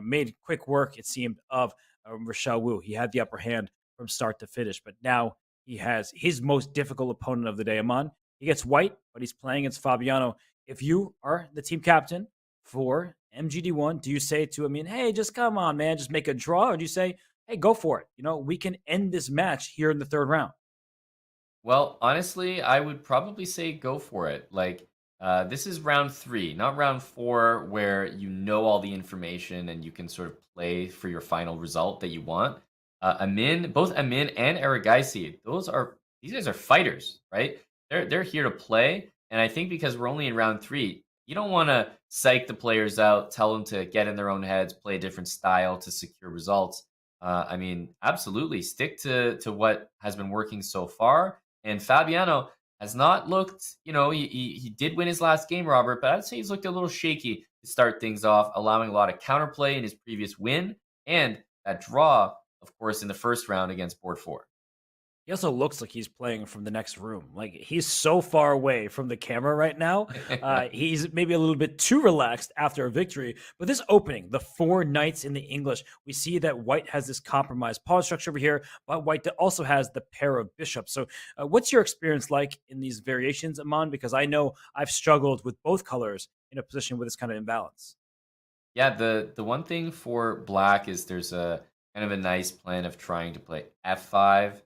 made quick work, it seemed, of Rochelle Wu. He had the upper hand from start to finish. But now he has his most difficult opponent of the day, Aman. He gets white, but he's playing against Fabiano. If you are the team captain for MGD1, do you say to Amin, hey, just come on, man, just make a draw? Or do you say, hey, go for it? We can end this match here in the 3rd round. Well, honestly, I would probably say go for it. This is round 3, not round 4, where all the information and you can sort of play for your final result that you want. Both Amin and Aragaisi, these guys are fighters, right? They're here to play, and I think because we're only in round 3, you don't want to psych the players out, tell them to get in their own heads, play a different style to secure results. Absolutely stick to what has been working so far. And Fabiano has not looked, he did win his last game, Robert, but I'd say he's looked a little shaky to start things off, allowing a lot of counterplay in his previous win and that draw, of course, in the first round against board 4. He also looks like he's playing from the next room. He's so far away from the camera right now. He's maybe a little bit too relaxed after a victory. But this opening, the 4 knights in the English, we see that white has this compromised pawn structure over here, but white also has the pair of bishops. So what's your experience like in these variations, Aman? Because I know I've struggled with both colors in a position with this kind of imbalance. Yeah, the one thing for black is there's a kind of a nice plan of trying to play f5.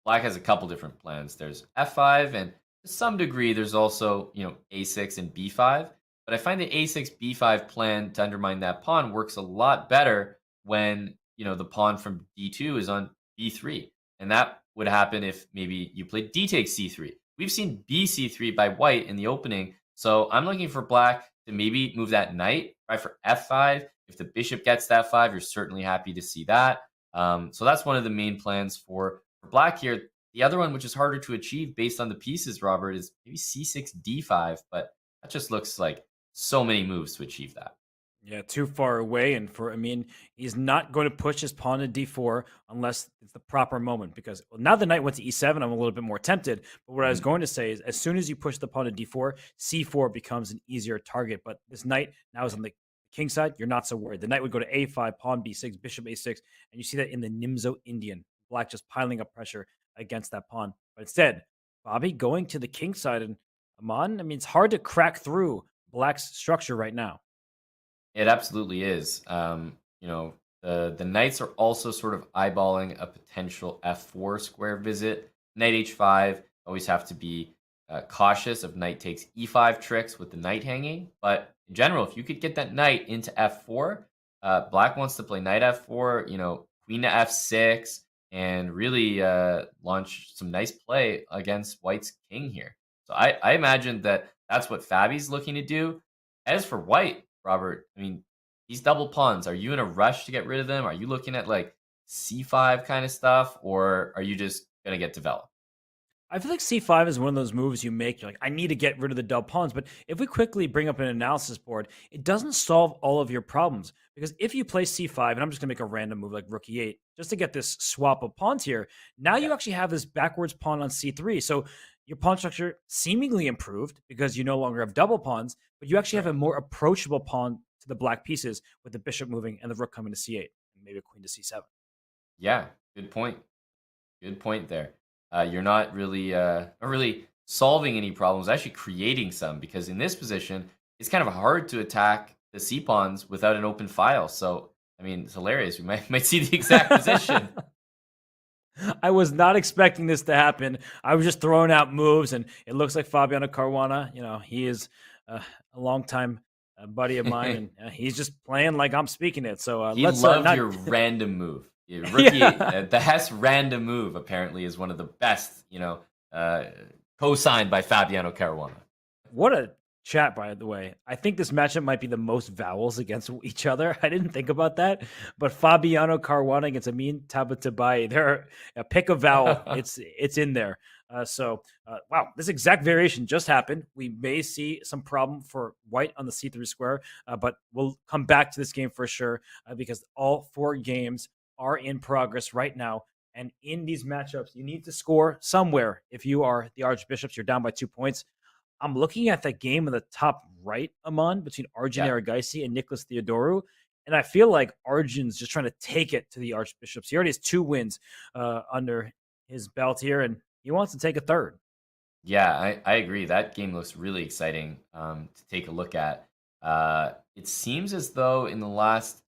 Black has a couple different plans. There's f5, and to some degree, there's also, a6 and b5. But I find the a6, b5 plan to undermine that pawn works a lot better when, the pawn from d2 is on b3. And that would happen if maybe you played d takes c3. We've seen bc3 by white in the opening. So I'm looking for black to maybe move that knight, try for f5. If the bishop gets to f5, you're certainly happy to see that. So that's one of the main plans for black here. The other one, which is harder to achieve based on the pieces, Robert, is maybe c6, d5, but that just looks like so many moves to achieve that. Yeah, too far away. And he's not going to push his pawn to d4 unless it's the proper moment. Because now the knight went to e7, I'm a little bit more tempted. But what I was going to say is, as soon as you push the pawn to d4, c4 becomes an easier target. But this knight now is on the king side. You're not so worried. The knight would go to a5, pawn b6, bishop a6. And you see that in the Nimzo Indian. Black just piling up pressure against that pawn. But instead, Bobby going to the king side. And Aman, it's hard to crack through Black's structure right now. It absolutely is. The knights are also sort of eyeballing a potential f4 square visit. Knight h5, always have to be cautious of knight takes e5 tricks with the knight hanging. But in general, if you could get that knight into f4, Black wants to play knight f4, queen to f6, and really launch some nice play against White's king here. So I imagine that's what Fabi's looking to do. As for White, Robert, these double pawns, are you in a rush to get rid of them? Are you looking at like c5 kind of stuff, or are you just going to get developed? I feel like c5 is one of those moves you make. You're like, I need to get rid of the double pawns. But if we quickly bring up an analysis board, it doesn't solve all of your problems. Because if you play c5, and I'm just going to make a random move like rook e8, just to get this swap of pawns here, now you actually have this backwards pawn on c3. So your pawn structure seemingly improved because you no longer have double pawns, but you actually have a more approachable pawn to the black pieces with the bishop moving and the rook coming to c8, and maybe a queen to c7. Yeah, good point. Good point there. You're not really solving any problems, actually creating some, because in this position, it's kind of hard to attack the c pawns without an open file. So, it's hilarious. We might see the exact position. I was not expecting this to happen. I was just throwing out moves, and it looks like Fabiano Caruana, he is a longtime buddy of mine, and he's just playing like I'm speaking it. So he loved your random move. The Hess random move apparently is one of the best, co-signed by Fabiano Caruana. What a chat, by the way. I think this matchup might be the most vowels against each other. I didn't think about that, but Fabiano Caruana against Amin Tabatabai, they're a pick a vowel. it's in there. Wow, this exact variation just happened. We may see some problem for White on the c3 square, but we'll come back to this game for sure because all 4 games are in progress right now. And in these matchups, you need to score somewhere. If you are the Archbishops, you're down by 2 points. I'm looking at that game in the top right, Aman, between Arjun Aragaisi and Nicholas Theodoru. And I feel like Arjun's just trying to take it to the Archbishops. He already has 2 wins under his belt here, and he wants to take a third. Yeah, I agree. That game looks really exciting to take a look at. It seems as though in the last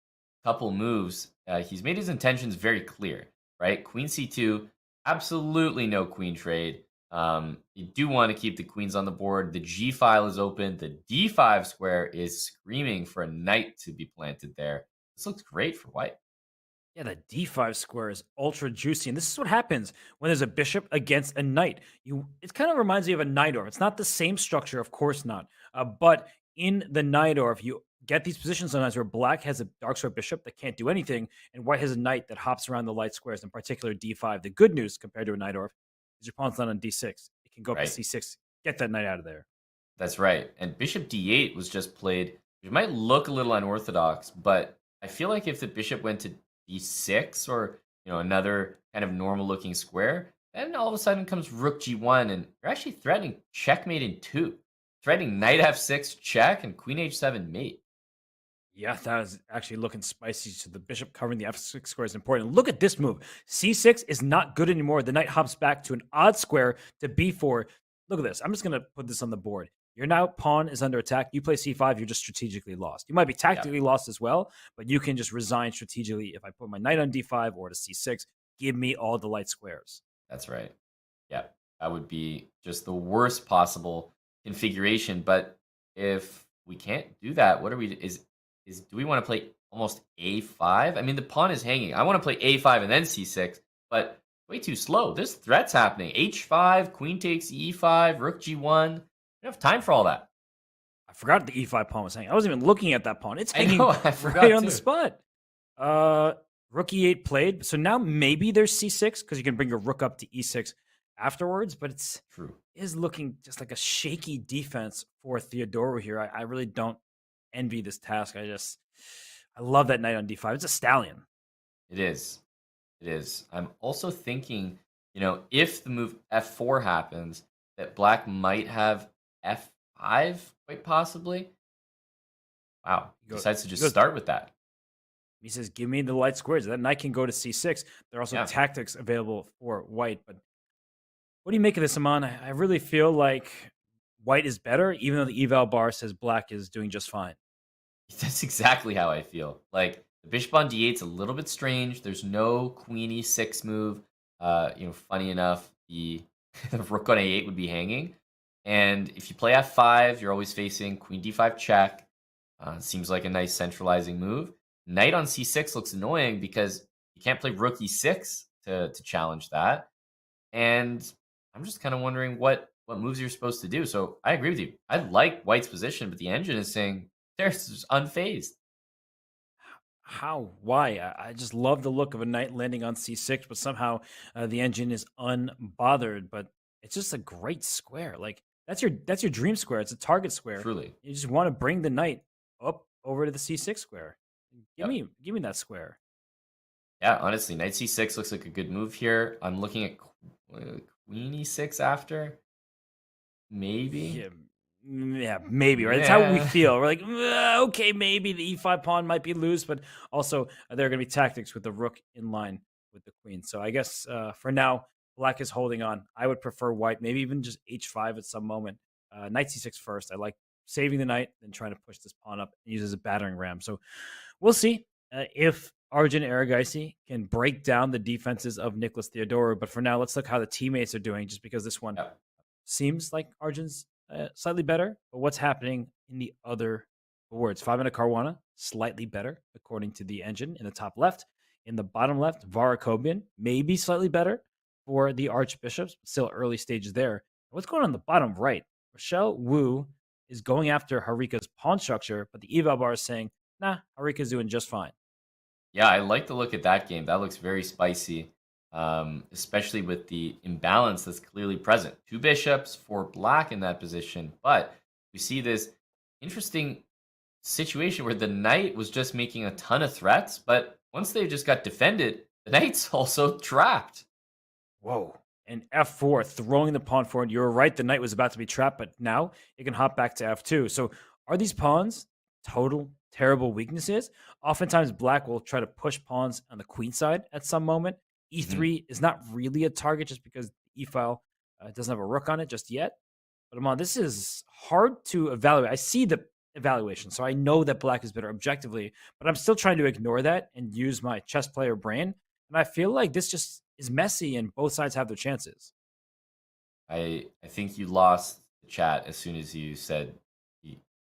couple moves, he's made his intentions very clear, right? Queen c2, absolutely no queen trade. You do want to keep the queens on the board. The g file is open. The d5 square is screaming for a knight to be planted there. This looks great for White. Yeah, the d5 square is ultra juicy, and this is what happens when there's a bishop against a knight. It kind of reminds me of a Najdorf. It's not the same structure, of course not, but in the Najdorf, you get these positions sometimes where Black has a dark square bishop that can't do anything, and White has a knight that hops around the light squares, in particular d5. The good news compared to a Najdorf is your pawn's not on d6. It can go up to c6. Get that knight out of there. That's right. And bishop d8 was just played. It might look a little unorthodox, but I feel like if the bishop went to d6 or another kind of normal looking square, then all of a sudden comes rook g1, and you're actually threatening checkmate in 2. Threatening knight f6 check and queen h7 mate. Yeah, that is actually looking spicy. So the bishop covering the f6 square is important. Look at this move. c6 is not good anymore. The knight hops back to an odd square to b4. Look at this. I'm just going to put this on the board. Your now pawn is under attack. You play c5, you're just strategically lost. You might be tactically lost as well, but you can just resign strategically. If I put my knight on d5 or to c6, give me all the light squares. That's right. Yeah, that would be just the worst possible configuration. But if we can't do that, what are we? Do we want to play almost a5? The pawn is hanging. I want to play a5 and then c6, but way too slow. There's threats happening. h5, queen takes e5, rook g1. We don't have time for all that. I forgot the e5 pawn was hanging. I wasn't even looking at that pawn. It's hanging I forgot right on the spot. Rook e8 played. So now maybe there's c6 because you can bring your rook up to e6 afterwards, but it's True. is looking just like a shaky defense for Theodoro here. I really don't envy this task. I love that knight on d5. It's a stallion. It is. It is. I'm also thinking, if the move f4 happens, that black might have f5, quite possibly. Wow. Decides to just start with that. He says, give me the light squares. That knight can go to c6. There are also tactics available for white. But what do you make of this, Aman? I really feel like white is better, even though the eval bar says black is doing just fine. That's exactly how I feel. Like, the bishop on d8's a little bit strange. There's no queen e6 move. Funny enough, the rook on a8 would be hanging. And if you play f5, you're always facing queen d5 check. Seems like a nice centralizing move. Knight on c6 looks annoying because you can't play rook e6 to challenge that. And I'm just kind of wondering what moves you're supposed to do. So I agree with you. I like white's position, but the engine is saying they're just unfazed. How? Why? I just love the look of a knight landing on c6, but somehow the engine is unbothered. But it's just a great square. Like, that's your dream square. It's a target square. Truly. You just want to bring the knight up over to the c6 square. Give me that square. Yeah, honestly, knight c6 looks like a good move here. I'm looking at queen e6 after. Maybe. Yeah, maybe, right? That's how we feel. We're like, okay, maybe the e5 pawn might be loose, but also there are going to be tactics with the rook in line with the queen. So I guess for now, black is holding on. I would prefer white, maybe even just h5 at some moment. Knight c6 first. I like saving the knight, then trying to push this pawn up and use it as a battering ram. So we'll see if Arjun Erigaisi can break down the defenses of Nicholas Theodorou. But for now, let's look how the teammates are doing, just because this one seems like Arjun's slightly better. But what's happening in the other boards? 5 minute Caruana, slightly better, according to the engine in the top left. In the bottom left, Varakobian, maybe slightly better for the archbishops, still early stages there. What's going on in the bottom right? Rochelle Wu is going after Harika's pawn structure, but the eval bar is saying, nah, Harika's doing just fine. Yeah, I like the look at that game. That looks very spicy, especially with the imbalance that's clearly present. 2 bishops for black in that position, but we see this interesting situation where the knight was just making a ton of threats, but once they just got defended, the knight's also trapped. Whoa. And f4, throwing the pawn forward. You were right, the knight was about to be trapped, but now it can hop back to f2. So are these pawns total terrible weaknesses? Oftentimes, black will try to push pawns on the queen side at some moment. e3 is not really a target just because the e-file doesn't have a rook on it just yet. But Aman, this is hard to evaluate. I see the evaluation, so I know that black is better objectively, but I'm still trying to ignore that and use my chess player brain. And I feel like this just is messy and both sides have their chances. I think you lost the chat as soon as you said,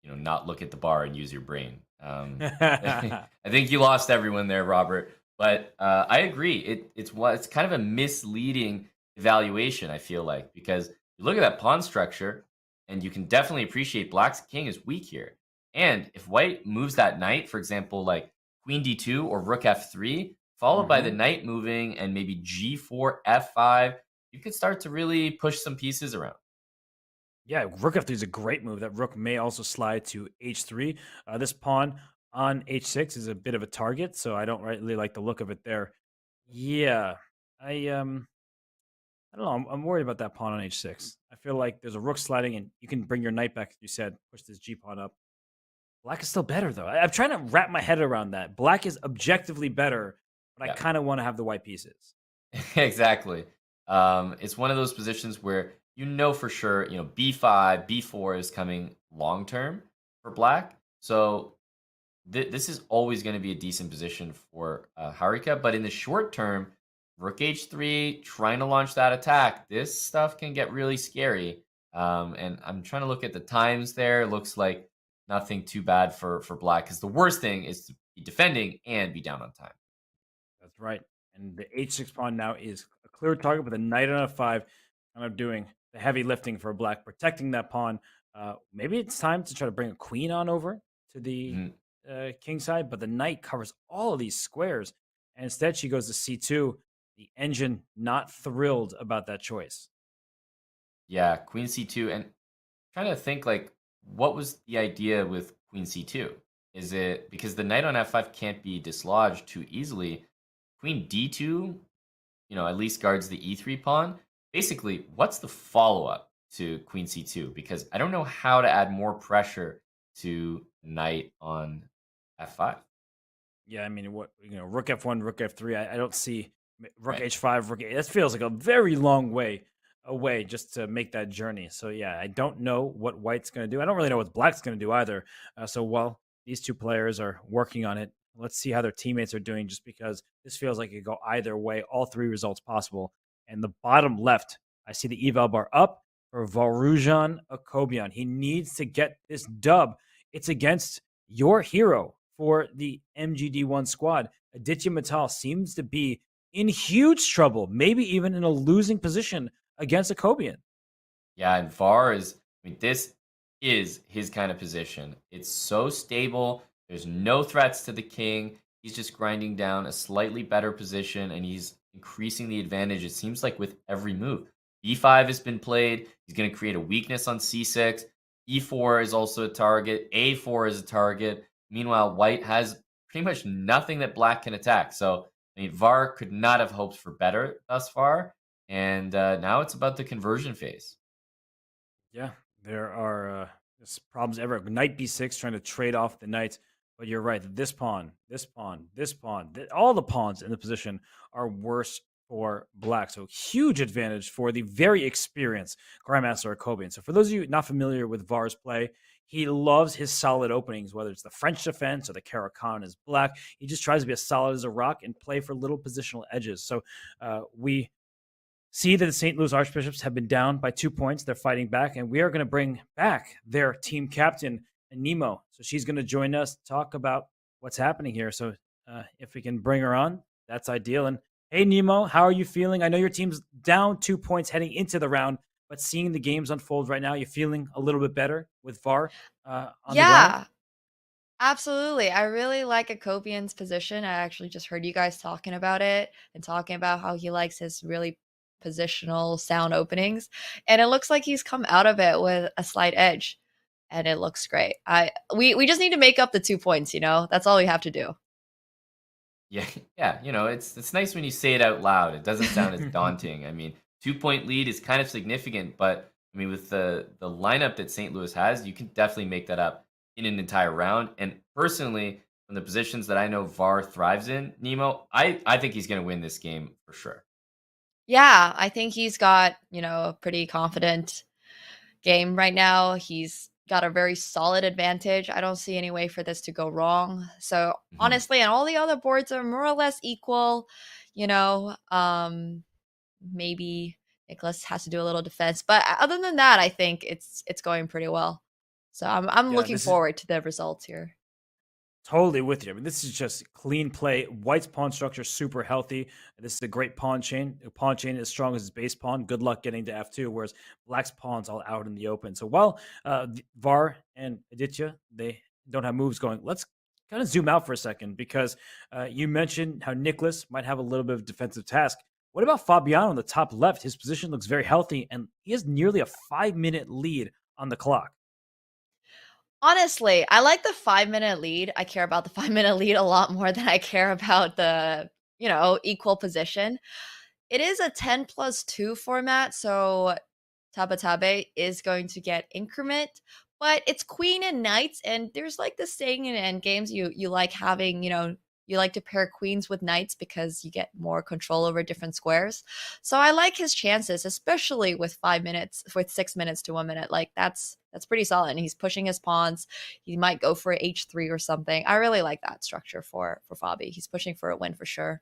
not look at the bar and use your brain. I think you lost everyone there, Robert. But I agree. It's kind of a misleading evaluation, I feel like, because you look at that pawn structure and you can definitely appreciate black's king is weak here. And if white moves that knight, for example, like queen d2 or rook f3, followed by the knight moving and maybe g4, f5, you could start to really push some pieces around. Yeah, rook f3 is a great move. That rook may also slide to h3. This pawn on h6 is a bit of a target, so I don't really like the look of it there. Yeah, I don't know. I'm worried about that pawn on h6. I feel like there's a rook sliding, and you can bring your knight back, as you said, push this g pawn up. Black is still better, though. I'm trying to wrap my head around that. Black is objectively better, but I kind of want to have the white pieces. Exactly. It's one of those positions where for sure, b5, b4 is coming long term for black. So this is always going to be a decent position for Harika. But in the short term, rook h3, trying to launch that attack, this stuff can get really scary. And I'm trying to look at the times there. It looks like nothing too bad for black, because the worst thing is to be defending and be down on time. That's right. And the h6 pawn now is a clear target with a knight on f5, kind of doing the heavy lifting for black, protecting that pawn. Maybe it's time to try to bring a queen on over to the king side, but the knight covers all of these squares. And instead, she goes to c2. The engine not thrilled about that choice. Yeah, queen c2, and trying to think like what was the idea with queen c2? Is it because the knight on f5 can't be dislodged too easily? Queen d2, at least guards the e3 pawn. Basically, what's the follow-up to queen c2? Because I don't know how to add more pressure to knight on f5. Yeah, I mean, rook f1, rook f3. I don't see rook Right. h5, rook. That feels like a very long way away just to make that journey. So yeah, I don't know what white's going to do. I don't really know what black's going to do either. So while these two players are working on it, let's see how their teammates are doing. Just because this feels like it could go either way, all three results possible. And the bottom left, I see the eval bar up for Varujan Akobian. He needs to get this dub. It's against your hero for the MGD1 squad. Aditya Mittal seems to be in huge trouble, maybe even in a losing position against Akobian. Yeah, and VAR this is his kind of position. It's so stable. There's no threats to the king. He's just grinding down a slightly better position, and he's increasing the advantage, it seems like, with every move. b5 has been played. He's going to create a weakness on c6. e4 is also a target. a4 is a target. Meanwhile, white has pretty much nothing that black can attack. So, VAR could not have hoped for better thus far. And now it's about the conversion phase. Yeah, there are problems ever. Knight b6 trying to trade off the knights. But you're right. This pawn, this pawn, this pawn, all the pawns in the position are worse for black. So huge advantage for the very experienced Grandmaster Akobian. So for those of you not familiar with VAR's play, he loves his solid openings, whether it's the French defense or the Caro-Kann is black. He just tries to be as solid as a rock and play for little positional edges. So we see that the St. Louis Archbishops have been down by 2 points. They're fighting back, and we are going to bring back their team captain, Nemo. So she's going to join us, talk about what's happening here. So if we can bring her on, that's ideal. And hey, Nemo, how are you feeling? I know your team's down 2 points heading into the round, but seeing the games unfold right now, you feeling a little bit better with VAR on the ground? Absolutely. I really like Akobian's position. I actually just heard you guys talking about it and talking about how he likes his really positional sound openings. And it looks like he's come out of it with a slight edge. And it looks great. We just need to make up the 2 points, That's all we have to do. Yeah, it's nice when you say it out loud. It doesn't sound as daunting. 2-point lead is kind of significant, but with the lineup that St. Louis has, you can definitely make that up in an entire round. And personally, from the positions that I know VAR thrives in, Nemo, I think he's going to win this game for sure. Yeah, I think he's got, a pretty confident game right now. He's got a very solid advantage. I don't see any way for this to go wrong. So honestly, and all the other boards are more or less equal. Maybe Nicholas has to do a little defense, but other than that, I think it's going pretty well. So I'm looking forward to the results here. Totally with you. This is just clean play. White's pawn structure super healthy. This is a great pawn chain. A pawn chain is as strong as his base pawn. Good luck getting to f2, whereas black's pawn's all out in the open. So while VAR and Aditya, they don't have moves going, let's kind of zoom out for a second because you mentioned how Nicholas might have a little bit of defensive task. What about Fabiano on the top left? His position looks very healthy, and he has nearly a 5-minute lead on the clock. Honestly, I like the 5-minute lead. I care about the 5-minute lead a lot more than I care about the, equal position. It is a 10+2 format, so Tabatabe is going to get increment, but it's queen and knights, and there's like this thing in endgames you like having, you like to pair queens with knights because you get more control over different squares. So I like his chances, especially with 6 minutes to 1 minute. Like that's pretty solid. And he's pushing his pawns. He might go for h3 or something. I really like that structure for Fabi. He's pushing for a win for sure.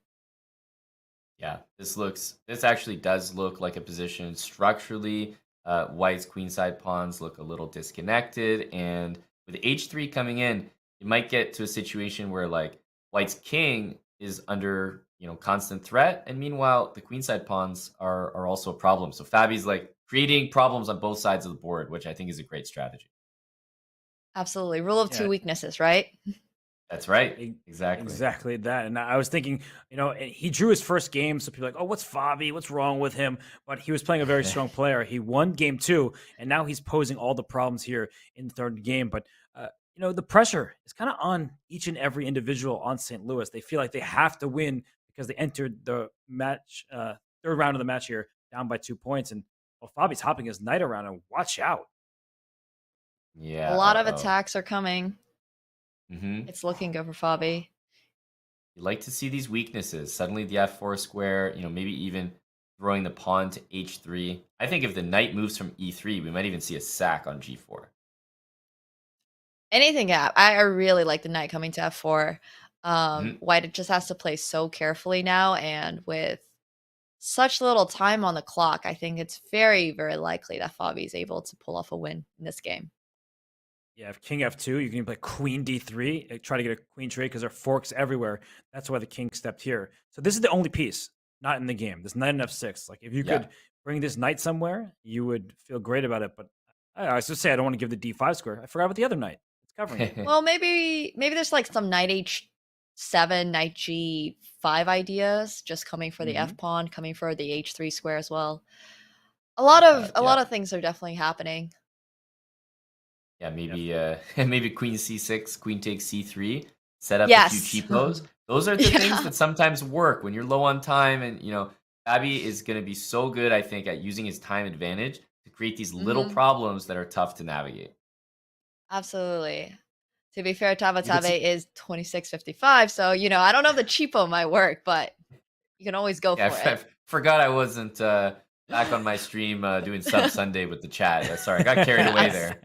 Yeah, this actually does look like a position structurally. White's queenside pawns look a little disconnected, and with h3 coming in, you might get to a situation where like White's king is under constant threat, and meanwhile the queenside pawns are also a problem. So Fabi's like creating problems on both sides of the board, which I think is a great strategy. Absolutely, rule of two weaknesses, right? That's right. Exactly. Exactly that. And I was thinking, and he drew his first game, so people are like, oh, what's Fabi? What's wrong with him? But he was playing a very strong player. He won game 2, and now he's posing all the problems here in the third game. But the pressure is kind of on each and every individual on St. Louis. They feel like they have to win because they entered the match, third round of the match here, down by 2 points. And Fabi's hopping his knight around, and watch out. Yeah. A lot of attacks are coming. Mm-hmm. It's looking good for Fabi. You like to see these weaknesses. Suddenly the f4 square, maybe even throwing the pawn to h3. I think if the knight moves from e3, we might even see a sack on g4. Anything up. I really like the knight coming to f4. White just has to play so carefully now, and with such little time on the clock, I think it's very, very likely that Fabi is able to pull off a win in this game. Yeah, if king f2, you can play queen d3, try to get a queen trade because there are forks everywhere. That's why the king stepped here. So this is the only piece not in the game. This knight and f6. Like if you could bring this knight somewhere, you would feel great about it. But I was just say I don't want to give the d5 square. I forgot about the other knight. It's covering it. Well, maybe there's like some knight h7, knight g5 ideas just coming for the f pawn, coming for the h3 square as well. A lot of things are definitely happening. Yeah, maybe queen c6, queen takes c3, set up a few cheapos. Those are the things that sometimes work when you're low on time. And, Fabi is going to be so good, I think, at using his time advantage to create these little problems that are tough to navigate. Absolutely. To be fair, Tabatabe is 26.55, so, I don't know if the cheapo might work, but you can always go for it. I forgot I wasn't back on my stream doing Sub Sunday with the chat. Sorry, I got carried away there.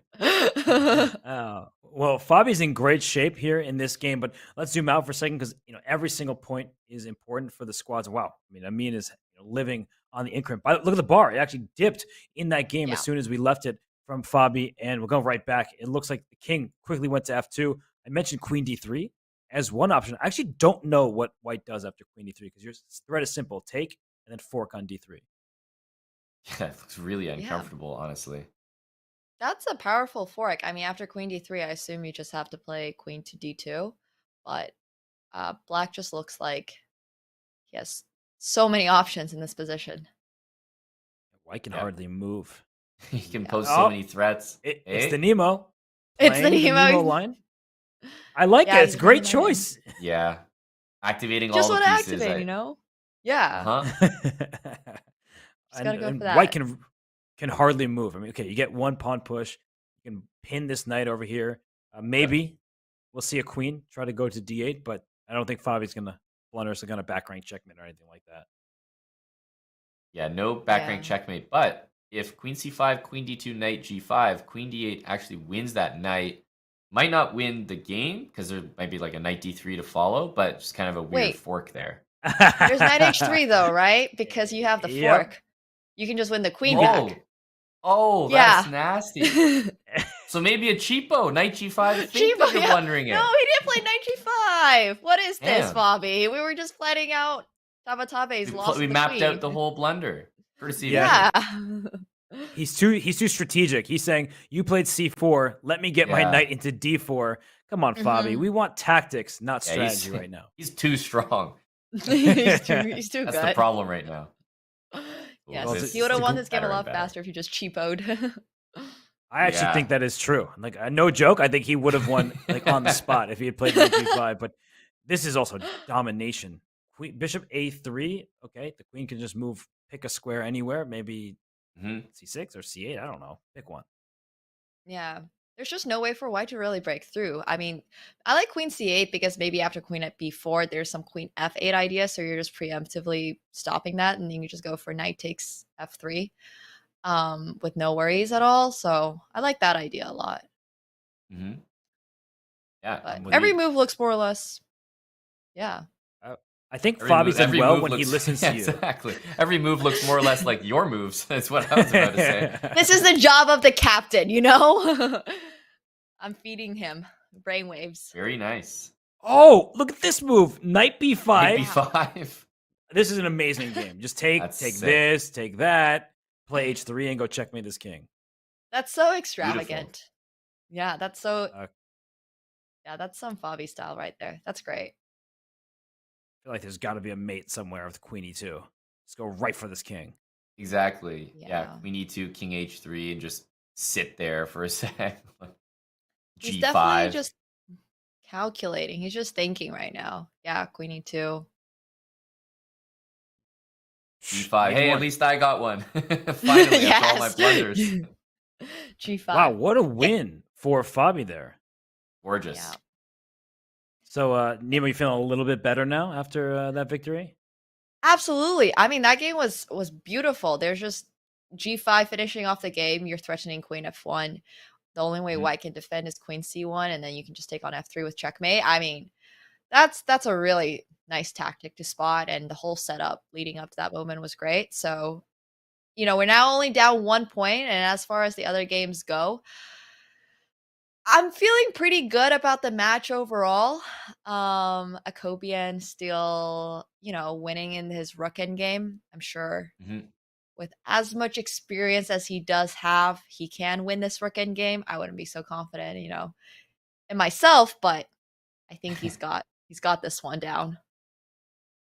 Well, Fabi's in great shape here in this game, but let's zoom out for a second because every single point is important for the squads. Wow, I mean, Amin is living on the increment. But look at the bar; it actually dipped in that game as soon as we left it from Fabi, and we'll go right back. It looks like the king quickly went to f2. I mentioned queen d3 as one option. I actually don't know what white does after queen d3 because your threat is simple: take and then fork on d3. Yeah, it looks really uncomfortable, honestly. That's a powerful fork. I mean, after queen d3, I assume you just have to play queen to d2. But black just looks like he has so many options in this position. White can hardly move. He can pose so many threats. It's the Nemo. It's the Nemo line. I like it. It's a great choice. Yeah. Activating just all the pieces. Just want to activate, Yeah. Just gotta go for that. White can hardly move. I mean, okay, you get one pawn push. You can pin this knight over here. Maybe we'll see a queen try to go to d8, but I don't think Fabi's going to blunder us going to back rank checkmate or anything like that. Yeah, no back rank checkmate. But if queen c5, queen d2, knight g5, queen d8 actually wins that knight, might not win the game because there might be like a knight d3 to follow, but just kind of a weird fork there. There's knight h3 though, right? Because you have the fork. You can just win the queen back. Oh, that's nasty. So maybe a cheapo, knight g5. I think that you're wondering it. No, he didn't play knight g5. What is this, Fabi? We were just planning out Tabatabe's loss. We mapped out the whole blunder. He's too strategic. He's saying, you played c4. Let me get my knight into d4. Come on, Fabi. We want tactics, not strategy right now. He's too strong. he's too That's good. the problem right now. Yes, he would have won this game a lot faster if he just cheapoed. I actually think that is true. Like, no joke. I think he would have won on the spot if he had played knight g5. But this is also domination. Bishop a3. Okay, the queen can just move, pick a square anywhere. Maybe c6 or c8. I don't know. Pick one. Yeah. There's just no way for white to really break through. I mean, I like queen c8 because maybe after queen at b4, there's some queen f8 idea. So you're just preemptively stopping that. And then you just go for knight takes f3 with no worries at all. So I like that idea a lot. Yeah. But every move looks more or less. Yeah. I think Fabi's done well when he listens to you. Exactly. Every move looks more or less like your moves. That's what I was about to say. This is the job of the captain, I'm feeding him brainwaves. Very nice. Oh, look at this move. Knight b5. Knight b5. This is an amazing game. Just take this, take that, play h3, and go checkmate this king. That's so extravagant. Beautiful. Yeah, that's so... Yeah, that's some Fabi style right there. That's great. I feel like there's got to be a mate somewhere with Queen E2. Let's go right for this king. Exactly. Yeah. Yeah. Queen E2, King H3, and just sit there for a sec. He's G5. definitely just calculating. He's just thinking right now. Yeah, Queen E2. G5. Hey, One. at least I got one. Finally, after all my blunders. G5. Wow, what a win for Fabi there. Gorgeous. Yeah. So, Nemo, you feeling a little bit better now after that victory? Absolutely. I mean, that game was beautiful. There's just G5 finishing off the game. You're threatening Queen F1. The only way White can defend is Queen C1, and then you can just take on F3 with checkmate. I mean, that's a really nice tactic to spot, and the whole setup leading up to that moment was great. So, we're now only down 1 point, and as far as the other games go, I'm feeling pretty good about the match overall. Akobian still, winning in his Rook end game. I'm sure with as much experience as he does have, he can win this Rook end game. I wouldn't be so confident, in myself, but I think he's got this one down.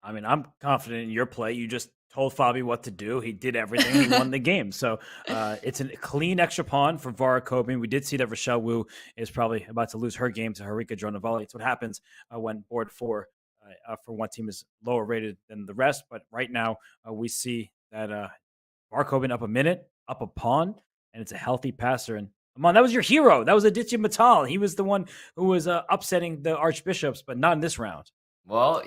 I mean, I'm confident in your play. You just told Fabi what to do. He did everything. He won the game. So it's a clean extra pawn for Vara Kobian. We did see that Rochelle Wu is probably about to lose her game to Harika Dronovalli. It's what happens when board 4 for one team is lower rated than the rest. But right now, we see that Vara Kobian up a minute, up a pawn, and it's a healthy passer. And Amon, that was your hero. That was Aditya Mittal. He was the one who was upsetting the Archbishops, but not in this round. Well,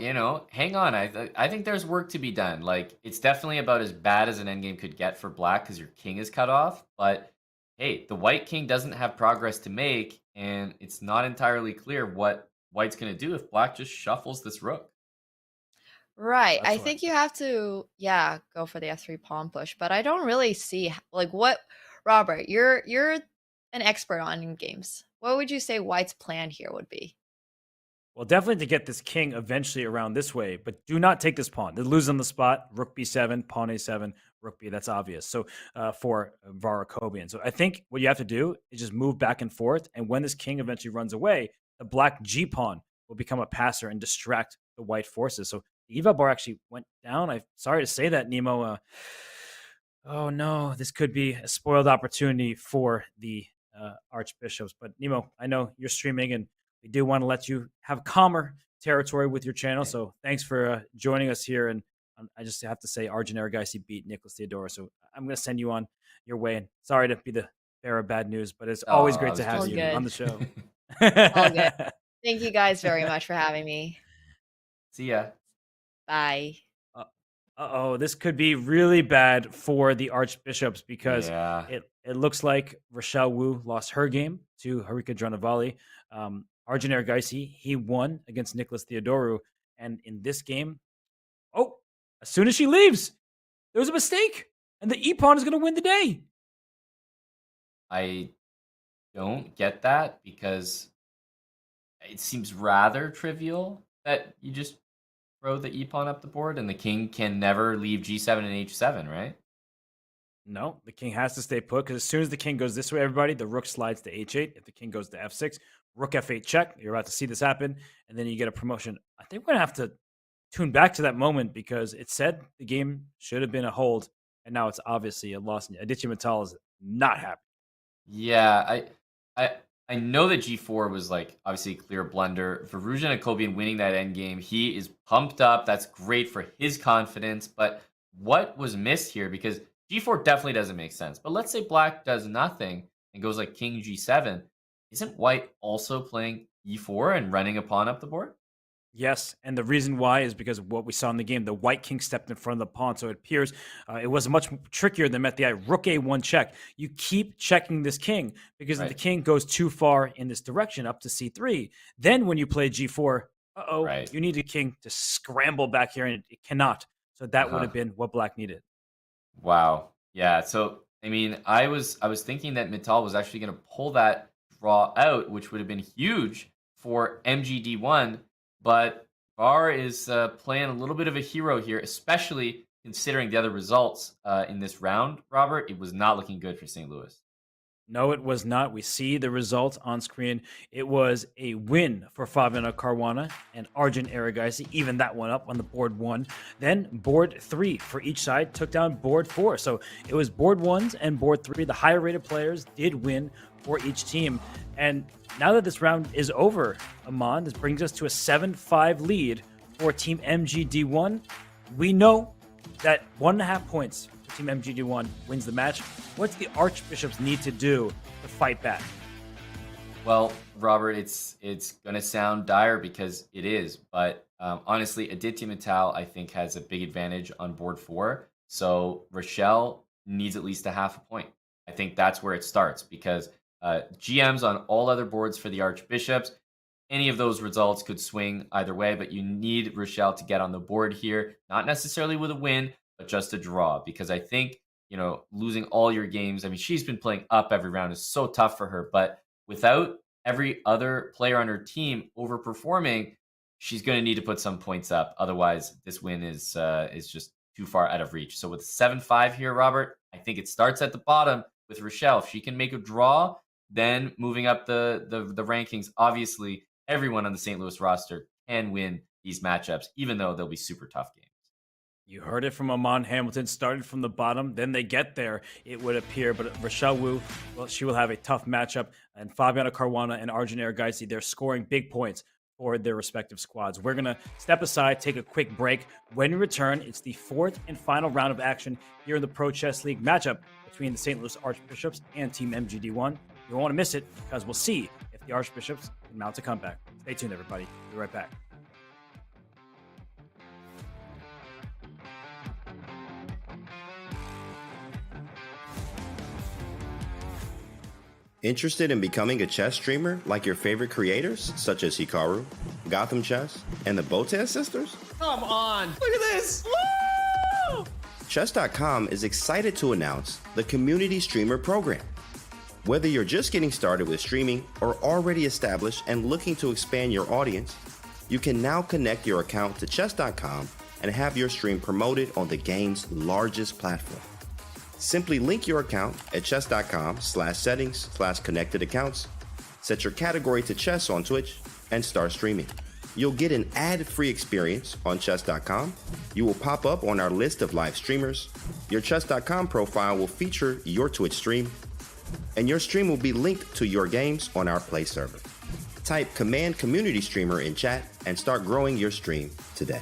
hang on. I think there's work to be done. Like, it's definitely about as bad as an endgame could get for black because your king is cut off. But hey, the white king doesn't have progress to make, and it's not entirely clear what white's going to do if black just shuffles this rook. Right. That's I think you have to, go for the F3 pawn push, but I don't really see what Robert, you're an expert on games. What would you say White's plan here would be? Well, definitely to get this king eventually around this way, but do not take this pawn. They lose on the spot. Rook B7, pawn A7, rook B. That's obvious. So for Vara Kobian. So I think what you have to do is just move back and forth. And when this king eventually runs away, the black G pawn will become a passer and distract the white forces. So the eval bar actually went down. I'm sorry to say that, Nemo. Oh no, this could be a spoiled opportunity for the Archbishops. But Nemo, I know you're streaming and we do want to let you have calmer territory with your channel. So thanks for joining us here. And I just have to say, Arjun Aragaisi beat Nicholas Theodora. So I'm going to send you on your way. And sorry to be the bearer of bad news, but it's always great to have you on the show. All good. Thank you guys very much for having me. See ya. Bye. This could be really bad for the Archbishops because it looks like Rochelle Wu lost her game to Harika Dronovalli. Arjun Aragaisi, he won against Nicholas Theodoru. And in this game, as soon as she leaves, there was a mistake. And the E-pawn is going to win the day. I don't get that because it seems rather trivial that you just throw the E-pawn up the board and the king can never leave G7 and H7, right? No, the king has to stay put because as soon as the king goes this way, everybody, the rook slides to H8. If the king goes to F6, rook F8 check. You're about to see this happen, and then you get a promotion. I think we're going to have to tune back to that moment because it said the game should have been a hold, and now it's obviously a loss. Aditya Mittal is not happy. Yeah, I know that G4 was like obviously a clear blunder. For Varuzhan Akobian winning that endgame, he is pumped up. That's great for his confidence. But what was missed here? Because G4 definitely doesn't make sense. But let's say black does nothing and goes like King G7. Isn't white also playing E4 and running a pawn up the board? Yes, and the reason why is because of what we saw in the game. The white king stepped in front of the pawn, so it appears it was much trickier than met the eye. Rook A1 check. You keep checking this king because if the king goes too far in this direction up to C3, then when you play G4, you need a king to scramble back here, and it cannot. So that would have been what black needed. Wow. Yeah. So I mean, I was thinking that Mittal was actually going to pull that draw out, which would have been huge for MGD1. But Var is playing a little bit of a hero here, especially considering the other results in this round, Robert. It was not looking good for St. Louis. No, it was not. We see the results on screen. It was a win for Fabiano Caruana and Arjun Erigaisi. Even that one up on the board 1. Then board 3 for each side took down board 4. So it was board 1s and board 3. The higher rated players did win for each team. And now that this round is over, Amon, this brings us to a 7-5 lead for Team MGD1. We know that 1.5 points for Team MGD1 wins the match. What do the Archbishops need to do to fight back? Well, Robert, it's going to sound dire because it is. But honestly, Aditya Mittal, I think, has a big advantage on board 4. So Rochelle needs at least a half a point. I think that's where it starts because GMs on all other boards for the Archbishops, any of those results could swing either way, but you need Rochelle to get on the board here, not necessarily with a win, but just a draw. Because I think, losing all your games, I mean, she's been playing up every round is so tough for her, but without every other player on her team overperforming, she's going to need to put some points up. Otherwise, this win is just too far out of reach. So with 7-5 here, Robert, I think it starts at the bottom with Rochelle. If she can make a draw, then moving up the rankings, obviously everyone on the St. Louis roster can win these matchups, even though they'll be super tough games. You heard it from Amon Hamilton. Started from the bottom, then they get there, it would appear. But Rochelle Wu, well, she will have a tough matchup. And Fabiano Caruana and Arjun Erigaisi, they're scoring big points for their respective squads. We're going to step aside, take a quick break. When we return, it's the 4th and final round of action here in the Pro Chess League matchup between the St. Louis Archbishops and Team MGD1. You won't want to miss it because we'll see if the Archbishops can mount a comeback. Stay tuned, everybody. Be right back. Interested in becoming a chess streamer like your favorite creators, such as Hikaru, Gotham Chess, and the Botez sisters? Come on. Look at this. Woo! Chess.com is excited to announce the Community Streamer Program. Whether you're just getting started with streaming or already established and looking to expand your audience, you can now connect your account to Chess.com and have your stream promoted on the game's largest platform. Simply link your account at chess.com/settings/connected accounts, set your category to chess on Twitch, and start streaming. You'll get an ad-free experience on chess.com. You will pop up on our list of live streamers. Your chess.com profile will feature your Twitch stream, and your stream will be linked to your games on our Play server. Type Command Community Streamer in chat and start growing your stream today.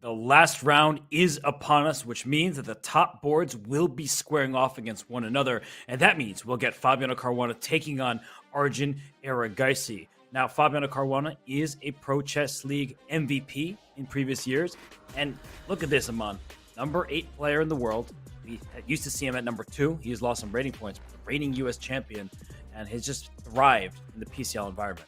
The last round is upon us, which means that the top boards will be squaring off against one another. And that means we'll get Fabiano Caruana taking on Arjun Erigaisi. Now, Fabiano Caruana is a Pro Chess League MVP in previous years. And look at this, Aman. Number 8 player in the world. We used to see him at number 2. He has lost some rating points, but the reigning U.S. champion, and has just thrived in the PCL environment.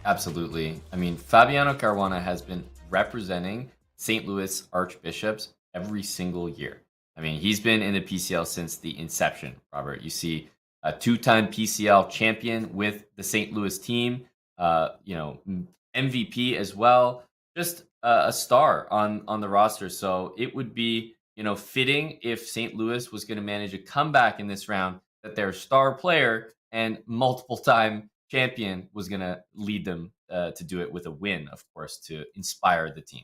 Absolutely. I mean, Fabiano Caruana has been representing St. Louis Archbishops every single year. I mean, he's been in the PCL since the inception, Robert. You see a 2-time PCL champion with the St. Louis team, MVP as well, just a star on the roster. So it would be, fitting if St. Louis was going to manage a comeback in this round, that their star player and multiple-time champion was going to lead them to do it with a win, of course, to inspire the team.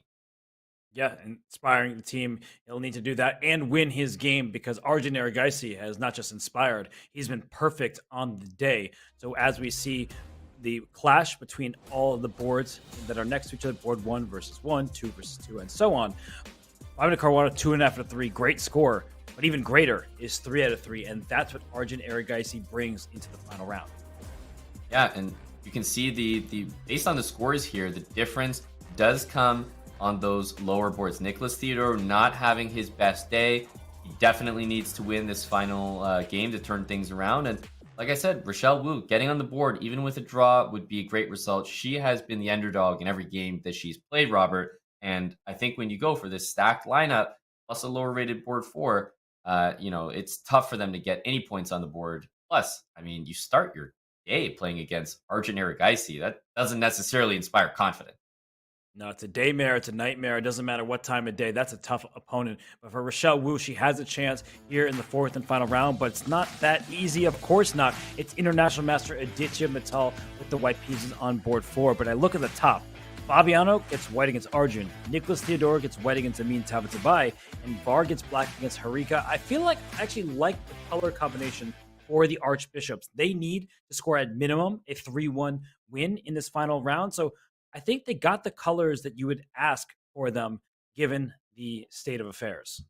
Yeah, inspiring the team. He'll need to do that and win his game, because Arjun Erigaisi has not just inspired, he's been perfect on the day. So as we see the clash between all of the boards that are next to each other, board 1 versus 1, 2 versus 2, and so on, Fabiano Caruana, 2.5 out of 3, great score. But even greater is 3 out of 3, and that's what Arjun Erigaisi brings into the final round. Yeah, and you can see the based on the scores here, the difference does come on those lower boards. Nicholas Theodore not having his best day. He definitely needs to win this final game to turn things around. And like I said, Rochelle Wu getting on the board, even with a draw, would be a great result. She has been the underdog in every game that she's played, Robert. And I think when you go for this stacked lineup, plus a lower rated board 4, it's tough for them to get any points on the board. Plus, I mean, you start your day playing against Arjun Erigaisi. That doesn't necessarily inspire confidence. No, it's a daymare, it's a nightmare. It doesn't matter what time of day. That's a tough opponent. But for Rochelle Wu, she has a chance here in the 4th and final round, but it's not that easy. Of course not. It's International Master Aditya Mittal with the white pieces on board 4. But I look at the top. Fabiano gets white against Arjun. Nicholas Theodore gets white against Amin Tabatabai. And Var gets black against Harika. I feel like I actually like the color combination for the Archbishops. They need to score at minimum a 3-1 win in this final round. So I think they got the colors that you would ask for them given the state of affairs.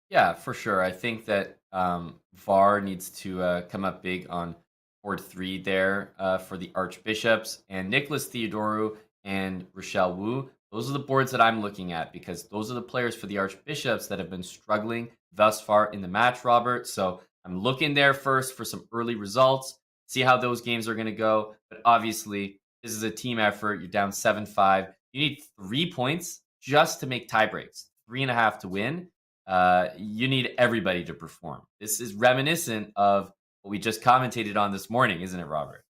Yeah, for sure. I think that VAR needs to come up big on board 3 there for the Archbishops. And Nicholas Theodoru and Rochelle Wu, those are the boards that I'm looking at, because those are the players for the Archbishops that have been struggling thus far in the match, Robert. So I'm looking there first for some early results, see how those games are going to go. But obviously, this is a team effort. You're down 7-5. You need 3 points just to make tie breaks, 3.5 to win. You need everybody to perform. This is reminiscent of what we just commentated on this morning, isn't it, Robert?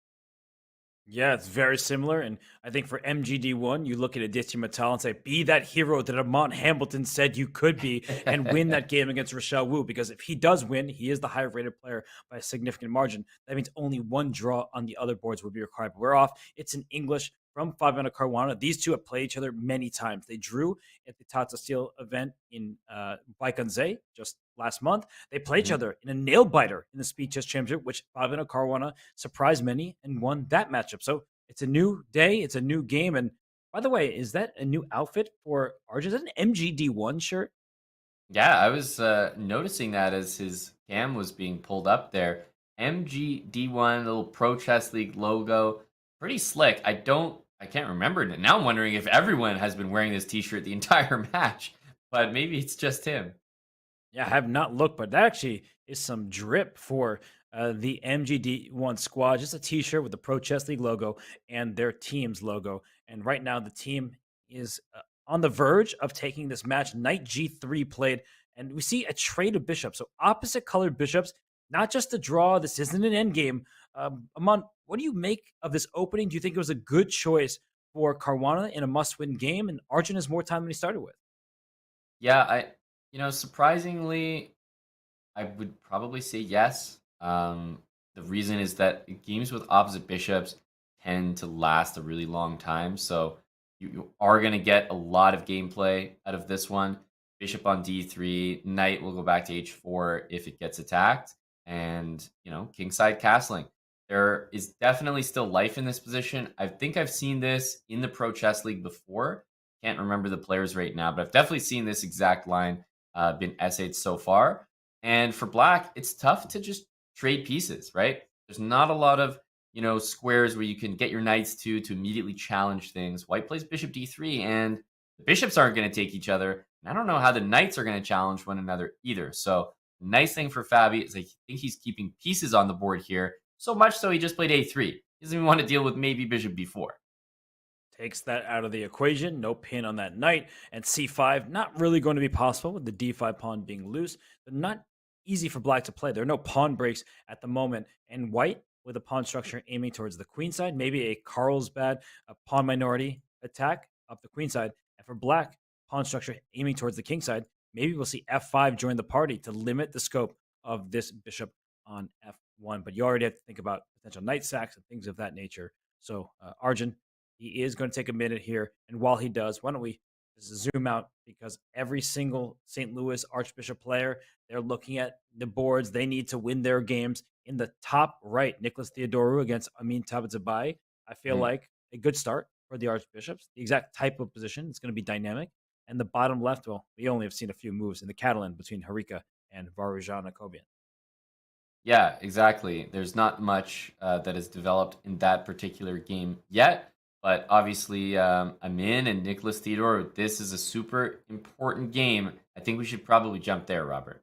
Yeah, it's very similar. And I think for MGD1, you look at Aditya Mittal and say, be that hero that Amont Hamilton said you could be, and win that game against Rochelle Wu. Because if he does win, he is the higher rated player by a significant margin. That means only 1 draw on the other boards would be required. But we're off. It's in English from Fabiano Caruana. These two have played each other many times. They drew at the Tata Steel event in Baikonze just last month. They played each other in a nail biter in the Speed Chess Championship, which Fabiano Caruana surprised many and won that matchup. So it's a new day. It's a new game. And by the way, is that a new outfit for Arjun? Is that an MGD1 shirt? Yeah, I was noticing that as his cam was being pulled up there. MGD1, little Pro Chess League logo. Pretty slick. I can't remember it. Now I'm wondering if everyone has been wearing this t-shirt the entire match, but maybe it's just him. Yeah, I have not looked, but that actually is some drip for the MGD1 squad. Just a t-shirt with the Pro Chess League logo and their team's logo. And right now the team is on the verge of taking this match. Knight G3 played, and we see a trade of bishops. So opposite colored bishops, not just a draw. This isn't an endgame. Amon, what do you make of this opening? Do you think it was a good choice for Caruana in a must-win game? And Arjun has more time than he started with. Yeah, surprisingly, I would probably say yes. The reason is that games with opposite bishops tend to last a really long time. So you are going to get a lot of gameplay out of this one. Bishop on d3, knight will go back to h4 if it gets attacked. And, kingside castling. There is definitely still life in this position. I think I've seen this in the Pro Chess League before. Can't remember the players right now, but I've definitely seen this exact line been essayed so far. And for black, it's tough to just trade pieces, right? There's not a lot of squares where you can get your knights to immediately challenge things. White plays bishop d3, and the bishops aren't going to take each other. And I don't know how the knights are going to challenge one another either. So nice thing for Fabi is I think he's keeping pieces on the board here. So much so he just played a3. He doesn't even want to deal with maybe bishop b4. Takes that out of the equation. No pin on that knight. And c5, not really going to be possible with the d5 pawn being loose. They're not easy for black to play. There are no pawn breaks at the moment. And white, with a pawn structure aiming towards the queen side, maybe a Carlsbad pawn minority attack up the queen side. And for black, pawn structure aiming towards the king side, maybe we'll see f5 join the party to limit the scope of this bishop on f1. But you already have to think about potential knight sacks and things of that nature. So Arjun, he is going to take a minute here. And while he does, why don't we just zoom out, because every single St. Louis Archbishop player, they're looking at the boards. They need to win their games. In the top right, Nicholas Theodorou against Amin Tabatabai. I feel like a good start for the Archbishops. The exact type of position. It's going to be dynamic. And the bottom left, well, we only have seen a few moves in the Catalan between Harika and Varujan Akobian. Yeah, exactly. There's not much that has developed in that particular game yet. But obviously, Amin and Nicholas Theodorou, this is a super important game. I think we should probably jump there, Robert.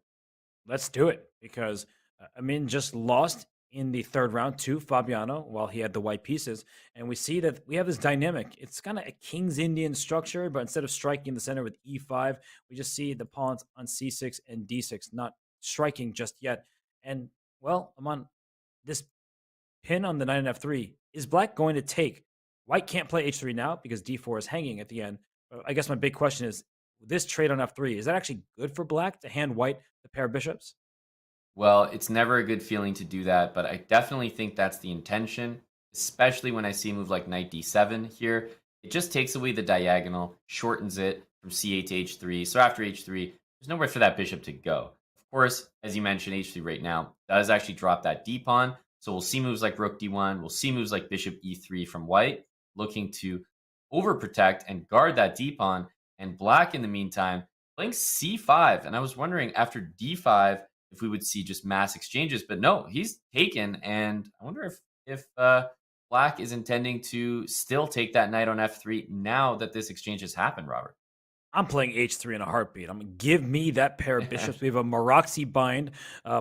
Let's do it, because Amin just lost in the third round to Fabiano while he had the white pieces. And we see that we have this dynamic. It's kind of a King's Indian structure, but instead of striking the center with e5, we just see the pawns on c6 and d6, not striking just yet. And, well, Aman, this pin on the knight and f3, is black going to take? White can't play h3 now because d4 is hanging at the end. But I guess my big question is, this trade on f3, is that actually good for black to hand white the pair of bishops? Well, it's never a good feeling to do that, but I definitely think that's the intention, especially when I see a move like knight d7 here. It just takes away the diagonal, shortens it from c8 to h3. So after h3, there's nowhere for that bishop to go. Of course, as you mentioned, h3 right now does actually drop that d pawn. So we'll see moves like rook d1. We'll see moves like bishop e3 from white, looking to overprotect and guard that d pawn. And black, in the meantime, playing c5. And I was wondering, after d5, if we would see just mass exchanges, but no, he's taken. And I wonder if black is intending to still take that knight on f3 now that this exchange has happened, Robert. I'm playing h3 in a heartbeat. I'm going to give me that pair of bishops. We have a Maraxi bind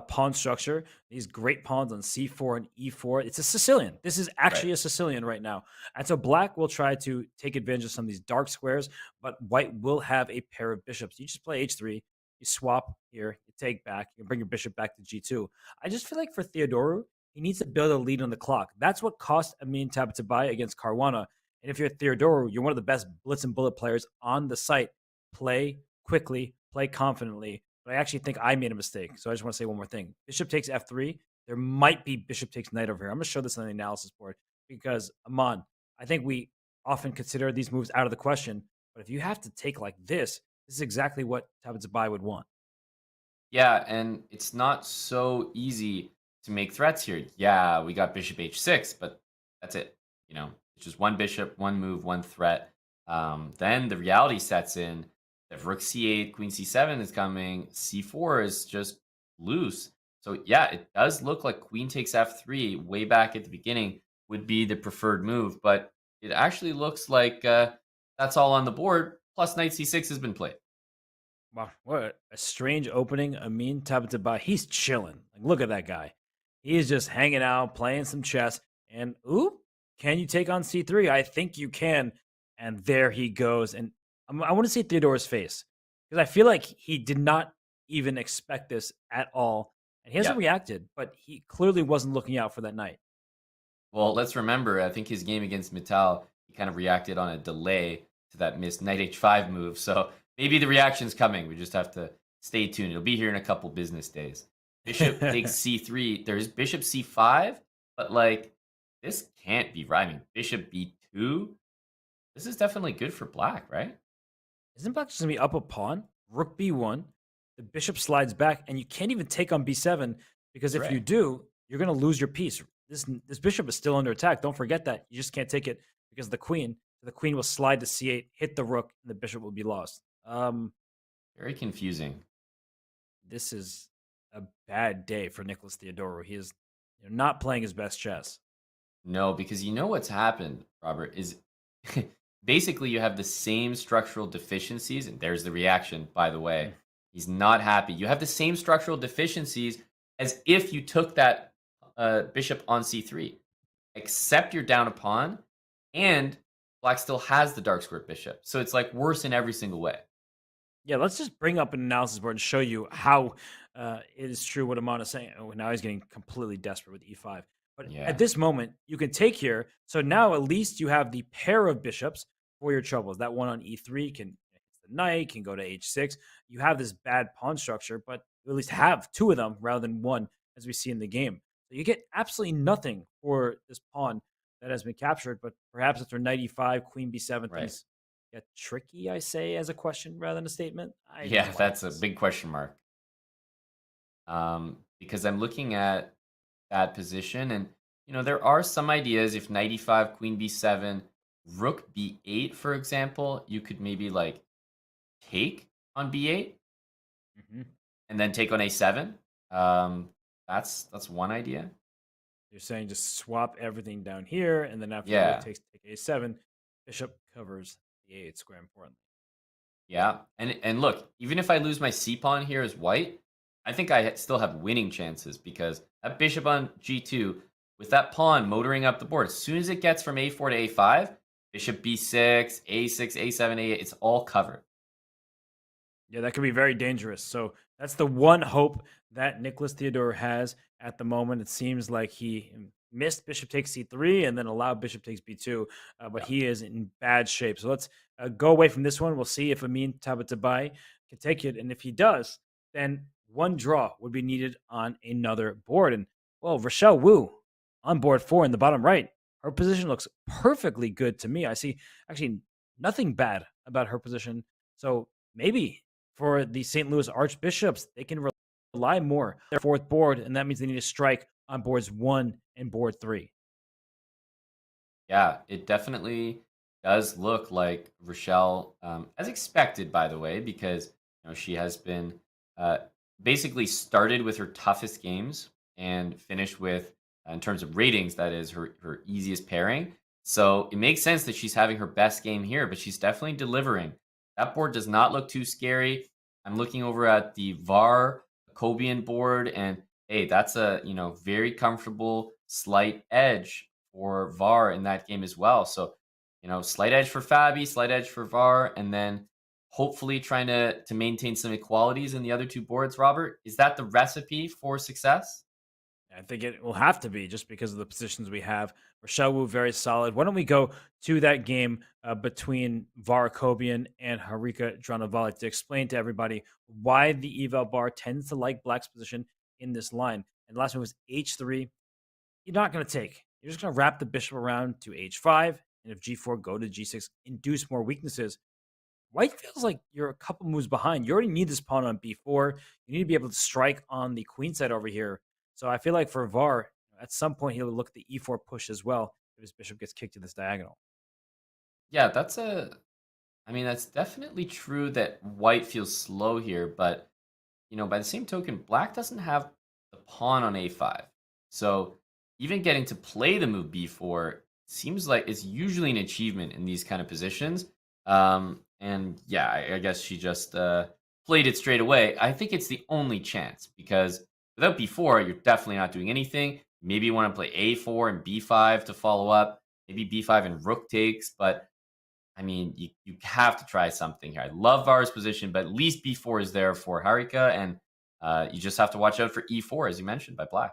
pawn structure. These great pawns on c4 and e4. It's a Sicilian. This is actually a Sicilian right now. And so black will try to take advantage of some of these dark squares, but white will have a pair of bishops. You just play h3. You swap here. You take back. You bring your bishop back to g2. I just feel like for Theodorou, he needs to build a lead on the clock. That's what cost Amin Tabatabai against Caruana. And if you're Theodorou, you're one of the best blitz and bullet players on the site. Play quickly, play confidently. But I actually think I made a mistake. So I just want to say one more thing. Bishop takes f3. There might be bishop takes knight over here. I'm going to show this on the analysis board because, Aman, I think we often consider these moves out of the question. But if you have to take like this is exactly what Tabatabai would want. Yeah, and it's not so easy to make threats here. Yeah, we got bishop h6, but that's it. It's just one bishop, one move, one threat. Then the reality sets in. If rook c8, queen c7 is coming, c4 is just loose. So yeah, it does look like queen takes f3 way back at the beginning would be the preferred move, but it actually looks like that's all on the board. Plus knight c6 has been played. Wow, what a strange opening. Amin Tabatabai, he's chilling. Like, look at that guy. He is just hanging out, playing some chess. And oop, can you take on c3? I think you can. And there he goes. And I want to see Theodorou's face, because I feel like he did not even expect this at all. And he hasn't reacted, but he clearly wasn't looking out for that knight. Well, let's remember, I think his game against Mittal, he kind of reacted on a delay to that missed knight h5 move. So maybe the reaction's coming. We just have to stay tuned. It'll be here in a couple business days. Bishop takes c3. There's bishop c5, but like, this can't be right. I mean, bishop b2. This is definitely good for black, right? Isn't black just going to be up a pawn? Rook b1. The bishop slides back, and you can't even take on b7, because if you do, you're going to lose your piece. This bishop is still under attack. Don't forget that. You just can't take it because of the queen. So the queen will slide to c8, hit the rook, and the bishop will be lost. Very confusing. This is a bad day for Nicholas Theodorou. He is not playing his best chess. No, because you know what's happened, Robert, is basically you have the same structural deficiencies, and there's the reaction, by the way. He's not happy. You have the same structural deficiencies as if you took that bishop on c3, except you're down a pawn, and black still has the dark squared bishop. So it's like worse in every single way. Yeah, let's just bring up an analysis board and show you how it is true what Amon is saying. Oh, now he's getting completely desperate with e5. But Yeah. at this moment, you can take here. So now at least you have the pair of bishops for your troubles. That one on e3 can the knight, can go to h6. You have this bad pawn structure, but you at least have two of them rather than one, as we see in the game. So you get absolutely nothing for this pawn that has been captured. But perhaps after knight e5, queen b7, Right. things get tricky, I say, as a question rather than a statement. I don't Yeah, like that's a this. big question mark. Because I'm looking at that position, and there are some ideas. If knight e5, queen b7, rook b8, for example, you could maybe like take on b8 Mhm. and then take on a7. That's one idea. You're saying just swap everything down here, and then after Yeah. rook takes take a7, bishop covers the a8 square importantly. Yeah, and look, even if I lose my c pawn here as white, I think I still have winning chances because that bishop on g2 with that pawn motoring up the board, as soon as it gets from a4 to a5, bishop b6, a6, a7, a8, it's all covered. Yeah, that could be very dangerous. So that's the one hope that Nicholas Theodore has at the moment. It seems like he missed bishop takes c3 and then allowed bishop takes b2, but he is in bad shape. So let's go away from this one. We'll see if Amin Tabatabai can take it. And if he does, then one draw would be needed on another board. And, well, Rochelle Wu on board 4 in the bottom right. Her position looks perfectly good to me. I see actually nothing bad about her position. So maybe for the St. Louis Archbishops, they can rely more on their fourth board, and that means they need to strike on boards 1 and board 3. Yeah, it definitely does look like Rochelle, as expected, by the way, because she has been basically started with her toughest games and finished with, in terms of ratings, that is her easiest pairing. So it makes sense that she's having her best game here, but she's definitely delivering. That board does not look too scary. I'm looking over at the VAR Kobian board, and hey, that's a very comfortable slight edge for VAR in that game as well. So slight edge for Fabi, slight edge for VAR, and then hopefully trying to maintain some equalities in the other two boards. Robert, is that the recipe for success? I think it will have to be just because of the positions we have. Rochelle Wu, very solid. Why don't we go to that game between Vara Kobian and Harika Dranovalik to explain to everybody why the eval bar tends to like black's position in this line. And the last one was h3. You're not going to take. You're just going to wrap the bishop around to h5. And if g4, go to g6, induce more weaknesses. White feels like you're a couple moves behind. You already need this pawn on b4. You need to be able to strike on the queen side over here. So I feel like for VAR, at some point he'll look at the e4 push as well if his bishop gets kicked to this diagonal. Yeah, that's definitely true that white feels slow here, but by the same token, black doesn't have the pawn on a5. So even getting to play the move b4 seems like it's usually an achievement in these kind of positions. And yeah, I guess she just played it straight away. I think it's the only chance because without b4, you're definitely not doing anything. Maybe you want to play a4 and b5 to follow up. Maybe b5 and rook takes, but I mean, you have to try something here. I love Vara's position, but at least b4 is there for Harika, and you just have to watch out for e4, as you mentioned, by black.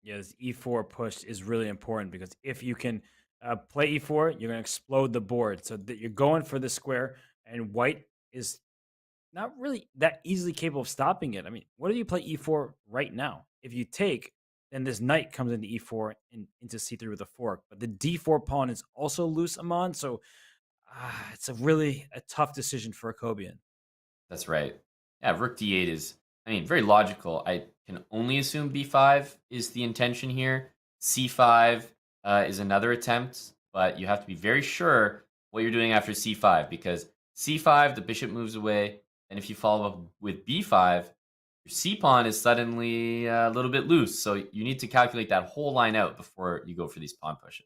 Yeah, this e4 push is really important because if you can play e4, you're going to explode the board. So that you're going for the square, and white is not really that easily capable of stopping it. I mean, what if you play e4 right now? If you take, then this knight comes into e4 and into c3 with a fork. But the d4 pawn is also loose, Amon. So it's a tough decision for a Kobian. That's right. Yeah, rook d8 is, very logical. I can only assume b5 is the intention here. c5 is another attempt, but you have to be very sure what you're doing after c5, because c5, the bishop moves away, and if you follow up with b5, your c pawn is suddenly a little bit loose. So you need to calculate that whole line out before you go for these pawn pushes.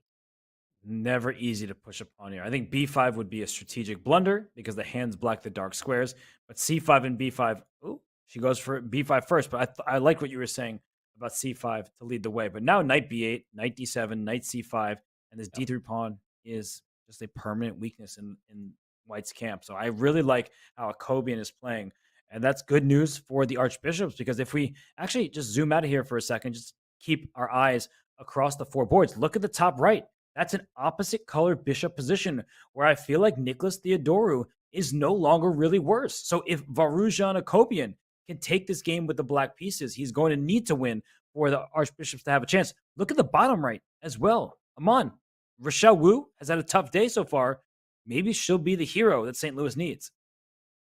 Never easy to push a pawn here. I think b5 would be a strategic blunder because the hands block the dark squares. But c5 and b5, oh, she goes for b5 first. But I like what you were saying about c5 to lead the way. But now knight b8, knight d7, knight c5, and this d3 pawn is just a permanent weakness in White's camp. So I really like how Akobian is playing. And that's good news for the archbishops, because if we actually just zoom out of here for a second, just keep our eyes across the four boards, look at the top right. That's an opposite color bishop position where I feel like Nicholas Theodorou is no longer really worse. So if Varujan Akobian can take this game with the black pieces, he's going to need to win for the archbishops to have a chance. Look at the bottom right as well. Aman, Rochelle Wu has had a tough day so far. Maybe she'll be the hero that St. Louis needs.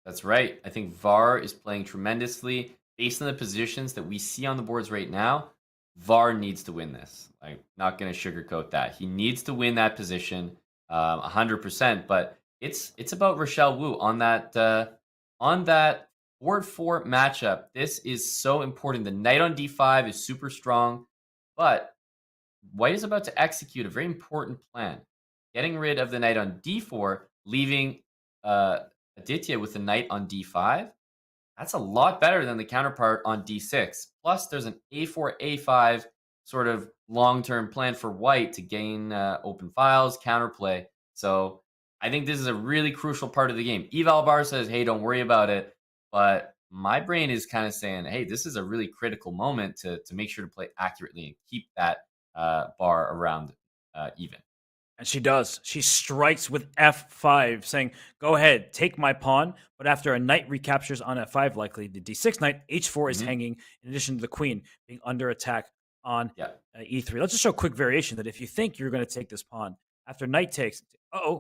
That's right. I think VAR is playing tremendously. Based on the positions that we see on the boards right now, VAR needs to win this. I'm not going to sugarcoat that. He needs to win that position 100%. But it's about Rochelle Wu on that board 4 matchup. This is so important. The knight on d5 is super strong, but White is about to execute a very important plan, getting rid of the knight on d4, leaving Aditya with the knight on d5. That's a lot better than the counterpart on d6. Plus, there's an a4, a5 sort of long-term plan for White to gain open files, counterplay. So I think this is a really crucial part of the game. Eval Bar says, hey, don't worry about it. But my brain is kind of saying, hey, this is a really critical moment to make sure to play accurately and keep that bar around even. And she does. She strikes with f5, saying, go ahead, take my pawn. But after a knight recaptures on f5, likely the d6 knight, h4 is hanging, in addition to the queen being under attack on e3. Let's just show a quick variation that if you think you're going to take this pawn, after knight takes,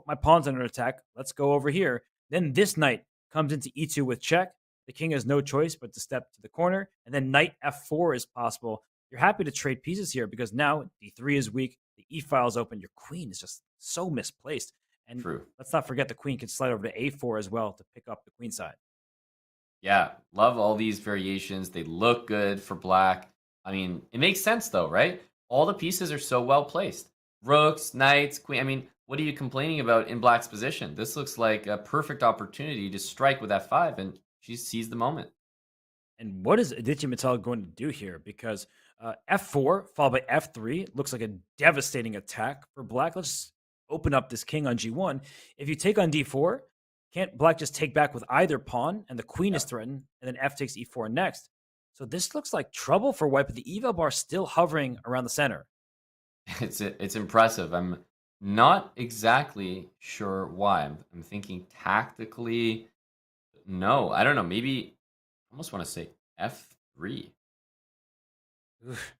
my pawn's under attack. Let's go over here. Then this knight comes into e2 with check. The king has no choice but to step to the corner. And then knight f4 is possible. You're happy to trade pieces here because now d3 is weak. The e file is open. Your queen is just so misplaced. And True. Let's not forget the queen can slide over to a4 as well to pick up the queen side. Yeah, love all these variations. They look good for black. I mean, it makes sense though, right? All the pieces are so well placed. Rooks, knights, queen. I mean, what are you complaining about in black's position? This looks like a perfect opportunity to strike with f5, and she sees the moment. And what is Aditya Mittal going to do here? Because f4 followed by f3 looks like a devastating attack for black. Let's open up this king on g1. If you take on d4, can't black just take back with either pawn, and the queen is threatened, and then f takes e4 next. So this looks like trouble for White, but the eval bar still hovering around the center. It's impressive. I'm not exactly sure why. I'm thinking tactically. No, I don't know. Maybe I almost want to say f3. Oof.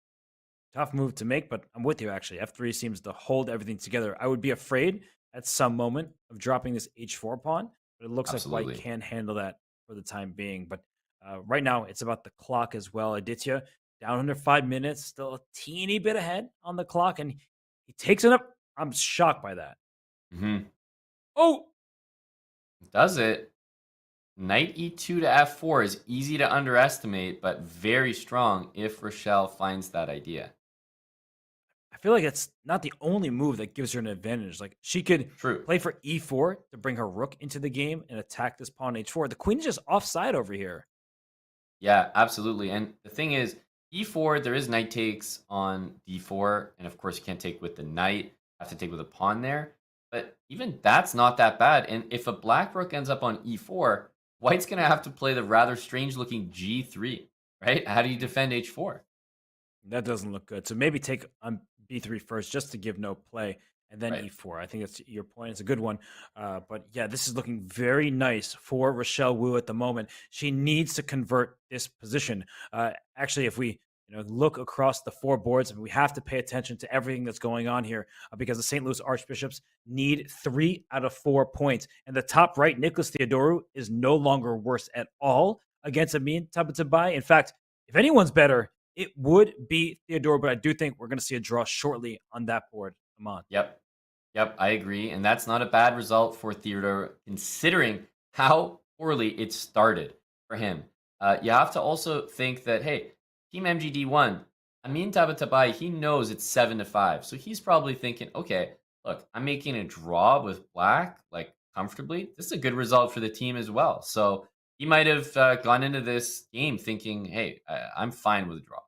Tough move to make, but I'm with you, actually. f3 seems to hold everything together. I would be afraid at some moment of dropping this h4 pawn, but it looks like White can handle that for the time being. But right now, it's about the clock as well. Aditya, down under 5 minutes, still a teeny bit ahead on the clock, and he takes it up. I'm shocked by that. Oh! Does it? Knight e2 to f4 is easy to underestimate, but very strong if Rochelle finds that idea. I feel like it's not the only move that gives her an advantage. Like, she could play for e4 to bring her rook into the game and attack this pawn h4. The queen is just offside over here. Yeah, absolutely. And the thing is, e4, there is knight takes on d4, and of course you can't take with the knight, have to take with a pawn there. But even that's not that bad. And if a black rook ends up on e4, White's going to have to play the rather strange-looking g3, right? How do you defend h4? That doesn't look good. So maybe take on b3 first just to give no play, and then e4. I think that's your point. It's a good one. But yeah, this is looking very nice for Rochelle Wu at the moment. She needs to convert this position. Actually, if we look across the four boards, we have to pay attention to everything that's going on here because the St. Louis Archbishops need 3 out of 4 points. And the top right, Nicholas Theodorou, is no longer worse at all against Amin Tabatabai. In fact, if anyone's better, it would be Theodorou, but I do think we're going to see a draw shortly on that board. Aman. Yep. Yep, I agree. And that's not a bad result for Theodore, considering how poorly it started for him. You have to also think that, hey, Team MGD won. Amin Tabatabai, he knows it's 7-5. So he's probably thinking, okay, look, I'm making a draw with Black, like comfortably. This is a good result for the team as well. So he might have gone into this game thinking, hey, I'm fine with a draw.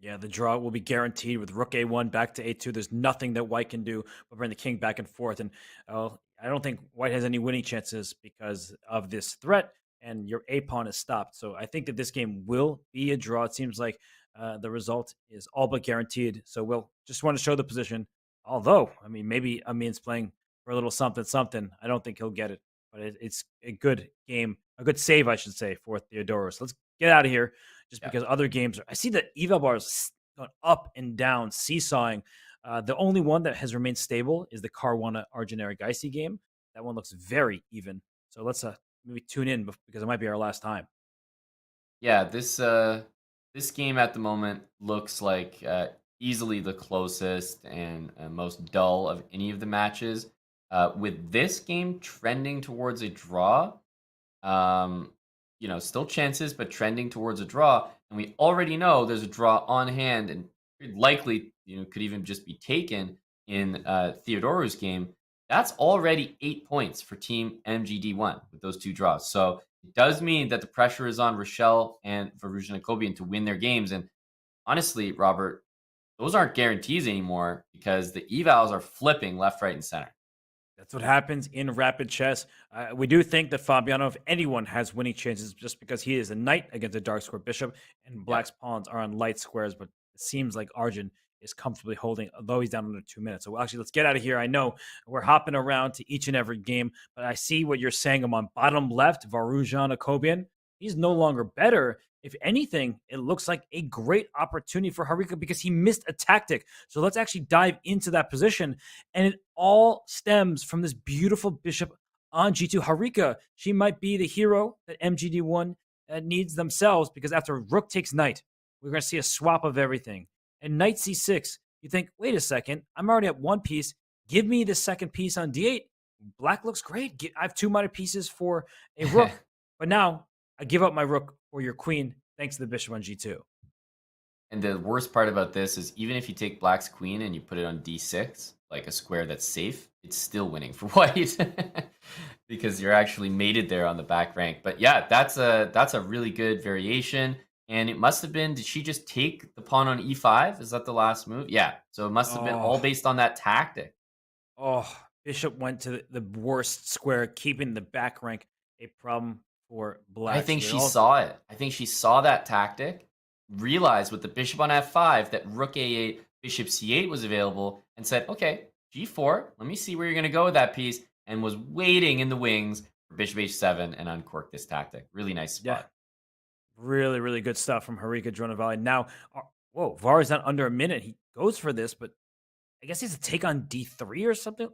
Yeah, the draw will be guaranteed with Rook A1 back to A2. There's nothing that White can do but bring the king back and forth. And I don't think White has any winning chances because of this threat, and your A pawn is stopped. So I think that this game will be a draw. It seems like the result is all but guaranteed. So we'll just want to show the position. Although, I mean, maybe Amin's playing for a little something, something. I don't think he'll get it, but it's a good game, a good save, I should say, for Theodoros. Let's get out of here. Just because other games I see the eval bars going up and down, seesawing. The only one that has remained stable is the Caruana Argeneri Geisy game. That one looks very even. So let's maybe tune in because it might be our last time. Yeah, this game at the moment looks like easily the closest and most dull of any of the matches. With this game trending towards a draw, still chances, but trending towards a draw. And we already know there's a draw on hand and likely, could even just be taken in Theodoru's game. That's already 8 points for Team MGD1 with those two draws. So it does mean that the pressure is on Rochelle and Varuzhan Akobian to win their games. And honestly, Robert, those aren't guarantees anymore because the evals are flipping left, right, and center. That's what happens in rapid chess. We do think that Fabiano, if anyone, has winning chances just because he is a knight against a dark square bishop and Black's pawns are on light squares, but it seems like Arjun is comfortably holding, although he's down under 2 minutes. So actually, let's get out of here. I know we're hopping around to each and every game, but I see what you're saying. I'm on bottom left, Varuzhan Akobian. He's no longer better. If anything, it looks like a great opportunity for Harika because he missed a tactic. So let's actually dive into that position. And it all stems from this beautiful bishop on G2. Harika, she might be the hero that MGD1 needs themselves because after Rook takes knight, we're going to see a swap of everything. And knight C6, you think, wait a second, I'm already at one piece. Give me the second piece on D8. Black looks great. I have 2 minor pieces for a rook. But now I give up my rook for your queen thanks to the bishop on G2. And the worst part about this is even if you take Black's queen and you put it on D6, like a square that's safe, it's still winning for White because you're actually mated there on the back rank. But yeah, that's a really good variation. And it must have been, did she just take the pawn on E5? Is that the last move? Yeah. So it must have been all based on that tactic. Oh, bishop went to the worst square, keeping the back rank a problem for Black. I think she saw it. I think she saw that tactic, realized with the bishop on F5 that Rook A8, Bishop C8 was available, and said, okay, G4, let me see where you're going to go with that piece, and was waiting in the wings for Bishop H7 and uncorked this tactic. Really nice spot. Yeah. Really, really good stuff from Harika Dronovalli. Now, whoa, VAR is not under a minute. He goes for this, but I guess he has to take on D3 or something.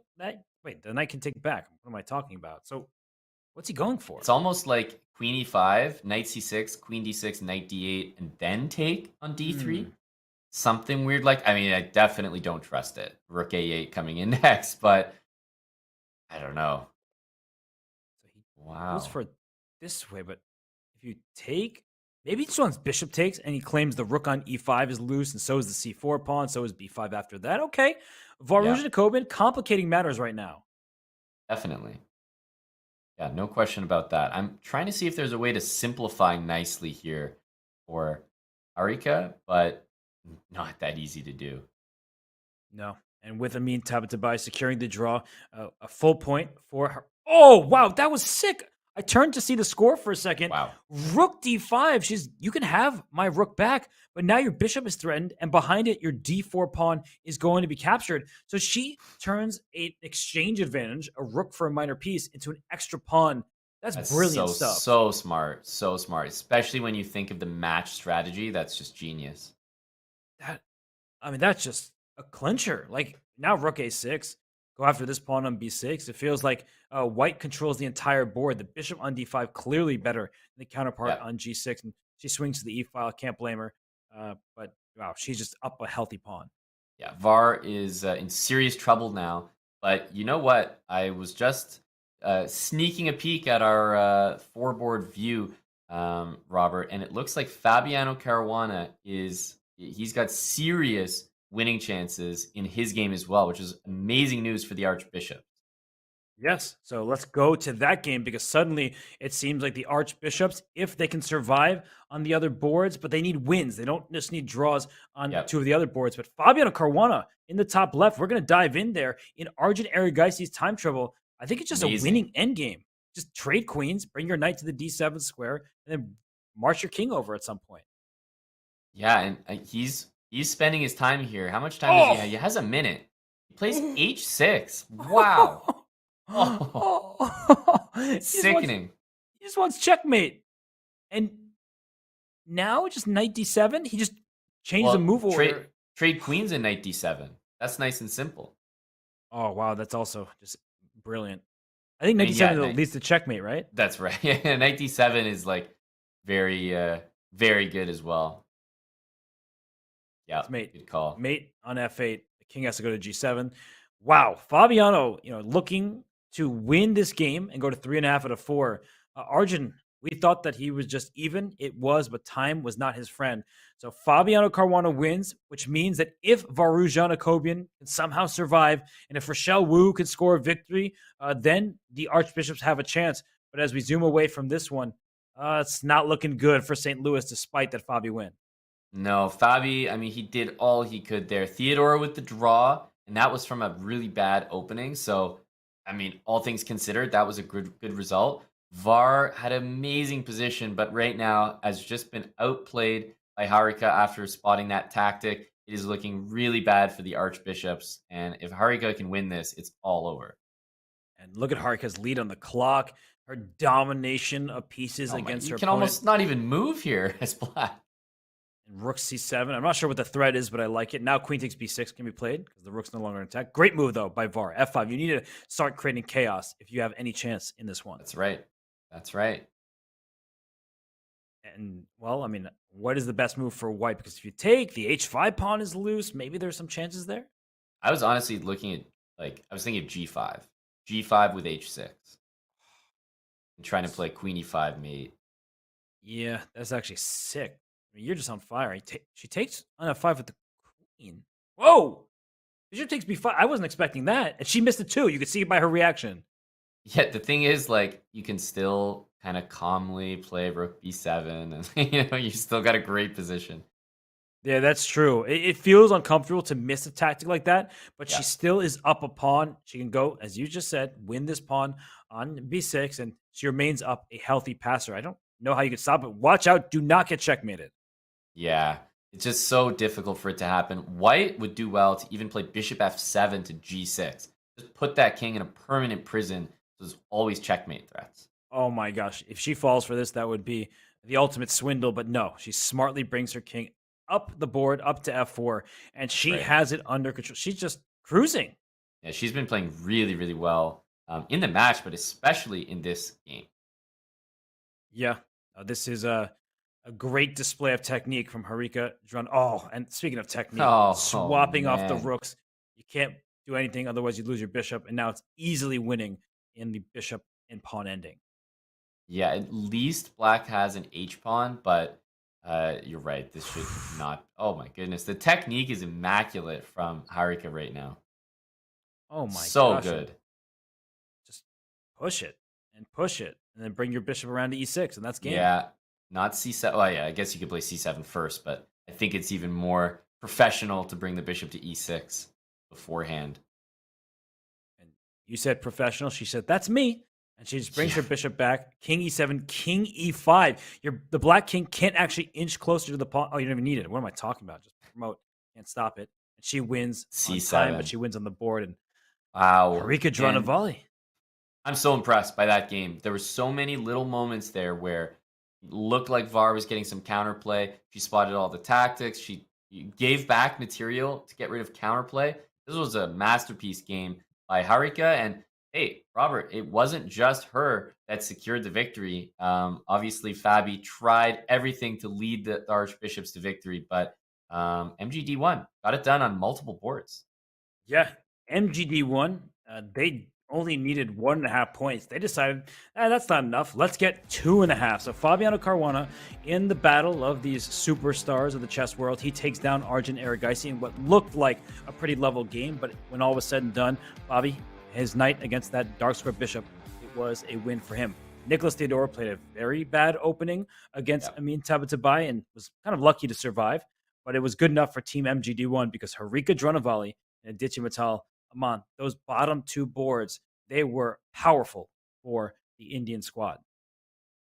Wait, the knight can take back. What am I talking about? So what's he going for? It's almost like Queen E5, Knight C6, Queen D6, Knight D8, and then take on D3. Something weird like, I mean, I definitely don't trust it. Rook A8 coming in next, but I don't know. So he goes for this way, but if you take, maybe this one's bishop takes, and he claims the rook on E5 is loose, and so is the C4 pawn, so is B5 after that. Okay. Varuzhan Akobian, complicating matters right now. Definitely. Yeah, no question about that. I'm trying to see if there's a way to simplify nicely here for Harika, but not that easy to do. No. And with Amin Tabatabai securing the draw, a full point for her. Oh, wow, that was sick. I turned to see the score for a second. Wow. Rook D5. You can have my rook back, but now your bishop is threatened, and behind it, your D4 pawn is going to be captured. So she turns an exchange advantage, a rook for a minor piece, into an extra pawn. That's brilliant stuff. So smart. So smart. Especially when you think of the match strategy. That's just genius. That's just a clincher. Like, now rook A6. Go after this pawn on B6. It feels like White controls the entire board. The bishop on D5 clearly better than the counterpart on G6. And she swings to the E file. Can't blame her. But wow, she's just up a healthy pawn. Yeah, VAR is in serious trouble now. But you know what? I was just sneaking a peek at our 4-board view, Robert, and it looks like Fabiano Caruana he's got serious winning chances in his game as well, which is amazing news for the Archbishop. Yes. So let's go to that game because suddenly it seems like the Archbishops, if they can survive on the other boards, but they need wins. They don't just need draws on two of the other boards. But Fabiano Caruana in the top left, we're going to dive in there in Arjun Erigaisi's time trouble. I think it's just a winning end game. Just trade queens, bring your knight to the D7 square, and then march your king over at some point. Yeah, and he's spending his time here. How much time does he have? He has a minute. He plays H6. Wow. Sickening. He just wants checkmate. And now just knight D7? He just changed the move order. Trade queens in knight D7. That's nice and simple. Oh, wow. That's also just brilliant. I think knight D7 leads to checkmate, right? That's right. Yeah, knight D7 is like very, very good as well. Yeah, it's mate. Good call. Mate on F8. The king has to go to G7. Wow. Fabiano, looking to win this game and go to 3.5 out of 4. Arjun, we thought that he was just even. It was, but time was not his friend. So Fabiano Caruana wins, which means that if Varujan Akobian can somehow survive, and if Rochelle Wu can score a victory, then the Archbishops have a chance. But as we zoom away from this one, it's not looking good for St. Louis despite that Fabi win. No, Fabi, I mean, he did all he could there. Theodora with the draw, and that was from a really bad opening. So, I mean, all things considered, that was a good result. VAR had amazing position, but right now has just been outplayed by Harika after spotting that tactic. It is looking really bad for the Archbishops, and if Harika can win this, it's all over. And look at Harika's lead on the clock, her domination of pieces against her opponent. You can almost not even move here as black. And rook c7. I'm not sure what the threat is, but I like it. Now queen takes b6 can be played because the rook's no longer in attack. Great move, though, by VAR. f5. You need to start creating chaos if you have any chance in this one. That's right. That's right. And, well, I mean, what is the best move for white? Because if you take, the h5 pawn is loose. Maybe there's some chances there. I was honestly looking at, I was thinking of g5. g5 with h6. And trying to play queen e5 mate. Yeah, that's actually sick. I mean, you're just on fire. She takes on f5 with the queen. Whoa! Bishop takes b5. I wasn't expecting that. And she missed it too. You could see it by her reaction. Yeah, the thing is, you can still kind of calmly play rook b7. And, you still got a great position. Yeah, that's true. It feels uncomfortable to miss a tactic like that. But she still is up a pawn. She can go, as you just said, win this pawn on b6. And she remains up a healthy passer. I don't know how you can stop it. Watch out. Do not get checkmated. Yeah, it's just so difficult for it to happen. White would do well to even play bishop f7 to g6. Just put that king in a permanent prison. So there's always checkmate threats. Oh my gosh. If she falls for this, that would be the ultimate swindle. But no, she smartly brings her king up the board, up to f4, and she has it under control. She's just cruising. Yeah, she's been playing really, really well in the match, but especially in this game. Yeah, this is a great display of technique from Harika Drun. Oh, and speaking of technique, swapping off the rooks. You can't do anything, otherwise you lose your bishop. And now it's easily winning in the bishop and pawn ending. Yeah, at least black has an h-pawn, but you're right. This should not. Oh my goodness. The technique is immaculate from Harika right now. Oh my gosh. So good. Just push it and push it. And then bring your bishop around to e6, and that's game. Yeah, not c7. Well, yeah, I guess you could play c7 first, but I think it's even more professional to bring the bishop to e6 beforehand. And you said professional. She said, that's me. And she just brings her bishop back. King e7, king e5. The black king can't actually inch closer to the pawn. Oh, you don't even need it. What am I talking about? Just promote. Can't stop it. And she wins c7. On time, but she wins on the board. And wow. Harika drawn a volley. I'm so impressed by that game. There were so many little moments there where it looked like VAR was getting some counterplay. She spotted all the tactics. She gave back material to get rid of counterplay. This was a masterpiece game by Harika. And hey, Robert, it wasn't just her that secured the victory. Obviously, Fabi tried everything to lead the Archbishops to victory, but MGD won. Got it done on multiple boards. Yeah, MGD won. They only needed 1.5 points. They decided, that's not enough. Let's get 2.5. So Fabiano Caruana, in the battle of these superstars of the chess world, he takes down Arjun Erigaisi in what looked like a pretty level game. But when all was said and done, Fabi, his knight against that dark square bishop, it was a win for him. Nicholas Theodore played a very bad opening against Amin Tabatabai and was kind of lucky to survive. But it was good enough for Team MGD1 because Harika Dronavali and Aditya Mittal, Aman, those bottom two boards, they were powerful for the Indian squad.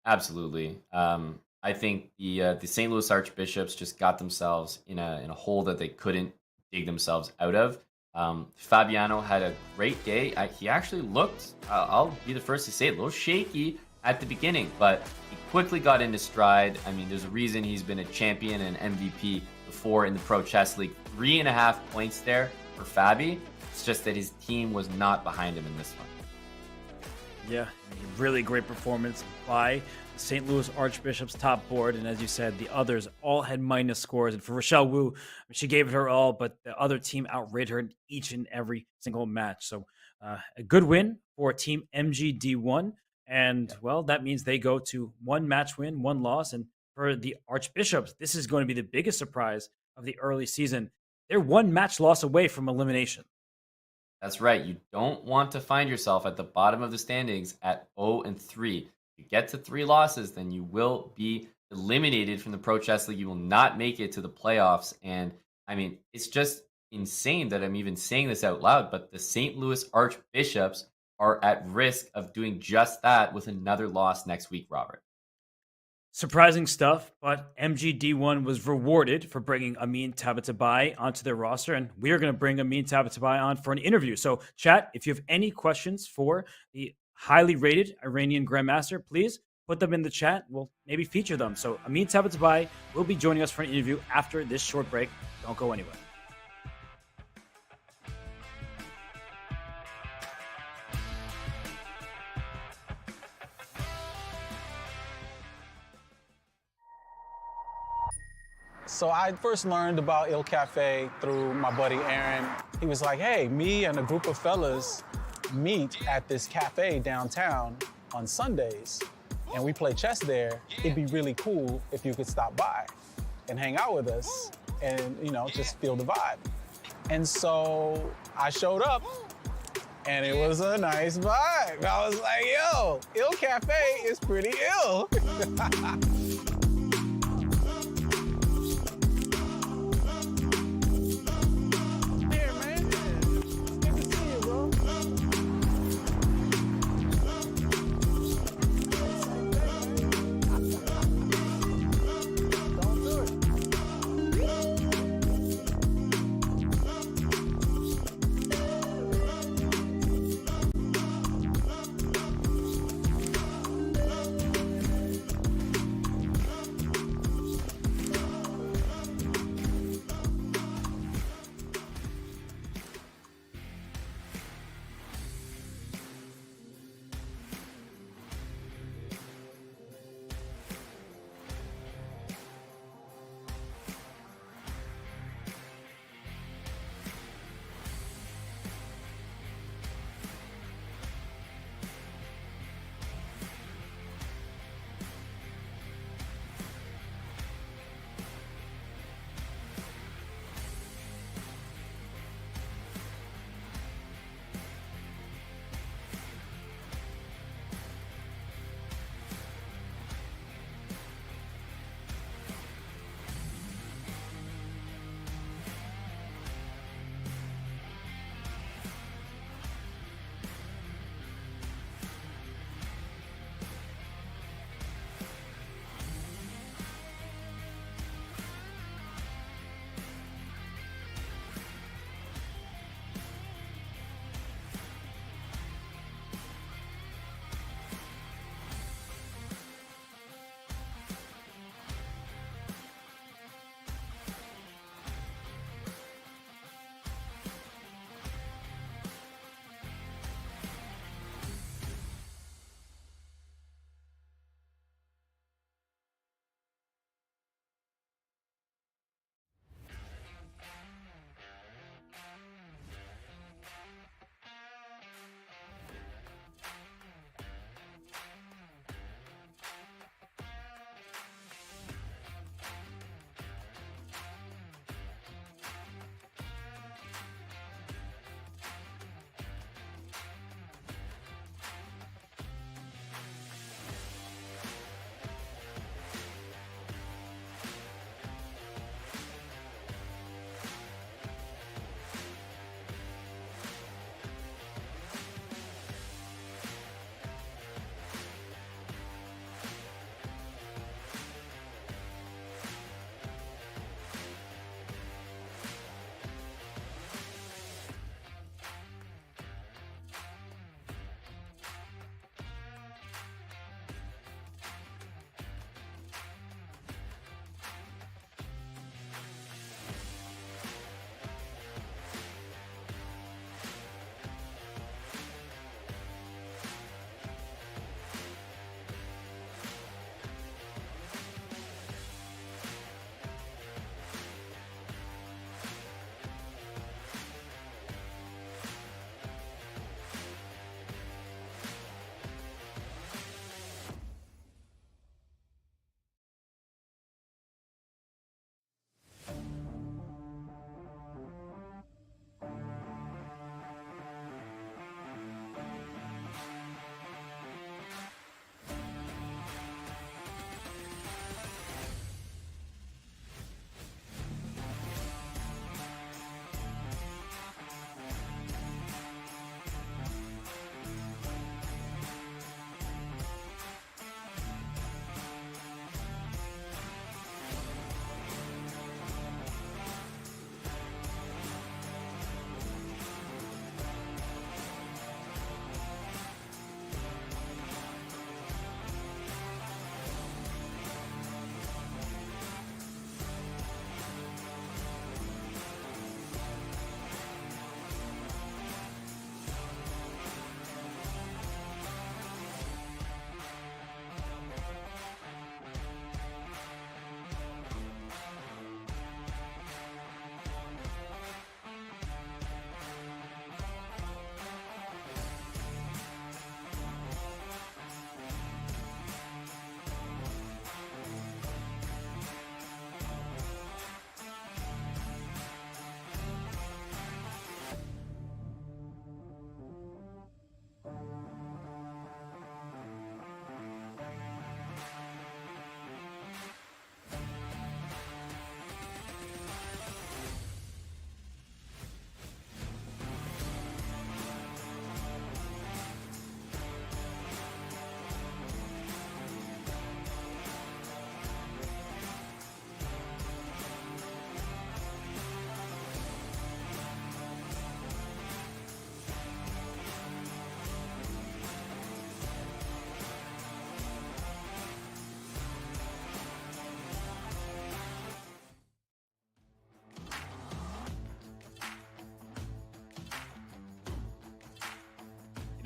Absolutely. I think the St. Louis Archbishops just got themselves in a hole that they couldn't dig themselves out of. Fabiano had a great day. He actually looked, I'll be the first to say it, a little shaky at the beginning, but he quickly got into stride. I mean, there's a reason he's been a champion and MVP before in the Pro Chess League. 3.5 points there for Fabi. It's just that his team was not behind him in this one. Yeah, really great performance by the St. Louis Archbishops top board. And as you said, the others all had minus scores. And for Rochelle Wu, she gave it her all, but the other team outrid her in each and every single match. So a good win for Team MGD1. And, well, that means they go to 1 match win, 1 loss. And for the Archbishops, this is going to be the biggest surprise of the early season. They're 1 match loss away from elimination. That's right. You don't want to find yourself at the bottom of the standings at 0-3. If you get to 3 losses, then you will be eliminated from the Pro Chess League. You will not make it to the playoffs. And, I mean, it's just insane that I'm even saying this out loud, but the St. Louis Archbishops are at risk of doing just that with another loss next week, Robert. Surprising stuff, but MGD1 was rewarded for bringing Amin Tabatabai onto their roster, and we are going to bring Amin Tabatabai on for an interview. So, chat, if you have any questions for the highly rated Iranian Grandmaster, please put them in the chat. We'll maybe feature them. So, Amin Tabatabai will be joining us for an interview after this short break. Don't go anywhere. So I first learned about Il Cafe through my buddy Aaron. He was like, hey, me and a group of fellas meet at this cafe downtown on Sundays, and we play chess there. It'd be really cool if you could stop by and hang out with us and, you know, just feel the vibe. And so I showed up, and it was a nice vibe. I was like, yo, Il Cafe is pretty ill.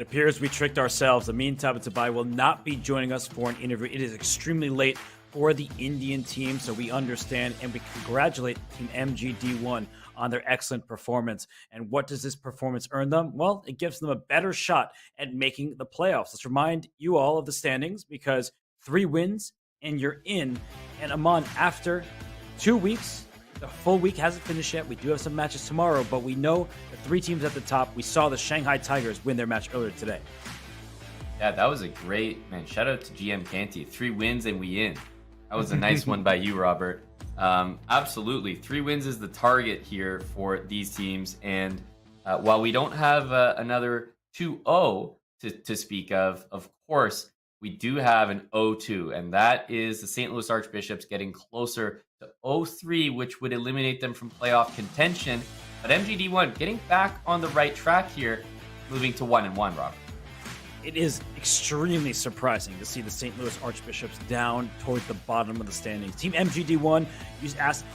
It appears we tricked ourselves. Amin Tabatabai will not be joining us for an interview. It is extremely late for the Indian team, so we understand and we congratulate Team MGD1 on their excellent performance. And what does this performance earn them? Well, it gives them a better shot at making the playoffs. Let's remind you all of the standings, because 3 wins and you're in. And Aman, after 2 weeks, the full week hasn't finished yet. We do have some matches tomorrow, but we know the 3 teams at the top. We saw the Shanghai Tigers win their match earlier today. Yeah, that was a great, man. Shout out to GM Canty. 3 wins and we in. That was a nice one by you, Robert. Absolutely. 3 wins is the target here for these teams. And while we don't have another 2-0 to speak of course, we do have an 0-2, and that is the St. Louis Archbishops getting closer to 0-3, which would eliminate them from playoff contention. But MGD1 getting back on the right track here, moving to 1-1, Robert. It is extremely surprising to see the St. Louis Archbishops down towards the bottom of the standings. Team MGD1, you just asked,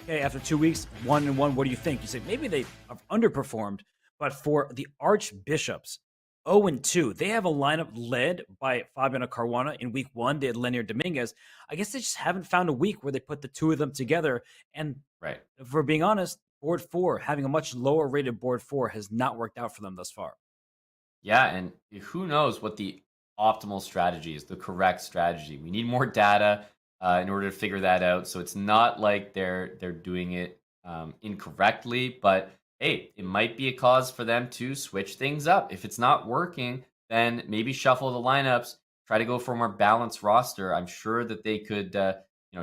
okay, after 2 weeks, 1-1, what do you think? You say maybe they have underperformed, but for the Archbishops, 0-2, they have a lineup led by Fabiano Caruana. In week 1, they had Lenier Dominguez. I guess they just haven't found a week where they put the 2 of them together. And right, if we're being honest, board 4, having a much lower rated board 4 has not worked out for them thus far. Yeah, and who knows what the optimal strategy is, the correct strategy. We need more data in order to figure that out. So it's not like they're doing it incorrectly, but hey, it might be a cause for them to switch things up. If it's not working, then maybe shuffle the lineups, try to go for a more balanced roster. I'm sure that they could,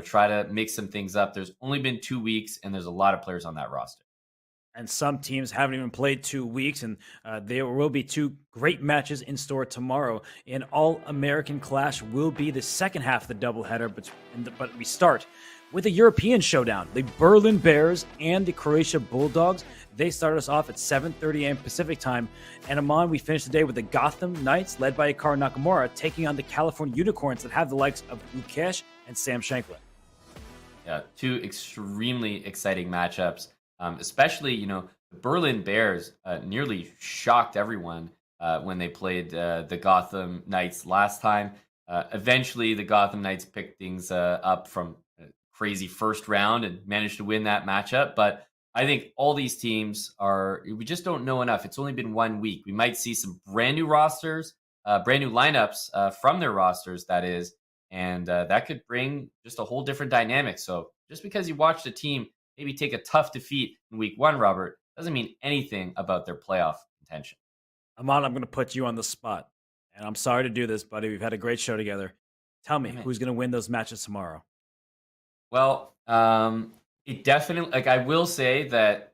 try to mix some things up. There's only been 2 weeks, and there's a lot of players on that roster. And some teams haven't even played 2 weeks, and there will be 2 great matches in store tomorrow. An All-American Clash will be the second half of the doubleheader, but we start with a European showdown. The Berlin Bears and the Croatia Bulldogs. They start us off at 7:30 a.m. Pacific time. And Aman, we finish the day with the Gotham Knights, led by Hikaru Nakamura, taking on the California Unicorns that have the likes of Ukesh and Sam Shanklin. Yeah, 2 extremely exciting matchups. Especially, the Berlin Bears nearly shocked everyone when they played the Gotham Knights last time. Eventually, the Gotham Knights picked things up from a crazy first round and managed to win that matchup. But I think all these teams we just don't know enough. It's only been 1 week. We might see some brand new rosters, brand new lineups from their rosters, that is. And that could bring just a whole different dynamic. So just because you watched a team maybe take a tough defeat in week 1, Robert, doesn't mean anything about their playoff contention. Aman, I'm going to put you on the spot. And I'm sorry to do this, buddy. We've had a great show together. Tell me, who's going to win those matches tomorrow? Well, it definitely, I will say that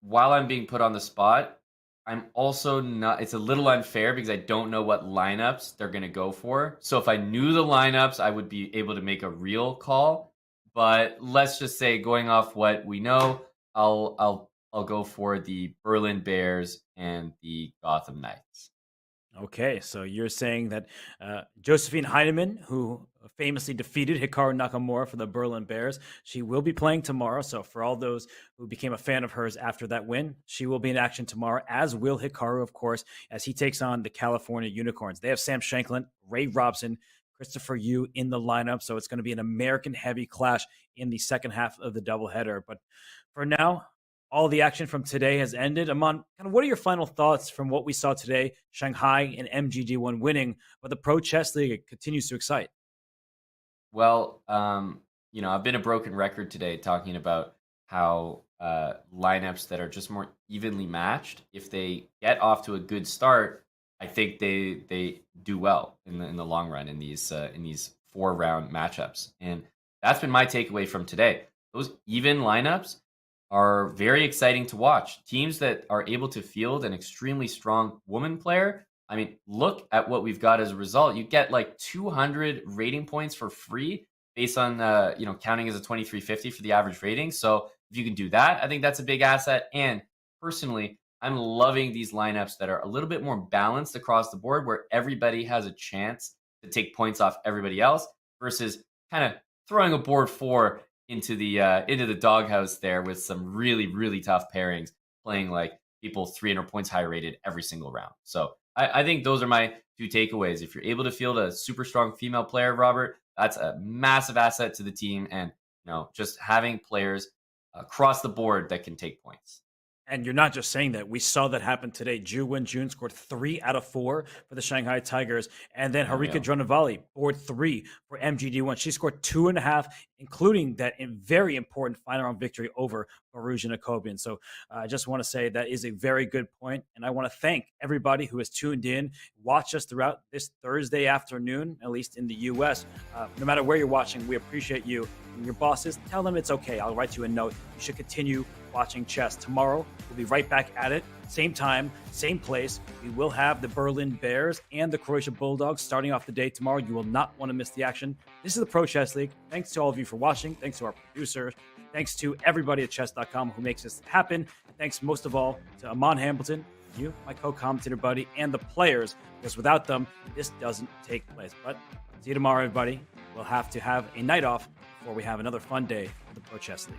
while I'm being put on the spot, I'm also not, it's a little unfair because I don't know what lineups they're going to go for. So if I knew the lineups, I would be able to make a real call. But let's just say, going off what we know, I'll go for the Berlin Bears and the Gotham Knights. Okay, so you're saying that Josephine Heinemann, who famously defeated Hikaru Nakamura for the Berlin Bears, she will be playing tomorrow. So for all those who became a fan of hers after that win, she will be in action tomorrow, as will Hikaru, of course, as he takes on the California Unicorns. They have Sam Shanklin, Ray Robson, Christopher Yu in the lineup. So it's going to be an American-heavy clash in the second half of the doubleheader. But for now, all the action from today has ended. Aman, what are your final thoughts from what we saw today? Shanghai and MGD1 winning, but the Pro Chess League continues to excite. Well, I've been a broken record today talking about how lineups that are just more evenly matched, if they get off to a good start, I think they do well in the long run in these 4-round matchups. And that's been my takeaway from today. Those even lineups are very exciting to watch. Teams that are able to field an extremely strong woman player. I mean, look at what we've got as a result. You get like 200 rating points for free based on counting as a 2350 for the average rating. So if you can do that, I think that's a big asset. And personally, I'm loving these lineups that are a little bit more balanced across the board, where everybody has a chance to take points off everybody else, versus kind of throwing a board 4 into the doghouse there with some really, really tough pairings, playing like people 300 points higher rated every single round. So I think those are my two takeaways. If you're able to field a super strong female player, Robert, that's a massive asset to the team. And, just having players across the board that can take points. And you're not just saying that. We saw that happen today. Wenjun scored 3 out of 4 for the Shanghai Tigers. And then Harika Dronavali scored 3 for MGD1. She scored 2.5, including that very important final round victory over Baruja Nakobian. So I just want to say that is a very good point. And I want to thank everybody who has tuned in, watched us throughout this Thursday afternoon, at least in the U.S. No matter where you're watching, we appreciate you. And your bosses, tell them it's okay. I'll write you a note. You should continue watching chess. Tomorrow, we'll be right back at it. Same time, same place. We will have the Berlin Bears and the Croatia Bulldogs starting off the day tomorrow. You will not want to miss the action. This is the Pro Chess League. Thanks to all of you for watching. Thanks to our producers. Thanks to everybody at chess.com who makes this happen. Thanks most of all to Amon Hamilton, you, my co-commentator buddy, and the players, because without them, this doesn't take place. But see you tomorrow, everybody. We'll have to have a night off before we have another fun day of the Pro Chess League.